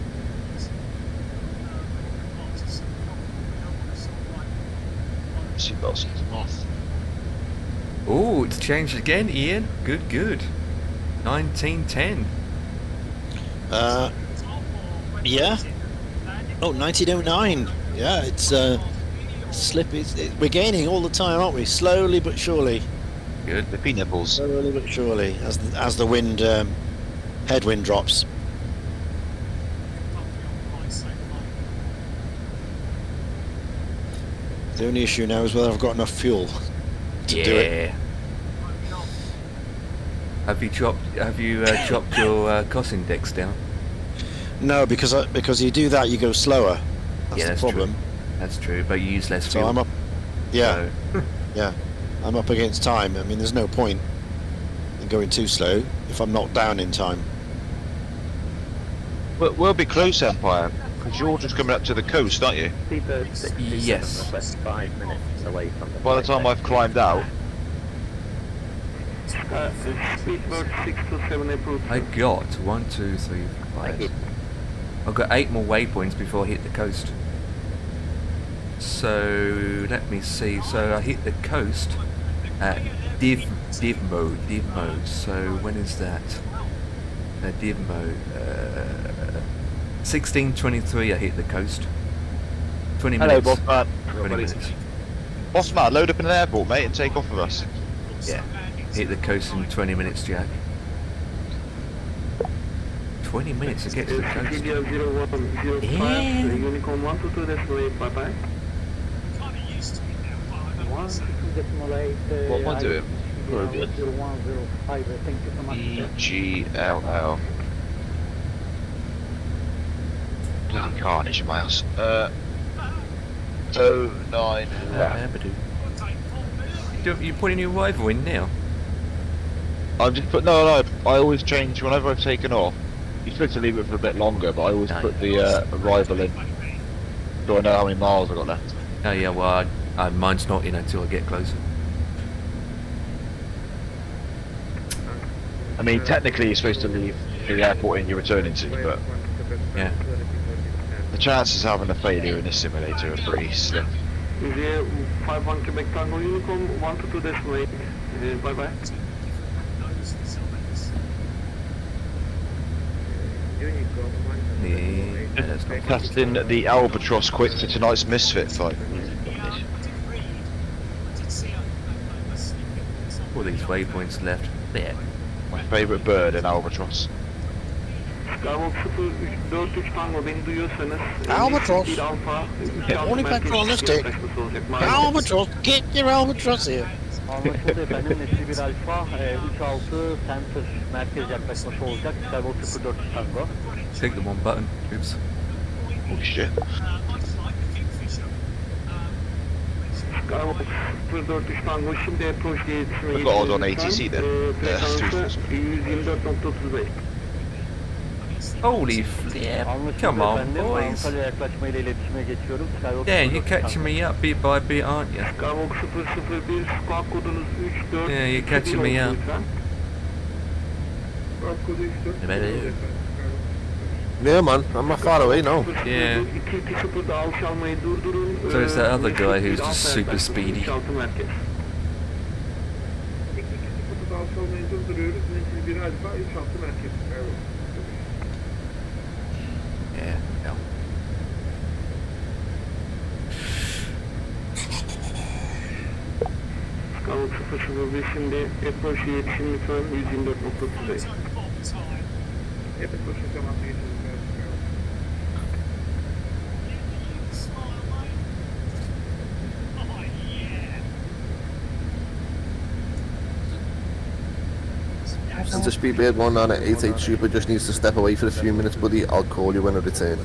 Seatbelts off. Oh, it's changed again, Ian. Good. 1910. Yeah. Oh, 1909. Yeah, it's slippy. We're gaining all the time, aren't we? Slowly but surely. Good. The pea nipples. Slowly but surely, as the wind, headwind drops. The only issue now is whether I've got enough fuel to do it. Have you dropped your cost index down? No, because you do that, you go slower. That's the problem. True. That's true, but you use less So fuel. I'm up. Yeah, So. yeah. I'm up against time. I mean, there's no point in going too slow if I'm knocked down in time. We'll be close, Empire, because you're just coming up to the coast, aren't you? Yes. 5 minutes away from the By the time I've climbed out, Speedbird 627 approved. I got 1, 2, 3, 5. I've got 8 more waypoints before I hit the coast. So let me see. So I hit the coast at div mode. So when is that? Div mode. 16:23. I hit the coast. 20 hello, minutes. boss man. 20 minutes. Boss man, load up in an airport, mate, and take off with us. Yeah. Hit the coast in 20 minutes, Jack. 20 minutes to get to the coast. Unicorn 122 decimal 8, bye bye. 122 decimal 8. What am I doing? Very good. 0105, thank you so much. EGLL. Bloody carnage in my house. 09. You putting your rival in now? I'm just put no. I always change whenever I've taken off. You're supposed to leave it for a bit longer, but I always put the arrival in, so I know how many miles I got left. Oh yeah, well, mine's not in until I get closer. I mean, technically, you're supposed to leave the airport in you're returning to, but yeah, the chances of having a failure in this simulator are pretty slim. India 51 Quebec Tango Unicorn 122 decimal 8, bye bye. Casting the Albatross quick for tonight's Misfit fight. All these waypoints left. There. My favourite bird in Albatross. Skywalk 043 Tango, beni duyuyorsanız Albatross. Bir alfa, 3 Yeah, altı only merkez petrol on this Türkiye dick. taşması olacak maalesef. Albatross, get your albatross here. Anlaşıldı efendim. Nesli bir alfa, 3-6 center merkez yaklaşması olacak. Skywalk 04 Tango. Click the one button. Oops. Oh shit. Skywalk 043 Tango, şimdi approach iletişime I've got odds on geçiyoruz ATC then. frekansı 124.35. Holy flip! Come on, boys. Antalya yaklaşmayla iletişime geçiyorum. Skywalk Dan, you're 04 catching me up bit by bit, aren't you? Skywalk 001, squawk kodunuz 34. Yeah, you're catching me up. Squawk kodu 34. Yeah, man, I'm not far away now. Yeah. 220'da alış almayı durdurun. So it's that other guy who's just super speedy. 3-6 merkez. 220'da alış almayı durduruyoruz. Nesil 1 alfa 3-6 merkez. Yeah, no. Skywalk 001, şimdi approach iletişim lütfen 124.35. Evet, boşun zamanla geçelim. And the Speedbird 198 Super just needs to step away for a few minutes, buddy. I'll call you when I return.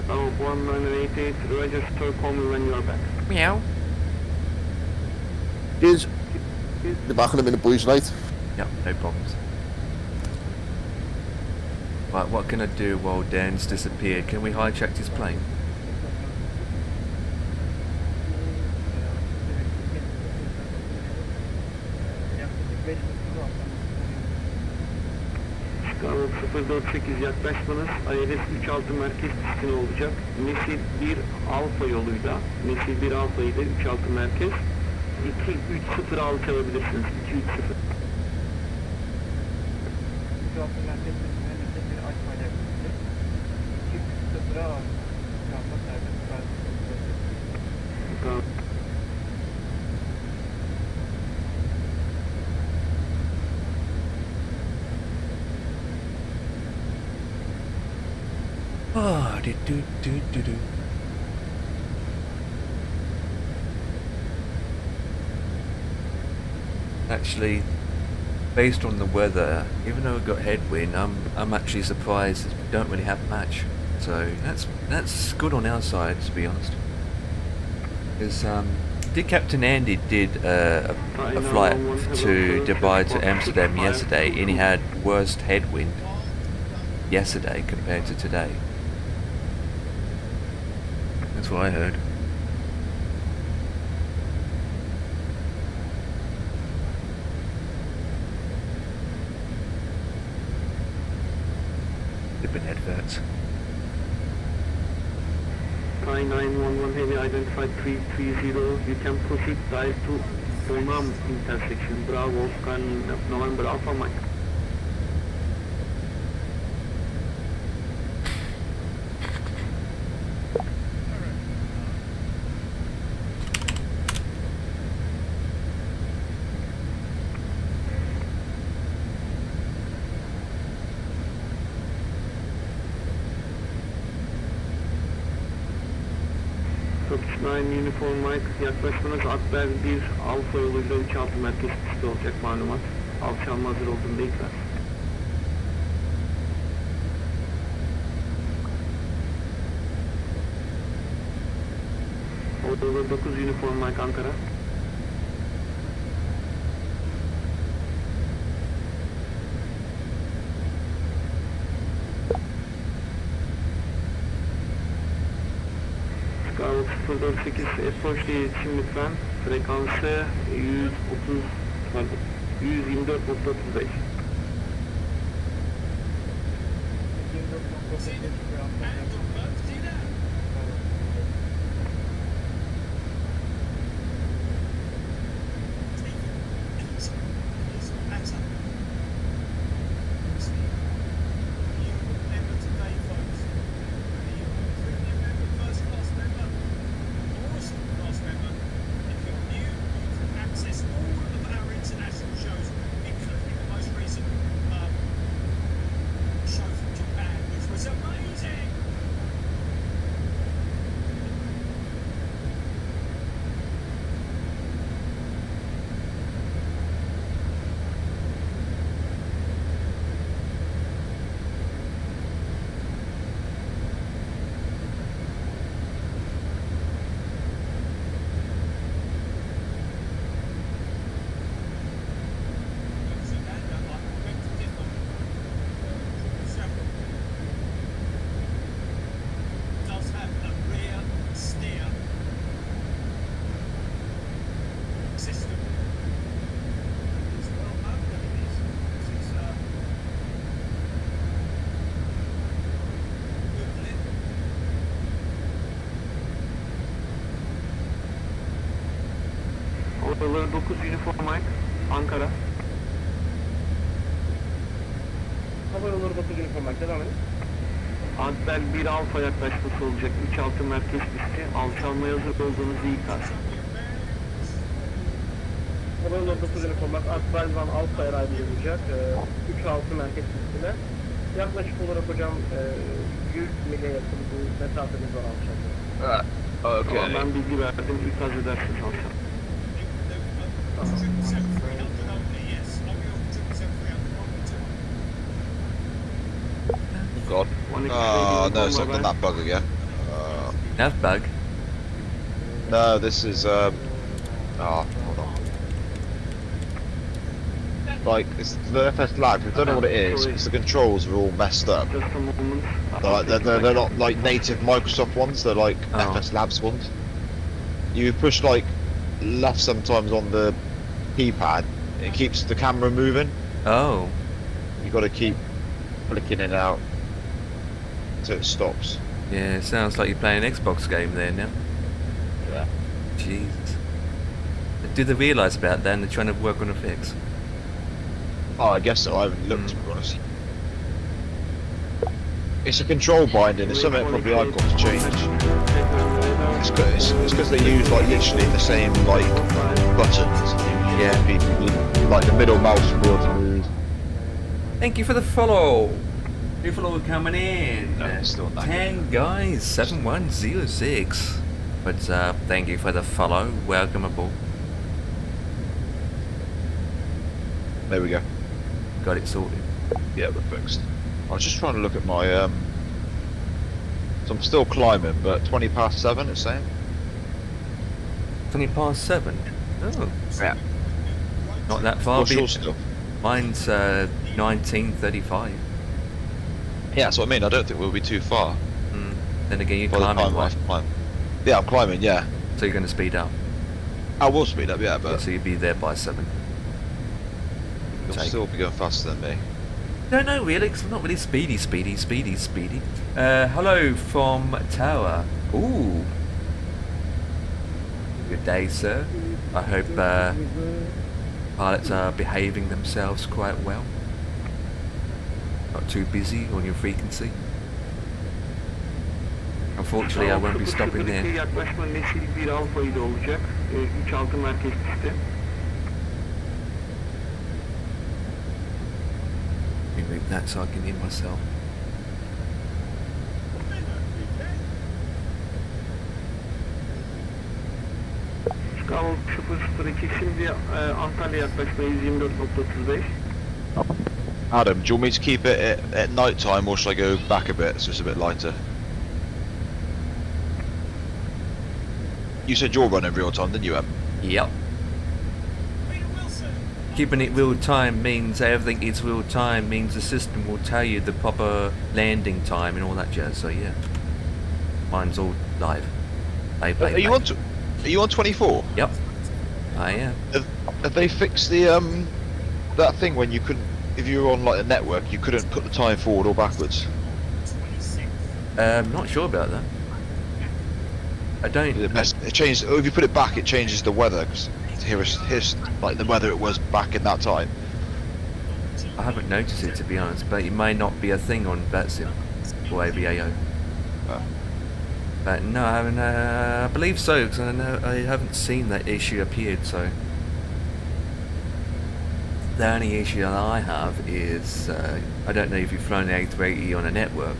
Skywalk 1988, register, call me when you are back. Meow. Cheers. Be back in a minute, boys, right? Yep, no problems. Right, what can I do while Dan's disappeared? Can we hijack his plane? Skywalk 048 yaklaşmanız ILS 36 merkez pistine olacak. Nesil 1 alfa yoluyla, Nesil 1 alfa ile 36 merkez 2306 alabilirsiniz. 230. 36 merkez pistine Nesil 1 alfa ile 230'a kalma serbest kalma. Oh, do. Actually, based on the weather, even though we've got headwind, I'm actually surprised that we don't really have much. So that's good on our side, to be honest. Because Captain Andy did a flight to Dubai to Amsterdam yesterday, and he had worst headwind yesterday compared to today. That's what I heard. Flipping adverts. Thai 911 heavy identified 330. You can proceed dive to Onam intersection. Bravo, Oscar, November Alpha Mike. Turkish 9 Uniform Mike, yaklaşmanız Akber 1 Alfa yoluyla 3-6 merkez pisti olacak malumat. Alçalma hazır olduğunda ikrar. Orada 9 Uniform Mike Ankara. Scarlet 048 approach diye iletişim lütfen. Frekansı 124.35. Oraları 9 Uniform Mike, Ankara. Hava yolları 9 Uniform Mike, devam edin. Akbel 1 Alfa yaklaşması olacak, 3-6 merkez pisti, alçalmaya hazır olduğunuzu ikrar. Hava yolları 9 Uniform Mike, Akbel 1 Alfa'ya ayrılacak, 3-6 merkez pistine. Yaklaşık olarak hocam 100 mile yakın bu mesafemiz var alçalmaya. Okay. Tamam, ben bilgi verdim, ikaz edersiniz alçalmaya. God. No, it's not done that bug again. Nav bug? No, this is, hold on. Like, it's the FS lag, I don't know what it is, because the controls are all messed up. They're not like native Microsoft ones, they're like FS Labs ones. You push like left sometimes on the keypad, it keeps the camera moving. Oh. You got to keep flicking it out so it stops. Yeah, it sounds like you're playing an Xbox game there now. Yeah. Jesus. Do they realise about that and they're trying to work on a fix? Oh, I guess so. I haven't looked, to be honest. It's a control binding. It's something probably I've got to change. It's because they use like literally the same like buttons. Yeah. Like the middle mouse wheel to move. Thank you for the follow. New follower coming in. No, it's still not 10 guys, 7106. What's up? Thank you for the follow. Welcome aboard. There we go. Got it sorted. Yeah, we're fixed. I was just trying to look at my so I'm still climbing, but 20 past 7 it's saying. 20 past 7? Oh. Yeah. Not that far. What's your stuff? Mine's 1935. Yeah, that's what I mean. I don't think we'll be too far. Then again, you're By the climbing, time right? I climb. Yeah, I'm climbing. Yeah. So you're going to speed up. I will speed up, yeah, Yeah, but so you'll be there by 7. you'll still be going faster than me. Don't know really, because I'm not really speedy. Hello from Tower. Ooh. Good day, sir. I hope pilots are behaving themselves quite well. Not too busy on your frequency. Unfortunately, I won't be stopping there. Yaklaşma nesil 1 alfaydı olacak. 3-6 merkez pisti. Let me move that so I can hear myself. Skavol 002 şimdi Antalya yaklaşma 124.35. Adam, do you want me to keep it at night time, or should I go back a bit so it's a bit lighter? You said you're running real time, didn't you, Em? Yep. Keeping it real time means everything is real time, means the system will tell you the proper landing time and all that jazz, so yeah. Mine's all live. Are you on 24? Yep. I am. Have they fixed the that thing when you couldn't, if you were on like a network, you couldn't put the time forward or backwards? Not sure about that. I don't. It changed. If you put it back, it changes the weather. Cause here's like the weather it was back in that time. I haven't noticed it, to be honest, but it may not be a thing on VATSIM or AVAO. But no, I haven't. I believe so, because I haven't seen that issue appeared. So the only issue that I have is I don't know if you've flown the A380 on a network.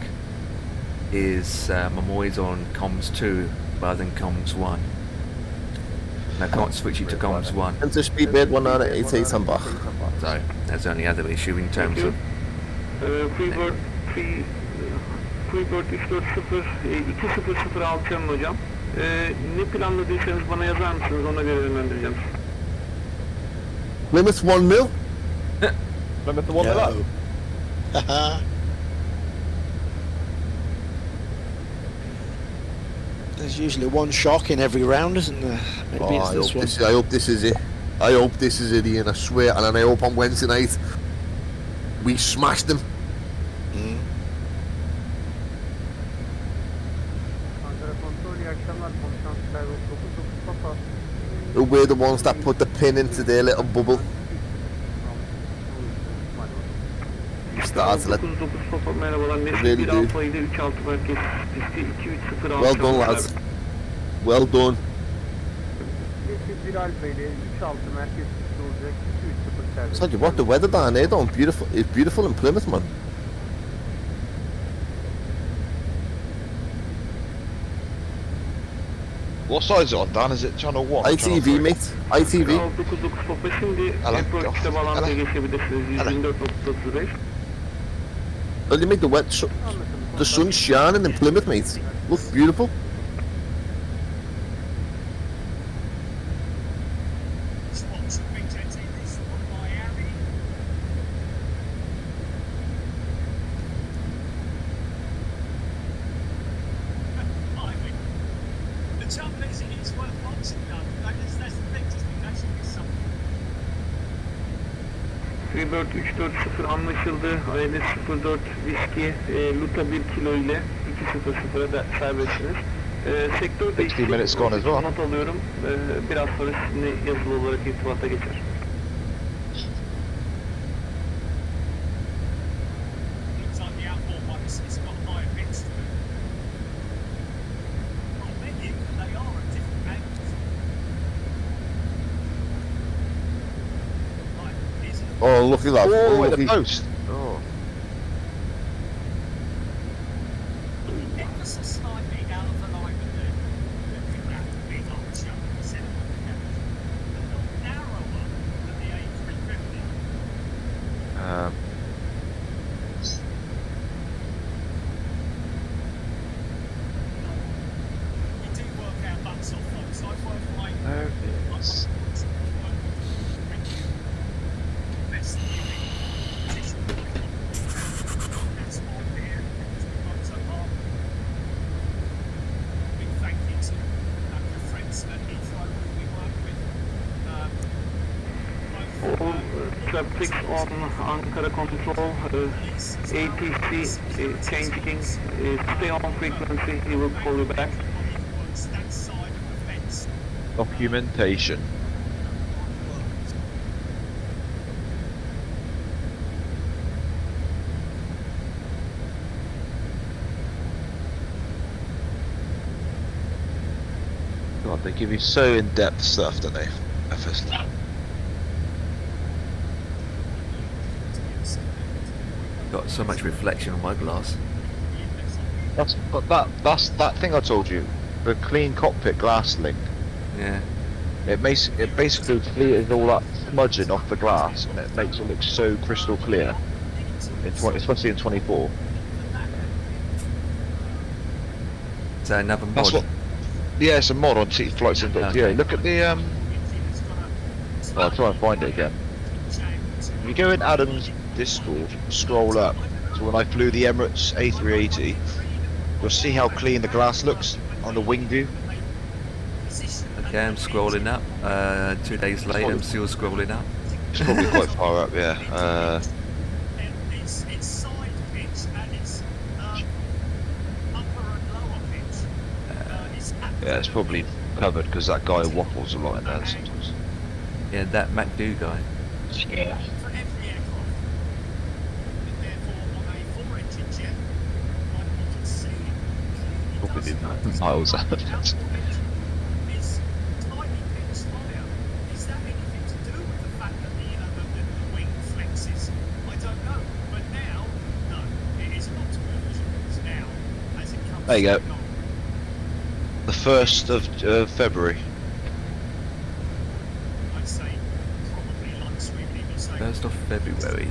Is I'm always on comms 2 rather than comms 1. And I can't switch it to comms 1. Enter speedbird 198 and back. So that's the only other issue in terms of. Freebird 340 2006 Canon hocam. Ne planladıysanız bana yazar mısınız? Ona göre yönlendireceğim. Plymouth 1 mil. Plymouth 1 mil up. There's usually one shock in every round, isn't there? Maybe it's this one. I hope this is it. I hope this is it, Ian. I swear. And then I hope on Wednesday night we smashed them. We're the ones that put the pin into their little bubble. Started it. Really do. Well done, lads. Well done. Tell you what, the weather down there, though, beautiful. It's beautiful in Plymouth, man. What side is it on, Dan? Is it channel 1? ITV, mate. ITV. Well, you make the sun's shining in Plymouth, mate. Looks beautiful. Freebird 340 anlaşıldı. ILS 04 Whiskey Luta 1 kilo ile 200'a da serbestsiniz. Sektör değişti. 60 minutes gone as well. Not alıyorum. Biraz sonra sizinle yazılı olarak irtibata geçer. Oh, lucky lad. Oh, lucky. the post. Oh. flap 6 on Ankara control, ATC changing, stay on frequency, he will call you back. Documentation. God, they give you so in-depth stuff, don't they? FS. Got so much reflection on my glass. That's that thing I told you. The clean cockpit glass link. Yeah. It basically clears all that smudging off the glass, and it makes it look so crystal clear. Especially in 24. Is that another mod? That's what. Yeah, it's a mod on Flight Sim. Okay. Yeah, look at the Well, I'll try and find it again. If you go in Adam's Discord, scroll up. So when I flew the Emirates A380, you'll see how clean the glass looks on the wing view. Okay, I'm scrolling up. 2 days later, I'm still scrolling up. It's probably quite far up, yeah. It's side pitch and it's upper and lower pitch. Yeah, it's probably covered because that guy waffles a lot in there sometimes. Yeah, that MacDo guy. Yeah. For every aircraft. And therefore, on a 4-engine jet, like you can see, Probably did miles out of it. is tiny pitch higher. Is that anything to do with the fact that the wing flexes? I don't know. But now, no, it is not collision. It's now, as it comes There you go. to The 1st of February. I'd say probably like sweeping even say 1st of February.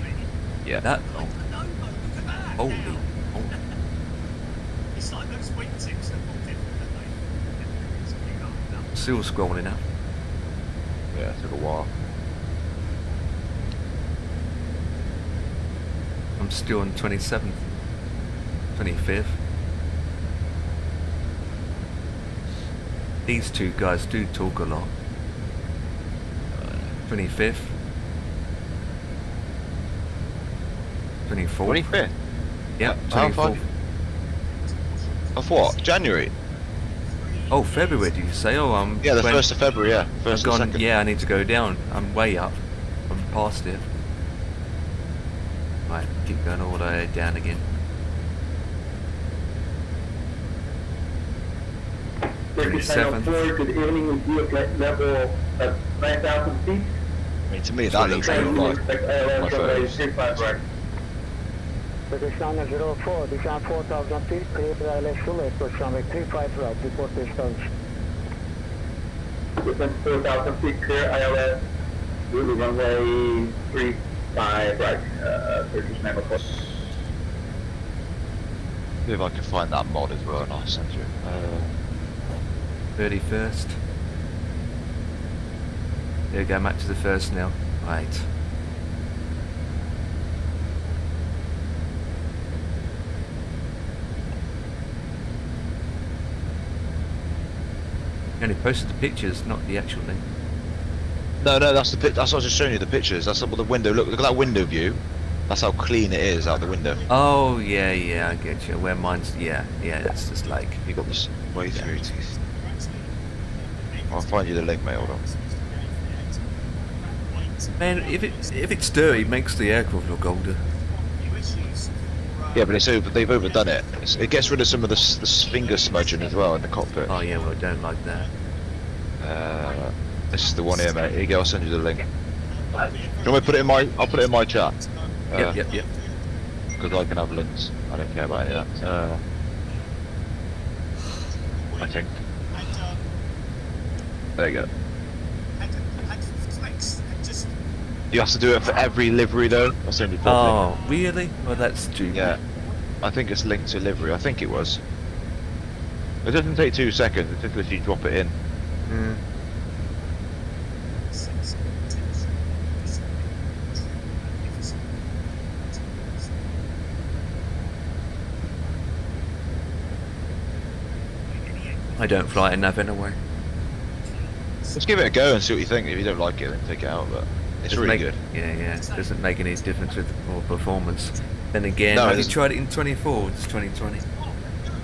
Yeah. That long. Holy. it's like those wing tips that look different, don't they? Still scrolling up. Yeah, it took a while. I'm still on 27th. 25th. These two guys do talk a lot. 25th. 24th. 25th? Yep, How 24th. Of what? January? Oh, February, did you say? Oh, Yeah, the 1st of February, yeah. I've 1st gone, and 2nd. yeah, I need to go down. I'm way up. I'm past it. Right, keep going all the way down again. Turkish 904, good evening, with you at level at 9,000 feet. I mean, to me, that looks like my first. Turkish 904, descend 4,000 feet, clear the ILS full approach runway 35 right, report the stage. Within 4,000 feet, clear ILS, route runway 35 right, Turkish 904. See if I can find that mod as well, and I'll send you. 31st. There we go, back to the first now. Right. You only posted the pictures, not the actual thing. No, that's the that's what I was just showing you the pictures. That's what the window look at that window view. That's how clean it is out the window. Oh yeah, I get you. Where mine's it's just like you got this way through teeth. I'll find you the link, mate. Hold on. Man, if it's dirty, it makes the aircraft look older. Yeah, but they've overdone it. It gets rid of some of the finger smudging as well in the cockpit. Oh yeah, well I don't like that. This is the one here, mate. Here you go. I'll send you the link. Do you want me to put it in my? I'll put it in my chat. Yep. Because I can have links. I don't care about any of that. I think. There you go. You have to do it for every livery though. That's only Oh, really? Well, that's stupid. Yeah. I think it's linked to livery. I think it was. It doesn't take 2 seconds. It's just literally drop it in. Mm. I don't fly enough anyway. Let's give it a go and see what you think. If you don't like it, then take it out. But It's really good. Yeah. Doesn't make any difference with more performance. Then again, No, have you tried it in 24? It's 2020.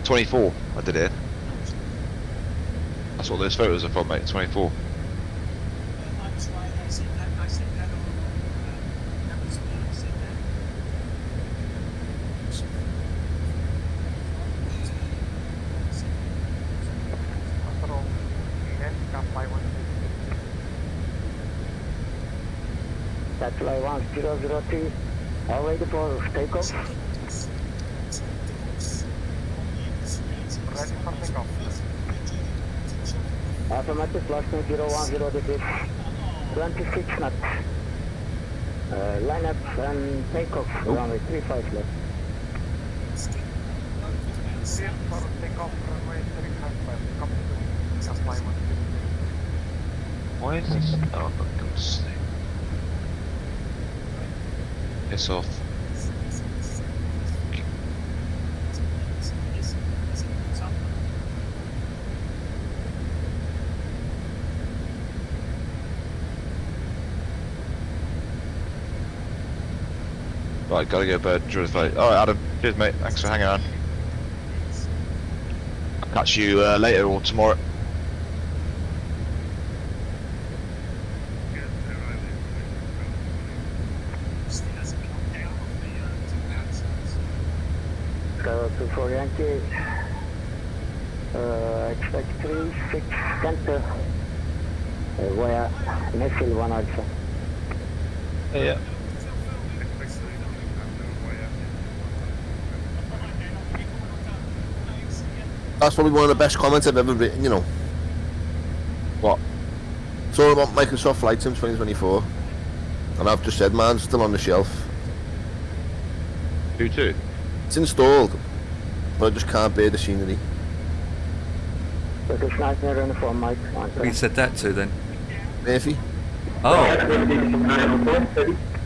24, I did it. That's what those photos are from, mate. 24. That's flight 1003. All ready for takeoff. Ready for takeoff. Automatic flight 010 degrees. 26 knots. Line up and takeoff. Runway 35 left. Clear for takeoff, runway 35 left. Come to fly 1. Why is this? Oh, for God's sake. Piss off. Right, gotta go bird, drill the flight. Alright, Adam. Cheers, mate. Thanks for hanging on. I'll catch you later or tomorrow. Tower 24 Yankee. Expect 36 center. Via Nashville 1 Alpha. Yeah. That's probably one of the best comments I've ever written, you know. What? It's all about Microsoft Flight Sim 2024. And I've just said mine's still on the shelf. Who too? It's installed, but I just can't bear the scenery. British Nightmare uniform, Mike. We said that to then. Murphy? Oh!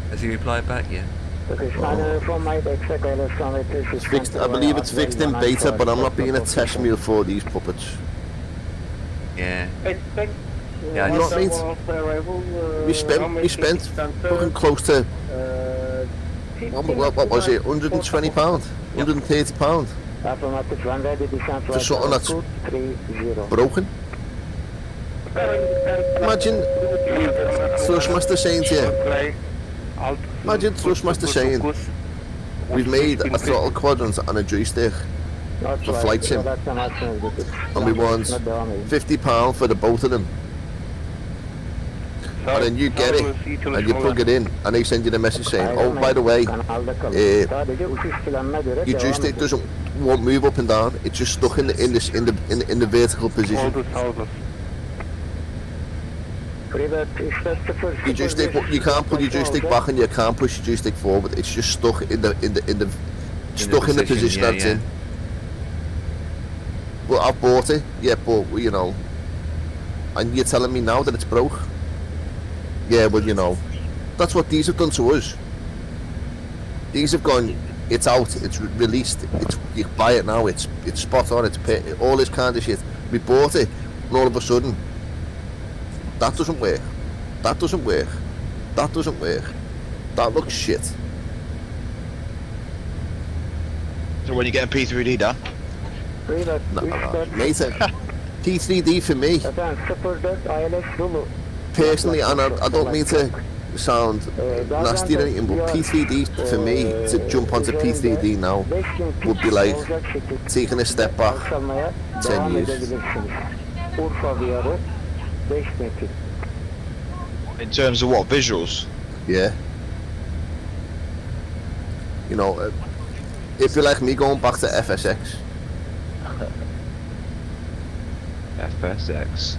Has he replied back yet? British Nightmare uniform, Mike. Expect LS runway 36. It's fixed, I believe it's fixed in beta, but I'm not being a test meal for these puppets. Yeah. Expect. Yeah, you know what I mean? We spent fucking close to what was it? £120, £130 for something that's broken. Imagine Thrustmaster saying to you, imagine Thrustmaster saying, we've made a throttle quadrant and a joystick for Flight Sim, and we want £50 for the both of them. And then you get it, and you plug it in, and they send you the message saying, oh, by the way, your joystick won't move up and down. It's just stuck in the vertical position. Your joystick, you can't pull your joystick back, and you can't push your joystick forward. It's just stuck in the position that it's in. But I've bought it, yeah, but you know, and you're telling me now that it's broke. Yeah, well, you know, that's what these have done to us. These have gone, it's out, it's released, you buy it now, it's spot on, it's all this kind of shit. We bought it, and all of a sudden, that doesn't work, that doesn't work, that doesn't work, that looks shit. So when you get a P3D, Dan? No, mate, P3D for me. Personally, and I don't mean to sound nasty or anything, but P3D for me, to jump onto P3D now, would be like taking a step back 10 years. In terms of what, visuals? Yeah. You know, if you're like me, going back to FSX. FSX.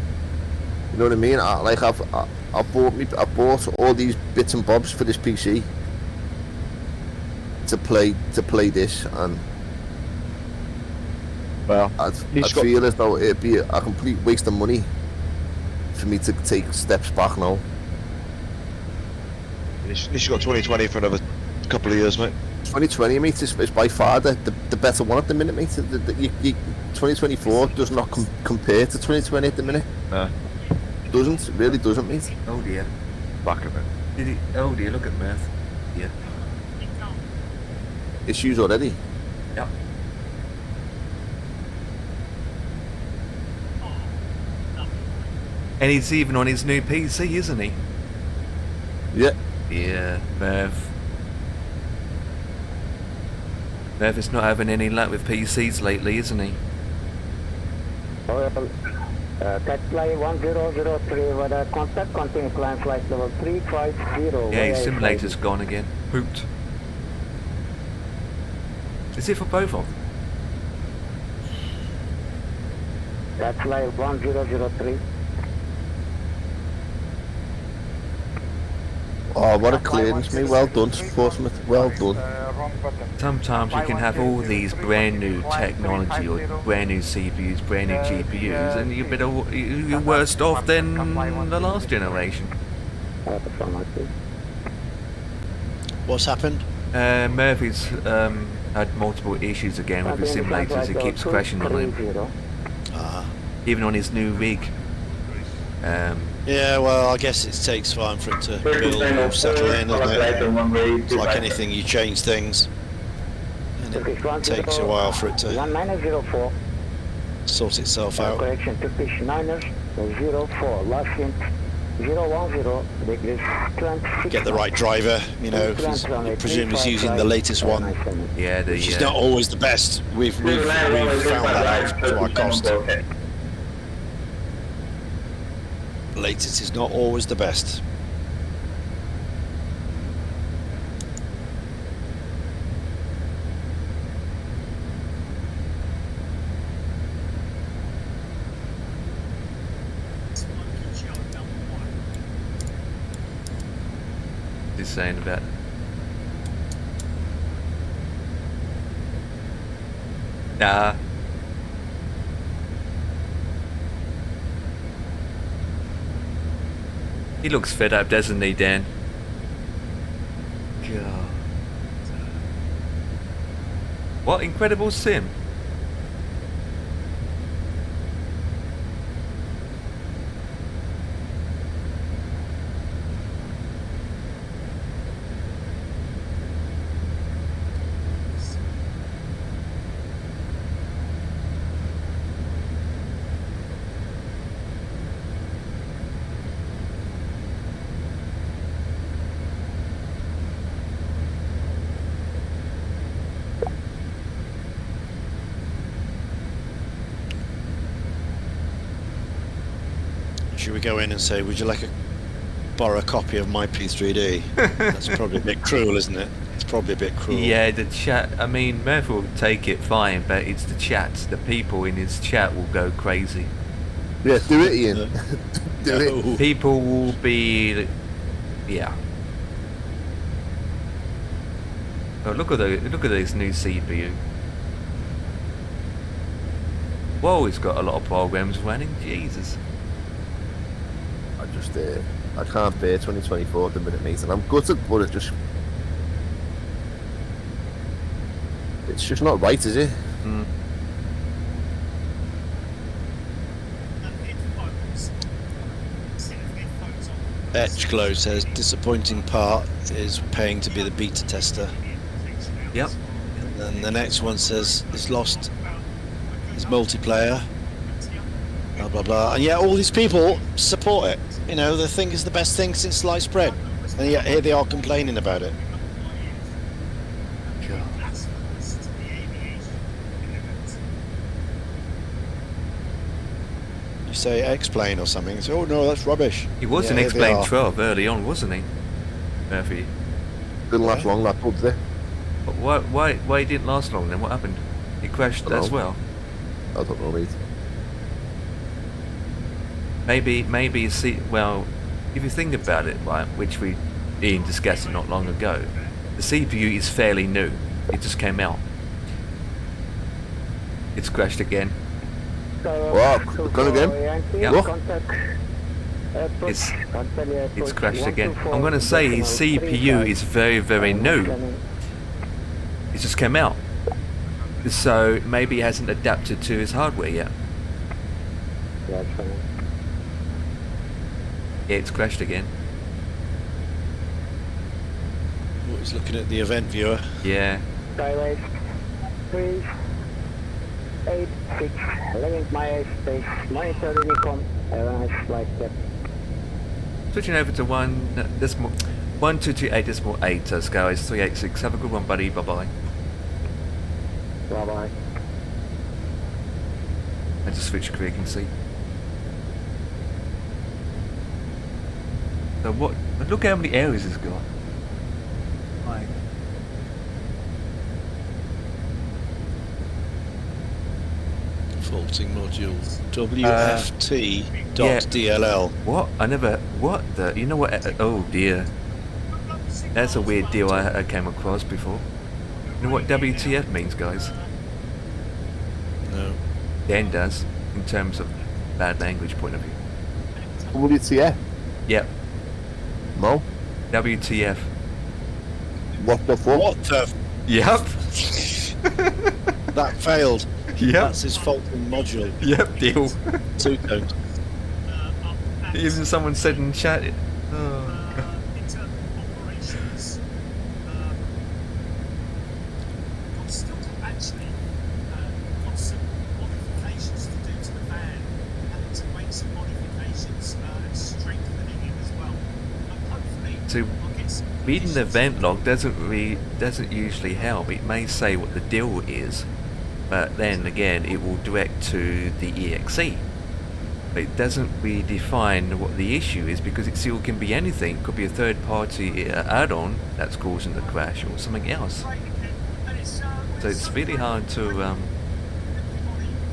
You know what I mean? I bought all these bits and bobs for this PC to play this, and well, I'd feel as though it'd be a complete waste of money for me to take steps back now. At least you got 2020 for another couple of years, mate. 2020, mate, is by far the better one at the minute, mate. 2024 does not compare to 2020 at the minute. No. Doesn't, it really doesn't, mate. Oh dear. Back of it. Did he? Oh dear, look at Murph. Yeah. Issues already. Yep. And he's even on his new PC, isn't he? Yeah. Yeah, Murph. Murph is not having any luck with PCs lately, isn't he? Catfly 1003 with a contact continue climb flight level 350. Yeah, his simulator's gone again. Pooped. Is it for both of them? Catfly 1003. Oh, what a clearance, mate. Well done, Portsmouth. Well done. Sometimes you can have all these brand new technology or brand new CPUs, brand new GPUs, and you're worse off than the last generation. What's happened? Murphy's had multiple issues again with his simulators. He keeps crashing on him. Even on his new rig. Yeah, well, I guess it takes time for it to build and settle in, doesn't it? It's like anything, you change things, and it takes a while for it to sort itself out. Correction, Turkish 9ers 04, last hint 010 degrees 26. Get the right driver, you know, I presume he's using the latest one. Yeah, which is not always the best. We've found that out to our cost. Latest is not always the best. He's saying about. Nah. He looks fed up, doesn't he, Dan? God. What incredible sim. Should we go in and say, would you like to borrow a copy of my P3D? That's probably a bit cruel, isn't it? It's probably a bit cruel. Yeah, the chat, I mean, Murphy will take it fine, but it's the chat. The people in his chat will go crazy. Yeah, do it, Ian. Do it. People will be, yeah. Oh, look at this new CPU. Whoa, it's got a lot of programs running. Jesus. I can't bear 2024 at the minute, mate, and I'm gutted, but it's just not right, is it? Mm. Etchglow says disappointing part is paying to be the beta tester. Yep. And then the next one says it's lost his multiplayer. Blah blah blah. And yet all these people support it. You know, they think it's the best thing since sliced bread. And yet here they are complaining about it. You say X-Plane or something, say, oh no, that's rubbish. He was an X-Plane 12 early on, wasn't he, Murphy? Didn't last long, that pub there. But why it didn't last long then? What happened? He crashed as well? I don't know, mate. Maybe see, well, if you think about it, right, which Ian discussed not long ago, the CPU is fairly new. It just came out. It's crashed again. Wow, gone again? Yep. It's crashed again. I'm going to say his CPU is very, very new. It just came out. So maybe he hasn't adapted to his hardware yet. Yeah, it's crashed again. He's looking at the event viewer. Yeah. Skyway 386, leaving my airspace, monitor Unicom, have a nice flight. Switching over to 1228.8, Skyway 386. Have a good one, buddy. Bye bye. Bye bye. I just switch career, you can see. So what? Look how many areas it's got. Right. Faulting module WFT.DLL. What? I never. What the? You know what? Oh dear. That's a weird deal I came across before. You know what WTF means, guys? No. Dan does, in terms of bad language point of view. WTF? Yep. No. WTF. What the fuck? What the? Yep. That failed. Yep. That's his faulting module. Yep, deal. 2 tones. Even someone said in chat it. Oh, God. Operations. I've still actually got some modifications to do to the van, and to make some modifications and strengthening it as well. Hopefully, So I'll get some reading the event log doesn't usually help. It may say what the deal is, but then again it will direct to the EXE. But it doesn't really define what the issue is, because it still can be anything. It could be a third party add-on that's causing the crash or something else. So it's really hard to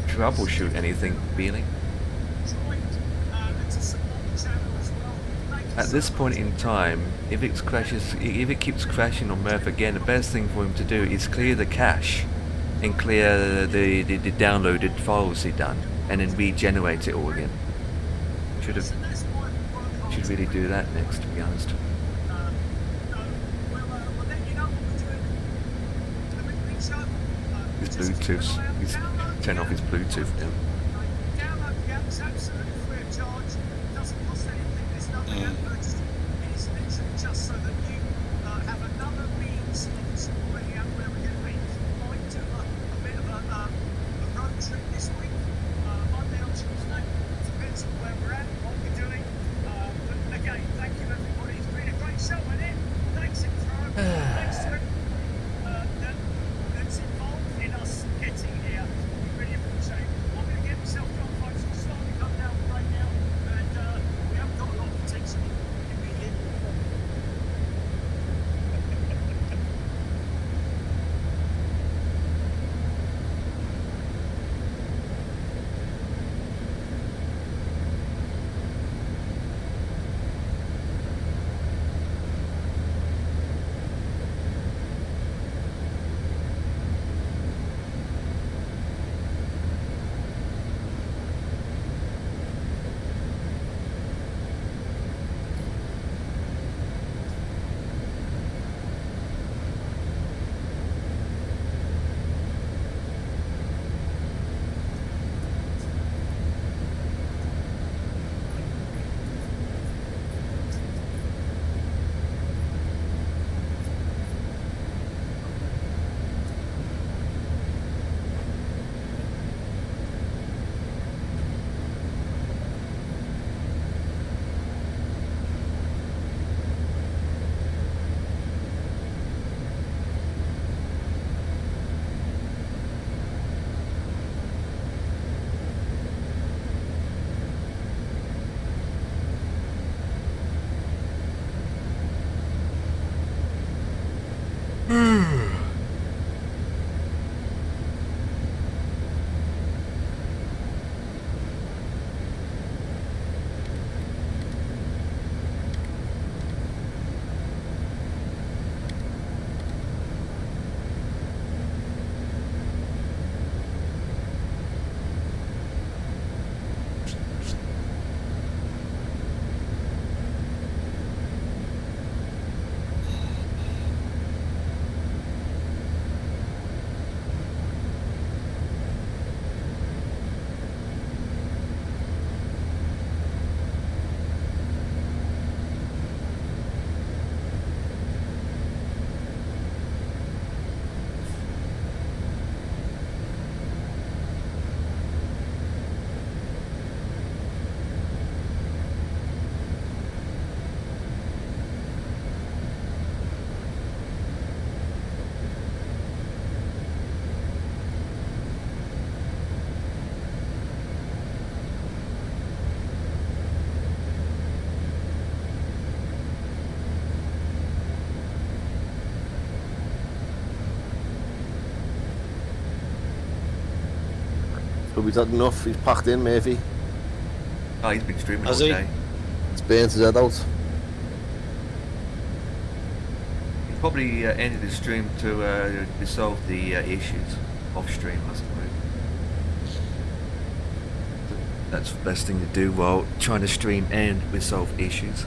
troubleshoot anything really. At this point in time, if it keeps crashing on Murph again, the best thing for him to do is clear the cache and clear the downloaded files he done, and then regenerate it all again. Should really do that next, to be honest. His Bluetooth. He's turn off his Bluetooth now. Just so that you have another means of exploring out where we're going to be. Might do a bit of a road trip this week, Monday or Tuesday. Depends on where we're at, what we're doing. But again, thank you everybody. It's been a great show, isn't it? Thanks, Intro. Thanks to everyone that's involved in us getting here. We really appreciate it. I'm going to get myself done, folks. I'm starting to come down right now, and we haven't got a lot of potential. Probably had enough. He's packed in, maybe. Oh, he's been streaming Has all he? day. It's burnt his head out. He probably ended his stream to resolve the issues off stream, I suppose. That's the best thing to do while trying to stream and resolve issues.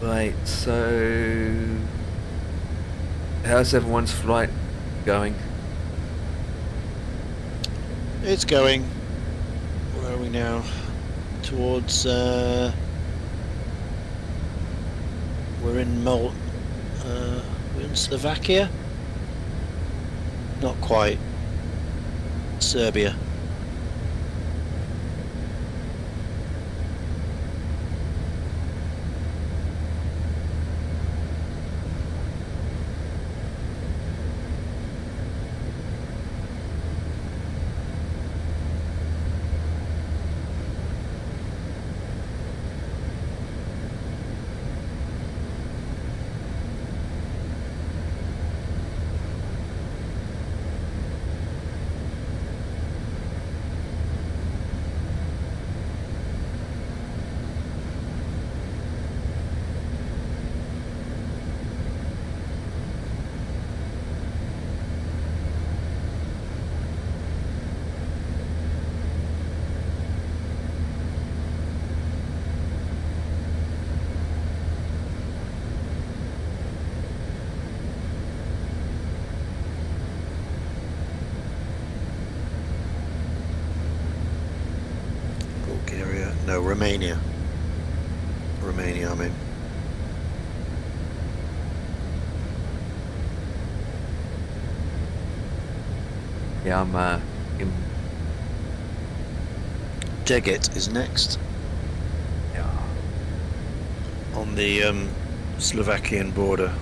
Right, so how's everyone's flight going? It's going. Where are we now? Towards we're in we're in Slovakia? Not quite. Serbia. Bulgaria. No, Romania. Romania, I mean. Yeah, I'm in. Deget is next. Yeah. On the Slovakian border.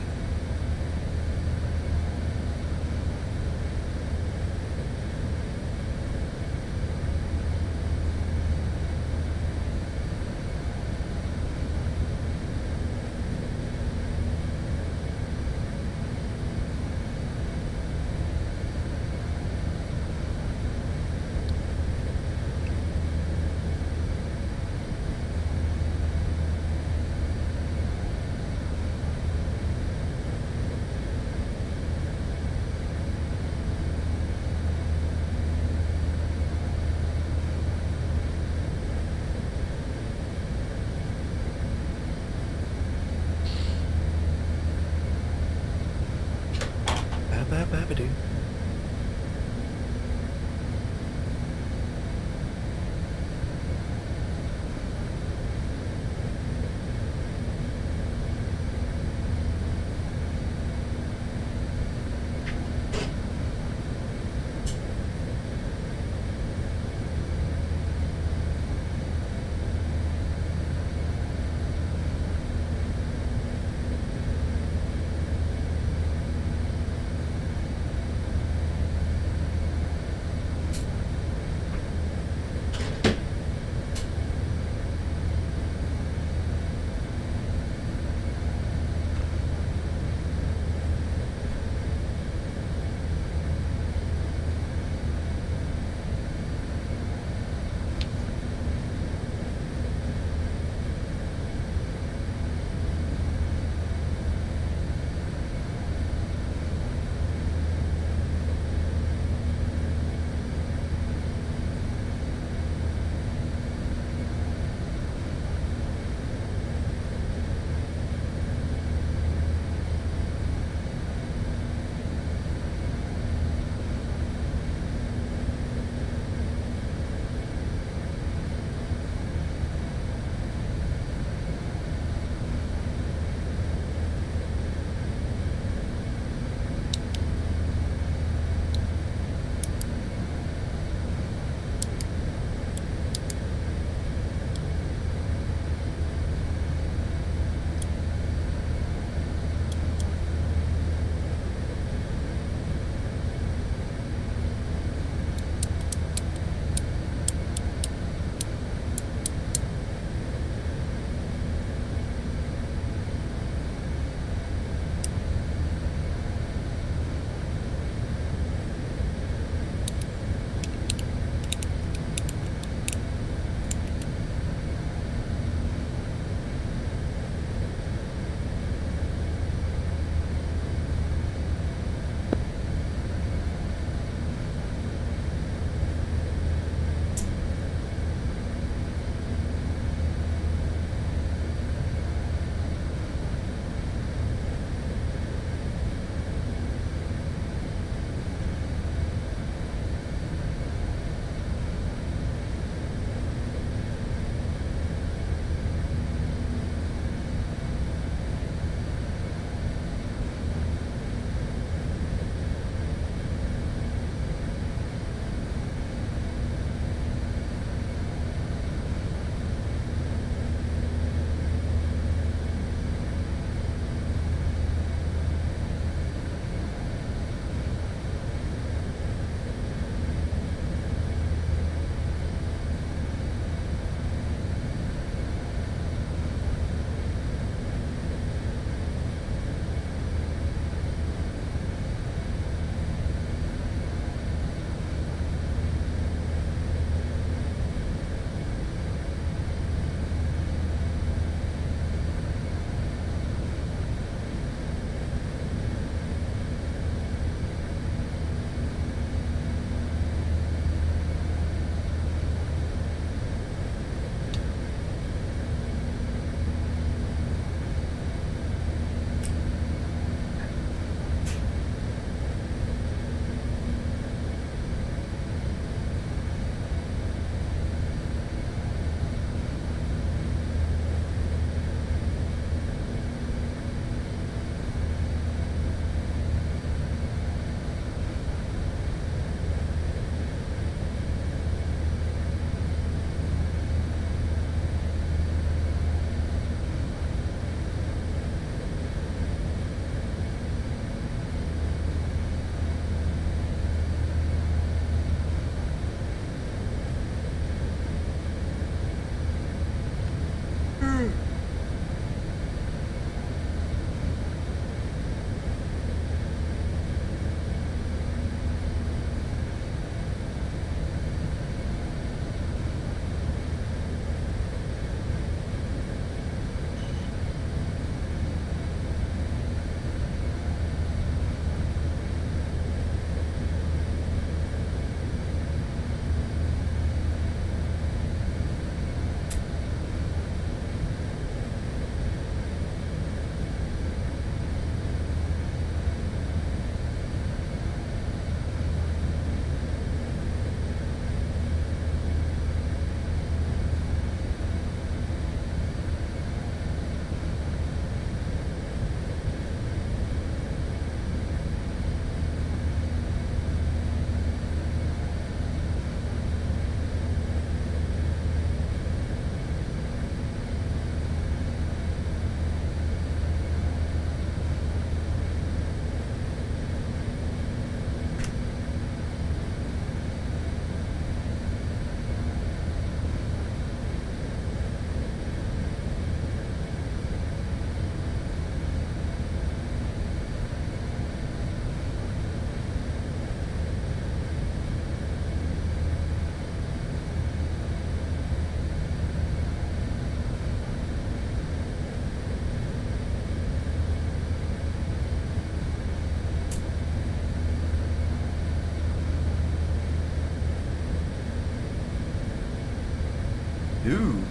Ooh.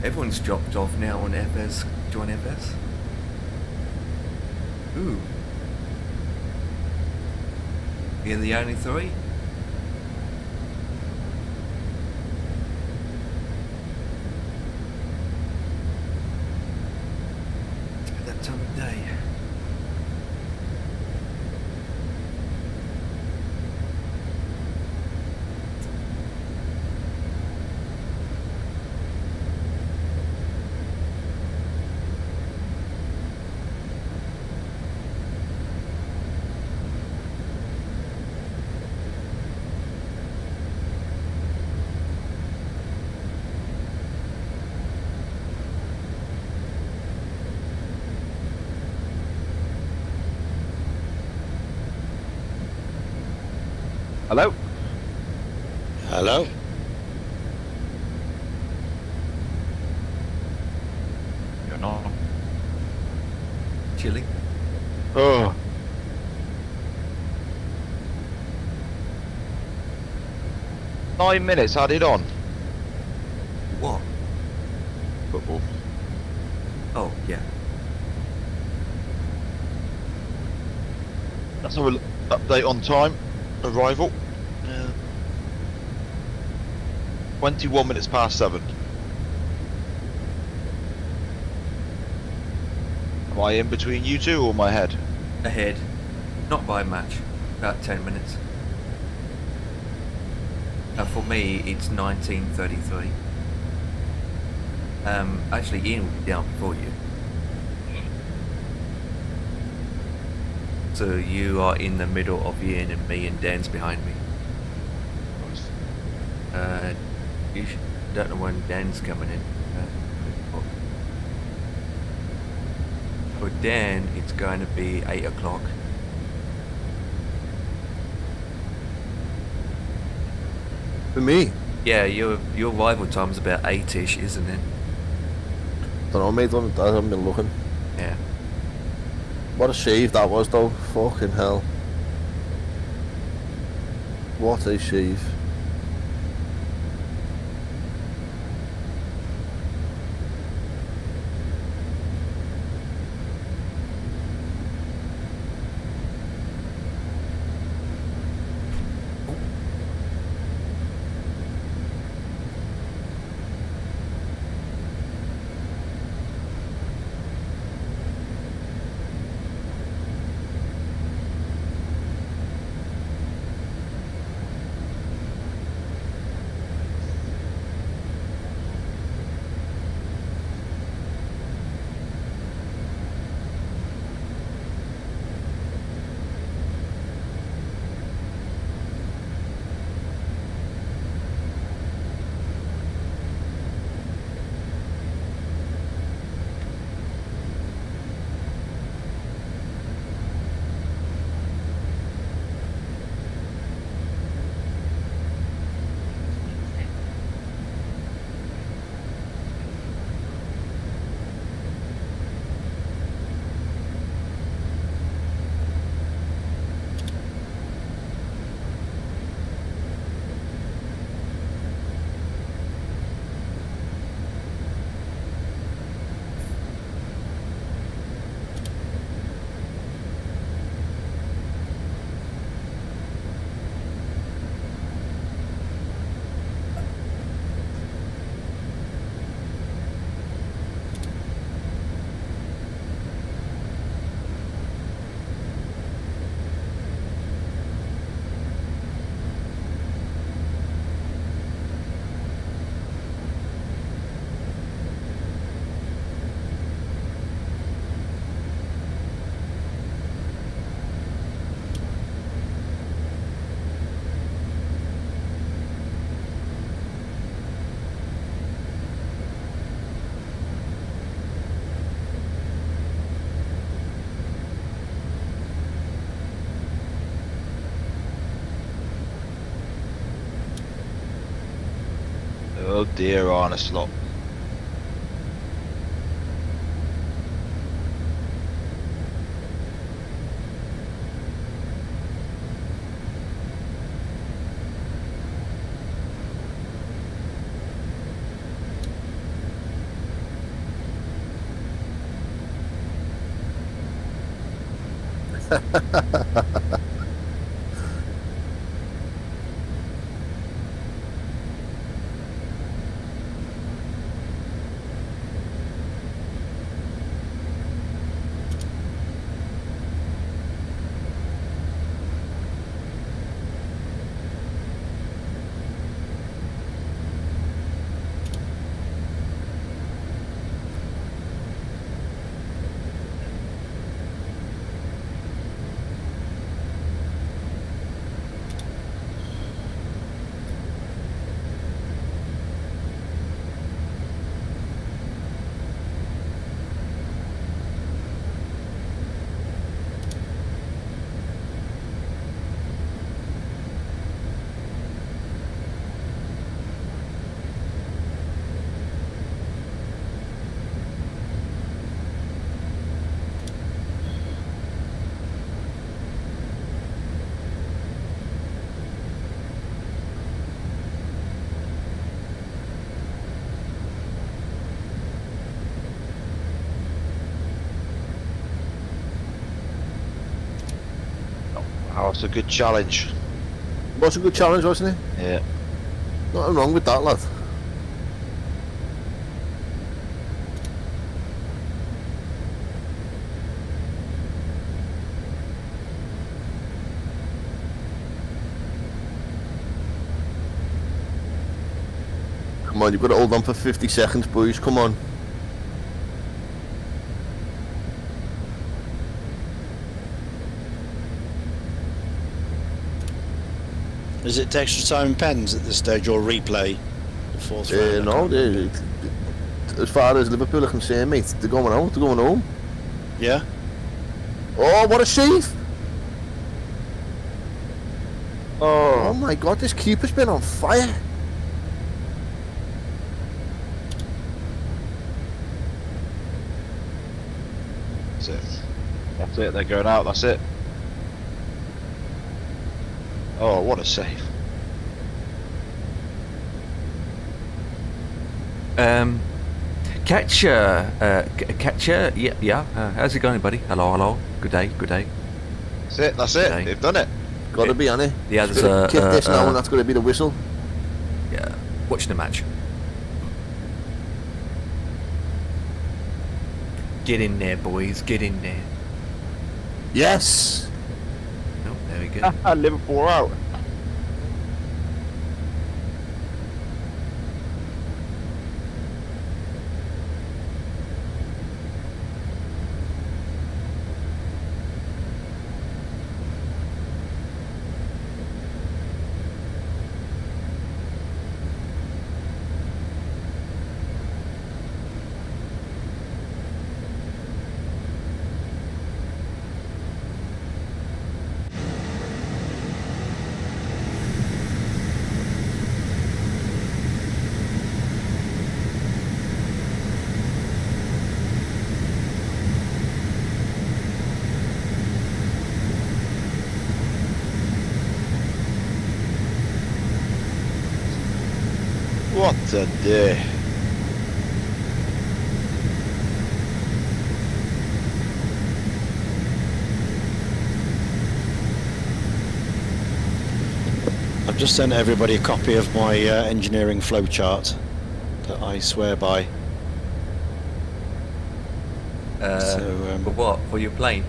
Everyone's dropped off now on FS. Join FS. Ooh. You're the only three? It's about that time of day. Hello? Hello? You're not. Chilling. Oh. Nine minutes added on. What? Football. Oh, yeah. That's our update on time. Arrival. 21 minutes past 7. Am I in between you two or my head? Ahead. Not by much. About 10 minutes. For me, it's 19:33. Actually, Ian will be down before you. So you are in the middle of Ian and me, and Dan's behind me. Don't know when Dan's coming in. For Dan, it's going to be 8 o'clock. For me? Yeah, your arrival time's about 8ish, isn't it? Don't know, mate. I haven't been looking. Yeah. What a shave that was, though. Fucking hell. What a shave. Oh dear, honest lot. Oh, it's a good challenge. Was a good challenge, wasn't it? Yeah. Nothing wrong with that, lad. Come on, you've got to hold on for 50 seconds, boys. Come on. Is it extra time pens at this stage or replay? The fourth round? No, as far as Liverpool are concerned, mate, they're going out, they're going home. Yeah? Oh, what a save! Oh my god, this keeper's been on fire. That's it. That's it, they're going out, that's it. Oh, what a save. Catcher, yeah. How's it going, buddy? Hello. Good day. That's it, that's it. They've done it. Got to be, Annie. The others kick this now, and that's going to be the whistle. Yeah, watching the match. Get in there, boys. Get in there. Yes. Oh, there we go. Liverpool out. What a day. I've just sent everybody a copy of my engineering flowchart that I swear by. For what? For your plane?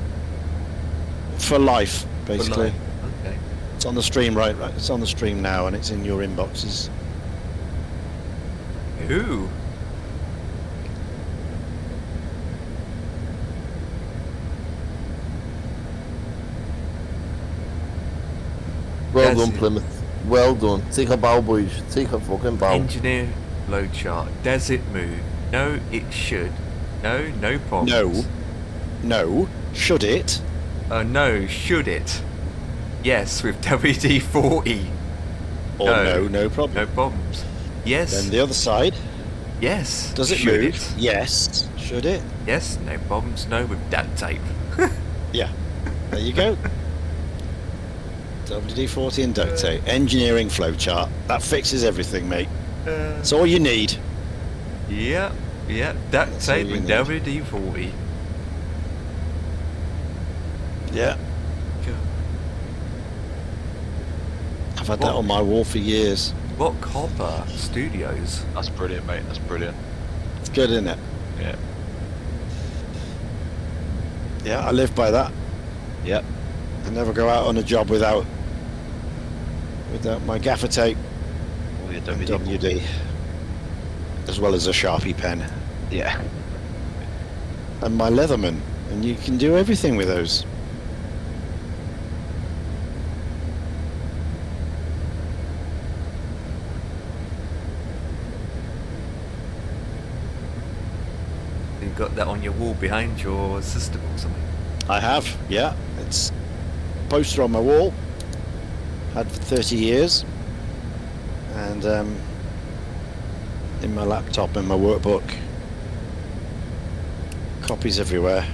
For life, basically. For life. Okay. It's on the stream, right? It's on the stream now, and it's in your inboxes. Ooh. Well done, Plymouth. Well done. Take a bow, boys. Take a fucking bow. Engineer flowchart. Does it move? No, it should. No problems. No. Should it? No, should it? Yes, with WD-40. Or no problem. No problems. Yes. Then the other side. Yes. Does it should move? It? Yes. Should it? Yes, no problems. No, with duct tape. Yeah. There you go. WD-40 and duct tape. Engineering flowchart. That fixes everything, mate. That's all you need. Yeah. Duct tape and WD-40. Yeah. I've had that on my wall for years. What copper studios? That's brilliant, mate. That's brilliant. It's good, isn't it? Yeah. Yeah, I live by that. Yep. I never go out on a job without my gaffer tape All your and WD. WD, as well as a Sharpie pen Yeah. and my Leatherman, and you can do everything with those. You got that on your wall behind your system or something? I have, yeah. It's a poster on my wall. Had for 30 years. And in my laptop, in my workbook. Copies everywhere.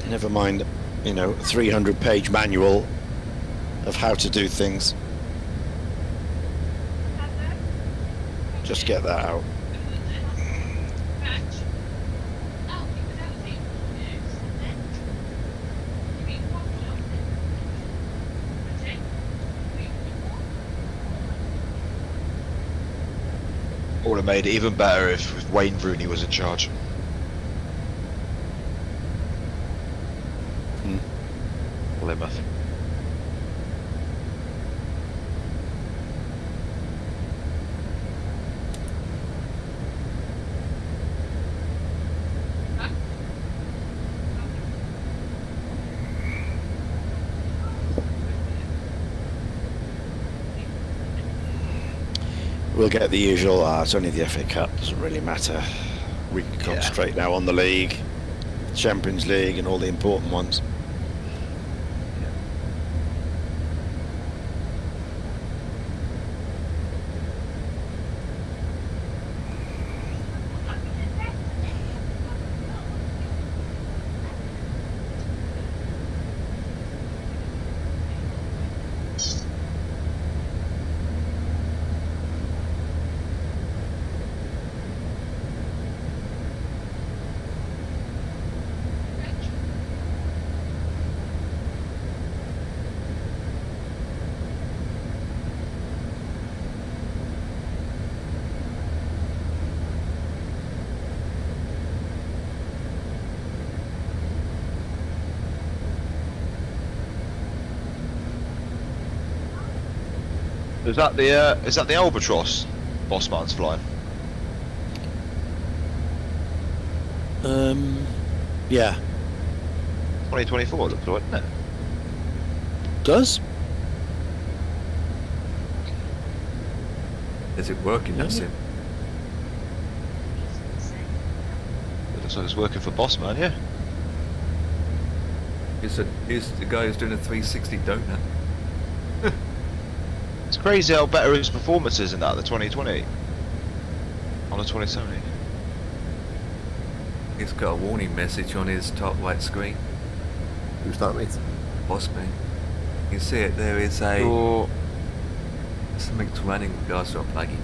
Never mind, you know, a 300-page manual of how to do things. Just get that out. Would have made it even better if Wayne Rooney was in charge. Plymouth. We'll get the usual, it's only the FA Cup, doesn't really matter. We can concentrate now on the league, Champions League and all the important ones. Is that the Albatross Bossman's flying? Yeah. 2024 looks like, doesn't it? Does? Is it working, that sim? It looks like it's working for Bossman, yeah. He's the guy who's doing a 360 donut. It's crazy how better his performance is in that, the 2020. On the 2070. He's got a warning message on his top right screen. Who's that, mate? Bossman. You see it, there is a... something's running with regards to a plugin.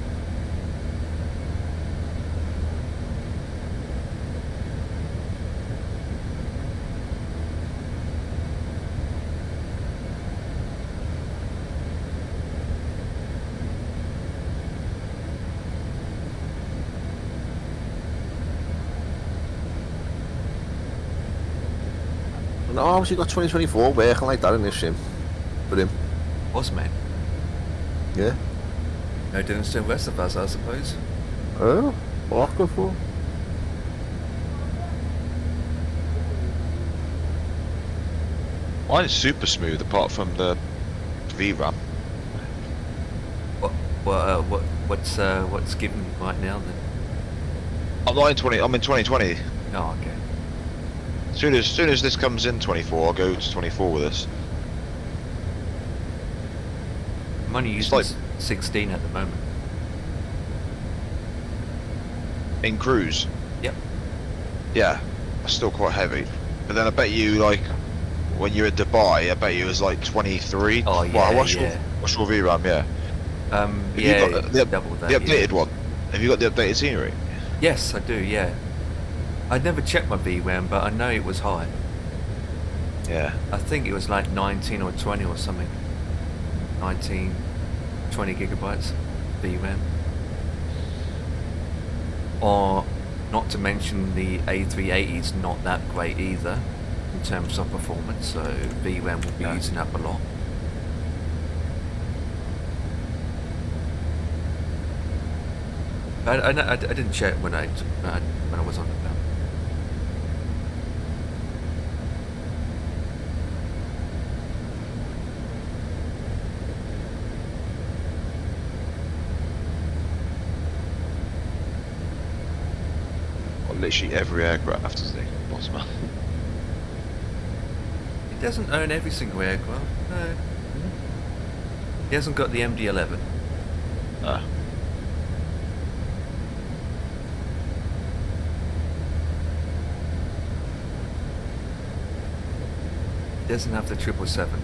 No, obviously got 2024 working like that in this sim. For him. Bossman. Yeah. No difference to the rest of us, I suppose. Oh, what go for? Mine is super smooth apart from the VRAM. What's given right now then? I'm in 2020. Oh, okay. Soon as this comes in 24, I'll go to 24 with this. I'm only using 16 at the moment. In cruise? Yep. Yeah, that's still quite heavy. But then I bet you, like, when you're in Dubai, I bet you it was like 23. Oh, yeah, well, what's yeah. your VRAM, yeah? Yeah, you got the double that, updated one? Have you got the updated scenery? Yes, I do, yeah. I'd never checked my VRAM, but I know it was high. Yeah. I think it was like 19 or 20 or something. 19, 20 gigabytes VRAM. Or, not to mention the A380 is not that great either in terms of performance, so VRAM will be using up a lot. I didn't check when I was on the belt. Well, literally every aircraft is the boss man. He doesn't own every single aircraft. No. He hasn't got the MD-11. Ah. He doesn't have the 777.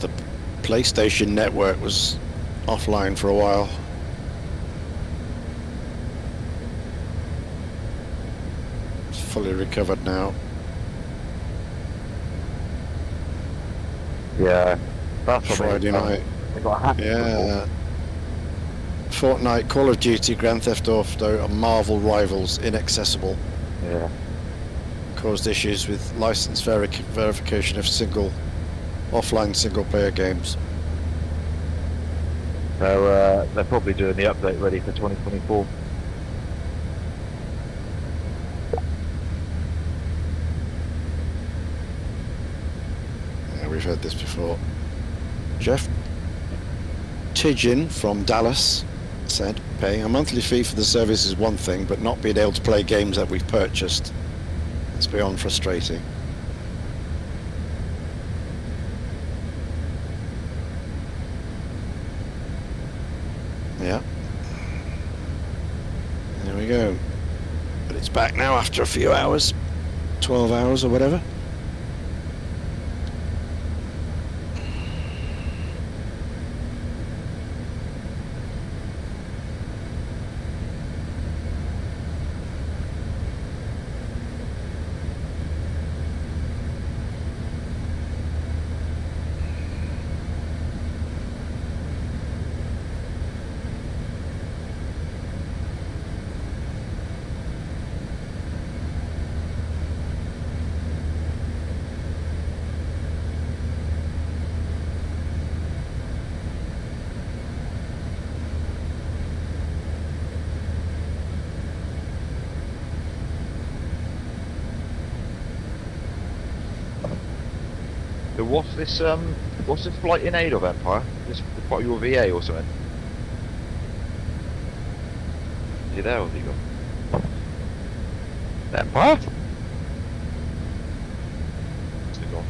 The PlayStation network was offline for a while. It's fully recovered now. Yeah, that's Friday night. Yeah. Fortnite, Call of Duty, Grand Theft Auto, and Marvel Rivals inaccessible. Yeah. Caused issues with license verification of offline single-player games. So they're probably doing the update ready for 2024. Yeah, we've heard this before. Jeff Tidgin from Dallas said, paying a monthly fee for the service is one thing, but not being able to play games that we've purchased, it's beyond frustrating. Yeah. There we go. But it's back now after a few hours. 12 hours or whatever. So what's this flight in aid of, Empire? This part of your VA or something? Is he there or have you gone? Empire? Is he gone?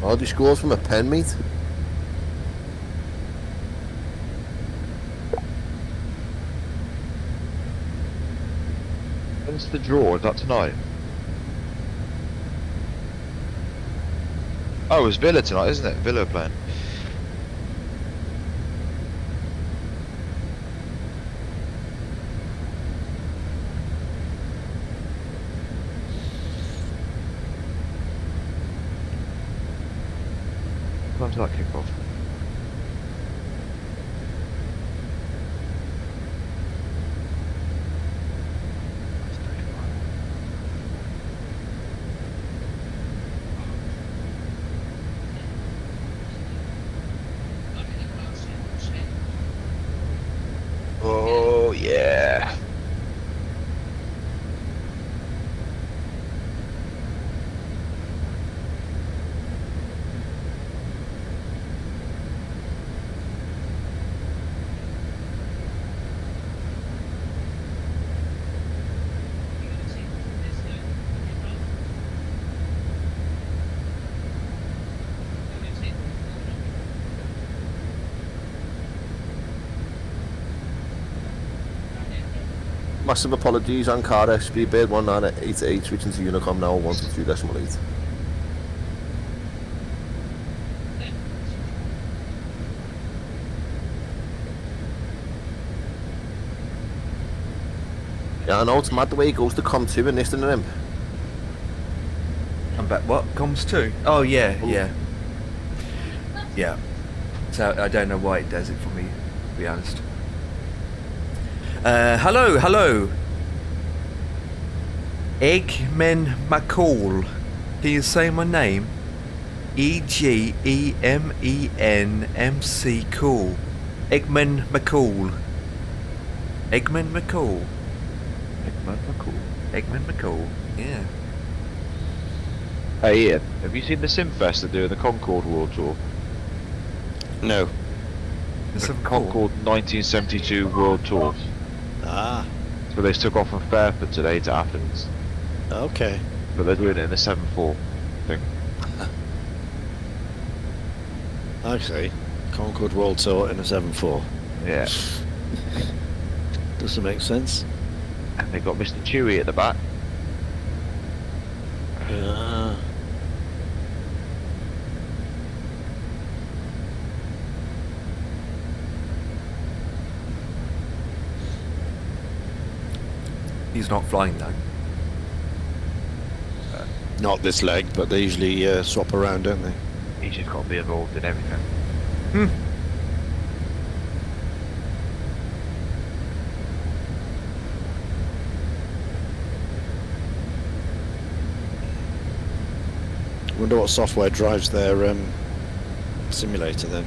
Oh, the scores from a pen, mate. When's the draw? Is that tonight? Oh, it's Villa tonight, isn't it? Villa playing. When does that kick off? Oh yeah. Massive apologies on car Speedbird 19888 switching to Unicom now 122.8. Yeah, I know it's mad the way it goes to COM2 and this and him. I'm back. What? Comms 2? Oh, yeah, yeah. Yeah. So I don't know why it does it for me, to be honest. Hello. Eggman McCall. Can you say my name? E-G-E-M-E-N-M-C Cool. Eggman McCall. Eggman McCall. Eggman McCall. Yeah. Hey Ian, have you seen the Simfest they're doing the Concorde World Tour? No. The Concorde 1972 World Tour. Ah. So they took off from Fairford today to Athens. Okay. But they're doing it in the 7-4 thing. I see. Concorde World Tour in a 7-4. Yeah. Doesn't make sense. And they got Mr. Chewy at the back. He's not flying though. Not this leg, but they usually swap around, don't they? He's just got to be involved in everything. Wonder what software drives their simulator then.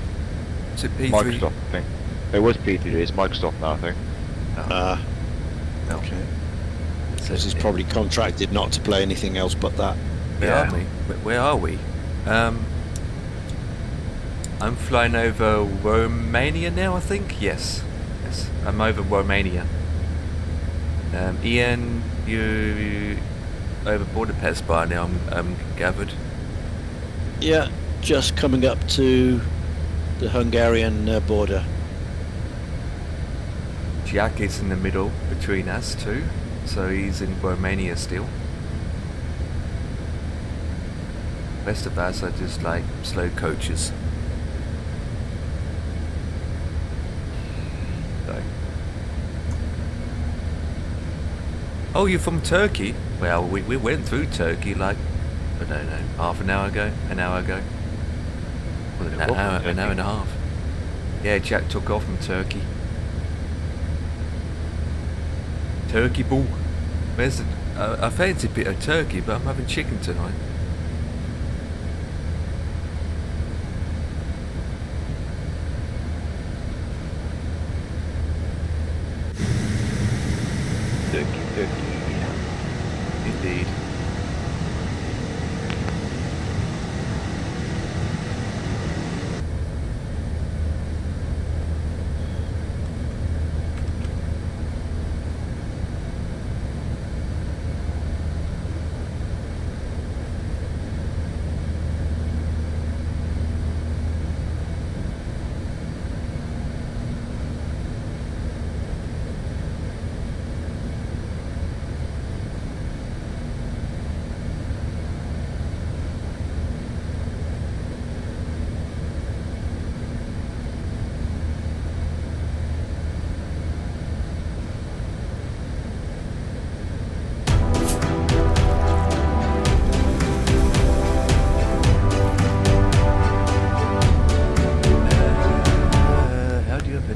Is it P3? Microsoft, I think. It was P3, it's Microsoft now, I think. Okay. So he's probably contracted not to play anything else but that. Where are we? I'm flying over Romania now, I think. Yes, I'm over Romania. Ian, you over Budapest by now, I'm gathered. Yeah, just coming up to the Hungarian border. Jack is in the middle between us two, so he's in Romania still. Rest of us are just like slow coaches. So. Oh, you're from Turkey? Well, we went through Turkey like, I don't know, half an hour ago? An hour ago? Well, an hour and a half. Yeah, Jack took off from Turkey. Turkey ball. Where's the... I fancy a bit of turkey, but I'm having chicken tonight.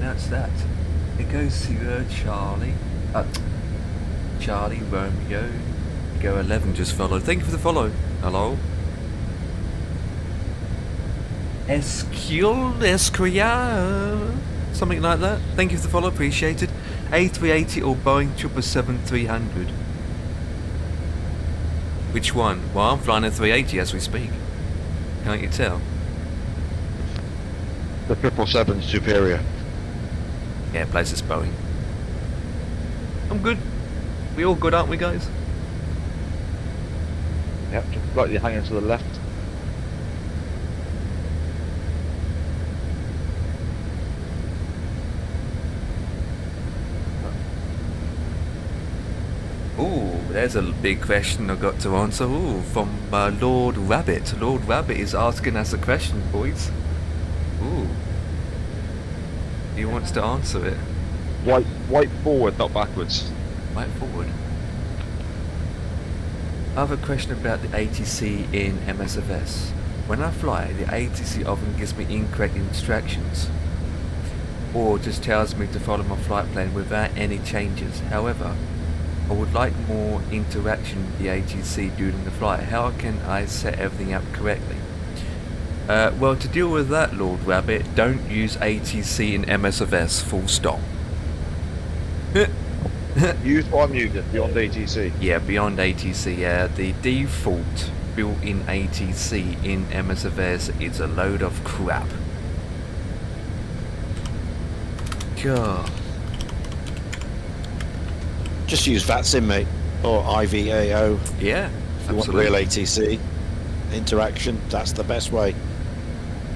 pronounce that? It goes Sierra Charlie. Charlie Romeo. Go 11 just followed. Thank you for the follow. Hello. Esquia. Something like that. Thank you for the follow. Appreciated. A380 or Boeing 777-300. Which one? Well, I'm flying a 380 as we speak. Can't you tell? The 777 Superior. Yeah, place is Boeing. I'm good. We all good, aren't we, guys? Yep, just slightly hanging to the left. Ooh, there's a big question I've got to answer. Ooh, from Lord Rabbit. Lord Rabbit is asking us a question, boys. Ooh. He wants to answer it. White forward, not backwards. Right forward. I have a question about the ATC in MSFS. When I fly, the ATC often gives me incorrect instructions, or just tells me to follow my flight plan without any changes. However, I would like more interaction with the ATC during the flight. How can I set everything up correctly? Well, to deal with that, Lord Rabbit, don't use ATC in MSFS, full stop. Use what I'm using, beyond ATC. Yeah, beyond ATC, yeah. The default built-in ATC in MSFS is a load of crap. God. Just use VATSIM, mate, or IVAO. Yeah, if you want real ATC interaction, that's the best way.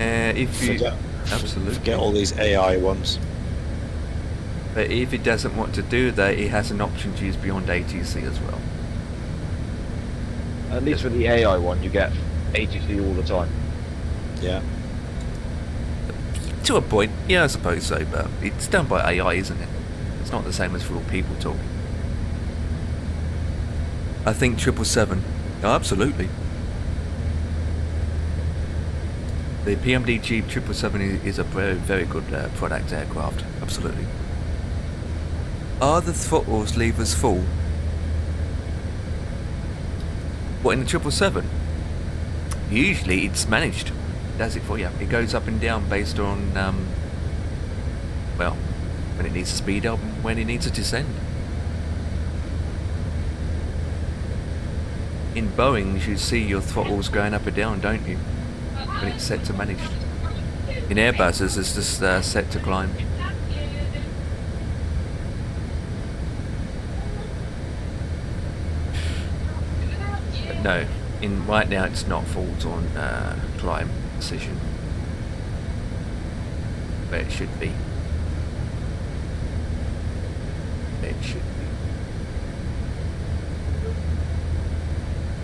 If you absolutely forget all these AI ones. But if it doesn't want to do that, it has an option to use beyond ATC as well. At least with the AI one, you get ATC all the time. Yeah. To a point, yeah, I suppose so, but it's done by AI, isn't it? It's not the same as real people talking. I think 777. Oh, absolutely. The PMD Jeep 777 is a very, very good product aircraft. Absolutely. Are the throttles levers full? What, in the 777? Usually it's managed. It does it for you. It goes up and down based on, well, when it needs to speed up and when it needs to descend. In Boeings, you see your throttles going up and down, don't you? When it's set to managed. In Airbuses, it's just set to climb. But no, right now it's not fault on climb decision. But it should be. It should be.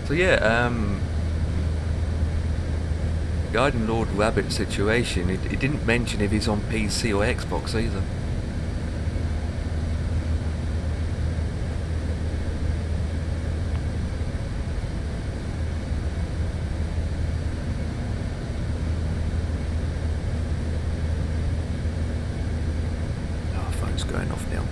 So yeah, regarding Lord Rabbit's situation, it didn't mention if he's on PC or Xbox either. Our phone's going off now.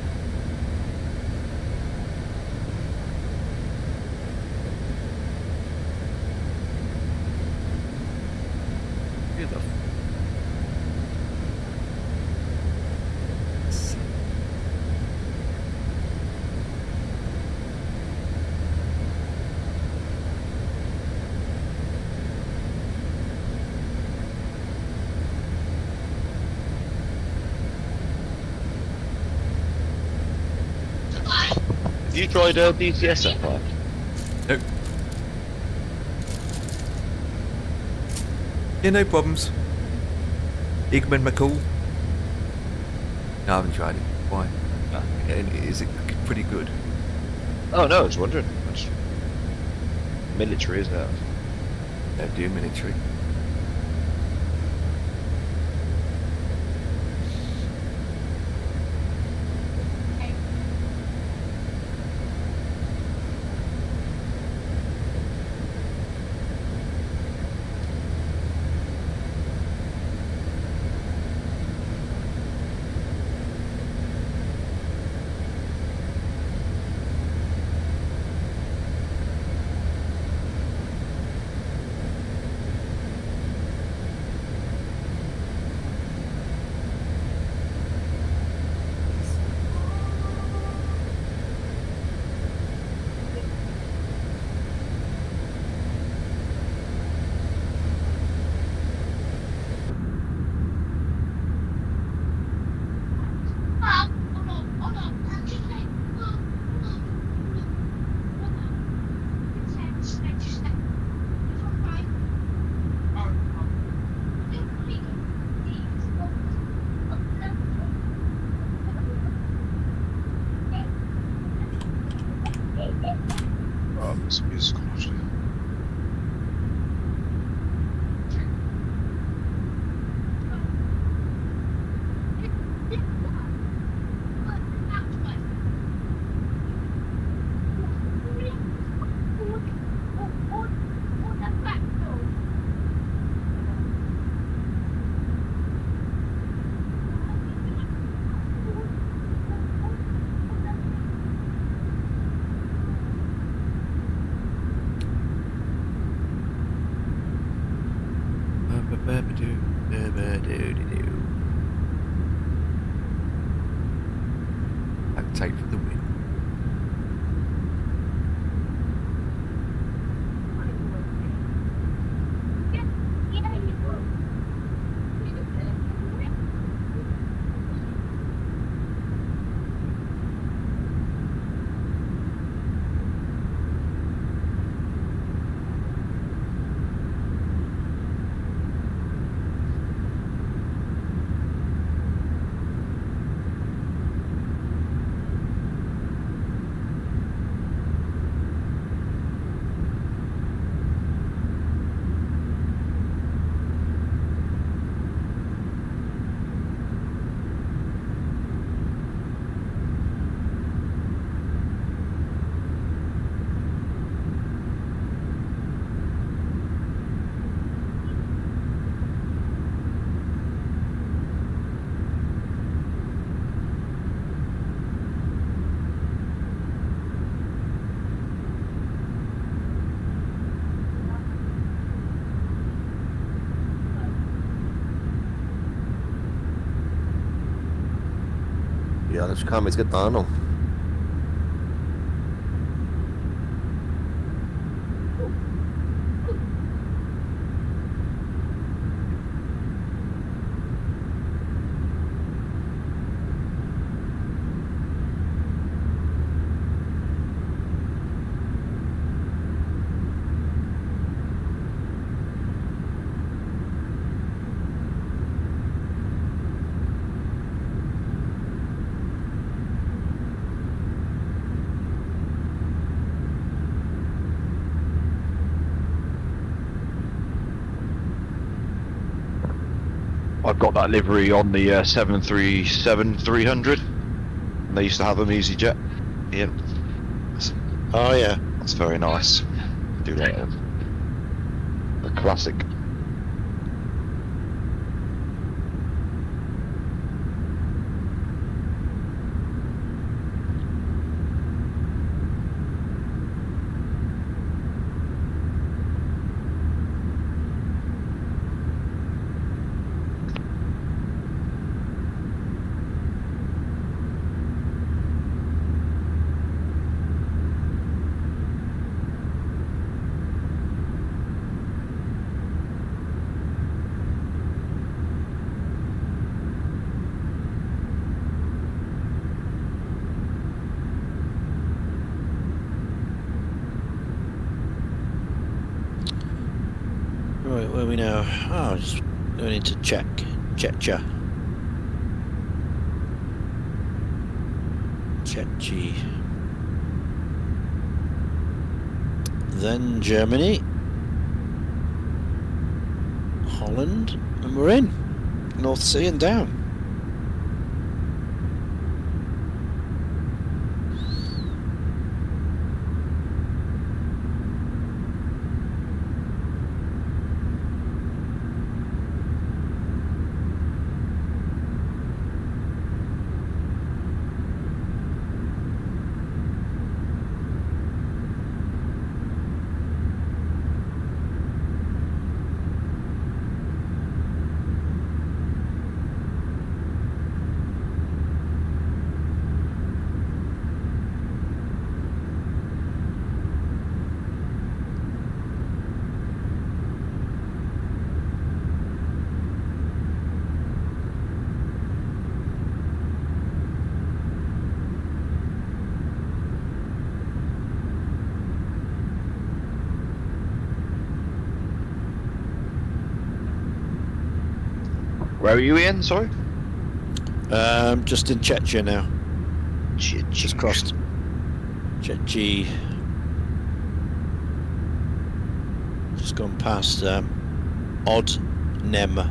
Have you tried DTS so far? Nope. Yeah, no problems. Igman McCall? No, I haven't tried it. Why? And is it pretty good? Oh no, I was wondering. It's military, isn't it? They do military. Some music on actually. And take for the win. Ja, das kann man jetzt getan noch. I've got that livery on the 737-300. And they used to have them EasyJet. Yep. Oh yeah. That's very nice. I do like them. A classic. Right, where are we now? Oh, just going into Czechia. Then Germany, Holland, and we're in North Sea and down. Where are you in? Sorry? Just in Czechia now. Just crossed Czechia. Just gone past Odd-Nem.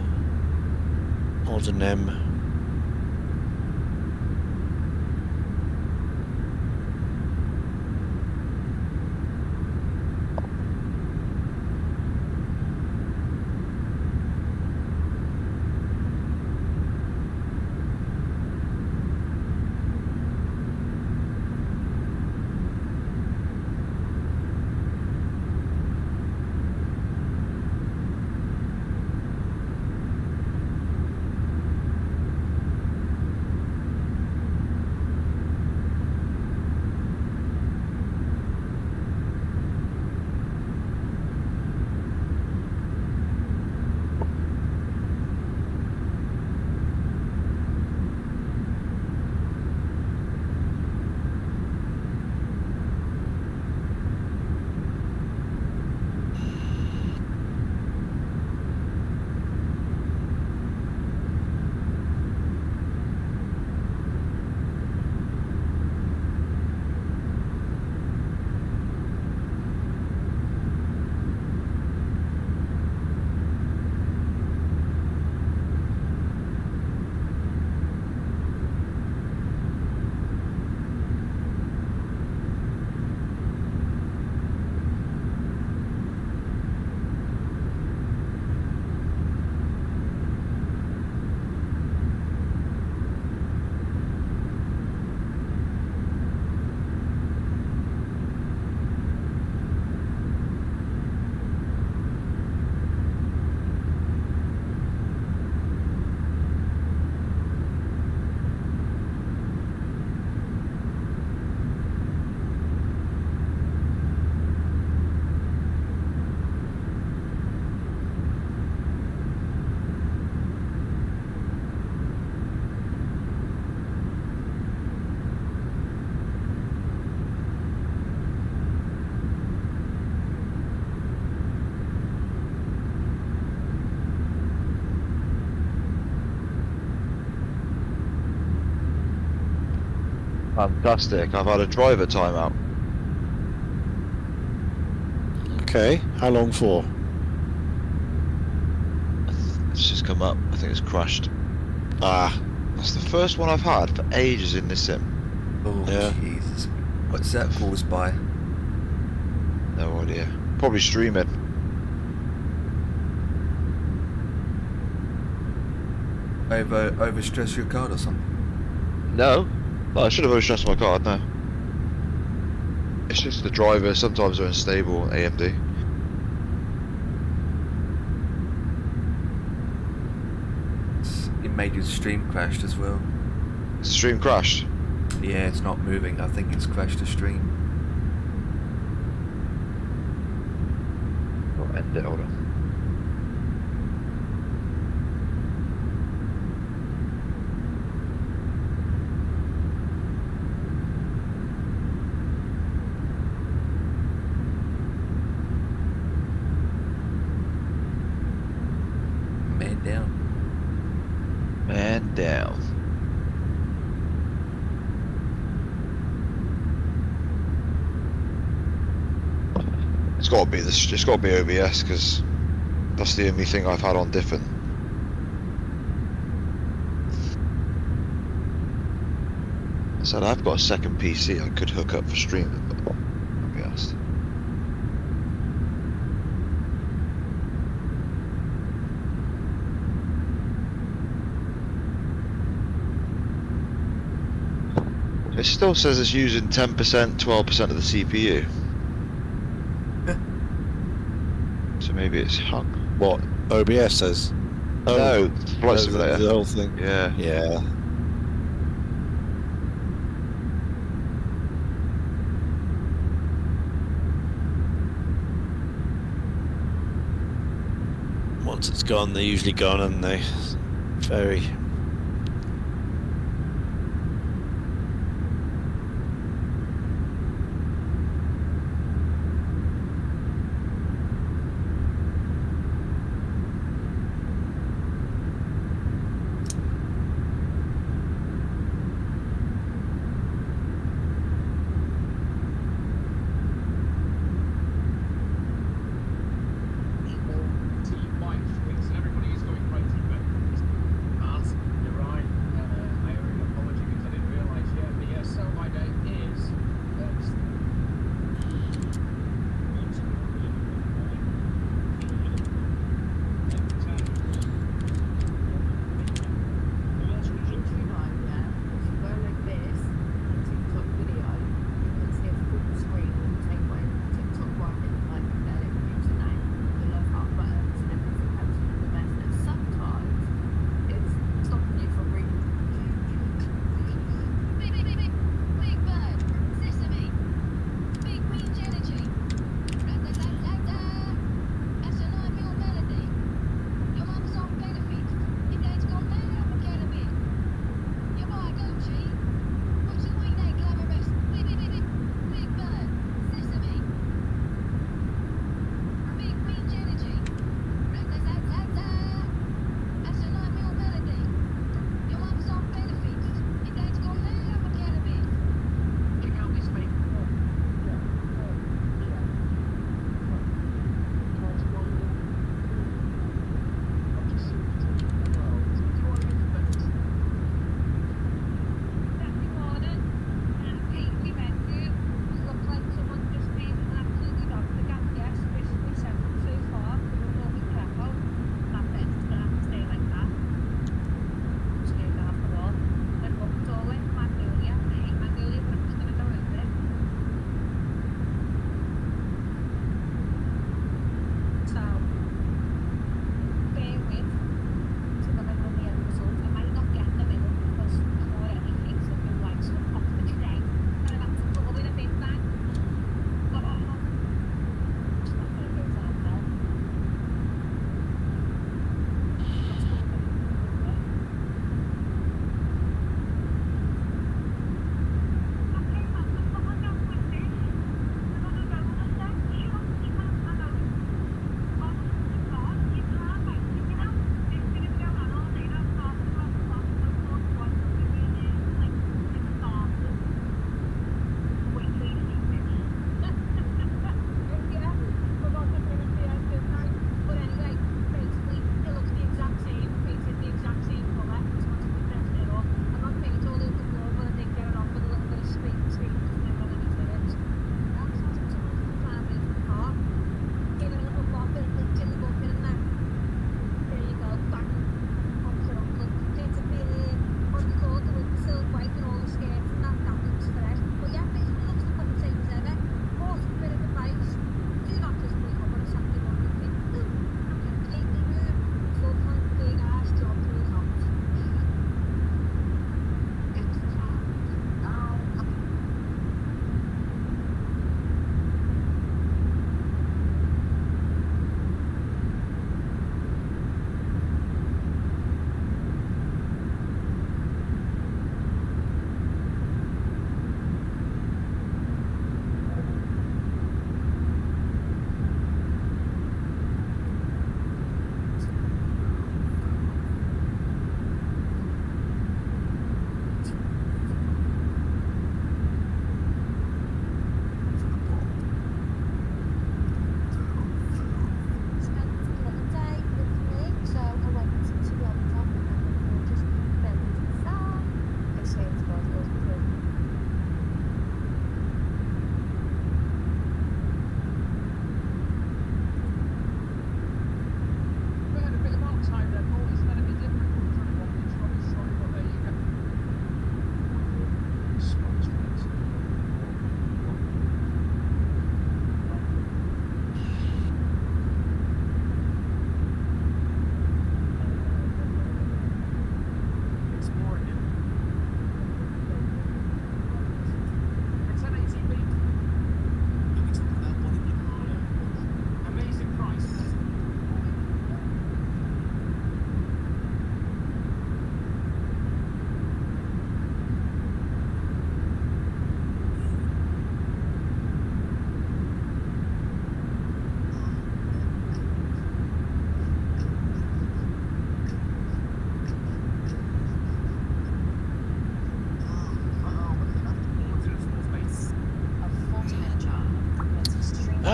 Fantastic. I've had a driver timeout. Okay, how long for? It's just come up. I think it's crashed. Ah. That's the first one I've had for ages in this sim. Oh, Yeah. Jesus. What's that caused by? No idea. Probably streaming. Overstress your card or something? No. I should have overstressed my card, no. It's just the driver, sometimes are unstable, AMD. It made your stream crashed as well. Stream crashed? Yeah, it's not moving. I think it's crashed the stream. I'll end it, hold on. Man down. Man down. It's got to be this. It's got to be OBS because that's the only thing I've had on different. I said I've got a second PC I could hook up for streaming, but OBS. It still says it's using 10%, 12% of the CPU. So maybe it's hung. What? OBS says? Oh, no, Flight Simulator. The whole thing. Yeah. Yeah. Once it's gone, they're usually gone, and they very.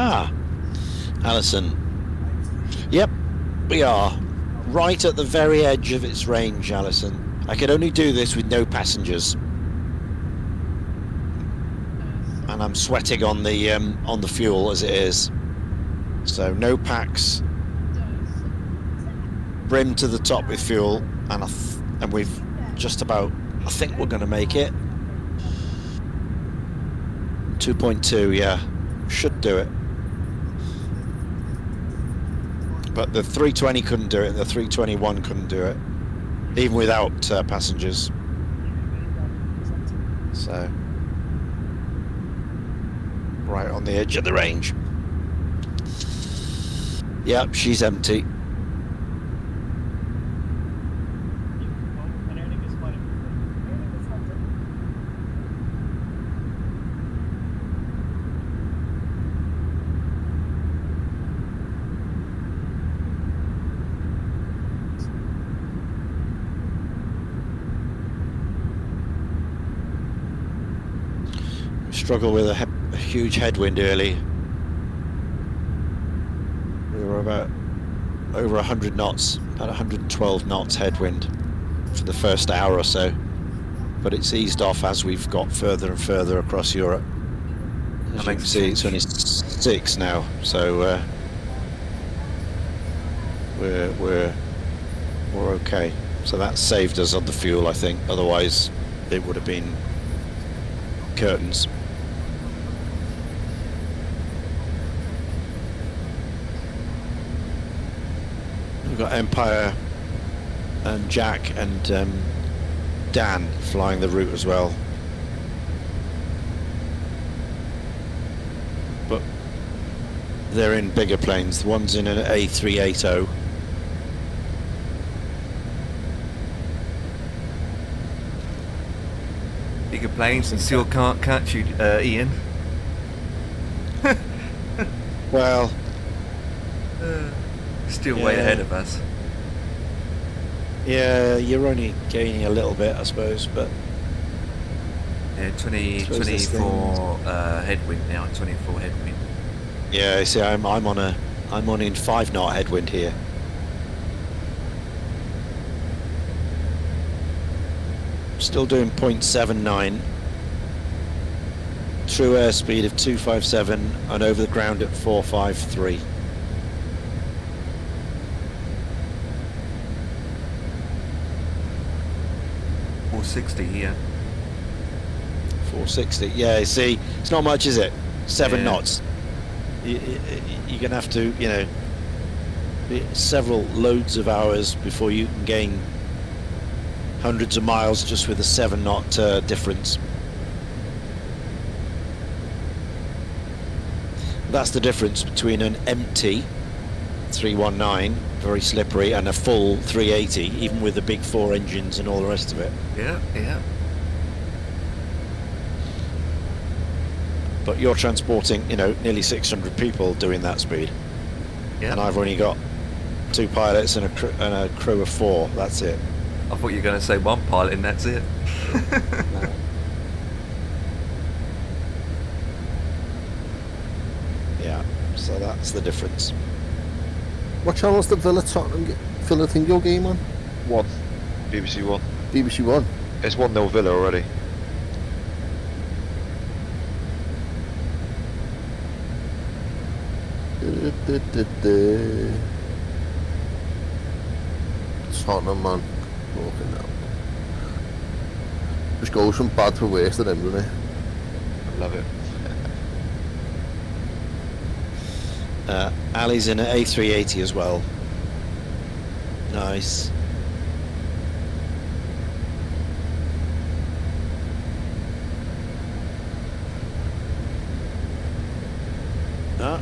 Ah, Alison. Yep, we are right at the very edge of its range, Alison. I could only do this with no passengers, and I'm sweating on the fuel as it is. So no packs, brim to the top with fuel, and we've just about. I think we're going to make it. 2.2, yeah, should do it. But the 320 couldn't do it, and the 321 couldn't do it, even without passengers. So, right on the edge of the range. Yep, she's empty. Struggle with a huge headwind early. We were about over 100 knots, about 112 knots headwind for the first hour or so, but it's eased off as we've got further and further across Europe. As you can see, it's only 6 now, so we're okay. So that saved us on the fuel, I think. Otherwise, it would have been curtains. We've got Empire and Jack and Dan flying the route as well. But they're in bigger planes. The one's in an A380. Bigger planes and still can't catch you, Ian. Well, still way ahead of us. Yeah, you're only gaining a little bit, I suppose, but yeah, 24 headwind now. 24 headwind. Yeah, see, I'm on in 5 knot headwind here. Still doing 0.79. True airspeed of 257 and over the ground at 453. .460 here. 460. Yeah, see, it's not much, is it? 7 knots. You're gonna have to, you know, several loads of hours before you can gain hundreds of miles just with a 7 knot difference. That's the difference between an empty 319, very slippery, and a full 380, even with the big 4 engines and all the rest of it. Yeah, yeah. But you're transporting, you know, nearly 600 people doing that speed. Yeah. And I've only got 2 pilots and a crew of 4. That's it. I thought you were going to say 1 pilot and that's it. No. Yeah, so that's the difference. What channel's the Villa Thingo game on? 1. BBC 1. BBC 1? It's 1-0 Villa already. Tottenham, man. Walking now. Just goes from bad to worse to them, doesn't it? I love it. Ali's in an A380 as well. Nice.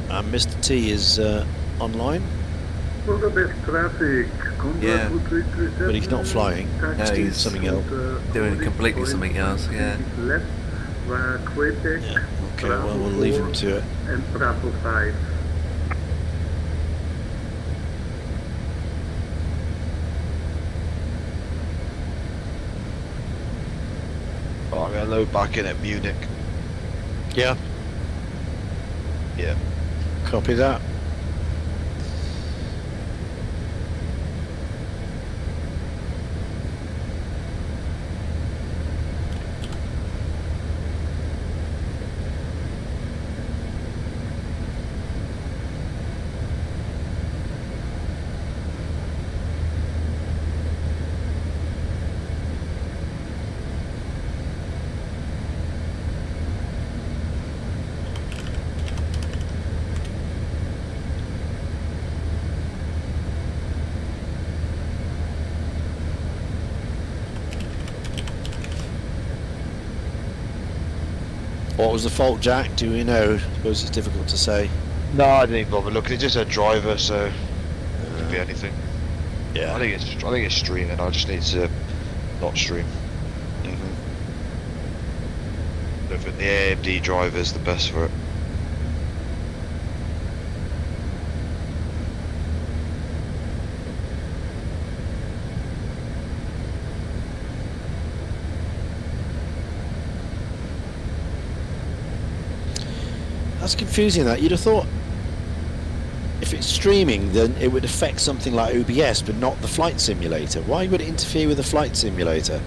And Mr. T is online. For the best traffic, Yeah. But he's not flying. No, He's doing he's something else. doing completely something else, yeah. Left via Quebec, Okay, well, we'll leave him to it. and Bravo 5. Oh, I'm going to load back in at Munich. Yeah. Yeah. Copy that. What was the fault, Jack? Do we know? I suppose it's difficult to say. No, I didn't even bother looking. It just said driver, so it could be anything. Yeah. I think it's streaming. I just need to not stream. I think the AMD driver is the best for it. That's confusing. That you'd have thought if it's streaming, then it would affect something like OBS, but not the flight simulator. Why would it interfere with the flight simulator?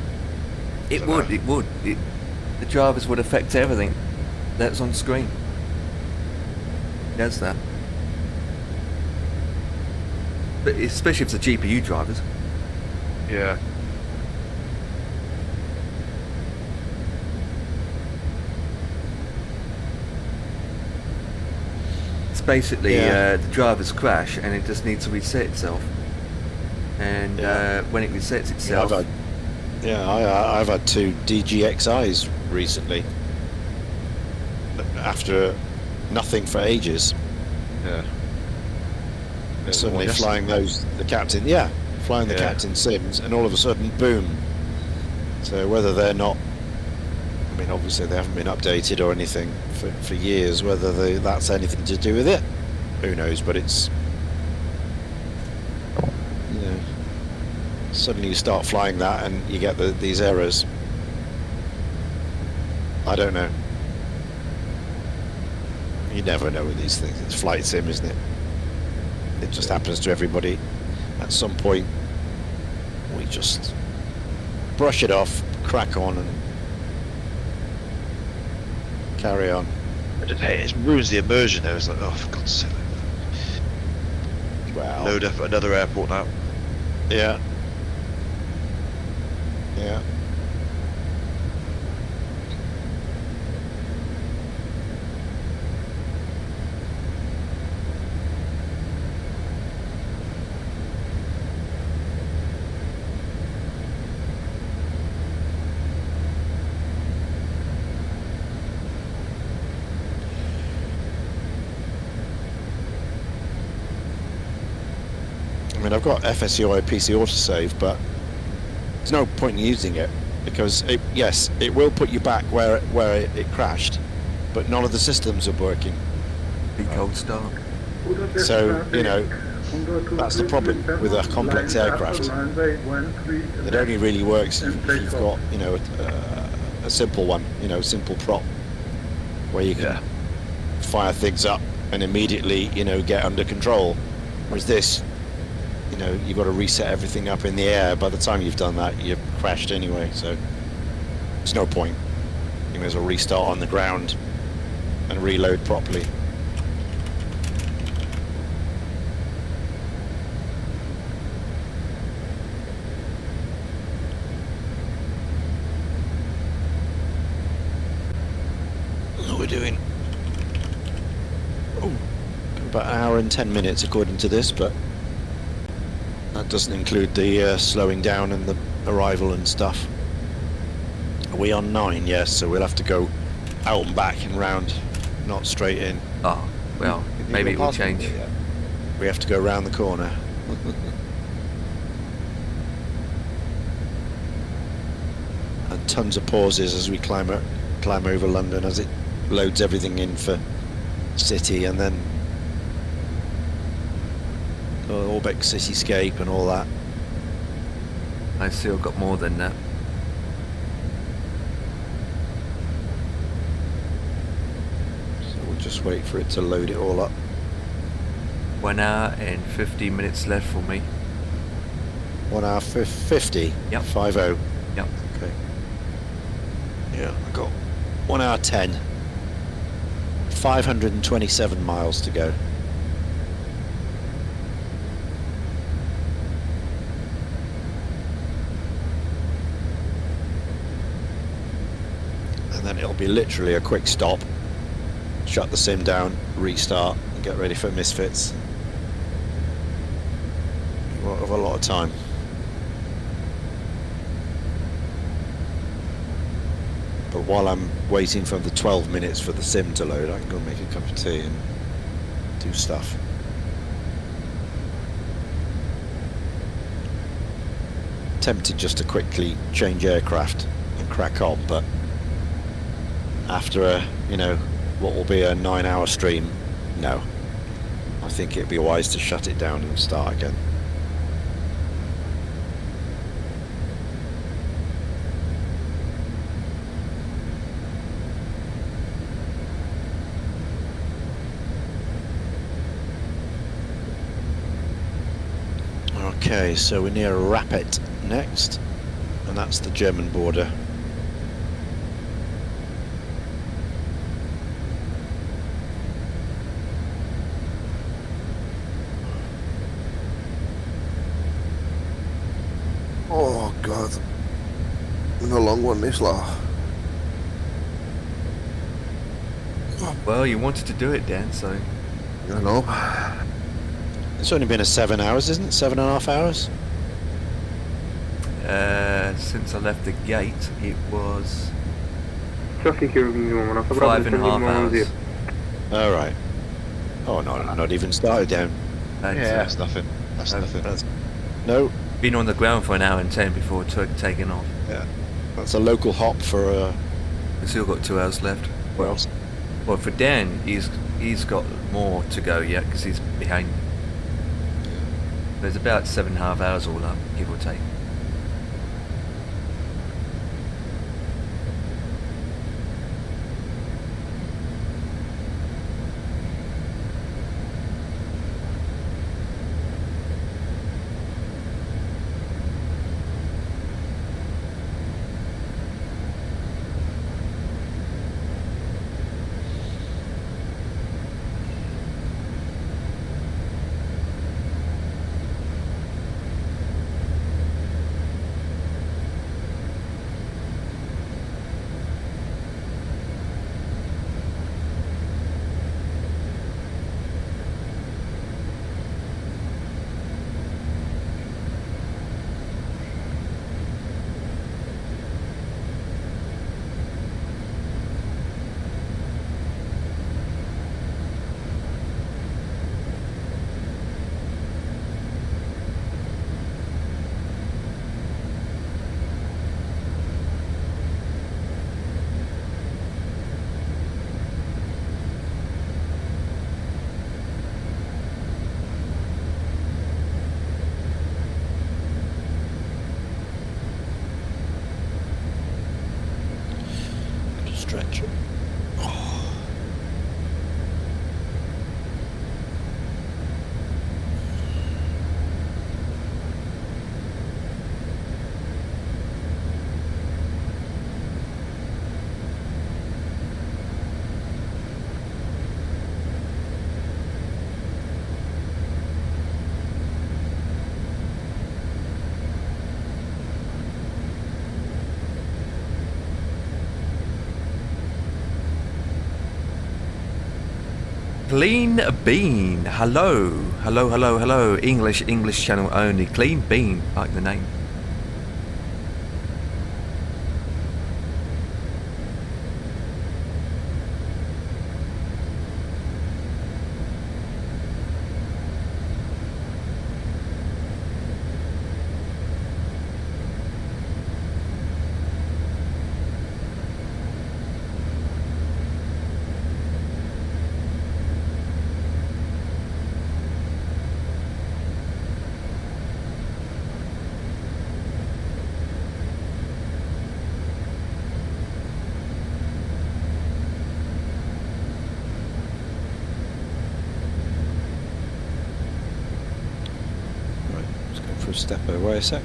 It would. The drivers would affect everything that's on screen. It does that. But especially if it's the GPU drivers. Yeah. It's basically the drivers crash and it just needs to reset itself. And when it resets itself... I've had 2 DGXIs recently. After nothing for ages. Yeah. Suddenly flying the captain sims, and all of a sudden, boom. So whether they're not, I mean, obviously they haven't been updated or anything for years. Whether that's anything to do with it, who knows? But it's, you know, suddenly you start flying that and you get these errors. I don't know. You never know with these things. It's flight sim, isn't it? It just happens to everybody. At some point, we just brush it off, crack on, and carry on. I don't hate it. It ruins the immersion though. It's like, oh, for God's sake. Wow. Load up at another airport now. Yeah. Yeah. I mean, I've got FSCI PC autosave, but there's no point in using it because it will put you back where it crashed, but none of the systems are working. Be cold start. So you know, that's the problem with a complex aircraft. It only really works if you've got, you know, a simple one, you know, simple prop where you can fire things up and immediately, you know, get under control. Whereas this, you know, you've got to reset everything up in the air. By the time you've done that, you've crashed anyway, so there's no point. You may as well restart on the ground and reload properly. What we're doing? Oh, about an hour and 10 minutes according to this, but that doesn't include the slowing down and the arrival and stuff. Are we on 9? Yes, so we'll have to go out and back and round, not straight in. Oh, well, maybe it will change. We have to go round the corner. And tons of pauses as we climb over London as it loads everything in for city, and then Orbeck cityscape and all that. I still got more than that. So we'll just wait for it to load it all up. 1 hour and 50 minutes left for me. 1 hour 50? Yep. 50. Yep. Okay. Yeah, I got 1 hour 10. 527 miles to go. And then it'll be literally a quick stop, shut the sim down, restart, and get ready for misfits. You won't have a lot of time. But while I'm waiting for the 12 minutes for the sim to load, I can go and make a cup of tea and do stuff. Tempted just to quickly change aircraft and crack on, but after a, you know, what will be a 9-hour stream, no. I think it'd be wise to shut it down and start again. Okay, so we're near Rapet next, and that's the German border. Oh god. Been a long one this lot. Well, you wanted to do it, Dan, so... I know. It's only been a 7 hours, isn't it? 7.5 hours? Since I left the gate, it was... Traffic minimum. 5.5 hours. Alright. Oh, no, not even started down. That's nothing. That's nothing. No. Been on the ground for 1 hour and 10 before taking off. Yeah. That's a local hop for We've still got 2 hours left. Well, for Dan, he's got more to go yet because he's behind. There's about 7.5 hours all up, give or take. stretch. Clean Bean. Hello. Hello, hello, hello. English channel only. Clean Bean, like the name. from Stepo. Wait a sec.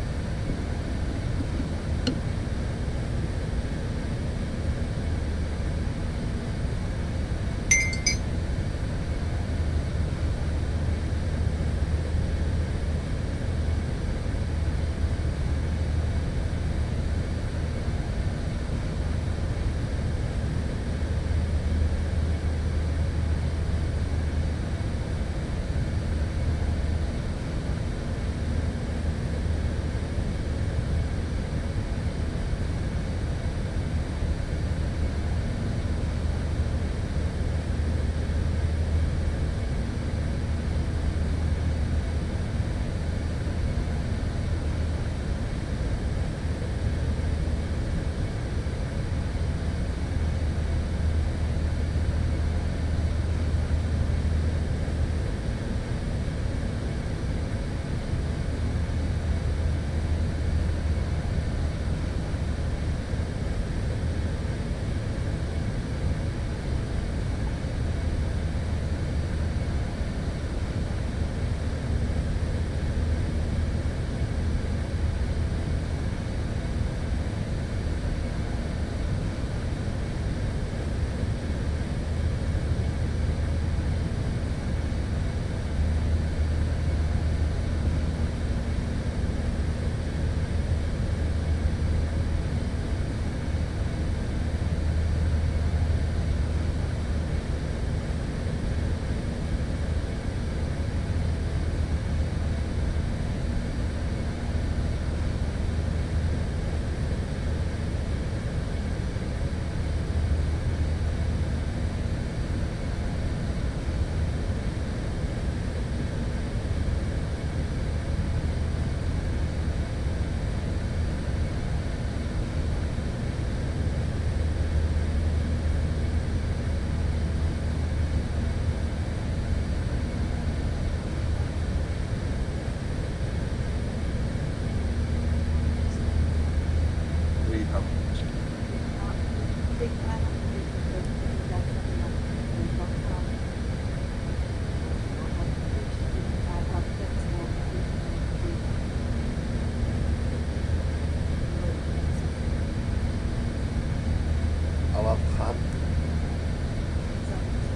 I'll have ham.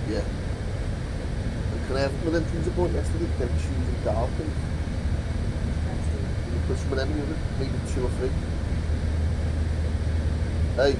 Yeah. And can I have one of them things I bought yesterday? Them shoes and darkens. Can you put some of them in the oven? Maybe 2 or 3. Hey.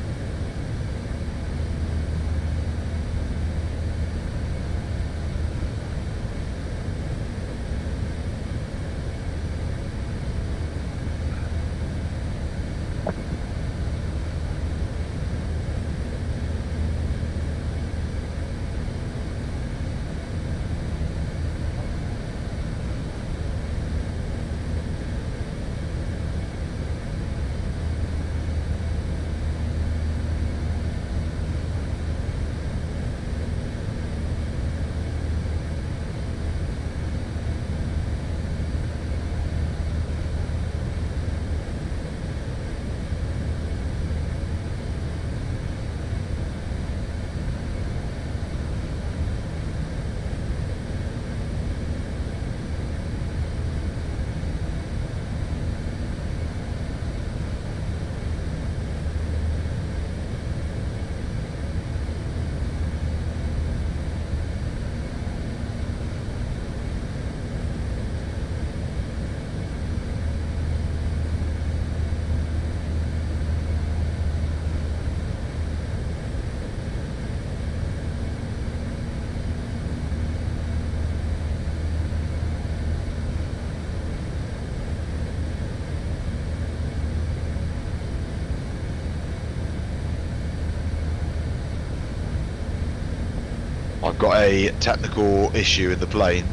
I've got a technical issue in the plane.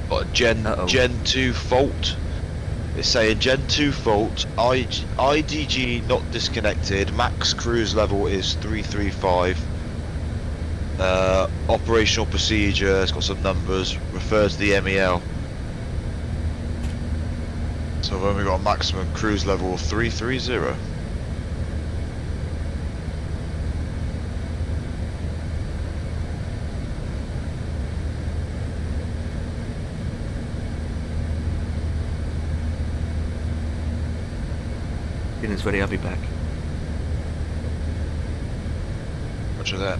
Got a Gen 2 fault. It's saying Gen 2 fault, IDG not disconnected, max cruise level is 335. Operational procedure, it's got some numbers, refers to the MEL. So I've only got a maximum cruise level of 330. Dinner's ready, I'll be back. Roger that.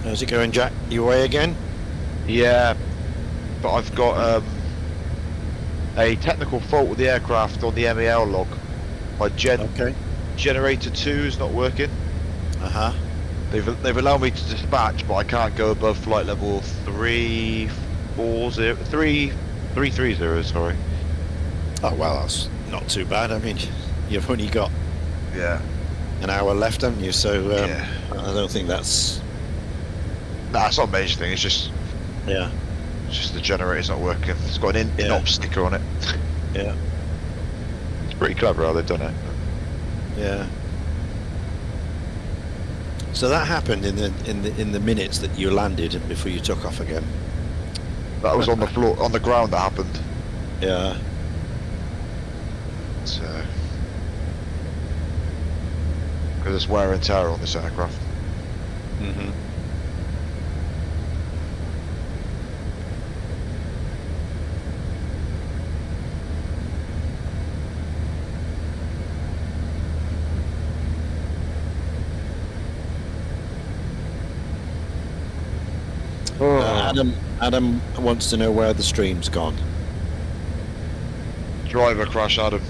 How's it going, Jack? You away again? Yeah, but I've got a technical fault with the aircraft on the MEL log. My generator 2 is not working. They've allowed me to dispatch, but I can't go above flight level 330. Sorry. Oh well, that's not too bad. I mean, you've only got an hour left, haven't you? So I don't think that's. Nah, it's not a major thing. It's just it's just the generator's not working. It's got an in-op sticker on it. Yeah. It's pretty clever how they've done it. Yeah. So that happened in the minutes that you landed and before you took off again. That was on the floor, on the ground. That happened. Yeah. So, because there's wear and tear on this aircraft. Mm-hmm. Adam wants to know where the stream's gone. Driver crash, Adam.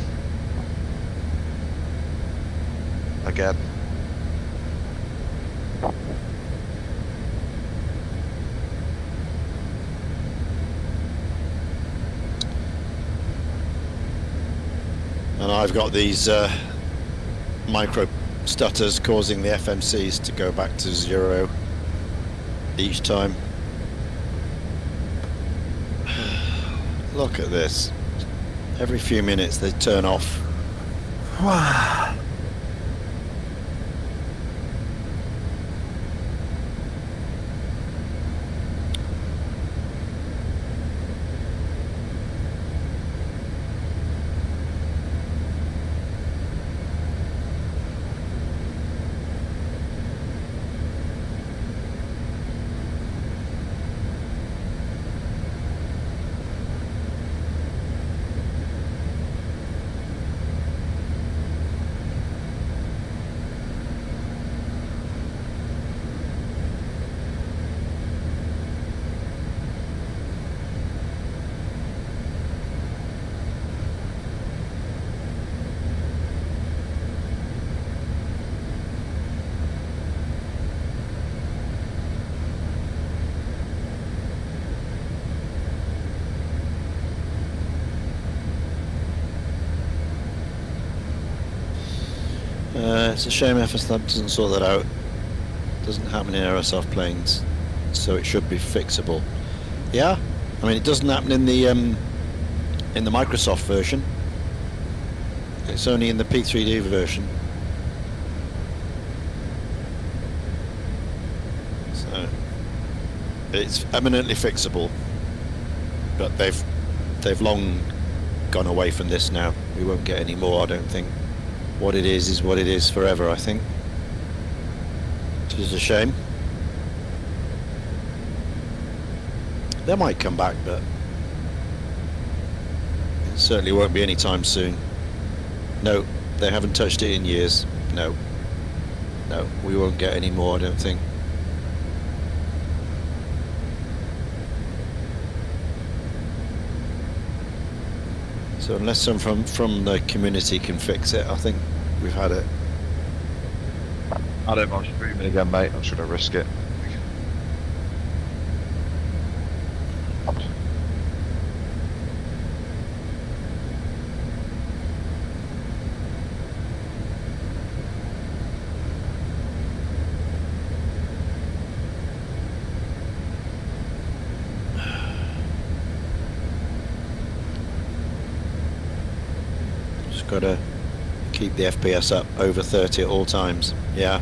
Again. And I've got these micro stutters causing the FMCs to go back to 0 each time. Look at this. Every few minutes they turn off. It's a shame FS Lab doesn't sort that out. Doesn't happen in aerosoft planes, so it should be fixable. Yeah, I mean it doesn't happen in the Microsoft version. It's only in the P3D version. So it's eminently fixable, but they've long gone away from this now. We won't get any more, I don't think. What it is what it is forever, I think. Which is a shame. They might come back, but it certainly won't be anytime soon. No, they haven't touched it in years. No, we won't get any more, I don't think. So unless someone from the community can fix it, I think we've had it. I don't mind streaming again, mate. I'm just going to risk it. Got to keep the FPS up over 30 at all times. Yeah,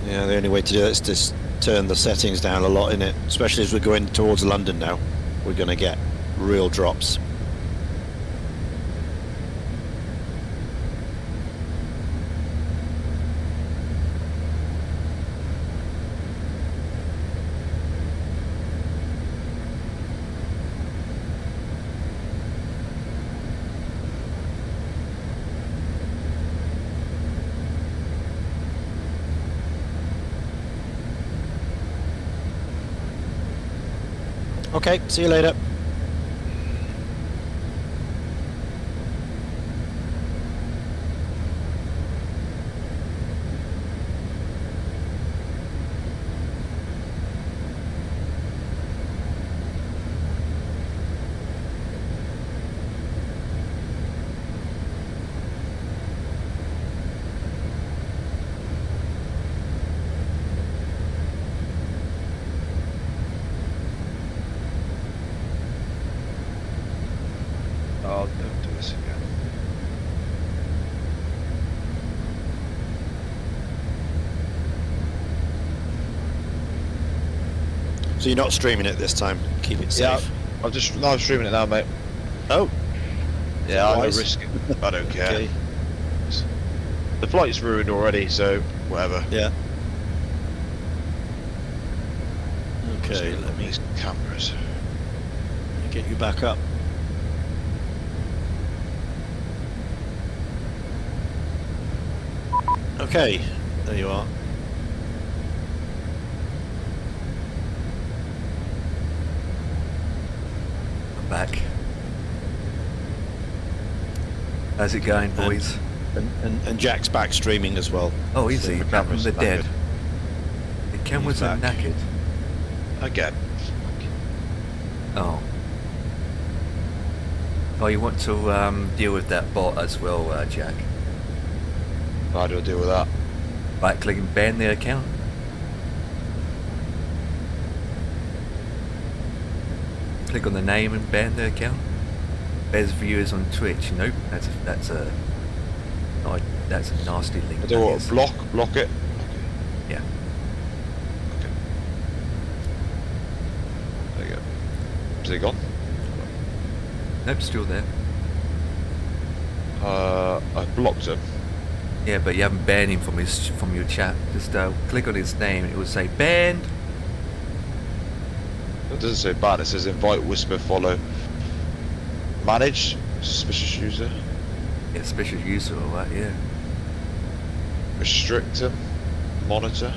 the only way to do it is to turn the settings down a lot in it, especially as we're going towards London now. We're going to get real drops. Okay, see you later. Oh, don't do this again. So you're not streaming it this time. Keep it safe. Yeah, I'm streaming it now, mate. Oh. Yeah, I'm gonna Wise. risk it. I don't care. Okay. The flight's ruined already, so whatever. Yeah. Okay, let me these cameras. get you back up. Okay, there you are. I'm back. How's it going, boys? And Jack's back streaming as well. Oh, easy. So Back from the dead. knackered. The cameras are back. knackered. Again. Oh. Oh, you want to deal with that bot as well, Jack? How do I deal with that? Right click and ban the account. Click on the name and ban the account. There's viewers on Twitch. Nope, that's a nasty link. I do what? Block it. Yeah. Okay. There you go. Is he gone? Nope, still there. I blocked him. Yeah, but you haven't banned him from your chat. Just click on his name and it will say banned. It doesn't say ban, it says invite, whisper, follow. Manage, suspicious user. Yeah, suspicious user or what, yeah. Restrict him, monitor.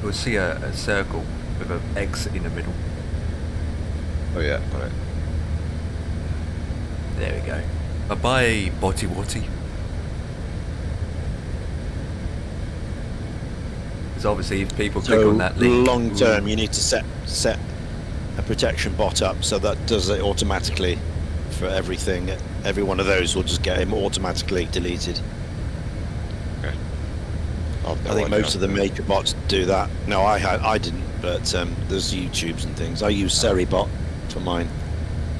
You'll see a circle with an X in the middle. Oh yeah, got it. There we go. Bye-bye, Botty Watty. Because obviously if people click So on that link... long term, you need to set a protection bot up so that does it automatically for everything. Every one of those will just get him automatically deleted. Okay. I think most of the major bots do that. No, I didn't, but there's YouTubes and things. I use Seribot for mine,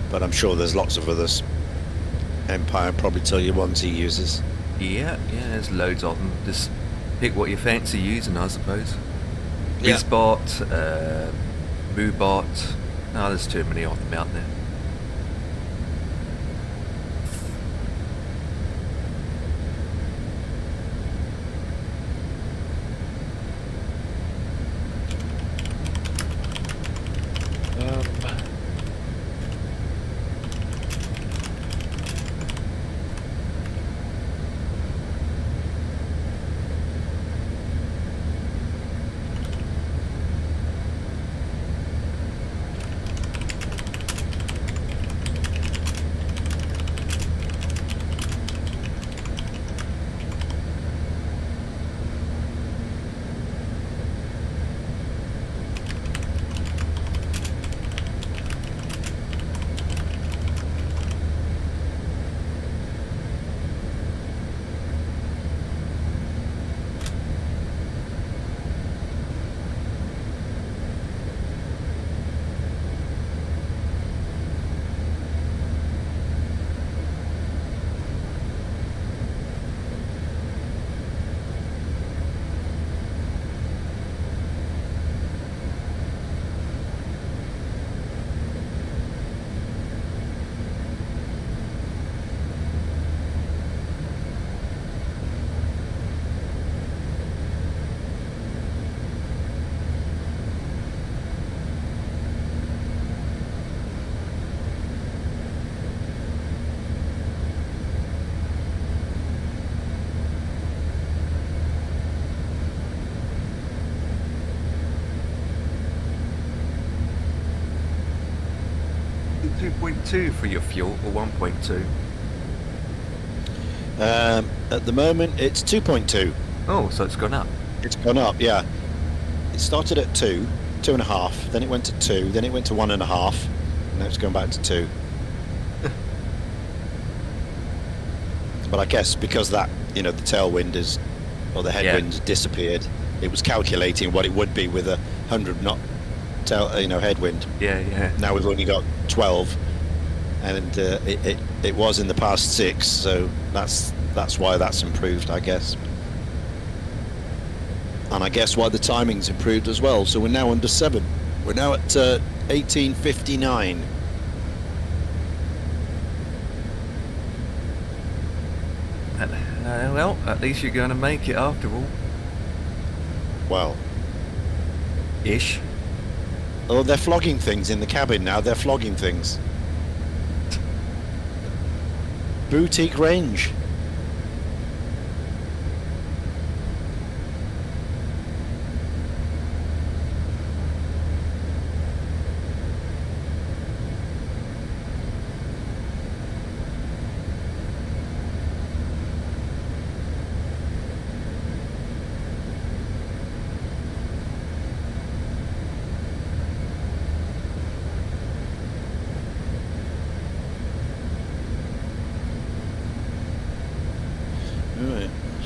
but I'm sure there's lots of others. Empire probably tell you ones he uses. Yeah, there's loads of them. Just pick what you fancy using, I suppose. Yeah. Bizbot, MooBot. No, there's too many of them out there. 2.2 for your fuel, or 1.2? At the moment, it's 2.2. Oh, so it's gone up. It's gone up, yeah. It started at 2.5, then it went to 2, then it went to 1.5, and now it's going back to 2. But I guess because that, the tailwind is, or the headwind disappeared, it was calculating what it would be with a 100 knot headwind. Yeah. Now we've only got 12, and it was in the past 6, so that's why that's improved, I guess. And I guess why the timing's improved as well. So we're now under 7. We're now at 18:59. Well, at least you're going to make it after all. Well, ish. Oh, they're flogging things in the cabin now. They're flogging things. Boutique range.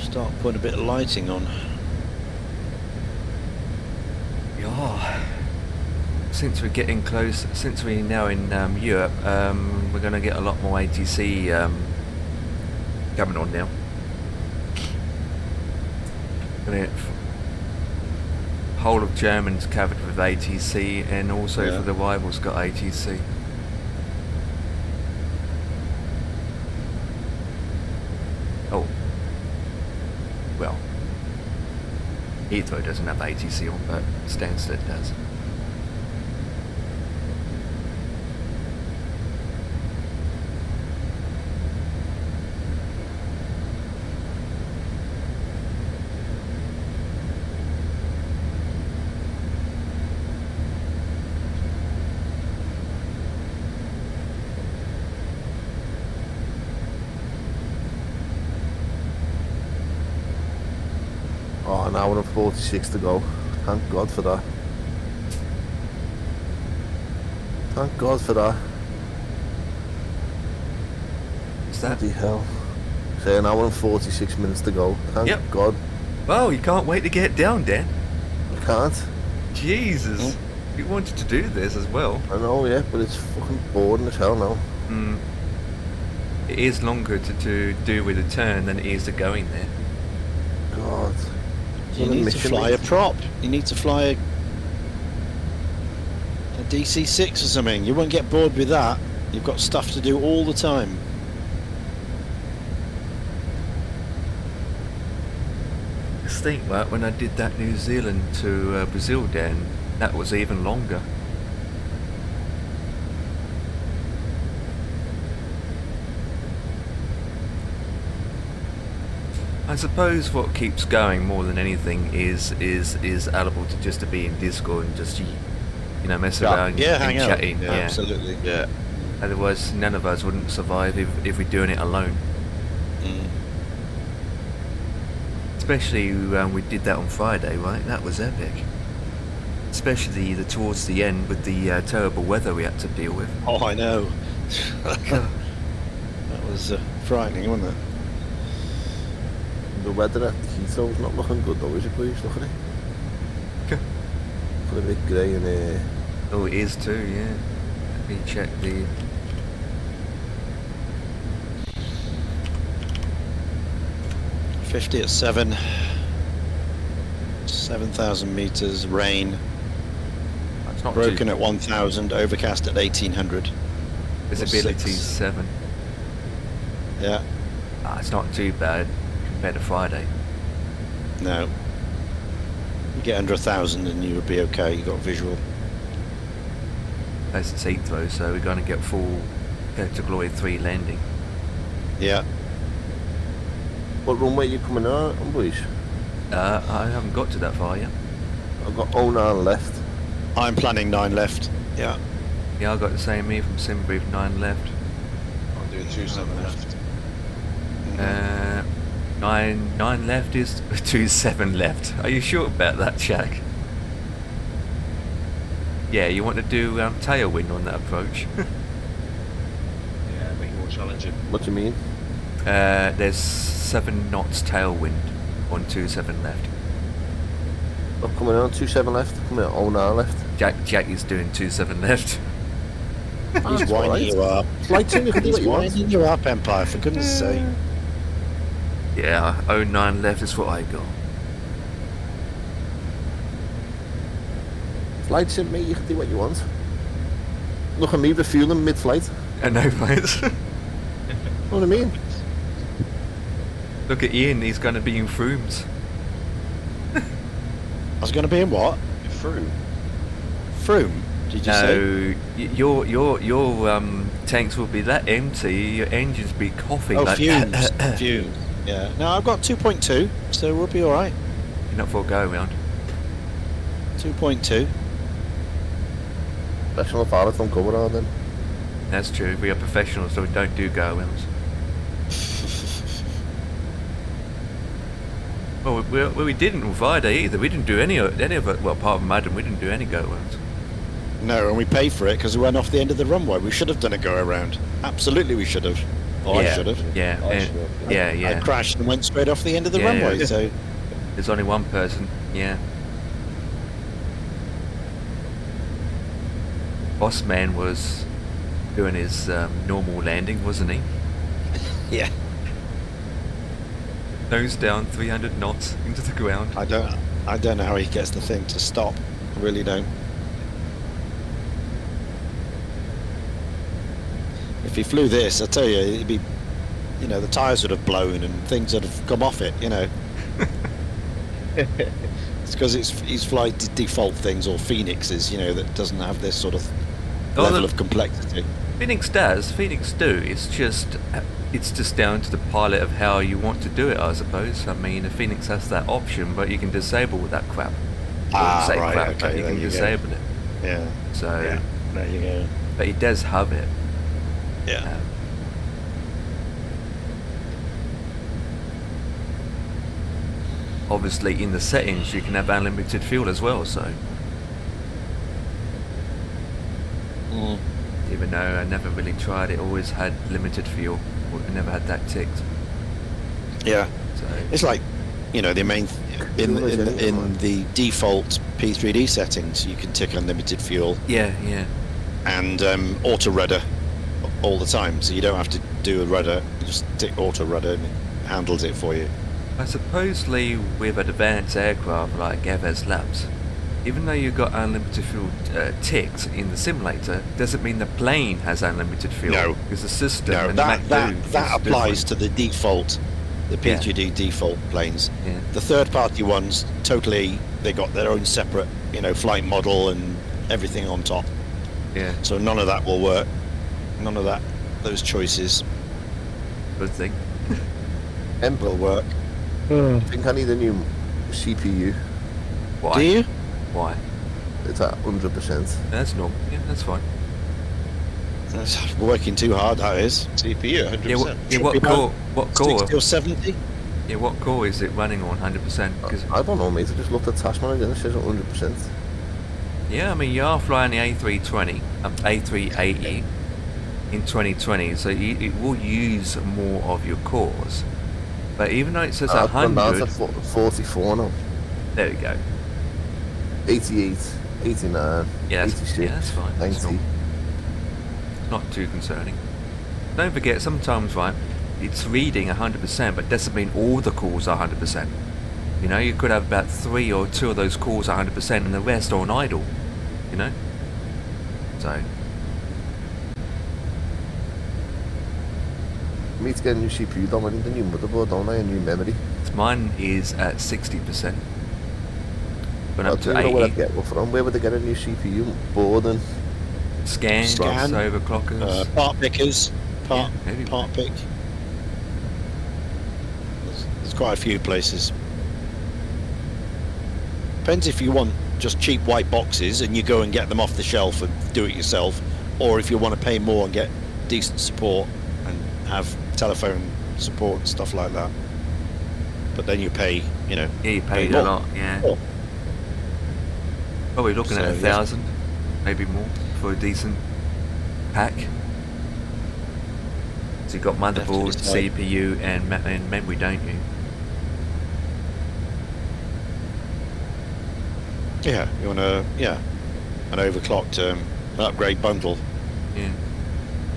Start putting a bit of lighting on. Yeah. Since we're getting close, since we're now in Europe, we're going to get a lot more ATC coming on now. Whole of Germany's covered with ATC, and also for the rivals got ATC. Oh. Well, Heathrow doesn't have ATC on, but Stansted does. Oh, an hour and 46 to go. Thank God for that. Thank God for that. What's that? Bloody hell. Say an hour and 46 minutes to go. Thank God. Well, you can't wait to get down, Dan. I can't. Jesus. You wanted to do this as well. I know, yeah, but it's fucking boring as hell now. It is longer to do with a turn than it is to going there. God. You need to fly a prop. You need to fly a DC-6 or something. You won't get bored with that. You've got stuff to do all the time. Just think, right, when I did that New Zealand to Brazil, Dan, that was even longer. I suppose what keeps going more than anything is allowable to just to be in Discord and just mess around and chatting. Yeah, absolutely. Yeah. Otherwise, none of us wouldn't survive if we're doing it alone. Especially we did that on Friday, right? That was epic. Especially towards the end with the terrible weather we had to deal with. Oh, I know. That was frightening, wasn't it? The weather at Heathrow's not looking good though, is it, please? Look at it. It's a bit grey and Oh, it is too, yeah. Let me check the... .50 at 7. 7,000 meters, rain. That's not broken too... at 1,000, overcast at 1,800. Visibility 7. Yeah. It's not too bad compared to Friday. No. You get under 1,000 and you would be okay. You got visual. That's its Heathrow, so we're going to get full to Glory 3 landing. Yeah. What runway are you coming out on, boys? I haven't got to that far yet. I've got 09 left. I'm planning 9 left. Yeah. Yeah, I got the same here from Simbrief, 9 left. I'm doing 27 left. 9 left is 27 left. Are you sure about that, Jack? Yeah, you want to do tailwind on that approach? Yeah, make it more challenging. What do you mean? There's 7 knots tailwind on 27 left. I'm coming on 27 left. Coming on 09 left. Jack is doing 27 left. He's winding you up. Flight sim, you can do He's what you want. winding you up, Empire, for goodness sake. Yeah, 09 left is what I got. Flight sim, mate, you can do what you want. Look at me refueling mid-flight. I know, right? Know what I mean? Look at Ian, he's going to be in Frooms. I was going to be in what? Froome. Froome? Did you say? No, your tanks will be that empty. Your engines be coughing. Oh, like fumes. Fumes. Yeah. No, I've got 2.2, so we'll be all right. You're not for a go around. 2.2. Professional pilots don't go around then. That's true. We are professionals, so we don't do go arounds. Well, we didn't on Friday either. We didn't do any of it. Well, apart from Adam, we didn't do any go arounds. No, and we paid for it because we went off the end of the runway. We should have done a go around. Absolutely, we should have. Or Yeah, I should have. Yeah, yeah. I crashed and went straight off the end of the runway. Yeah. So There's only one person. Yeah. Boss man was doing his normal landing, wasn't he? yeah, Nose down, 300 knots into the ground. I don't know how he gets the thing to stop. I really don't. If he flew this, I tell you, it'd be, the tyres would have blown and things would have come off it. It's because he's flying default things or Phoenixes, that doesn't have this sort of level of complexity. Phoenix does. Phoenix do. It's just down to the pilot of how you want to do it, I suppose. I mean, the Phoenix has that option, but you can disable that crap. Right, crap, okay, but you there can you disable it. Yeah. So, Yeah, there you go. but he does have it. Yeah. Obviously, in the settings, you can have unlimited fuel as well. So, even though I never really tried it, always had limited fuel. I never had that ticked. Yeah. So It's like, the main in the default P3D settings, you can tick unlimited fuel. Yeah. And auto rudder all the time, so you don't have to do a rudder. You just tick auto rudder and it handles it for you. I supposedly with advanced aircraft like FS Labs, even though you've got unlimited fuel ticked in the simulator, doesn't mean the plane has unlimited fuel. No, because the system no, and that applies to the default, the P3D default planes. Yeah. The third-party ones, totally, they got their own separate, flight model and everything on top. Yeah. So none of that will work. None of those choices. Good thing. Will work. I think I need a new CPU. Why? Do you? Why? It's at 100%. That's normal. Yeah, that's fine. That's working too hard, that is. CPU, 100%. What core? 60 or 70? Yeah, what core is it running on 100%? I don't know, mate. I just looked at Task Manager and it says 100%. Yeah, I mean, you are flying the A320, A380 in 2020, so it will use more of your cores. But even though it says 100... That's at 44 now. There we go. 88, 89, Yeah, 86, that's fine. 90. Not too concerning. Don't forget, sometimes, right, it's reading 100%, but doesn't mean all the calls are 100%. You could have about 3 or 2 of those calls 100% and the rest are on idle. So... I need to get a new CPU, don't I need a new motherboard, don't I? A new memory. Mine is at 60%. Went up to I don't know 80. where I'd get one from. Where would they get a new CPU board and... Scan. Overclockers. Part pickers. Part pick. There's quite a few places. Depends if you want just cheap white boxes and you go and get them off the shelf and do it yourself, or if you want to pay more and get decent support and have telephone support and stuff like that. But then you pay, you know. Yeah, you paid more. a lot, yeah. More. Probably looking at So, 1,000, maybe more, for a decent pack. So you've got motherboard, CPU, and memory, don't you? Yeah, you want an overclocked upgrade bundle. Yeah.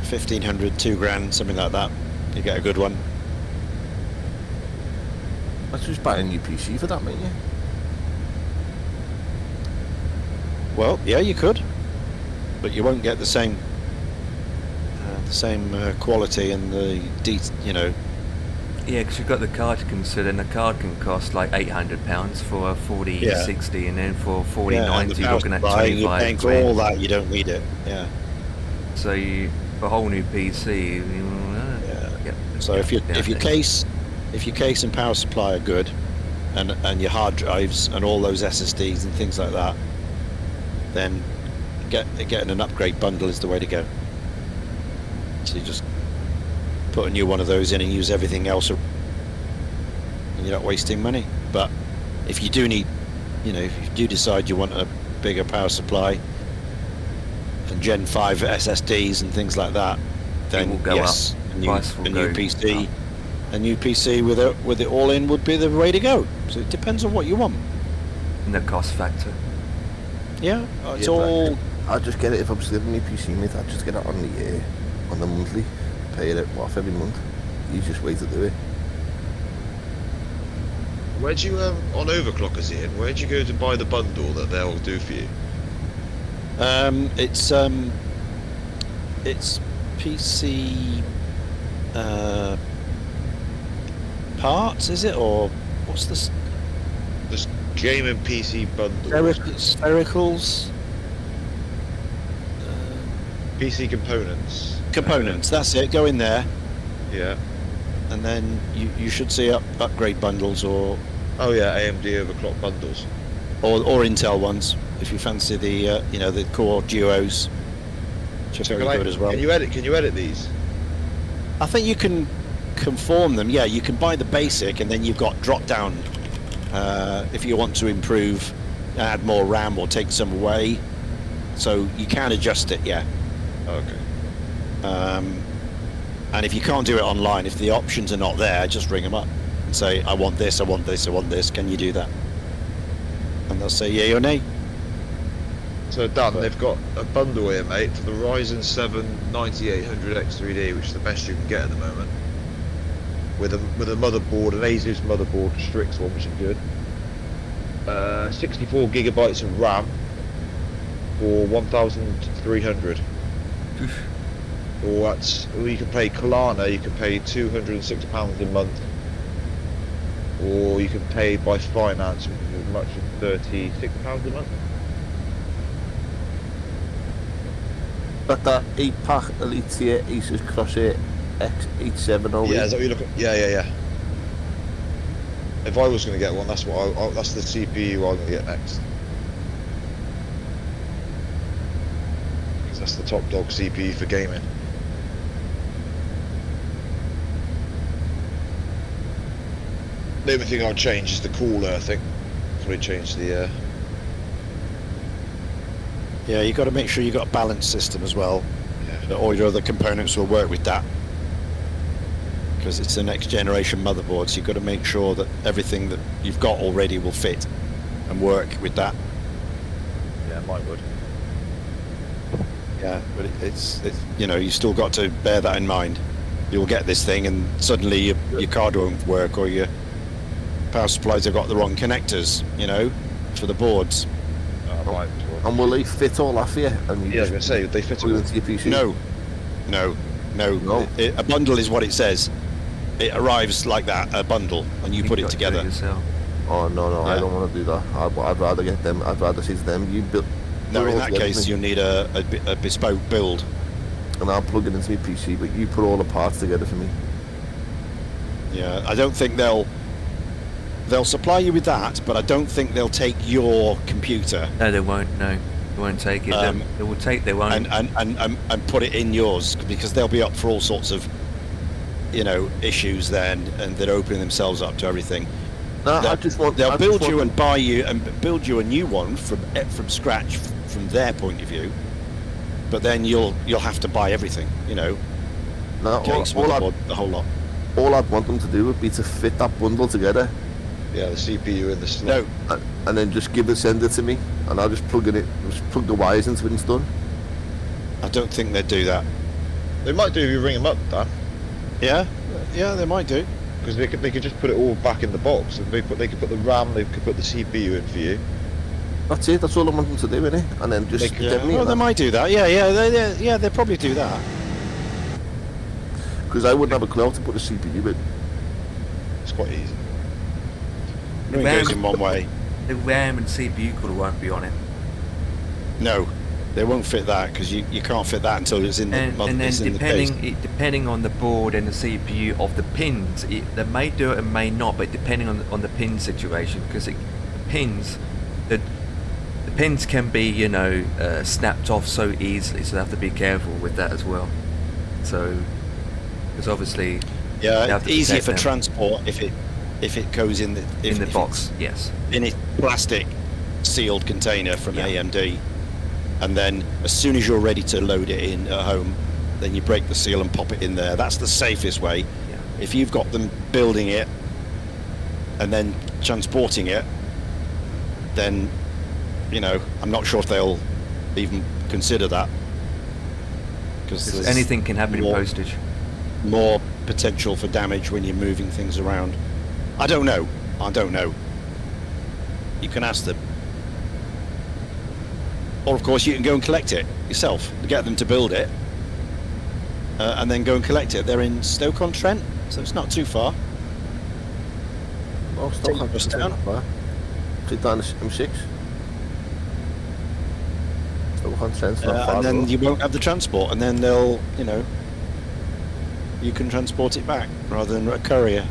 1,500, 2 grand, something like that. You get a good one. Let's just buy a new PC for that, mate. Yeah. Well, yeah, you could, but you won't get the same quality and the you know. Yeah, because you've got the card to consider, and the card can cost like £800 for a 4060, and then for 4090 you're looking at 25 you're paying for all that, you don't need it. Yeah. So for a whole new PC, So if your case and power supply are good, and your hard drives and all those SSDs and things like that, then getting an upgrade bundle is the way to go. So you just put a new one of those in and use everything else, and you're not wasting money. But if you do need, you know, if you do decide you want a bigger power supply and Gen 5 SSDs and things like that, then yes, a new PC with it all in would be the way to go. So it depends on what you want. And the cost factor. Yeah, it's all. I'll just get it if I'm still having a new PC, mate. I'll just get it on the monthly, pay it off every month. Easiest way to do it. Where do you on overclockers, Ian? Where do you go to buy the bundle that they'll do for you? It's PC parts, is it, or what's this? There's gaming PC bundle. Sphericals. PC components. Components. That's it. Go in there. Yeah. And then you should see upgrade bundles or. Oh yeah, AMD overclock bundles. Or Intel ones, if you fancy the the Core Duos, which are very good as well. Can you edit these? I think you can conform them. Yeah, you can buy the basic, and then you've got drop down if you want to improve, add more RAM or take some away. So you can adjust it. Yeah. Okay. And if you can't do it online, if the options are not there, just ring them up and say, I want this, I want this, I want this. Can you do that? And they'll say yay or nay. So Dan, they've got a bundle here, mate, for the Ryzen 7 9800X3D, which is the best you can get at the moment. With a motherboard, an Asus motherboard, Strix one, which is good. 64 gigabytes of RAM for 1,300. Or you can pay Klarna, you can pay £260 a month, or you can pay by finance, which is as much as £36 a month. But that 8-pack Elite Tier Asus Crosshair X870. Yeah, is that what you're looking? Yeah. If I was going to get one, that's what that's the CPU I'm going to get next. Because that's the top dog CPU for gaming. The only thing I'd change is the cooler, I think. Probably change the. Yeah, you got to make sure you got a balanced system as well. Yeah. That all your other components will work with that. Because it's the next generation motherboard, so you've got to make sure that everything that you've got already will fit and work with that. Yeah, mine would. Yeah, but it's you still got to bear that in mind. You'll get this thing and suddenly your card won't work, or your power supplies have got the wrong connectors, for the boards. Right. And will they fit all that for you? And I was going to say, they fit all into your PC? No. A bundle is what it says. It arrives like that, a bundle, and you put it together. Oh no, yeah. I don't want to do that. I'd rather get them. I'd rather say to them, you build. No, in that case, you need a bespoke build. And I'll plug it into my PC, but you put all the parts together for me. Yeah, I don't think they'll supply you with that, but I don't think they'll take your computer. No, they won't. No. They won't take it. They will take their own. And put it in yours, because they'll be up for all sorts of, issues then, and they're opening themselves up to everything. No, they'll build you and buy you and build you a new one from scratch from their point of view, but then you'll have to buy everything. No, the whole lot. All I'd want them to do would be to fit that bundle together. Yeah, the CPU in the slot. No, and then just send it to me, and I'll just plug the wires into it and it's done. I don't think they'd do that. They might do if you ring them up, Dan. Yeah, they might do. Because they could just put it all back in the box, and they could put the RAM, they could put the CPU in for you. That's it. That's all I want them to do, innit? And then just they might do that. Yeah, they probably do that. Because I wouldn't have a clue how to put a CPU in. It's quite easy. It goes in one way. The RAM and CPU cooler won't be on it. No, they won't fit that, because you can't fit that until it's in the and then depending on the board and the CPU of the pins, they may do it and may not, but depending on the pin situation, because the pins can be snapped off so easily, so they have to be careful with that as well. So because obviously it's easier for transport if it goes in the box, yes, in a plastic sealed container from AMD. And then as soon as you're ready to load it in at home, then you break the seal and pop it in there. That's the safest way. Yeah. If you've got them building it and then transporting it, then I'm not sure if they'll even consider that, because anything can happen in postage. More potential for damage when you're moving things around. I don't know. You can ask them. Or of course you can go and collect it yourself, get them to build it, and then go and collect it. They're in Stoke-on-Trent, so it's not too far. Oh, Stoke-on-Trent's not far. Sit down the M6. Stoke-on-Trent's not far. And then you won't have the transport, and then they'll, you can transport it back rather than a courier.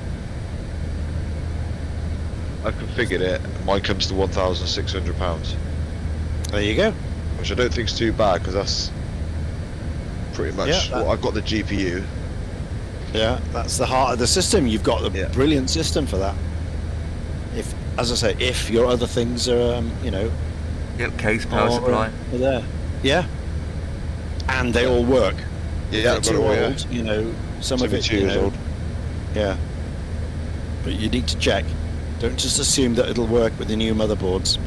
I've configured it. Mine comes to £1,600. There you go. Which I don't think is too bad, because that's pretty much what I've got the GPU. Yeah, that's the heart of the system. You've got a brilliant system for that. If, as I say, if your other things are, case power supply are there. Yeah. And they all work. Yeah, it's old, some of it, 2 years old. Yeah. But you need to check. Don't just assume that it'll work with the new motherboards.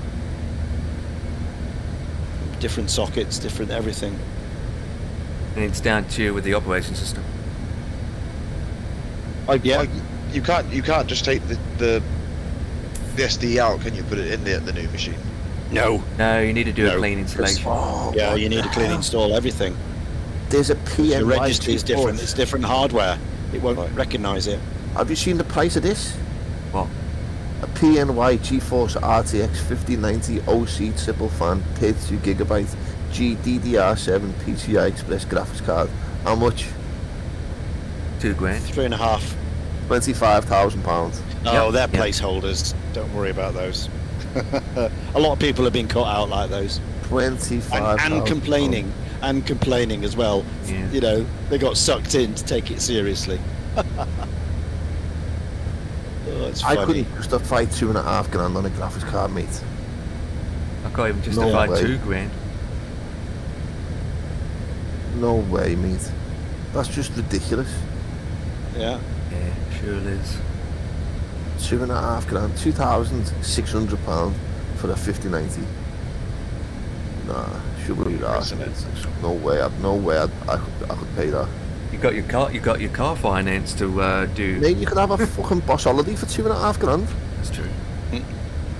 Different sockets, different everything. And it's down to you with the operation system. You can't just take the SD out, can you? Put it in the new machine. No, you need to do a clean installation. You need to clean install everything. There's a PNY. The registry is different. It's different hardware. It won't recognise it. Have you seen the price of this? What? A PNY GeForce RTX 5090 OC triple fan 32GB GDDR7 PCI Express graphics card. How much? £2,000. £3,500. £25,000. Oh, they're placeholders. Don't worry about those. A lot of people have been caught out like those. 25. And complaining as well. Yeah. They got sucked in to take it seriously. I couldn't justify £2,500 on a graphics card, mate. I can't even justify £2,000. No way, mate. That's just ridiculous. Yeah. Yeah, sure is. £2,500, £2,600 for a 5090. Nah, should be that. No way I could pay that. You got your car finance to do. Mate, you could have a fucking Boss holiday for £2,500. That's true.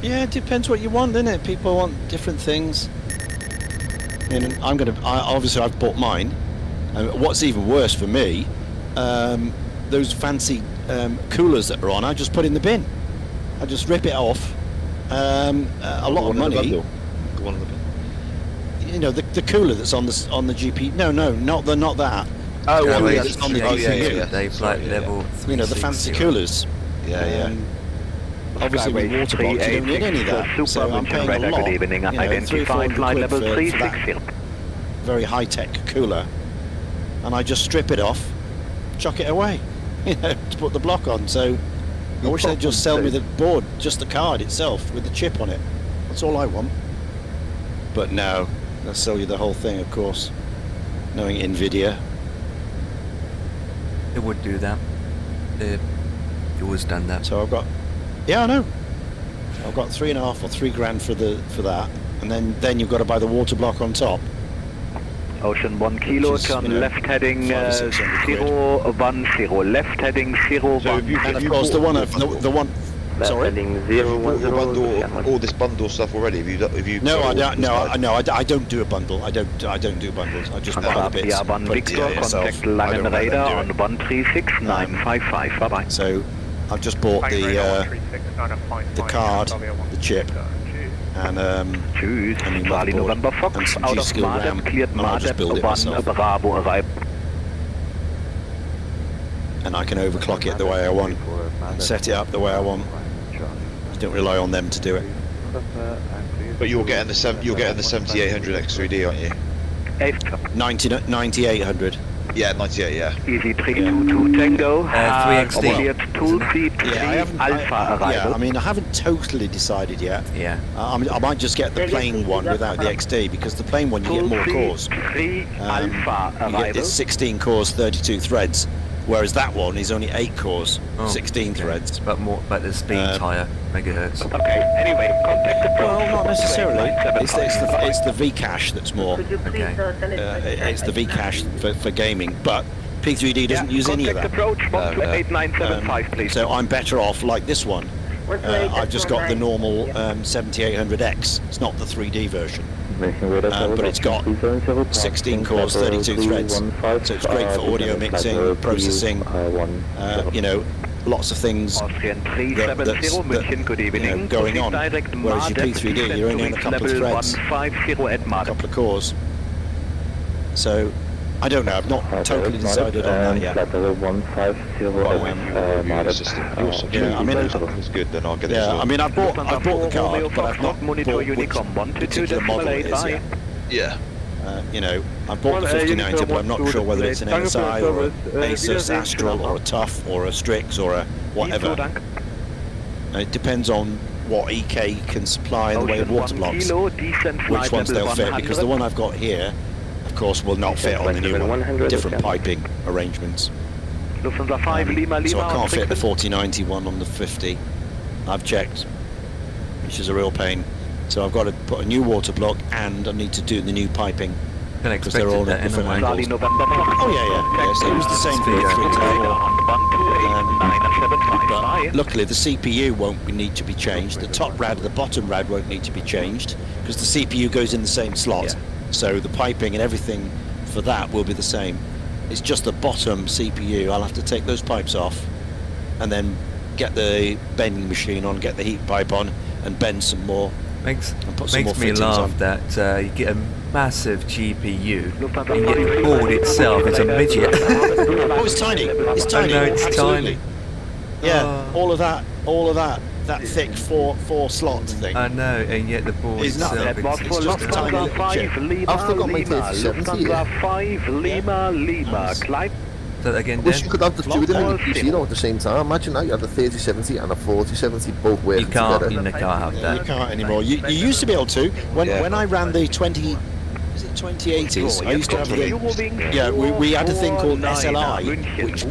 Yeah, it depends what you want, doesn't it? People want different things. Obviously I've bought mine. And what's even worse for me, those fancy coolers that are on, I just put in the bin. I just rip it off. A lot of money. The one in the bin. The cooler that's on the GP. No, not that. Oh, it's on the GPU. They flight level. The fancy coolers. Yeah. obviously with water blocks, you don't need any of that. So I'm paying a lot, Good evening, identify flight level 360. Very high-tech cooler, and I just strip it off, chuck it away, to put the block on. So I wish they'd just sell me the board, just the card itself with the chip on it. That's all I want. But no, they'll sell you the whole thing, of course. Knowing NVIDIA. It would do that. It always done that. So I've got, yeah, I know. I've got $3.5 or $3 grand for that, and then you've got to buy the water block on top. Ocean 1 kilo, turn left heading 010, left heading 010. So and of course the one. Sorry. All this bundle stuff already. Have you? No, I don't. No, I don't do a bundle. I don't do bundles. I just buy the bits. Victor, contact Langen Radar on 136.955. Bye bye. So I've just bought the card, the chip, and Charlie November Fox out of Mardep, cleared Mardep 1 Bravo arrived. And I can overclock it the way I want, and set it up the way I want. I don't rely on them to do it. But you're getting the 7800 X3D, aren't you? 9800. Yeah, 98. Yeah. Easy 322 Tango. 3XD. 2C3 Alpha arrival. Yeah, I mean I haven't totally decided yet. Yeah. I might just get the plain one without the XD, because the plain one you get more cores. It's 16 cores, 32 threads. Whereas that one is only 8 cores, 16 threads. But the speed higher megahertz. Okay, anyway, contact the well, not necessarily. It's the V cache that's more. Okay. It's the V cache for gaming, but P3D doesn't use any of that. Approach 128.975, please. So I'm better off like this one. I've just got the normal 7800X. It's not the 3D version. But it's got 16 cores, 32 threads, so it's great for audio mixing, processing, lots of things that going on. Whereas your P3D, you're only on a couple of threads, a couple of cores. So I don't know. I've not totally decided on that yet. Yeah, I mean, it's good. Then I'll get it. Yeah, I mean, I bought the card, but I've not bought which particular model it is yet. Yeah. I bought the 5090, but I'm not sure whether it's an MSI or an Asus Astral or a TUF or a Strix or a whatever. It depends on what EK can supply in the way of water blocks, which ones they'll fit, because the one I've got here, of course, will not fit on the new one. Different piping arrangements. So I can't fit the 4090 one on the 50. I've checked, which is a real pain. So I've got to put a new water block, and I need to do the new piping, because they're all at different angles. Oh yeah. So it was the same for the 3. But luckily the CPU won't need to be changed. The top rad, the bottom rad won't need to be changed, because the CPU goes in the same slot. Yeah. So the piping and everything for that will be the same. It's just the bottom CPU. I'll have to take those pipes off, and then get the bending machine on, get the heat pipe on, and bend some more. Makes me laugh that you get a massive GPU, and yet the board itself is a midget. Oh, it's tiny. It's tiny. I know, it's absolutely. tiny. Yeah, all of that thick four slot thing. I know, and yet the board itself it's just a tiny little chip. I've still got my 3070 here. So again, I wish you could have the two of them in the PC at the same time. Imagine that you had a 3070 and a 4070 both working together. You can't have that. You can't anymore. You used to be able to. When I ran the 2080s, I used to have we had a thing called SLI,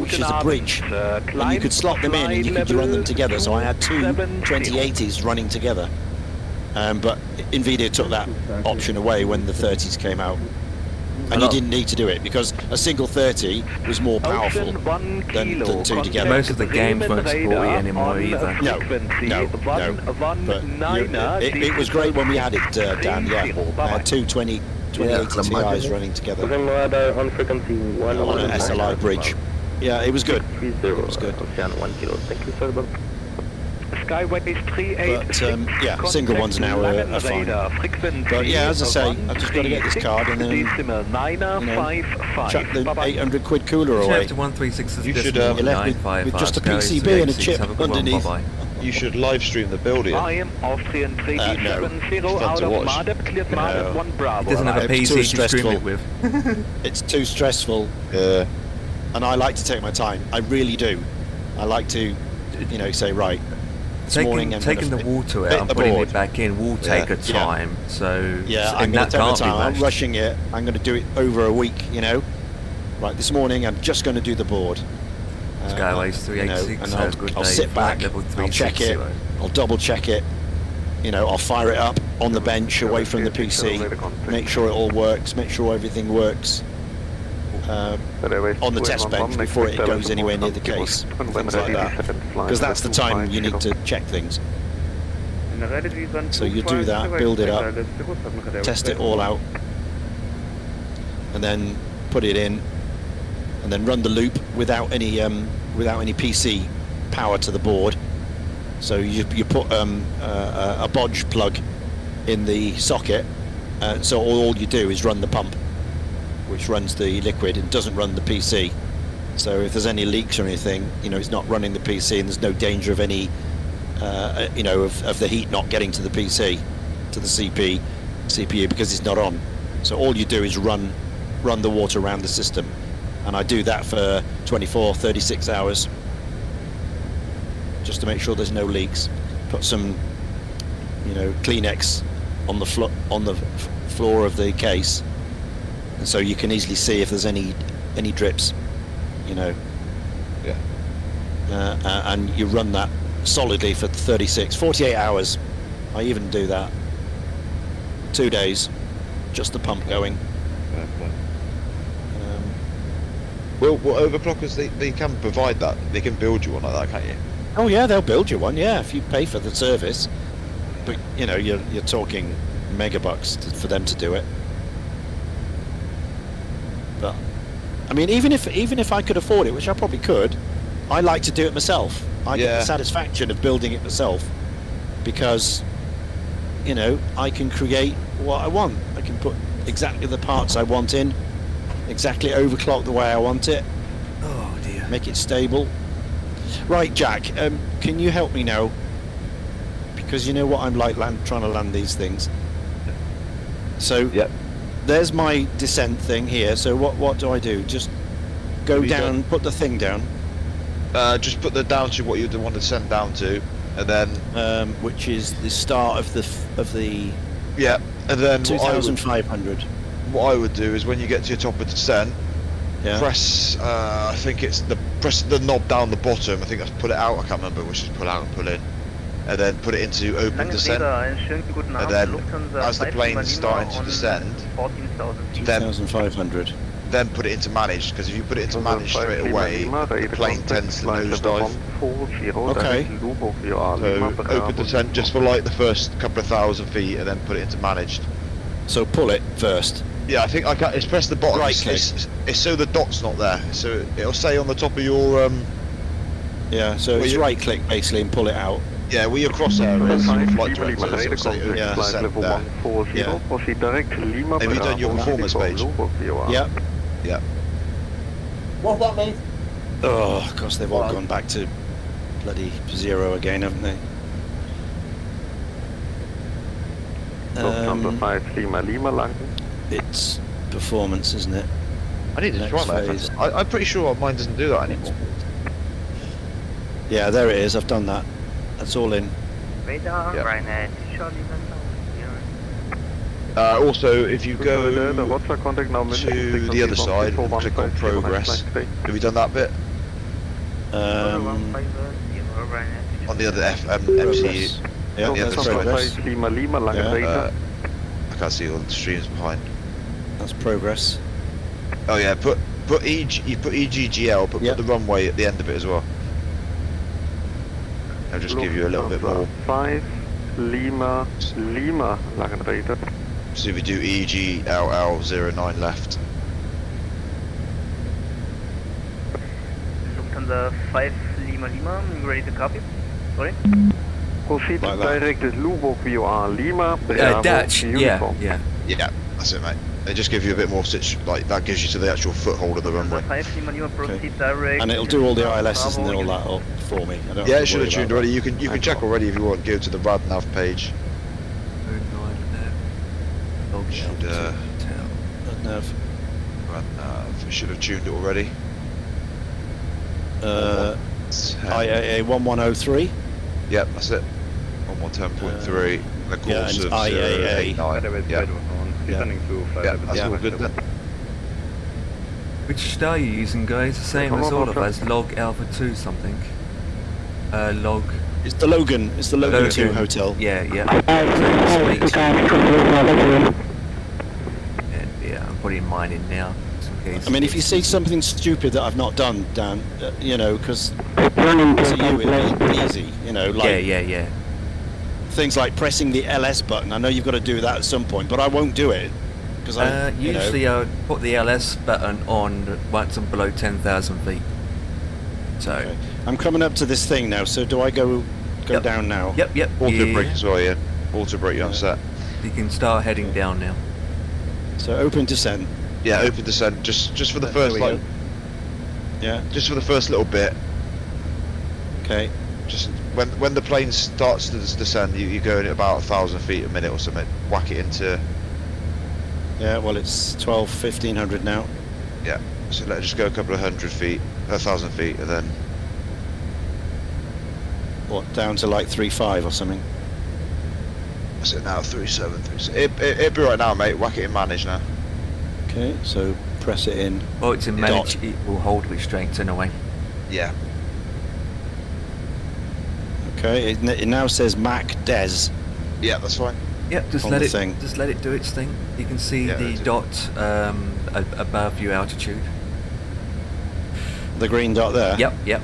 which is a bridge, and you could slot them in and you could run them together. So I had two 2080s running together, but NVIDIA took that option away when the 30s came out. And you didn't need to do it, because a single 30 was more powerful than two together. Most of the games won't support it anymore either. No. But it was great when we had it, Dan. Yeah, I had two 2080 Ti's running together on an SLI bridge. Yeah, it was good. It was good. But yeah, single ones now are fine. But yeah, as I say, I've just got to get this card and then chuck the 800 quid cooler away. To 136 you're left with just a PCB and a chip underneath. you should live stream the build here. I am Austrian 370 It's fun out to of watch. Mardep, cleared Mardep 1 Bravo. He doesn't have a It's too PC to stream stressful. it with. It's too stressful. Yeah. And I like to take my time. I really do. I like to, you know, say, right, this morning I'm taking the gonna water fit out and the putting board. it back in will take a time. So yeah, and I'm going that to take my can't be time. I'm rushed. rushing it. I'm going to do it over a week, you know. Right, this morning I'm just going to do the board. Skyways 386, and good I'll day, sit flight back, level I'll check it, 360. I'll double check it, you know, I'll fire it up on the bench away from the PC, make sure it all works, make sure everything works on the test bench before it goes anywhere near the case, things like that, because that's the time you need to check things. So you do that, build it up, test it all out, and then put it in, and then run the loop without any PC power to the board. So you put a bodge plug in the socket, so all you do is run the pump, which runs the liquid and doesn't run the PC. So if there's any leaks or anything, you know, it's not running the PC, and there's no danger of any you know, of the heat not getting to the PC, to the CPU, because it's not on. So all you do is run the water around the system, and I do that for 24, 36 hours just to make sure there's no leaks. Put some, you know, Kleenex on the floor of the case, and so you can easily see if there's any drips, you know. Yeah. And you run that solidly for 48 hours. I even do that. 2 days, just the pump going. Well, overclockers, they can provide that. They can build you one like that, can't you? Oh yeah, they'll build you one. Yeah, if you pay for the service. But you know, you're talking megabucks for them to do it. But I mean, even if I could afford it, which I probably could, I like to do it myself. I get the satisfaction of building it myself, because, you know, I can create what I want. I can put exactly the parts I want in, exactly overclock the way I want it. Oh dear. Make it stable. Right, Jack, can you help me now? Because you know what I'm like trying to land these things. So there's my descent thing here. So what do I do? Just go down, put the thing down. Just put the down to what you want to send down to, and then which is the start of the yeah, and then 2,500. What I would do is when you get to your top of descent, press I think it's press the knob down the bottom. I think that's put it out. I can't remember which is pull out and pull in, and then put it into open descent. And then as the plane's starting to descend, 2,500. Then put it into managed, because if you put it into managed straight away, the plane tends to nosedive. Okay. So open descent just for like the first couple of 1,000 feet, and then put it into managed. So pull it first. Yeah, I think I can. It's press the bottom. Right click. It's so the dot's not there. So it'll say on the top of your yeah. So it's right click basically and pull it out. Yeah, where your crosshair is, flight director, it'll say open Yeah. descent there. Yeah. Have you done your performance page? Yep. Yeah. What's that mean? Oh, of course, they've all gone back to bloody zero again, haven't they? It's performance, isn't it? I need to try that. I'm pretty sure mine doesn't do that anymore. Yeah, there it is. I've done that. That's all in. Also, if you go to the other side and click on progress, have you done that bit? On the other MCU. Yeah, on the that's other progress. side. I can't see all the streams behind. That's progress. Oh yeah, put EGGL, but put the runway at the end of it as well. I'll just give you a little bit more. 5 Lima Langenreiter. So if we do EGLL09 left. Lufthansa 5 Lima, you ready to copy? Sorry? Proceed to direct Lubbock via Lima, Dutch, uniform. yeah. Yeah, that's it, mate. It just gives you a bit more like that gives you to the actual foothold of the runway. And it'll do all the ILSs and all that up for me. I don't Yeah, have it to should worry have tuned about already. that. You can check already if you want. Go to the RadNav page. Should RadNav. RadNav. Should have tuned it already. IAA 1103. Yep, that's it. 1110.3. The course and of IAA. 089. Yeah, that's all good then. Which star are you using, guys? The same as all of us. Log Alpha 2 something. Log. It's the Logan. It's the Logan 2 hotel. Yeah, yeah. And yeah, I'm putting mine in now. Just in case I mean, if you see something stupid that I've not done, Dan, you know, because it'll be easy, you know, like yeah. things like pressing the LS button. I know you've got to do that at some point, but I won't do it because usually I put the LS button on once I'm below 10,000 feet. So okay. I'm coming up to this thing now. So do I go down now? Yep. Auto brake as well, yeah. Auto brake, you're on set. You can start heading down now. So open descent. Yeah, open descent. Just for the first like. Yeah. Just for the first little bit. Okay. Just when the plane starts to descend, you're going at about 1,000 feet a minute or something. Whack it into. Yeah. Well, it's 1,500 now. Yeah. So let it just go a couple of 1,000 feet, and then. What, down to like 3.5 or something? That's it now, 3.7. It'll be right now, mate. Whack it in manage now. Okay, so press it in. Oh, it's in manage. It will hold restraints anyway. Yeah. Okay, it now says Mac Des. Yeah, that's fine. Yep, just let it do its thing. You can see the dot above your altitude. The green dot there? Yep.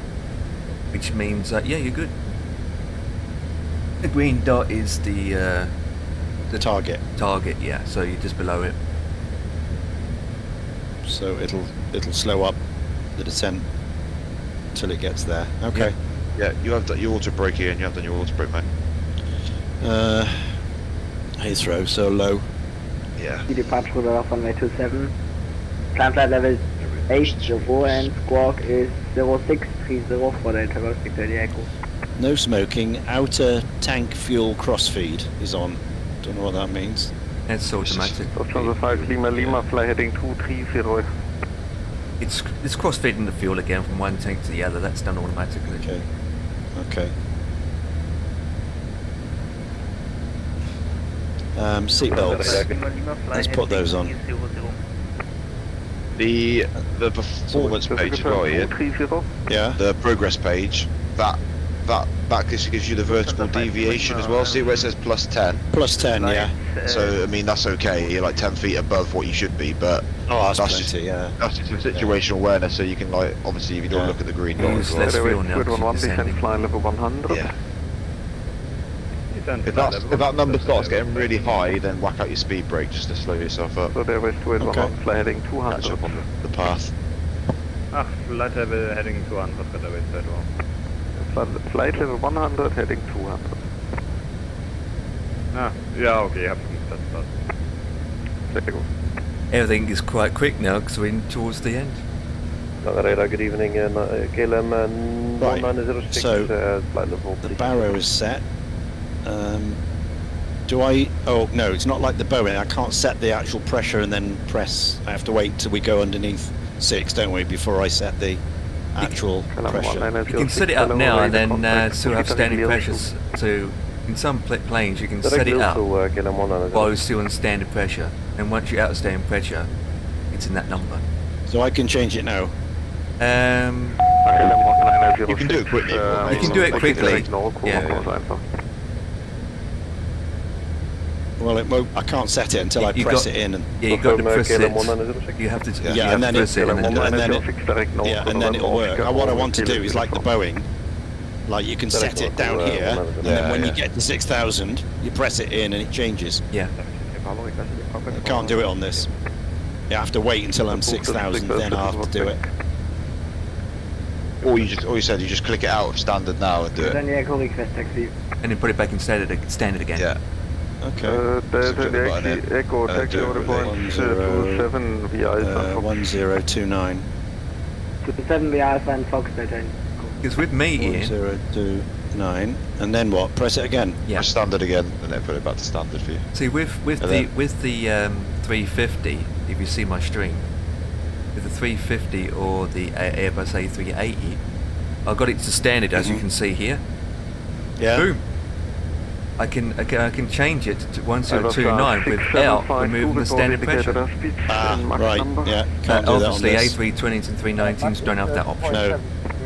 Which means, yeah, you're good. The green dot is the target. Target, yeah. So you're just below it. So it'll slow up the descent until it gets there. Okay. Yeah, you have done your auto brake here, and you have done your auto brake, mate. Heathrow, so low. Yeah. Departure for the runway 27. Climb flight level 804 and squawk is 0630 for Delta Golf Victoria Echo. No smoking. Outer tank fuel crossfeed is on. Don't know what that means. It's automatic. Lufthansa 5 Lima, fly heading 230. It's cross-feeding the fuel again from one tank to the other. That's done automatically. Okay. Seatbelts. Let's put those on. The performance page as well, Ian. Yeah. The progress page. That gives you the vertical deviation as well. See where it says plus 10? Plus 10, yeah. So I mean that's okay. You're like 10 feet above what you should be, but that's plenty, just that's just situational awareness. So you can like obviously if you don't look at the green dot as well. Fly level 100. Yeah. If that number starts getting really high, then whack out your speed brake just to slow yourself up. So there was 281, fly heading 200. Catch up on the path. Flight level heading 200 for the way side one. Flight level 100, heading 200. Yeah, okay, I have to Very good. Everything is quite quick now because we're in towards the end. Radar, good evening, KLM Right, 1906, so flight level. the barrow is set. Do I? Oh no, it's not like the Boeing. I can't set the actual pressure and then press. I have to wait till we go underneath 6, don't we, before I set the actual pressure. You can set it up now and then still have standing pressures. So in some planes you can set it up while still on standing pressure, and once you're out of standing pressure, it's in that number. So I can change it now. You can do it quickly. You can do it quickly. Yeah. Well, it won't. I can't set it until I press it in. And yeah, you've got to press it. You have to. Yeah, and then press it, and then it'll work. What I want to do is like the Boeing. Like you can set it down here, and then when you get to 6,000, you press it in and it changes. Yeah. I can't do it on this. You have to wait until I'm 6,000, then I have to do it. Or you just click it out of standard now and do it. Then request taxi. And then put it back in standard again. Yeah. Okay. The Echo taxi order point 27 via Alpha. 1029. 27 via Alpha and Fox Delta. Because with me, Ian. 1029. And then what? Press it again. Yeah. Press standard again, and then put it back to standard for you. See, with the 350, if you see my stream, with the 350 or the Airbus A380, I got it to standard, as you can see here. Yeah. Boom. I can change it to 1029 without removing the standard pressure. Right. Yeah. Can't do that on Obviously, this. A320s and 319s don't have that option. No.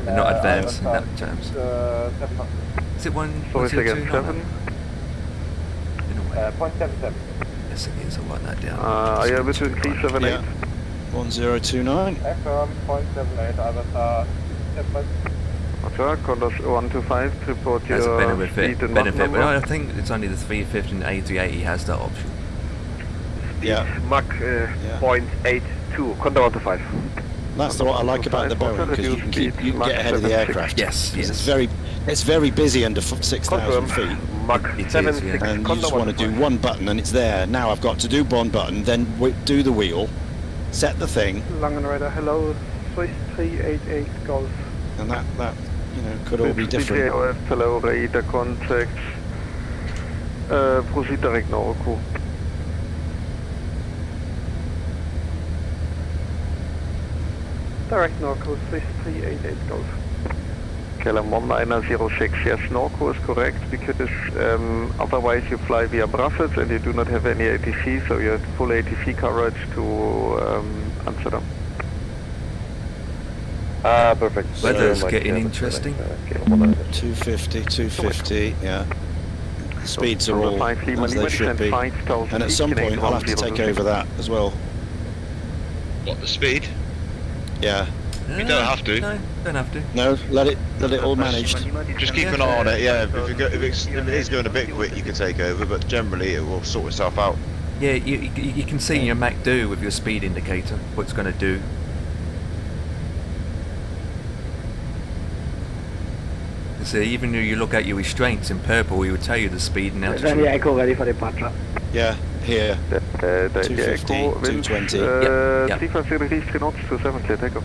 They're not advanced in that terms. Is it 1029? .77. Yes, it is. I'll write that down. Are you able to please 78? 1029. Affirm .78, Avatar. Roger, Condor 125, report That's a your speed and Mach benefit, number. but I think it's only the 350 and the A380 has that option. Yeah. Mach .82, Condor 125. That's what I like about the Boeing, because you can get ahead of the aircraft. Yes, yes. It's very busy under 6,000 feet. Mach It is, 76, And you Condor just want to do 125. one button and it's there. Now I've got to do one button, then do the wheel, set the thing, Langen Radar, hello, Swiss 388 Golf. and that could all be different. Hello, radar contact. Proceed direct Norco. Direct Norco, Swiss 388 Golf. KLM 1906, yes, Norco is correct, because otherwise you fly via Brussels and you do not have any ATC, so you have full ATC coverage to Amsterdam. Perfect. Weather's So, getting interesting. 250, yeah. The speeds are all as they should be. And at some point I'll have to take over that as well. What, the speed? Yeah. You don't have to. No, don't have to. No, let it all managed. Just keep an eye on it, yeah. If it is going a bit quick, you can take over, but generally it will sort itself out. Yeah, you can see in your Mac do with your speed indicator what it's going to do. So even though you look at your restraints in purple, it will tell you the speed and Then the altitude. Echo ready for departure. Yeah, here. 250, 220. Yep. 350 knots, 27 clear takeoff.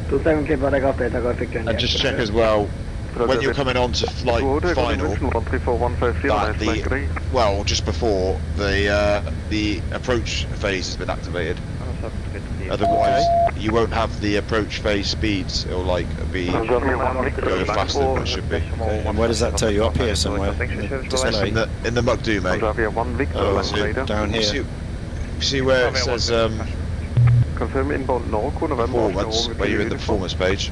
27 clear for takeoff, data go effective. And just check as well, when you're coming on to flight final, well, just before, the approach phase has been activated. Otherwise, you won't have the approach phase speeds. It'll be going faster than it should be. Okay, and where does that tell you? Up here somewhere? In the display? In the MUC-2, mate. Oh, so down here. See where it says Confirm inbound Norco, November. performance, where you're in the performance page?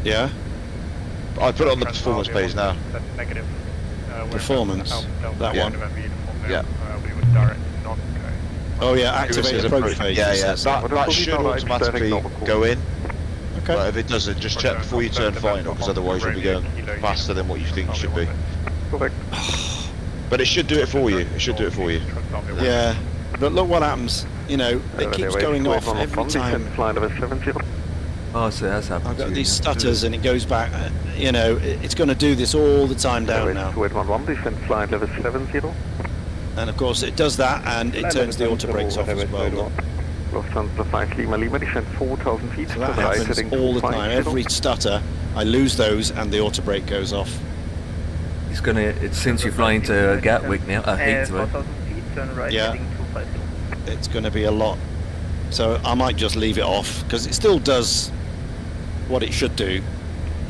Yeah? I put it on the performance page now. Negative. Performance? That one? Yeah. We would direct not go. Oh yeah, activate approach phase. Yeah, it yeah. says. That should automatically go in. Okay. But if it doesn't, just check before you turn final, because otherwise you'll be going faster than what you think you should be. Correct. But it should do it for you. It should do it for you. Yeah, but look what happens. It keeps going off every time. Oh, so that's happened. I've got these stutters and it goes back. It's going to do this all the time down now. 2811, descend flight level 70. And of course it does that and it turns the auto brakes off as well. Lufthansa 5 Lima Lima, descend 4,000 feet. So that happens all the time. Every stutter, I lose those and the auto brake goes off. It's since you're flying to Gatwick now, Heathrow. 4,000 feet, turn right, Yeah. heading 250. It's going to be a lot. So I might just leave it off because it still does what it should do.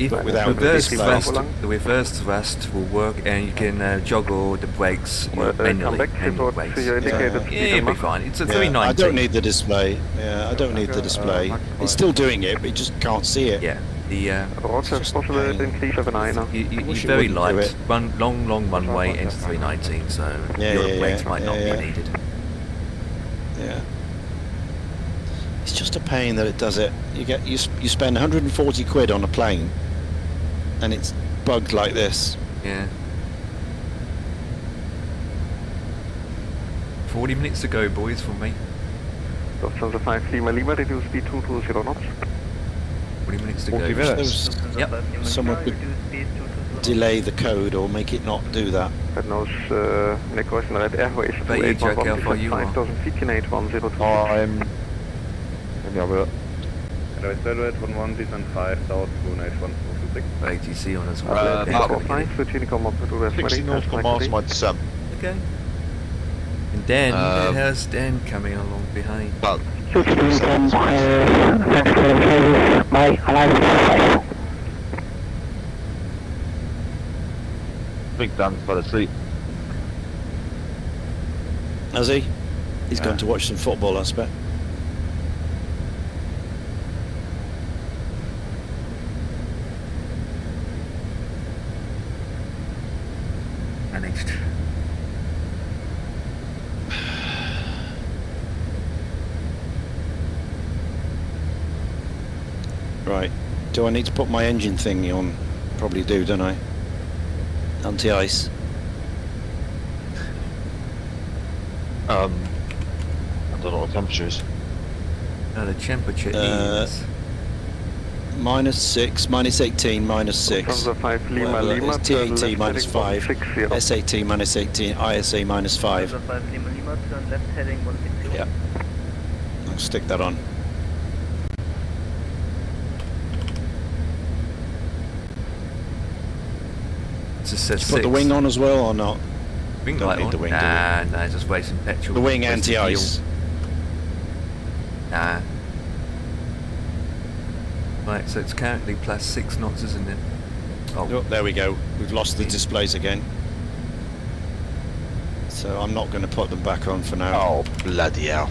But without the reverse thrust will work, and you can juggle the brakes manually. Yeah, it'll be fine. It's a 390. I don't need the display. Yeah, I don't need the display. It's still doing it, but you just can't see it. Yeah, You're very light. Long runway into 319, so your brakes might not be needed. Yeah. It's just a pain that it does it. You spend 140 quid on a plane, and it's bugged like this. Yeah. 40 minutes to go, boys, for me. Lufthansa 5 Lima Lima, reduce speed 220 knots. 40 minutes to 40 go. minutes. Yep. Someone could delay the code or make it not do that. Red nose, Nicholas and Red Airways. But you, Jack, how far you are? 5000 feet in 810. I'm... Let me have a look. Airways Red 11, descend 5000 to 81226. ATC on as well. About 60 nautical miles my descent. Okay. And Dan, how's Dan coming along behind? Well, 16 from thanks for the service. Bye. Alive. Big Dan fell asleep. Has he? He's going to watch some football, I expect. Managed. Right. Do I need to put my engine thingy on? Probably do, don't I? Anti-ice. I don't know what the temperature is. The temperature is... -6, -18, -6. From the 5 Lima Well, Lima it's to TAT left heading -5, 160. SAT -18, ISA -5. 5 Lima Lima, turn left heading 160. Yeah. I'll stick that on. It just says Put the wing on as well or not? Wing Don't light need on? the wing, nah, just wasting petrol. The wing wasting anti-ice. fuel. Nah. Right, so it's currently +6 knots, isn't it? Oh, there we go. We've lost the displays again. So I'm not going to put them back on for now. Oh, bloody hell.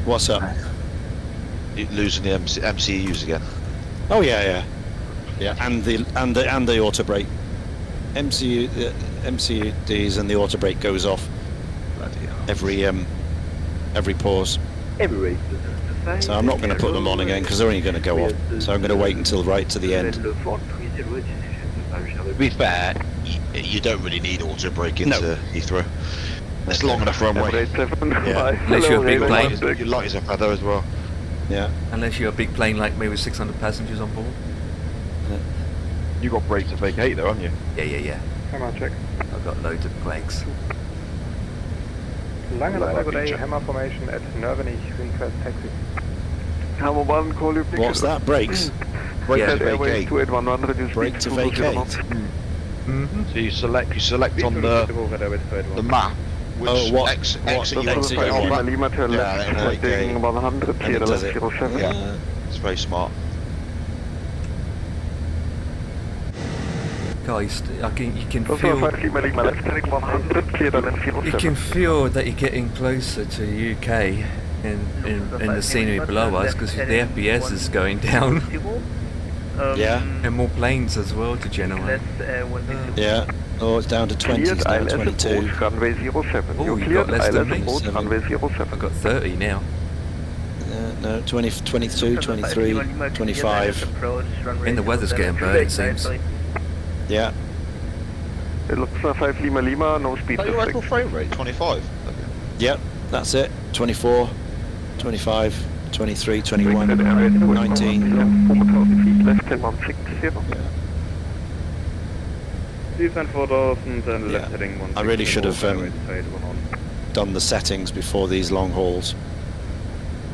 What's up? You're losing the MCUs again. Oh yeah, and the auto brake. MCUDs and the auto brake goes off every pause. So I'm not going to put them on again because they're only going to go off. So I'm going to wait until right to the end. To be fair, you don't really need auto brake into Heathrow. It's long enough runway. Yeah. Unless you're a big plane. Your light is up there as well. Yeah. Unless you're a big plane like me with 600 passengers on board. You got brakes to vacate though, haven't you? Yeah. Come on, check. I've got loads of brakes. Lange good day, Hammer formation at Nervenich, request taxi. Hammer 1, call you pick. What's that? Brakes? Brake to Airways vacate. 28100, you Brake to vacate. So you select on the map which exit you're on. Lima to left heading 100, clear left 07. Yeah, it's very smart. Guys, you can Also feel... 5 Lima Lima left heading 100, clear left 07. You can feel that you're getting closer to UK in the scenery below us because the FPS is going down. Yeah. And more planes as well to generate. Yeah. Oh, it's down to 20s now, 22. Runway 07. Oh, you got less than me. Runway 07. I've got 30 now. No, 20, 22, 23, 25. And the weather's getting bad, it seems. Yeah. It looks like 5 Lima Lima, no speed. Your actual frame rate, 25? Yep, that's it. 24, 25, 23, 21, 19. 4,000 feet left and 160. Descend 4000 and left heading 160. I really should have done the settings before these long hauls.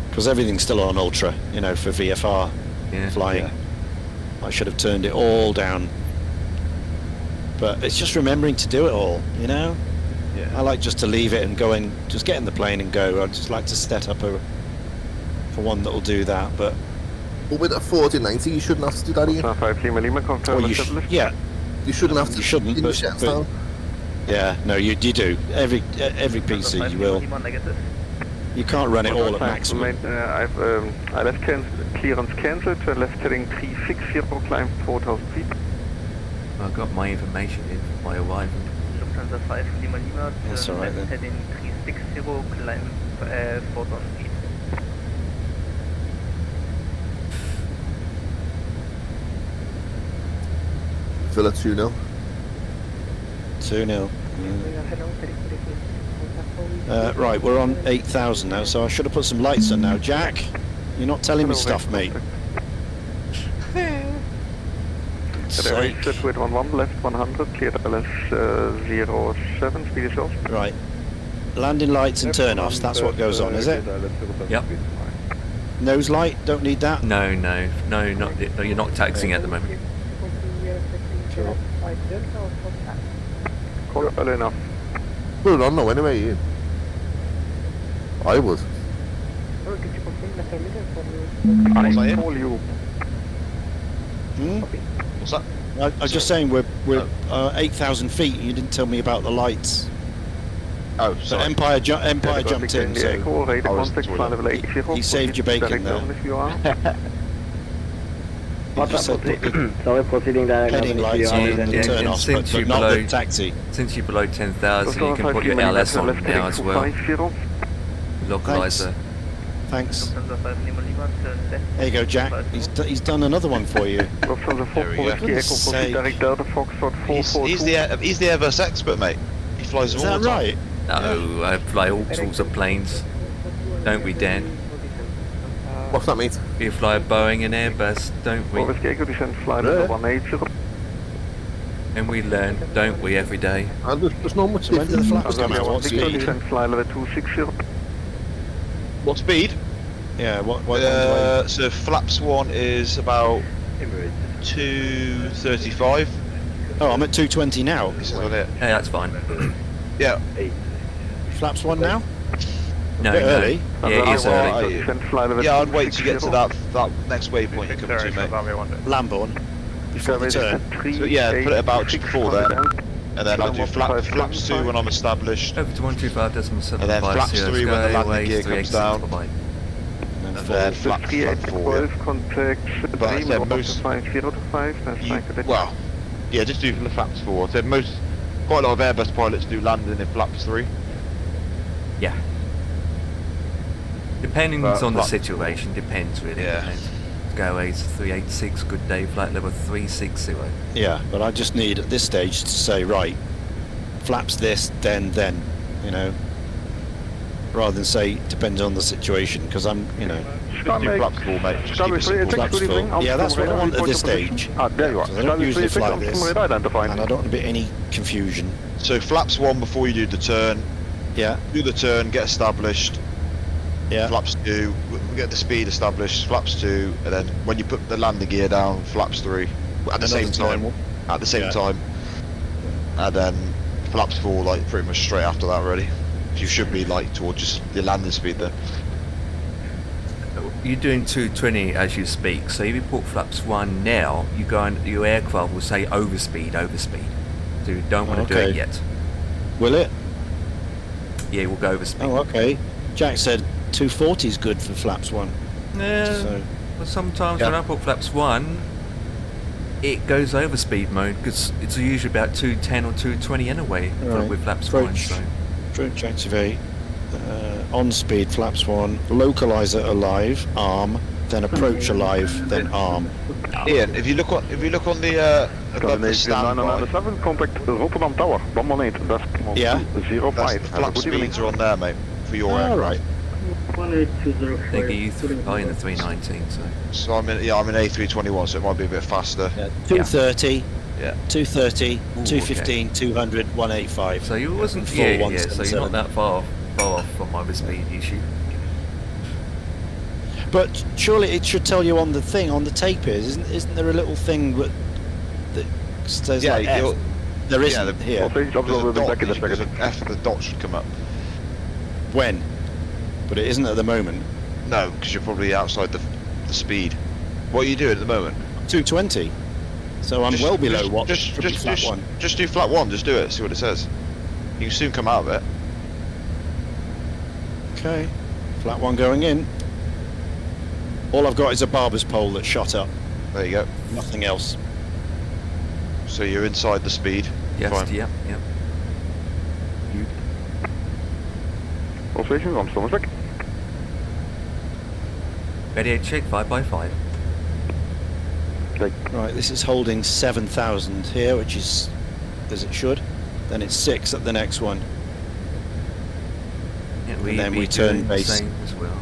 Because everything's still on ultra, you know, for VFR flying. I should have turned it all down. But it's just remembering to do it all, you know? Yeah. I like just to leave it and go and just get in the plane and go. I'd just like to set up for one that'll do that, but... Well, with a 4090, you shouldn't have to do that either. 5 Lima Lima, confirm Well, yeah. You shouldn't have to. You shouldn't, but yeah, no, you do. Every PC you will. You can't run it all at maximum. I left clearance cancelled, to left heading 360, climb 4,000 feet. I've got my information in for my arrival. Lufthansa 5 Lima Lima, that's all right then. Heading 360, climb 4,000 feet. Villa 2-0. 2-0. Right, we're on 8,000 now, so I should have put some lights on now. Jack, you're not telling me stuff, mate. God's sake. Z11 left 100, clear LS 07, speed is yours. Right. Landing lights and turn-offs, that's what goes on, is it? Yep. Nose light, don't need that? No, no, you're not taxiing at the moment. Call it early enough. Put it on though anyway, Ian. I would. I call you. What's that? I was just saying we're 8,000 feet. You didn't tell me about the lights. Oh, so sorry. Empire jumped in, so he saved your bacon there. So we're proceeding heading lights on and turn off, but not the taxi. Since you're below 10,000, you can put your LS on now as well. Localizer. Thanks. There you go, Jack. He's done another one for you. He's the Airbus expert, mate. He flies Is all that the time. right? No, I fly all sorts of planes. Don't we, Dan? What's that mean? We fly a Boeing and Airbus, don't we? And we learn, don't we, every day? And there's not much So when do the flaps come out? What speed? What speed? Yeah, what so flaps 1 is about 235. Oh, I'm at 220 now. This is on it. Hey, that's fine. Yeah. Flaps 1 now? No, early. Yeah, it is early. Yeah, I'd wait to get to that next waypoint you come to, mate. Lamborn. Before the turn. So yeah, put it about just before then. And then I'll do flaps 2 when I'm established. Over to 125.75. And then flaps 3 when the landing gear comes down. Bye-bye. And then flaps 4. But I said most... well, yeah, just do the flaps 4. I said quite a lot of Airbus pilots do landing in flaps 3. Yeah. Depending on the situation, depends really. Yeah. Depends. Go A386, good day, flight level 360. Yeah, but I just need at this stage to say, right, flaps this, then, you know, rather than say depends on the situation, because I'm, you know. Just do flaps 4, mate. Just keep it simple. Flaps 4. Yeah, that's what I want at this stage. There you are. I don't usually fly this, and I don't want to be any confusion. So flaps 1 before you do the turn. Yeah. Do the turn, get established. Yeah. Flaps 2, we get the speed established, flaps 2, and then when you put the landing gear down, flaps 3 at the same time. At the same time. And then flaps 4 like pretty much straight after that really. You should be like towards just the landing speed there. You're doing 220 as you speak, so if you put flaps 1 now, your aircraft will say overspeed. So you don't want to do it yet. Will it? Yeah, we'll go overspeed. Oh, okay. Jack said 240 is good for flaps 1. Yeah, So, but sometimes when I put flaps 1, it goes over speed mode because it's usually about 210 or 220 anyway with flaps 1. So. Approach activate, on speed flaps 1, localizer alive, arm, then approach alive, then arm. Ian, if you look on the above the standby, contact Rotterdam Tower, 118, decimal 05. the flap speeds are on there, mate, for your aircraft. I think you are in the 319, So I'm in A321, so it might be a bit faster. 230, yeah. 230, 215, 200, 185. So you wasn't, so you're not that far off from my speed issue. But surely it should tell you on the thing, on the tape isn't there a little thing that says like F? There isn't here. There's an F, the dot should come up. When? But it isn't at the moment. No, because you're probably outside the speed. What are you doing at the moment? 220. So I'm well below what? Just flat 1. Just do flat 1. Just do it. See what it says. You can soon come out of it. Okay. Flat 1 going in. All I've got is a barber's pole that shot up. There you go. Nothing else. So you're inside the speed. Yes. Fine. Yep. Observation, I'm still back. Ready to check 5x5. Right, this is holding 7,000 here, which is as it should. Then it's 6 at the next one. Yeah, and then we turn base. Same as well.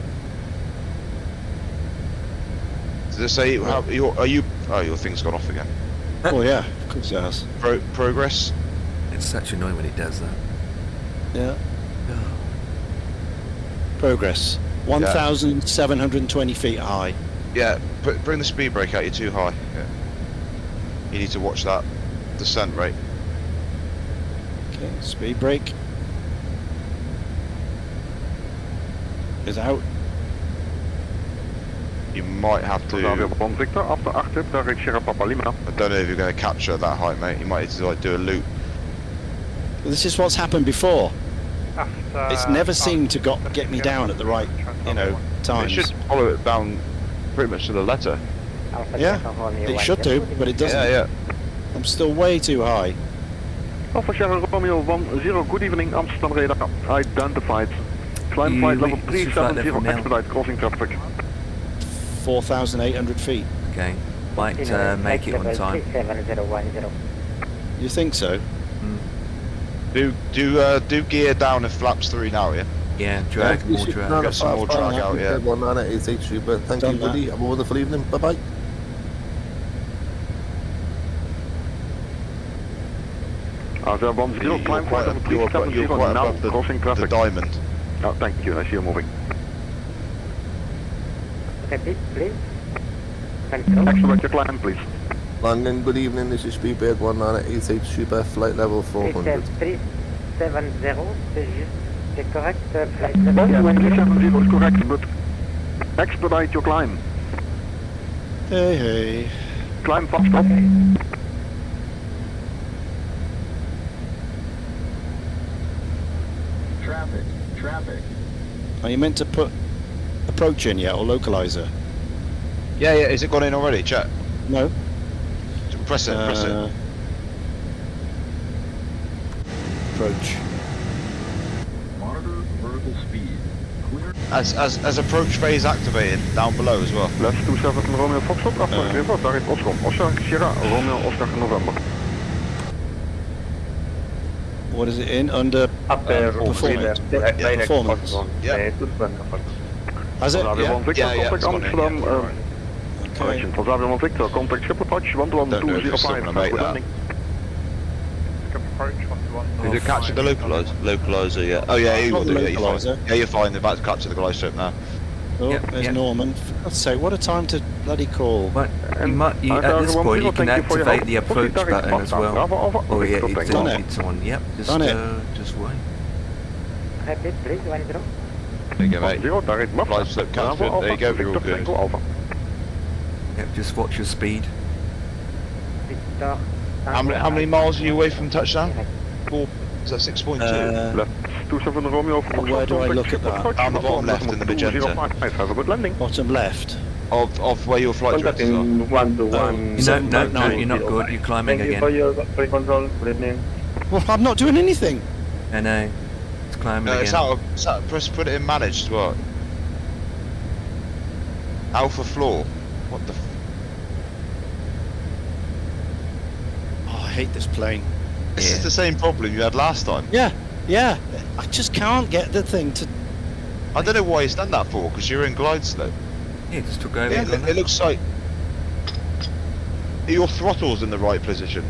Did it say how are you? Oh, your thing's gone off again. Oh yeah, of course it has. Progress. It's such annoying when it does that. Yeah. Progress. 1,720 feet high. Yeah, bring the speed brake out. You're too high. Yeah. You need to watch that descent rate. Okay, speed brake is out. You might have to. I don't know if you're going to capture that height, mate. You might need to like do a loop. This is what's happened before. It's never seemed to get me down at the right, times. It should follow it down pretty much to the letter. Yeah, it should do, but it doesn't. Yeah. I'm still way too high. Alpha Sierra Romeo 10, good evening, Amsterdam radar. Identified. Climb flight level 370, expedite crossing traffic. 4,800 feet. Okay, might make it on time. You think so? Do gear down if flaps through now, yeah? Yeah, drag, more drag. Get some more drag out, yeah. 1983, but thank you, buddy. Have a wonderful evening. Bye bye. You're quite up the diamond. Oh, thank you. I see you moving. Repeat, please. Accelerate your climb, please. London, good evening. This is Speedbird 1988 Super Flight Level 400. 370, c'est correct, flight level? Yeah, 370 is correct, but expedite your climb. Hey. Climb faster. Okay. Traffic. Are you meant to put approach in yet, or localizer? Yeah. Is it gone in already? Chat. No. Press it. Approach. Monitor vertical speed. Clear. As approach phase activated down below as well. Left 27 Romeo Foxtrot, after river, direct Oscar. Oscar Sierra, Romeo Oscar November. What is it in? Under performance. Performance. Yeah. Has it? Yeah. Contact Amsterdam. Correction. Van Zavion Victor, contact Ship approach 11205. Landing. Did you capture the localizer yet? Oh yeah, you will do. Yeah, you're fine. They're about to capture the glystrip now. Oh, there's Norman. For God's sake, what a time to bloody call. But at this point, you can activate the approach button as well. Oh yeah, it's on. Yep, just wait. Repeat, please, 10. There you go, mate. Flight slip captured. There you go, you're all good. Yep, just watch your speed. Victor. How many miles are you away from touchdown? 4. Is that 6.2? Left 27 Romeo. Where do I look at that? On the bottom left in the magenta. Have a good landing. Bottom left. Of where your flight directors are. 121. No, you're not good. You're climbing again. Thank you for your control. Good evening. Well, I'm not doing anything. I know. It's climbing again. It's out. Press put it in managed as well. Alpha floor. What the? Oh, I hate this plane. This is the same problem you had last time. Yeah. I just can't get the thing to. I don't know why he's done that for, because you're in glide slope. Yeah, it just took over. It looks like your throttle's in the right position.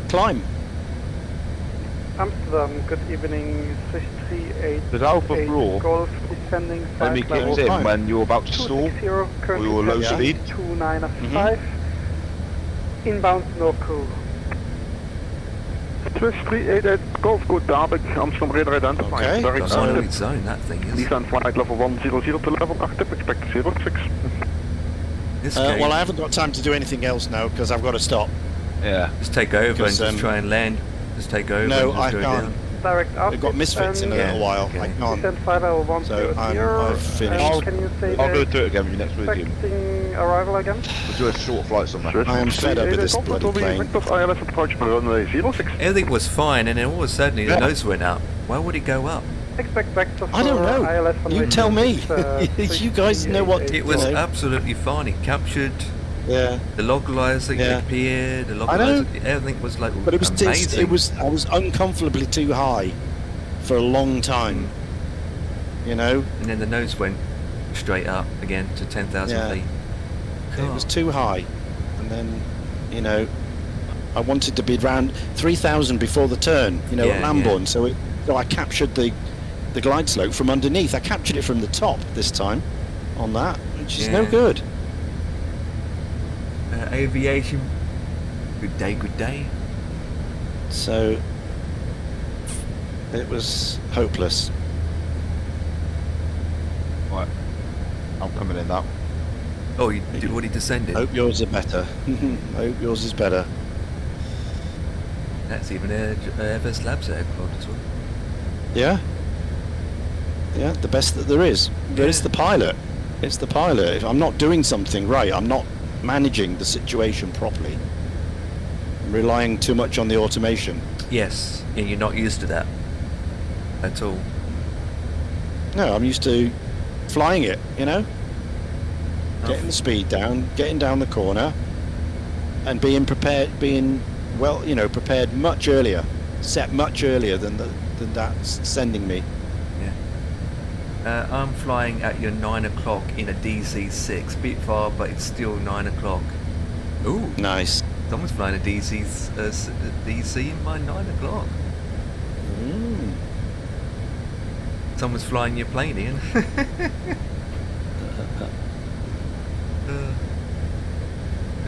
Climb. Amsterdam, good evening, 638. Did Alpha floor Golf descending only kicks in when you're about to stall or you're low speed? 2905. Inbound no crew. 388 Golf, good David, Amsterdam radar identified. Okay. Direct That's on its own, that thing is. Descent flight level 100 to level 8, expect 06. Well, I haven't got time to do anything else now because I've got to stop. Yeah. Just take over and just try and land. Just take over. No, and just I go can't. down. Direct They've got misfits in a little while. I can't. Descent flight level 100. So I've finished. Can you say I'll go through it again with you next week. expecting arrival again? We'll do a short flight somewhere. I am fed up with this bloody plane. Everything was fine, and then all of a sudden the nose went up. Why would it go up? Expect vector for I don't know. ILS You tell me. You guys know what. It was absolutely fine. It captured. Yeah. The localizer appeared. The localizer. Everything was like. But it was amazing. I was uncomfortably too high for a long time. You know. And then the nose went straight up again to 10,000 Yeah. feet. It was too high, and then, you know, I wanted to be around 3,000 before the turn, you know, at Lambourne. So I captured the glide slope from underneath. I captured it from the top this time on that, which is no good. Aviation, good day, good day. So it was hopeless. Right, I'm coming in now. Oh, you already descended? Hope yours are better. Hope yours is better. That's even a FS Labs aircraft as well. Yeah. Yeah, the best that there is. But it's the pilot. It's the pilot. If I'm not doing something right, I'm not managing the situation properly. I'm relying too much on the automation. Yes, and you're not used to that at all. No, I'm used to flying it, you know? Getting the speed down, getting down the corner, and being prepared, well, you know, prepared much earlier, set much earlier than that's sending me. Yeah. I'm flying at your 9 o'clock in a DC-6, bit far, but it's still 9 o'clock. Ooh, nice. Someone's flying a DC in my 9 o'clock. Someone's flying your plane, Ian.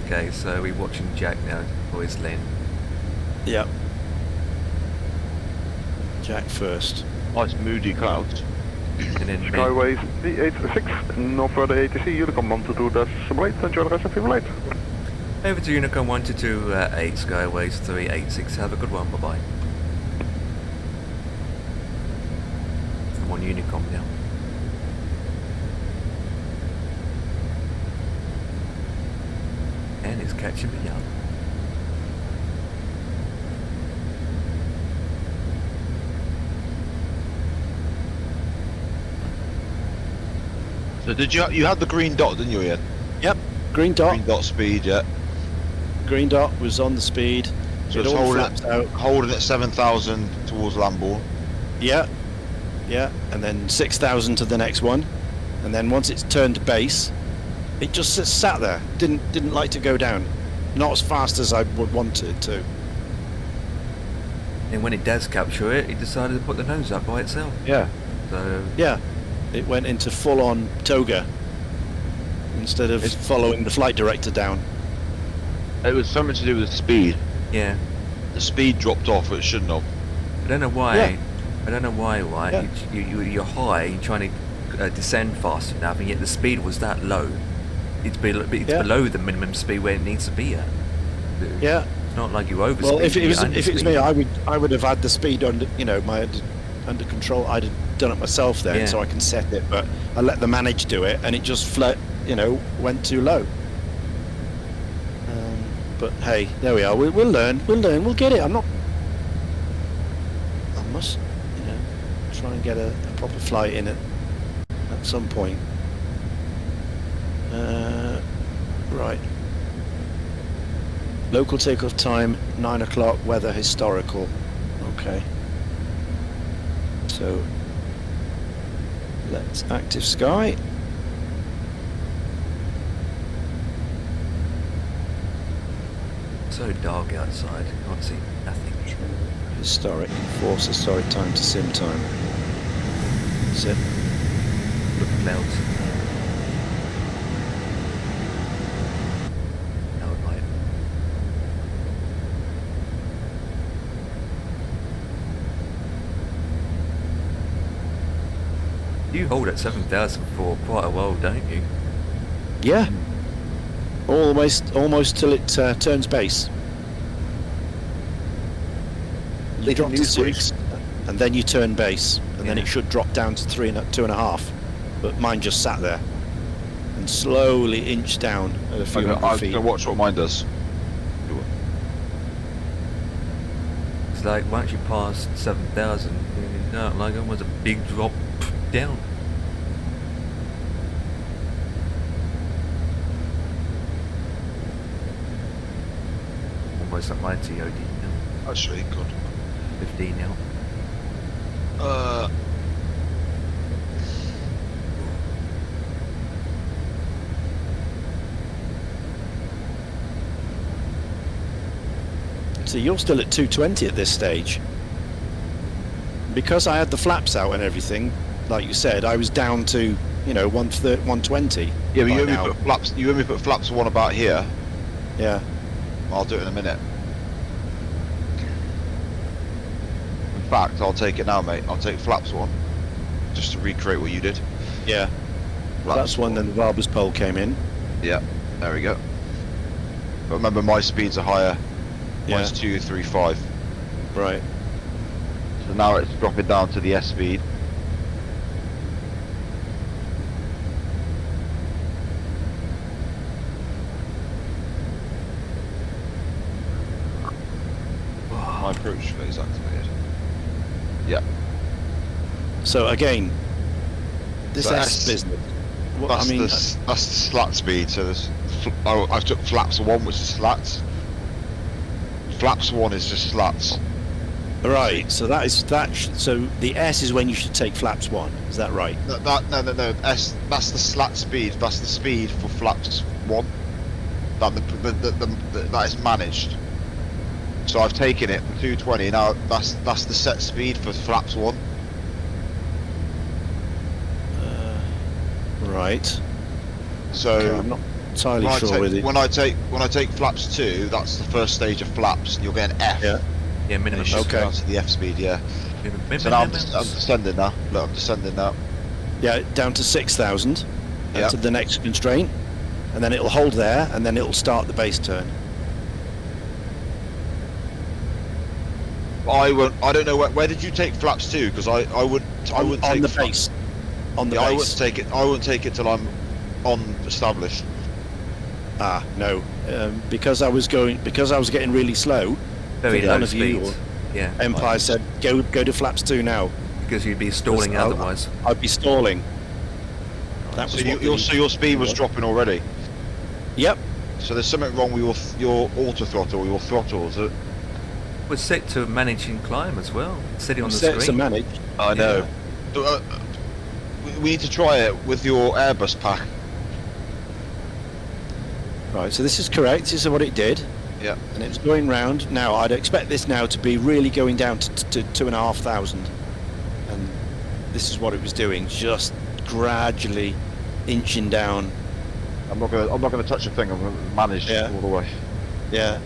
Okay, so we're watching Jack now for his lane. Yep. Jack first. Nice moody clouds. And then Skyways 386, no further ATC, Unicom 122, that's right, enjoy the rest of your flight. Over to Unicom 128, Skyways 386, have a good one, bye bye. I'm on Unicom now. And it's catching me up. So you had the green dot, didn't you, Ian? Yep, green dot. Green dot speed, yeah. Green dot was on the speed. So it's holding at 7,000 towards Lambourne. Yeah, yeah, and then 6,000 to the next one, and then once it's turned to base, it just sat there. Didn't like to go down, not as fast as I would want it to. And when it does capture it, it decided to put the nose up by itself. Yeah. So yeah, it went into full-on toga instead of following the flight director down. It was something to do with the speed. Yeah. The speed dropped off, it shouldn't have. I don't know why. Yeah. I don't know why. Right? Yeah. You're high, you're trying to descend fast enough, and yet the speed was that low. It's below the minimum speed where it needs to be at. Yeah. It's not like you overspeed. Well, if it was me, I would have had the speed under, you know, under control. I'd have done it myself then, so I can set it. But I let the manage do it, and it just went too low. But hey, there we are. We'll learn. We'll get it. I must, you know, try and get a proper flight in it at some point. Right. Local takeoff time 9 o'clock. Weather historical. Okay. So let's active sky. So dark outside, can't see nothing. Historic, force historic time to sim time. That's it. Look at clouds. Cloud light. You hold at 7,000 for quite a while, don't you? Yeah. Almost till it turns base. You drop to 6, and then you turn base, and then it should drop down to 2.5. But mine just sat there and slowly inched down at a few hundred feet. I'm gonna watch what mine does. It's like once you pass 7,000, like almost a big drop down. Almost at my TOD now. Actually, good. 15 now. So you're still at 220 at this stage. Because I had the flaps out and everything, like you said, I was down to, 120. Yeah, but you only put flaps 1 about here. Yeah. I'll do it in a minute. In fact, I'll take it now, mate. I'll take flaps 1, just to recreate what you did. Yeah. Flaps 1, then the valves pole came in. Yeah, there we go. But remember, my speeds are higher. Yeah. Mine's 235. Right. So now it's dropping down to the S speed. My approach phase activated. Yeah. So again, this So S business. What, That's, I mean, that's the slat speed. So there's, I took flaps 1, which is slats. Flaps 1 is just slats. right. So that is that. So the S is when you should take flaps 1. Is that right? No. S. That's the slat speed. That's the speed for flaps 1. That is managed. So I've taken it for 220. Now that's the set speed for flaps 1. Right. So Okay, I'm not entirely sure with it. When I take flaps 2, that's the first stage of flaps. You'll get an F. Yeah. Yeah, minimum. Okay. Down to the F speed. Yeah. So now I'm descending now. Look, I'm descending now. Yeah, down to 6,000. Yeah. To the next constraint, and then it'll hold there, and then it'll start the base turn. I don't know where did you take flaps 2? Because I wouldn't on take the base. On the yeah, base. I wouldn't take it till I'm on established. Ah, no. Because I was getting really slow. Very one low of you, speed. Yeah. Empire said go to flaps 2 now. Because you'd be stalling otherwise. I'd be stalling. That was So your speed was dropping already. Yep. So there's something wrong with your auto throttle or your throttle, is it? We're set to manage and climb as well. Set it on the Set to screen. manage. I know. So, we need to try it with your Airbus pack. Right, so this is correct. This is what it did. Yeah. And it's going round. Now, I'd expect this now to be really going down to 2,500. And this is what it was doing, just gradually inching down. I'm not gonna touch a thing. I'm gonna manage all the way. Yeah.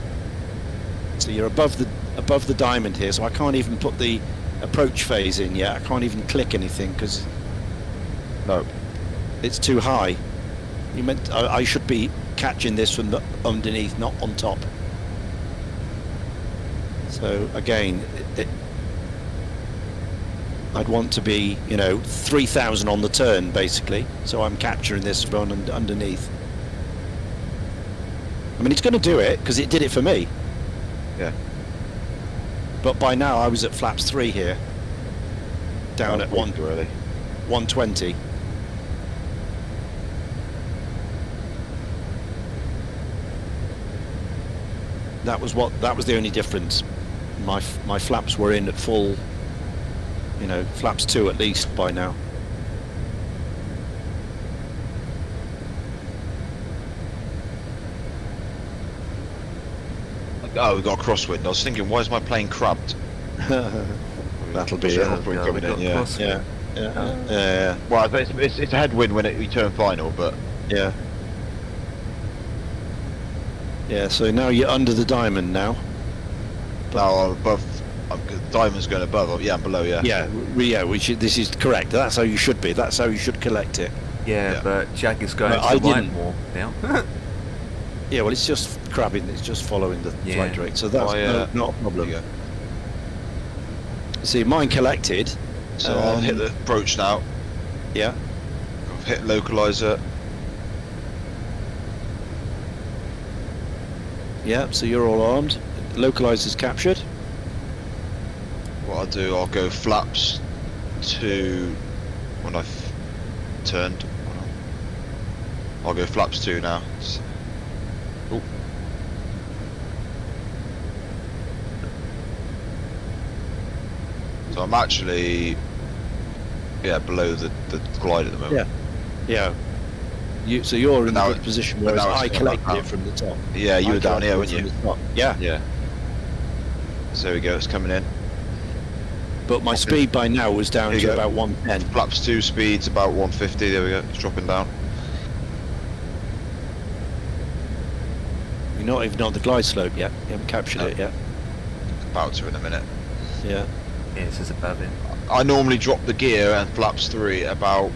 So you're above the diamond here, so I can't even put the approach phase in yet. I can't even click anything because it's too high. I should be catching this from the underneath, not on top. So again, I'd want to be 3,000 on the turn basically, so I'm capturing this from underneath. I mean, it's going to do it because it did it for me. Yeah. But by now I was at flaps 3 here, down at 120. That was the only difference. My flaps were in at full, flaps 2 at least by now. Oh, we got a crosswind. I was thinking, why is my plane cramped? That'll be it. Coming in, yeah. Well, it's a headwind when we turn final, but yeah. Yeah. So now you're under the diamond now. Now I'm above. Diamond's going above. Yeah, I'm below. Yeah. Yeah. This is correct. That's how you should be. That's how you should collect it. Yeah, but Jack is going to the right more now. Yeah, well, it's just crabbing. It's just following the flight rate, so that's not a problem. See, mine collected. So I'll hit the approach now. Yeah. I've hit localizer. Yeah. So you're all armed. Localizer's captured. What I'll do, I'll go flaps to when I've turned. I'll go flaps 2 now. Ooh. So I'm actually, below the glide at the moment. Yeah. So you're in a good position, whereas I collected it from the top. Yeah, you were down here, weren't you? Yeah. Yeah. there we go, it's coming in. But my speed by now was down Here you to go. about 110. Flaps 2 speeds about 150, there we go, it's dropping down. You're not even on the glide slope yet. You haven't captured it yet. About to in a minute. Yeah. Yeah, this is above it. I normally drop the gear and flaps 3 about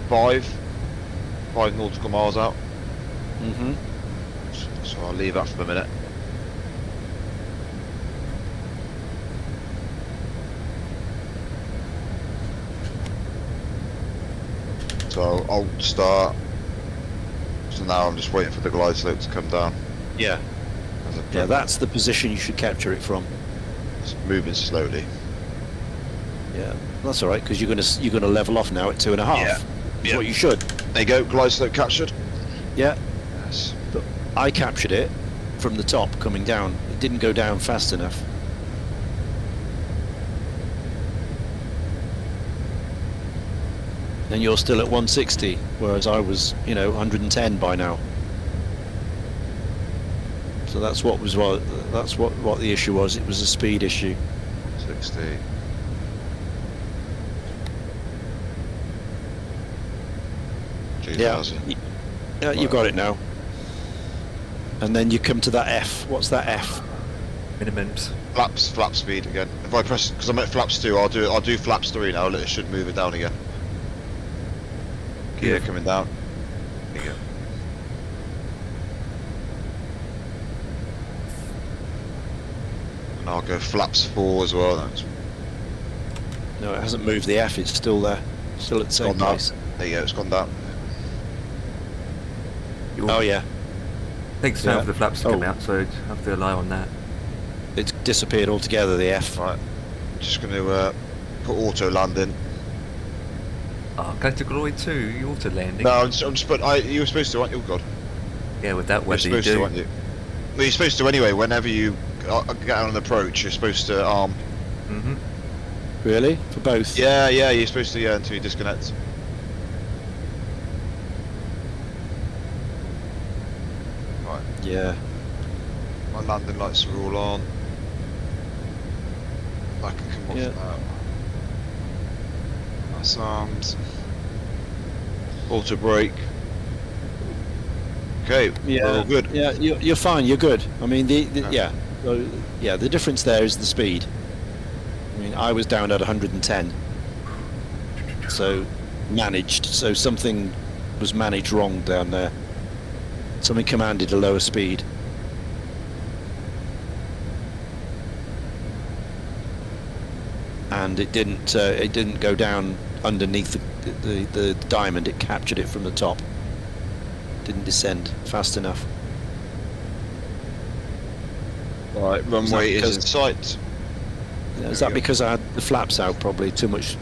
5 nautical miles out. Mm-hmm. So I'll leave that for a minute. So I'll start. So now I'm just waiting for the glide slope to come down. Yeah. Yeah, that's the position you should capture it from. It's moving slowly. Yeah, that's all right because you're gonna level off now at 2.5. Yeah. That's what you should. There you go, glide slope captured. Yeah. Yes. But I captured it from the top coming down. It didn't go down fast enough. And you're still at 160, whereas I was, 110 by now. So that's what the issue was. It was a speed issue. 60. Yeah. Yeah, you got it now. And then you come to that F. What's that F? Minimums. Flap speed again. If I press, because I'm at flaps 2, I'll do flaps 3 now. It should move it down again. Gear coming down. There you go. And I'll go flaps 4 as well. No, it hasn't moved the F. It's still there. Still at the same place. There you go. It's gone down. Oh yeah. Takes time for the flaps to come out, so I'd have to rely on that. It's disappeared altogether, the F. Right. I'm just going to put auto landing. Oh, category 2, you auto landing. No, I'm just put. You were supposed to, aren't you? Oh God. Yeah, with that weather you're supposed you do. to, aren't you? Well, you're supposed to anyway. Whenever you get on an approach, you're supposed to arm. Mhm. Really? For both? Yeah, you're supposed to, until you disconnect. Right. Yeah. My landing lights are all on. I can come off now. That's armed. Auto brake. Okay, Yeah. we're all good. Yeah, you're fine. You're good. I mean, the difference there is the speed. I mean, I was down at 110, so managed. So something was managed wrong down there. Something commanded a lower speed. And it didn't go down underneath the diamond. It captured it from the top. Didn't descend fast enough. Right, runway is in sight. Is that because I had the flaps out? Probably too much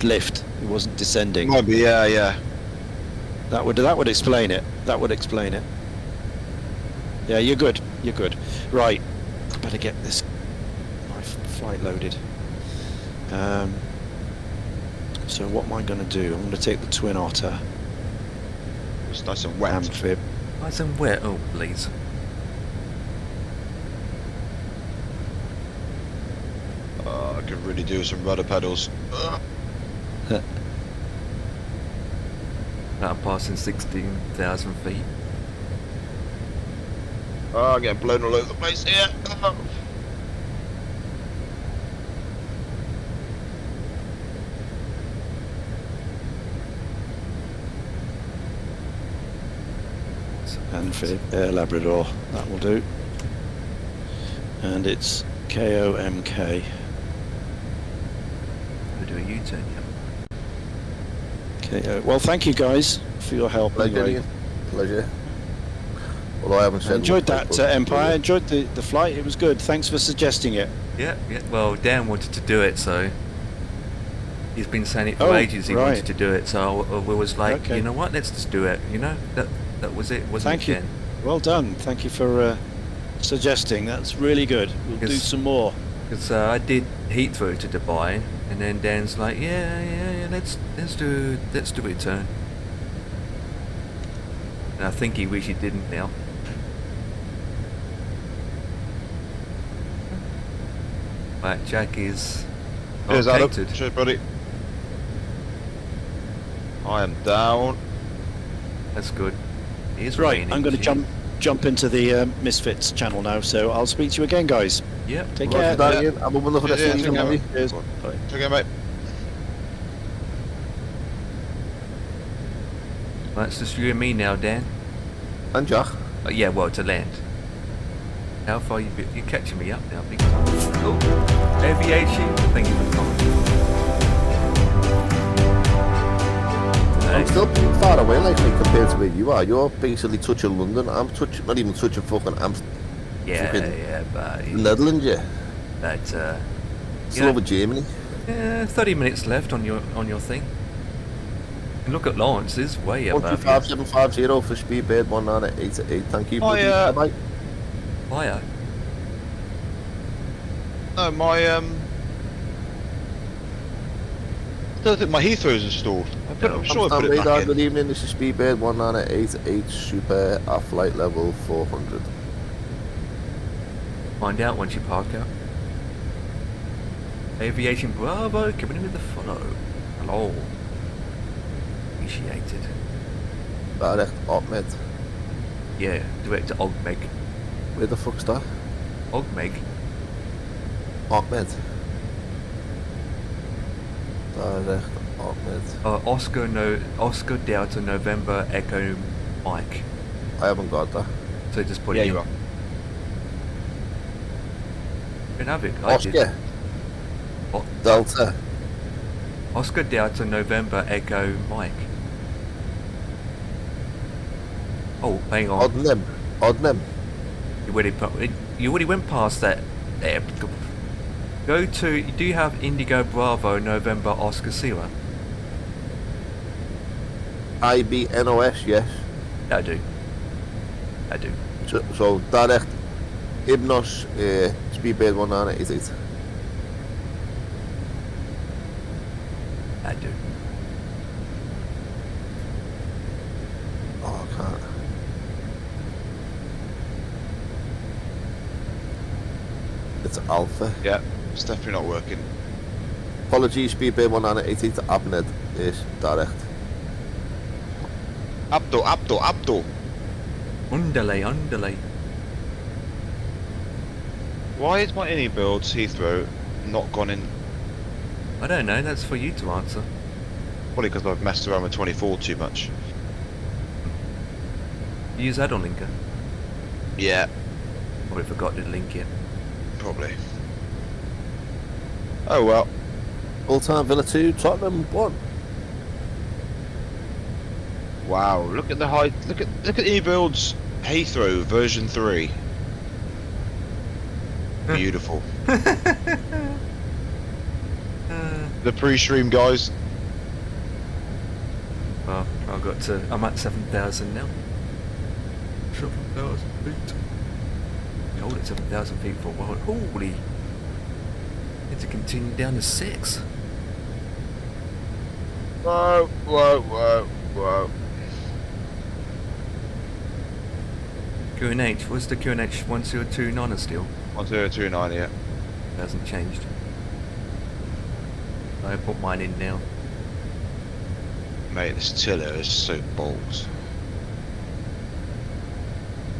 lift. It wasn't descending. Might be, yeah. That would explain it. That would explain it. Yeah, you're good. You're good. Right. I better get my flight loaded. So what am I going to do? I'm going to take the Twin Otter. It's nice and wet. Amphib. Nice and wet. Oh, please. I could really do some rudder pedals. I'm passing 16,000 feet. Oh, I'm getting blown all over the place here. Oh. Amphib, Air Labrador. That will do. And it's KOMK. We'll do a U-turn, KO. Well, thank you guys for your help. Anyway. Pleasure. Well, I haven't I enjoyed that Empire. I enjoyed the flight. It was good. Thanks for suggesting it. Yeah. Well, Dan wanted to do it, so he's been saying it for ages. He wanted to do it, so we was like, you know what? Let's just do it. You know, that was it. Wasn't Thank it, you. Dan? Well done. Thank you for suggesting. That's really good. We'll do some more. Because I did Heathrow to Dubai, and then Dan's like, yeah, let's do return. And I think he wish he didn't now. Right, Jack is Cheers, Adam. located. Cheers, buddy. I am down. That's good. It is Right, raining, I'm going to gee. jump into the Misfits channel now, so I'll speak to you again, guys. Yep. Take Roger care. that, Ian. I'm over for the Cheers, season, Ian. buddy. Cheers. Go on. Bye. Take care, mate. Right, it's just you and me now, Dan. And Jack. Yeah, well, to land. How far you're catching me up now, big time. Oh, aviation. Thank you for the comment. I'm still pretty far away, like me, compared to where you are. You're basically touching London. I'm touching, not even touching fucking Yeah, but Netherlands, yeah. But Still over Germany. 30 minutes left on your thing. And look at Lawrence, is way above you. 125,750 for Speedbird 19888. Thank you, buddy. Bye-bye. Wire. No, my I don't think my Heathrow's installed. I'm sure I put it back in. Good evening, this is Speedbird 19888 Super at flight level 400. Find out once you park out. Aviation Bravo, coming in with the follow. Hello. Appreciated. Direct Ahmed. Yeah, direct to Ogmeg. Where the fuck's that? Ogmeg. Ahmed. Direct Ahmed. Oscar Delta November Echo Mike. I haven't got that. So just put it in. You are. Can have it. Oscar. Delta. Oscar Delta November Echo Mike. Oh, hang on. Odnem. You already went past that. There. Go to. Do you have Indigo Bravo November Oscar Sierra? IBNOS, yes. I do. So direct Ibnos Speedbird 19888. I do. Oh, I can't. It's Alpha. Yeah, it's definitely not working. Apologies, Speedbird 19888 to Abned is direct. Abdo. Underlay. Why is my any builds Heathrow not gone in? I don't know, that's for you to answer. Probably because I've messed around with 24 too much. You use add-on linker? Yeah. Probably forgot to link it. Probably. Oh well. All-time Villa 2, Tottenham 1. Wow, look at the height. Look at E-Build's Heathrow version 3. Beautiful. The pre-stream guys. Well, I'm at 7,000 now. 7,000 feet. Hold at 7,000 feet for a while. Holy! Need to continue down to 6. Whoa. QNH, what's the QNH 1029 still? 1029, yeah. Hasn't changed. I put mine in now. Mate, this tiller is so bold.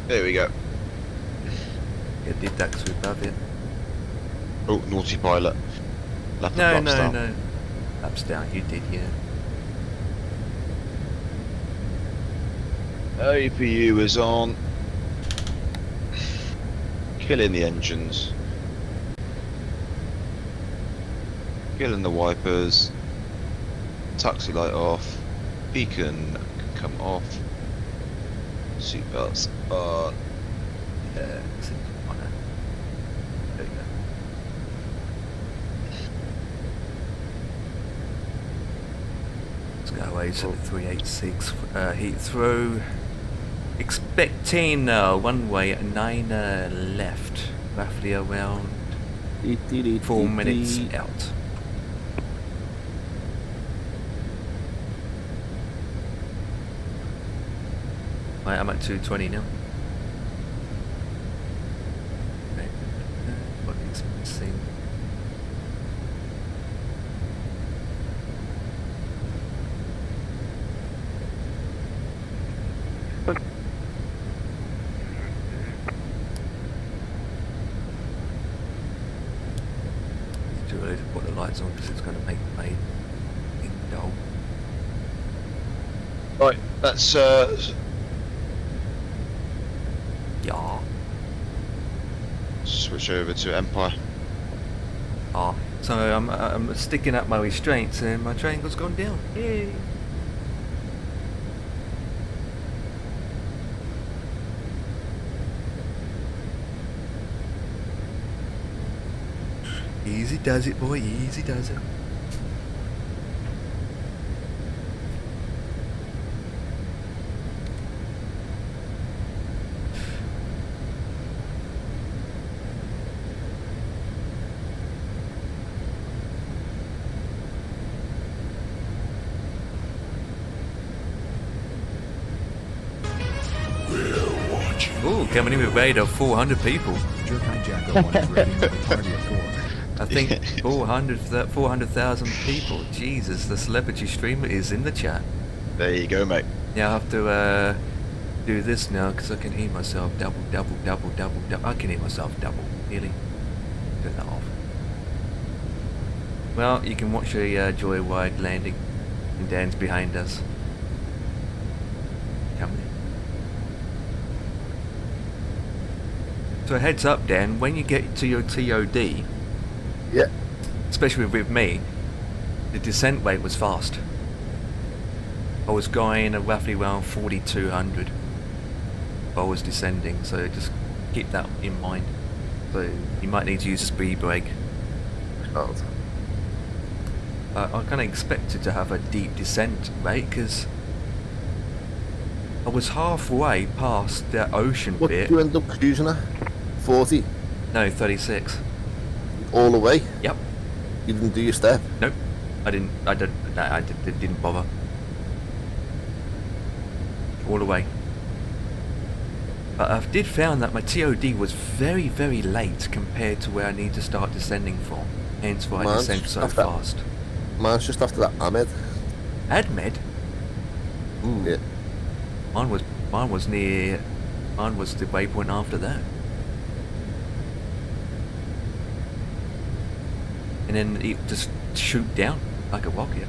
There we go. Yeah, did that because we above it. Oh, naughty pilot. Left No. down. Laps down, you did, yeah. APU is on. Killing the engines. Killing the wipers. Taxi light off. Beacon can come off. Seatbelts on. Yeah, there you go. Let's go away to the 386 Heathrow. Expecting one way, 9 left, roughly around 4 minutes out. Right, I'm at 220 now. Okay. What is missing? lights on because it's going to make my thing dull. Right, let's Yeah. switch over to Empire. Ah, so I'm sticking up my restraints and my triangle's gone down. Yay! Easy does it, boy. Easy does it. Ooh, coming in with a raid of 400 people. I think 400,000 people. Jesus, the celebrity streamer is in the chat. There you go, mate. Yeah, I have to do this now because I can hear myself double. I can hear myself double, nearly. Turn that off. Well, you can watch a joyride landing, and Dan's behind us. Coming in. So heads up, Dan, when you get to your TOD, yeah, especially with me, the descent rate was fast. I was going at roughly around 4,200. I was descending, so just keep that in mind. So you might need to use a speed brake. I kind of expected to have a deep descent rate because I was halfway past that ocean What bit. did you end up cruising at? 40? No, 36. All the way? Yep. You didn't do your step? Nope. I didn't bother. All the way. But I did found that my TOD was very, very late compared to where I need to start descending from. Hence why I descend so fast. Mine's just after that Ahmed. Ahmed? Ooh. Yeah. Mine was the waypoint after that. And then it just shoot down like a rocket.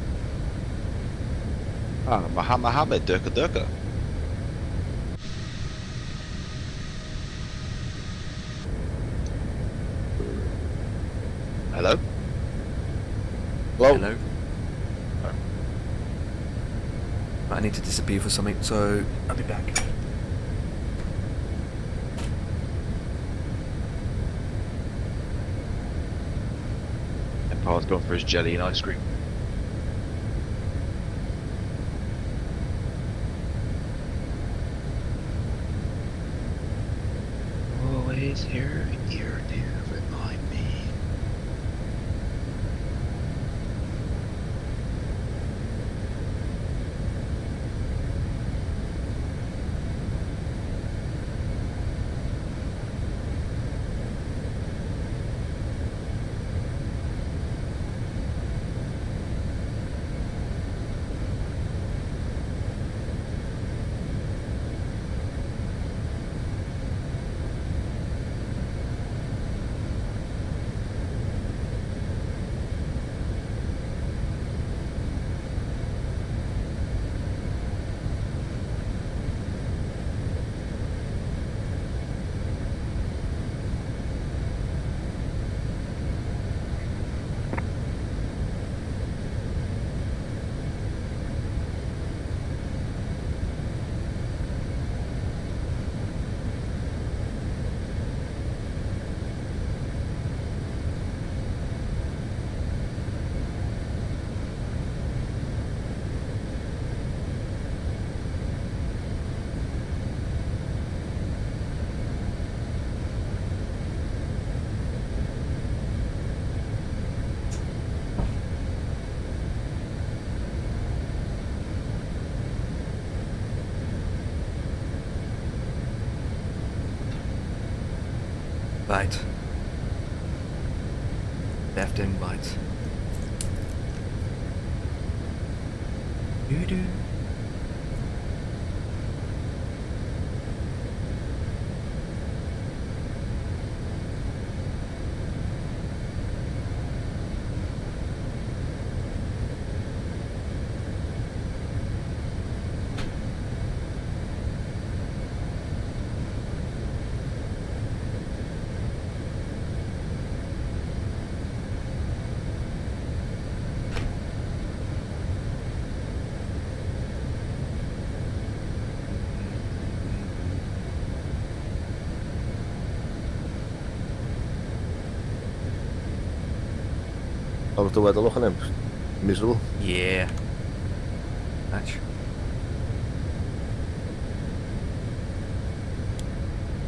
Ah, Mohammed, Durka. Hello? Hello? I need to disappear for something, so I'll be back. Empire's gone for his jelly and ice cream. Always here to remind me. Right. Left and right. Doo-doo. How's the weather looking then? Miserable. Yeah. Much.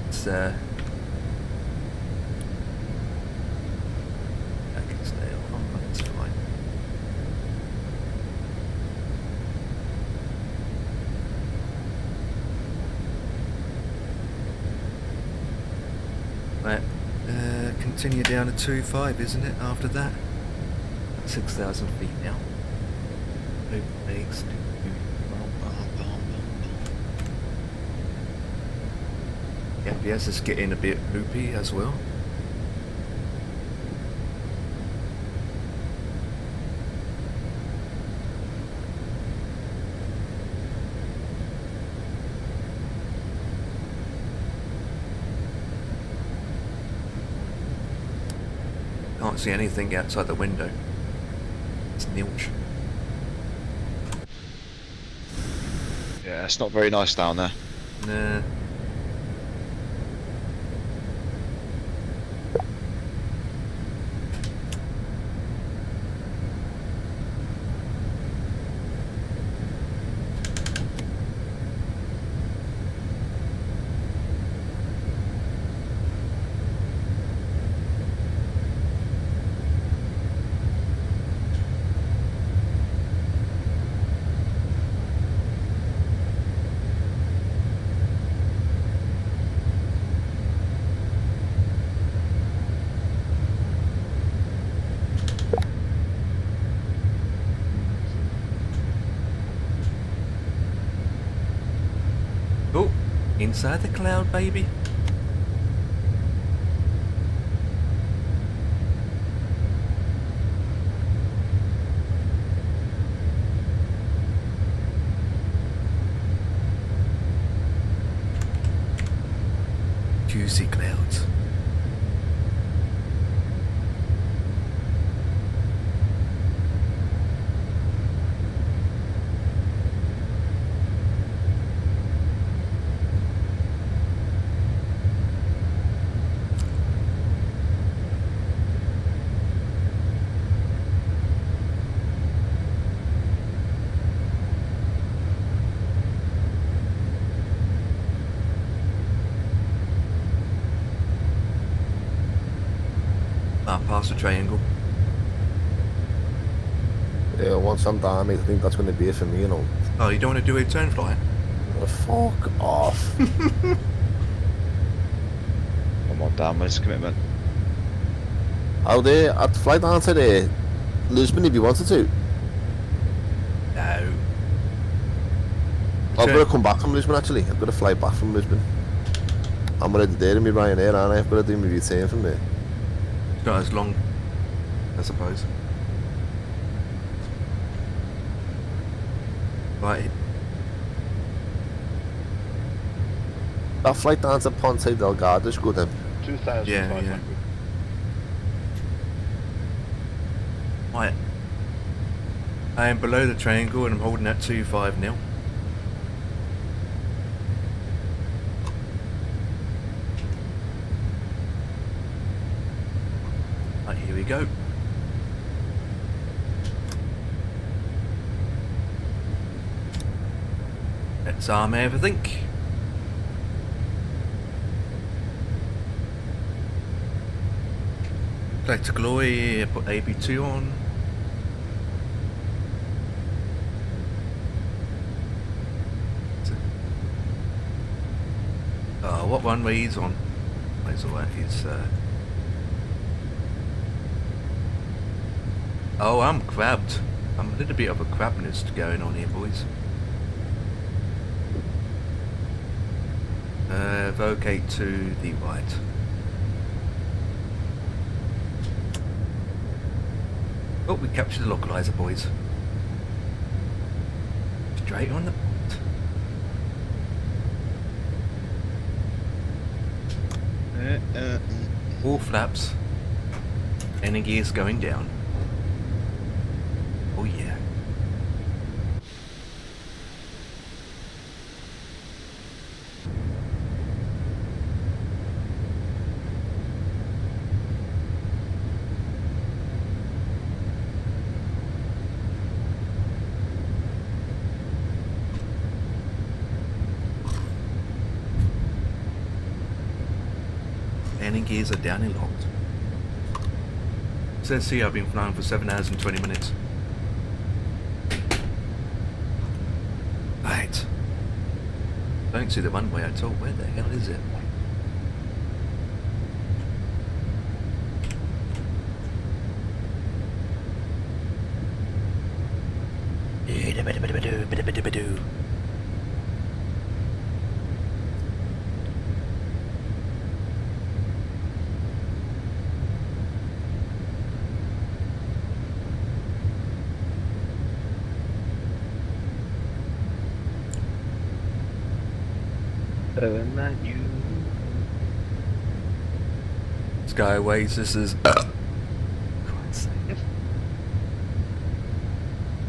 It's I can stay on, but it's fine. Right, continue down to 2.5, isn't it, after that? 6,000 feet now. FPS is getting a bit loopy as well. Can't see anything outside the window. It's nilch. Yeah, it's not very nice down there. Nah. Oh, inside the cloud, baby. Juicy clouds. Past the triangle. Yeah, once I'm down, mate, I think that's going to be it for me, you know. Oh, you don't want to do a turn fly? Oh, fuck off. I'm on down with this commitment. I'd fly down to Lisbon if you wanted to. No. I've got to come back from Lisbon actually. I've got to fly back from Lisbon. I'm already there in my Ryanair, aren't I? I've got to do my return from there. Not as long, I suppose. Right. That flight down to Ponte Delgado is good then. 2,500. Yeah. Right. I am below the triangle and I'm holding at 2.5 now. Right, here we go. Let's arm everything. Back to glory, put AB2 on. What runway is on? Where's the way? It's oh, I'm crabbed. I'm a little bit of a crabness going on here, boys. Vocate to the right. Oh, we captured the localizer, boys. Straight on the point. All flaps. Landing gears going down. Oh yeah. Landing gears are down and locked. It says here I've been flying for 7 hours and 20 minutes. Right. Don't see the runway at all. Where the hell is it? Skyways, this is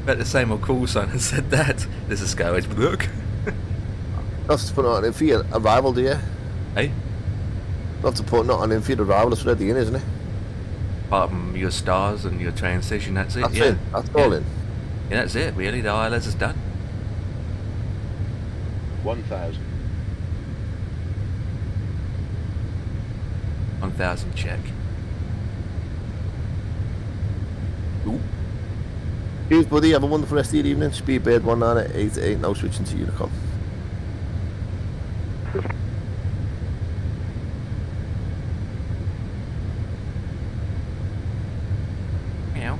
bet the same old call sign has said that. This is Skyways, but look. That's to put on in for your arrival, do you? Hey? That's to put not on in for your arrival, that's already in, isn't it? Apart from your stars and your train station, that's it. That's yeah. it, that's all in. Yeah, that's it, really. The ILS is done. 1,000. 1,000 check. Ooh. Cheers, buddy. Have a wonderful rest of your evening. Speedbird 19888, now switching to Unicom. Meow.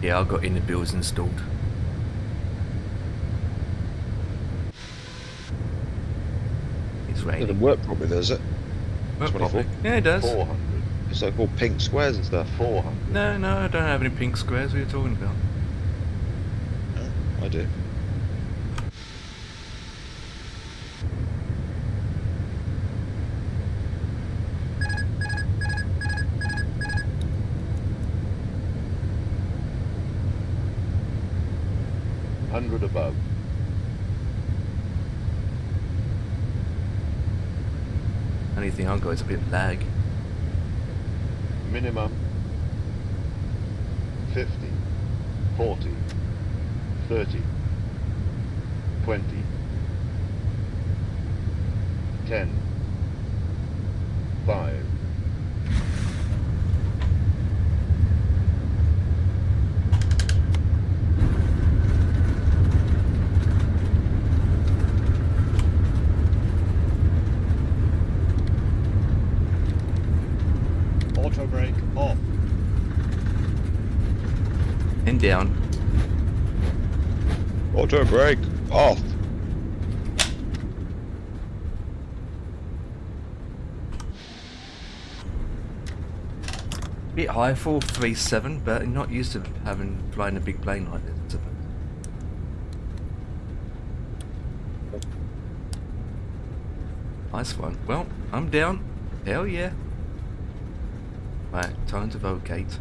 Yeah, I got in the bills installed. It's raining. Doesn't work properly, does it? Work 24. properly. Yeah, it does. 400. It's like all pink squares and stuff. 400. No, I don't have any pink squares. What are you talking about? I do. Above. Only thing I've got is a bit of lag. Minimum 50, 40, 30, 20, 10, 5. Auto brake off. And down. Auto brake off. Bit high for 3.7, but I'm not used to flying a big plane like this. Nice one. Well, I'm down. Hell yeah. Right, time to vocate.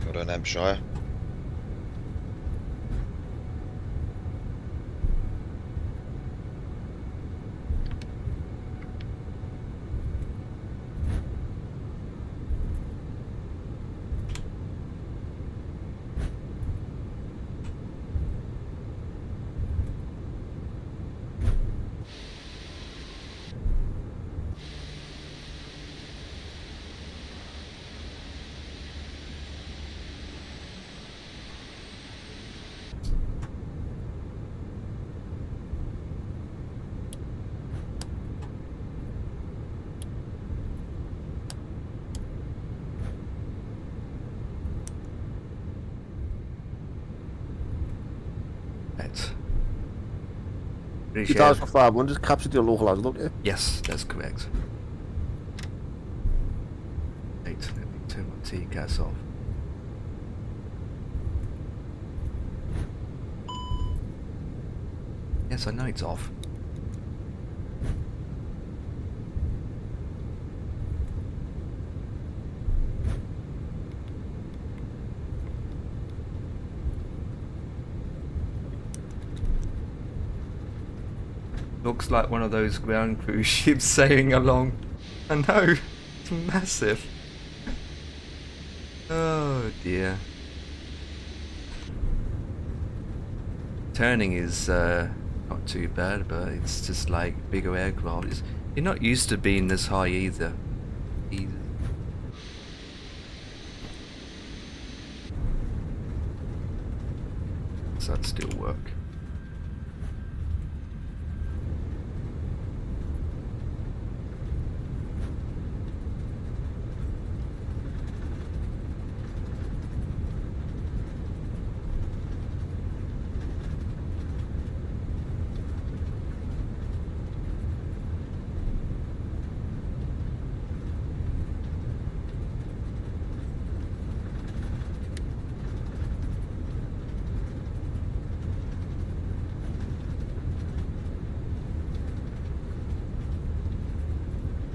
Got an Hampshire. Right. 2,500 captured your local outlook, yeah? Yes, that's correct. Wait, let me turn my TCAS off. Yes, I know it's off. Looks like one of those ground cruise ships sailing along. I know, it's massive. Oh dear. Turning is not too bad, but it's just like bigger aircraft. You're not used to being this high either. Does that still work?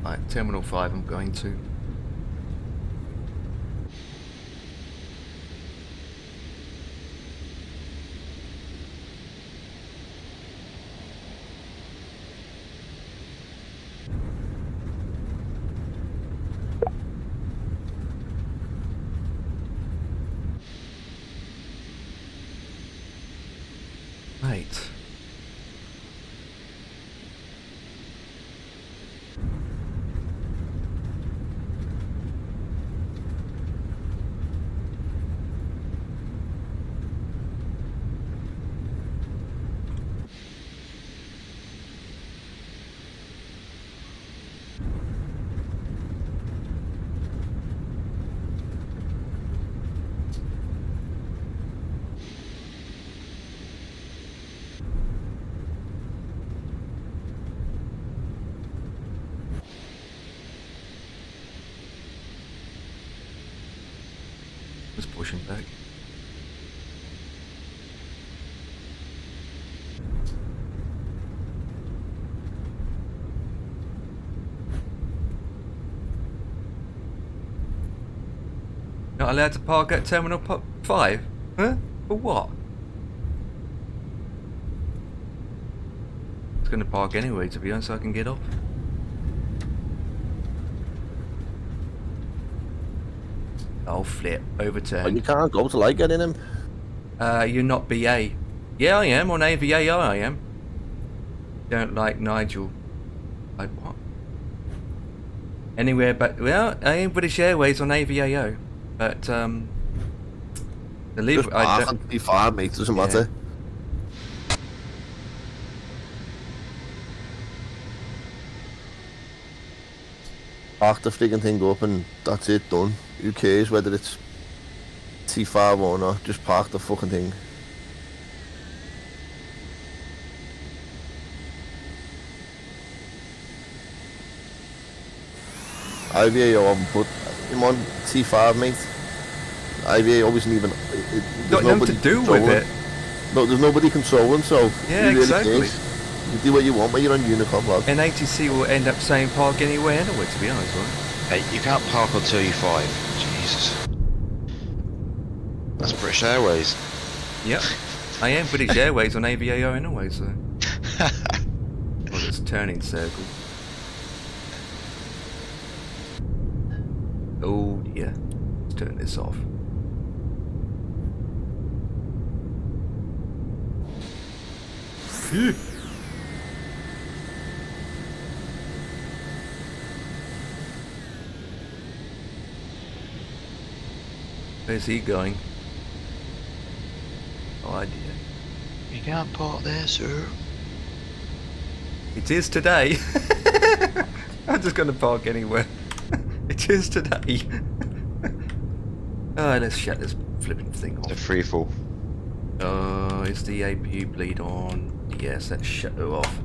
Right, Terminal 5 I'm going to. Right. Just pushing back. Not allowed to park at Terminal 5? Huh? For what? It's gonna park anyway, to be honest, so I can get off. Oh flip, overturn. But you can't go till I get in him. You're not BA. Yeah, I am, on AVAO I am. Don't like Nigel. Like what? Anywhere but, well, I am British Airways on AVAO. But, the leave, Just park and be fine, mate, doesn't matter. Park the friggin' thing up and that's it, done. Who cares whether it's T5 or not, just park the fucking thing. IVAO haven't put him on T5, mate. IVAO isn't even... Got nothing to do with it. No, there's nobody controlling, so... Yeah, exactly. You do what you want when you're on Unicom, lad. And ATC will end up saying park anywhere anyway, to be honest, right? Hey, you can't park on 35. Jesus. That's British Airways. Yep. I am British Airways on AVAO anyway, so... Well, it's turning circle. Oh dear. Let's turn this off. Where's he going? No idea. You can't park there, sir. It is today. I'm just gonna park anywhere. It is today. Alright, let's shut this flipping thing off. The free fall. Oh, is the APU bleed on? Yes, let's shut her off.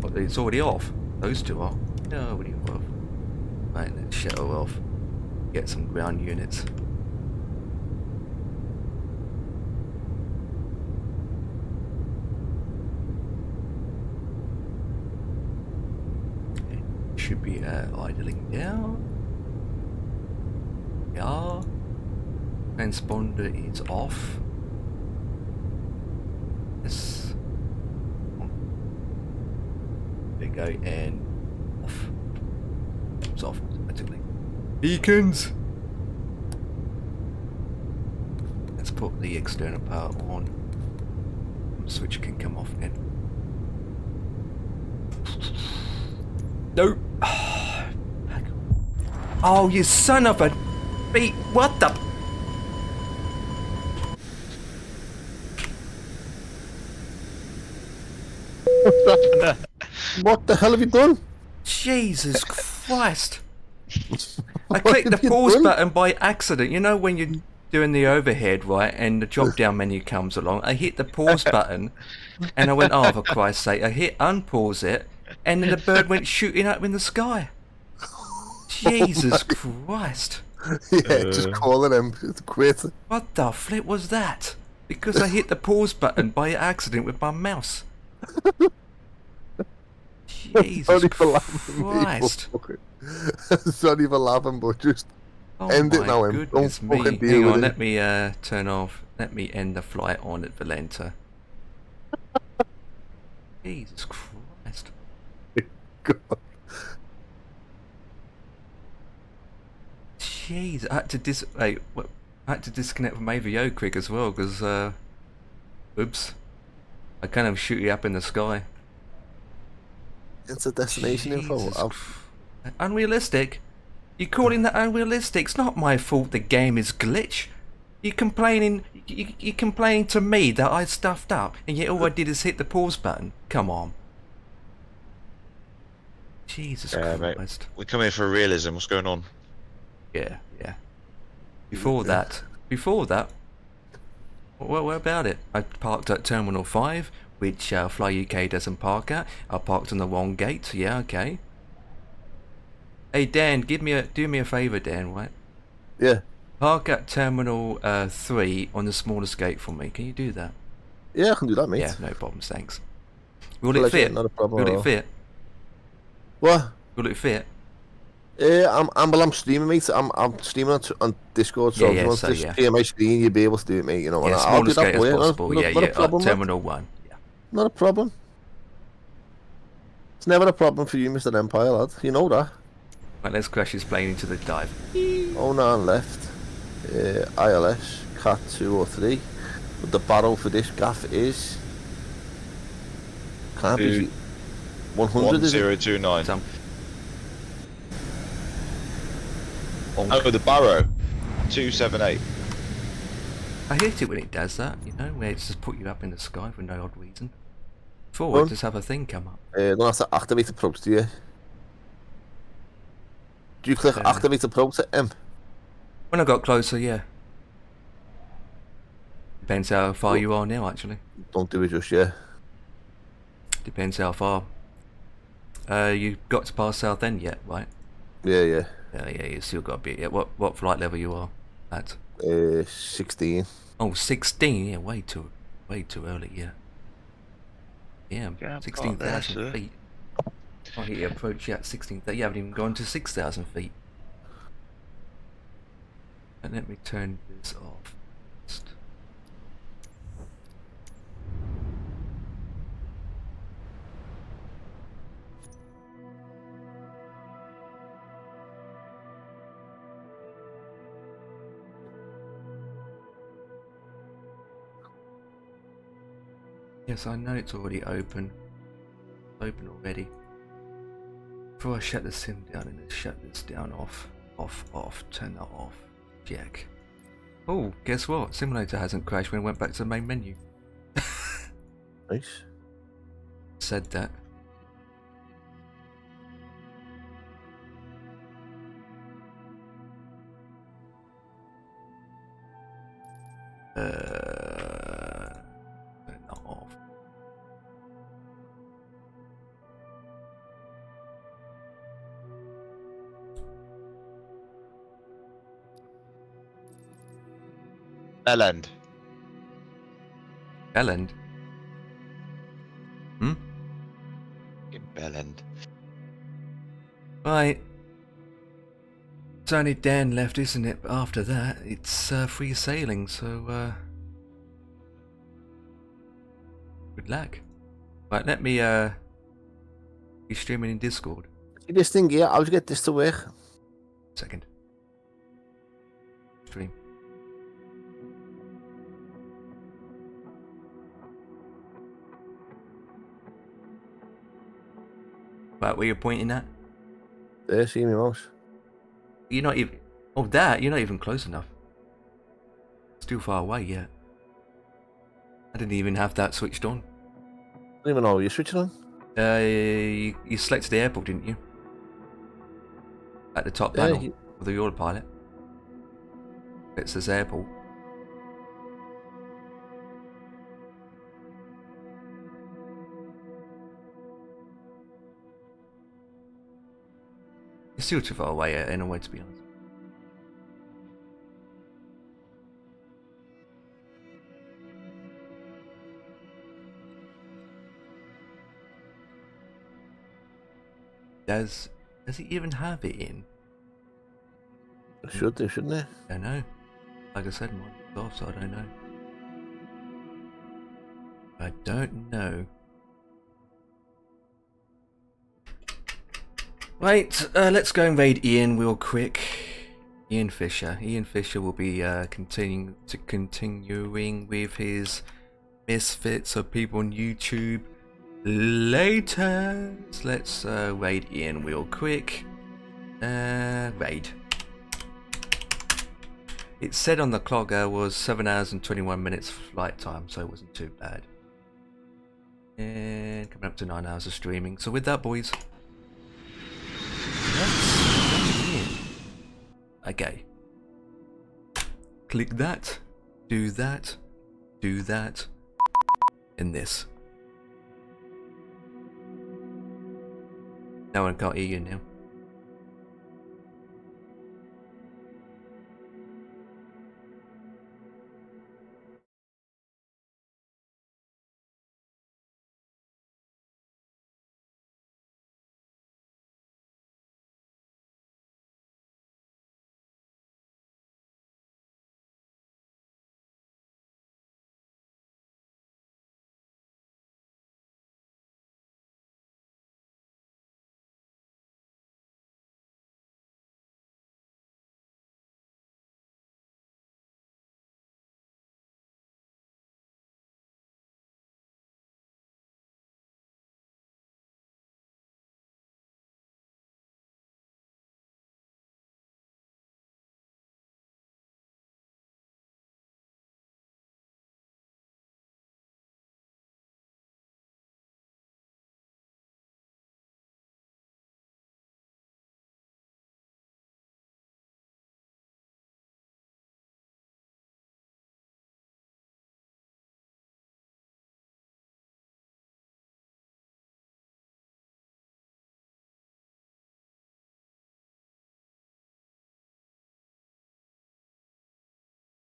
Oh, it's already off. Those two are. No, already off. Right, let's shut her off. Get some ground units. Okay, should be idling down. Yeah. Transponder is off. Yes. There we go, and off. comes off automatically. Beacons! Let's put the external power on. Switch can come off then. No! Oh, you son of a beat! What the? What the hell have you done? Jesus Christ! I clicked the pause button by accident. You know when you're doing the overhead, right, and the drop down menu comes along, I hit the pause button and I went, oh, for Christ's sake, I hit unpause it, and then the bird went shooting up in the sky. Jesus Christ. Yeah, just calling him to quit. What the flip was that? Because I hit the pause button by accident with my mouse. Jesus Christ. Sorry for laughing, but just end it now. Goodness Don't me. fucking deal Hang with on, it. let me turn off. Let me end the flight on at Valenta. Jesus Christ. God. Jeez, I had to disconnect from AVAO quick as well because oops, I kind of shoot you up in the sky. It's a destination info. Unrealistic? You're calling that unrealistic? It's not my fault the game is glitch. You're complaining to me that I stuffed up, and yet all I did is hit the pause button. Come on. Jesus Christ. Mate, we're coming for realism. What's going on? Yeah. Before that, what about it? I parked at Terminal 5, which Fly UK doesn't park at. I parked on the wrong gate. Yeah, okay. Hey Dan, do me a favour, Dan, right? Yeah. Park at Terminal 3 on the smallest gate for me. Can you do that? Yeah, I can do that, mate. Yeah, no problems, thanks. Will it fit? Not a problem. Will it fit? What? Will it fit? I'm streaming, mate. I'm streaming on Discord, so if you want to see my screen, you'll be able to do it, mate. You know, yeah, I'll do that as for you. Possible. Not a problem, Terminal 1. Yeah. Not a problem. It's never a problem for you, Mr. Empire, lad. You know that. Right, let's crash this plane into the dive. 09 left. ILS, Cat 203. But the barrel for this gaff is... Can't be... 100, is it? 1029. Oh, the barrow. 278. I hate it when it does that, you know, where it's just put you up in the sky for no odd reason. Forward, just have a thing come up. Don't have to activate approach, do you? Do you click activate approach at M? When I got closer, yeah. Depends how far you are now, actually. Don't do it just yet. Depends how far. You got to pass South End yet, right? Yeah. Yeah, you still got a bit. Yeah, what flight level you are at? 16. Oh, 16. Yeah, way too early. Yeah. Yeah, 16,000 feet. I hit your approach at 16,000. You haven't even gone to 6,000 feet. And let me turn this off. Yes, I know it's already open. Open already. Before I shut the sim down, and shut this down off. Turn that off. Jack. Oh, guess what? Simulator hasn't crashed when it went back to the main menu. Nice. Said that. Turn that off. Bellend. Bellend? In Bellend. Right. It's only Dan left, isn't it? But after that, it's free sailing, so good luck. Right, let me be streaming in Discord. See this thing here? How to get this to work? Second. Stream. Right, where you're pointing at? There, see me mouse. You're not even... Oh, that? You're not even close enough. It's too far away yet. I didn't even have that switched on. I don't even know what you're switching on. You selected the airport, didn't you? At the top panel of the autopilot. It says airport. You're still too far away in a way, to be honest. Does he even have it in? Should they, shouldn't they? I don't know. Like I said, mine's off, so I don't know. I don't know. Right, let's go and raid Ian real quick. Ian Fisher. Ian Fisher will be continuing with his misfits of people on YouTube later. So let's raid Ian real quick. Raid. It said on the clock was 7 hours and 21 minutes flight time, so it wasn't too bad. And coming up to 9 hours of streaming. So with that, boys, let's go in. Okay. Click that, do that, and this. No one can't hear you now.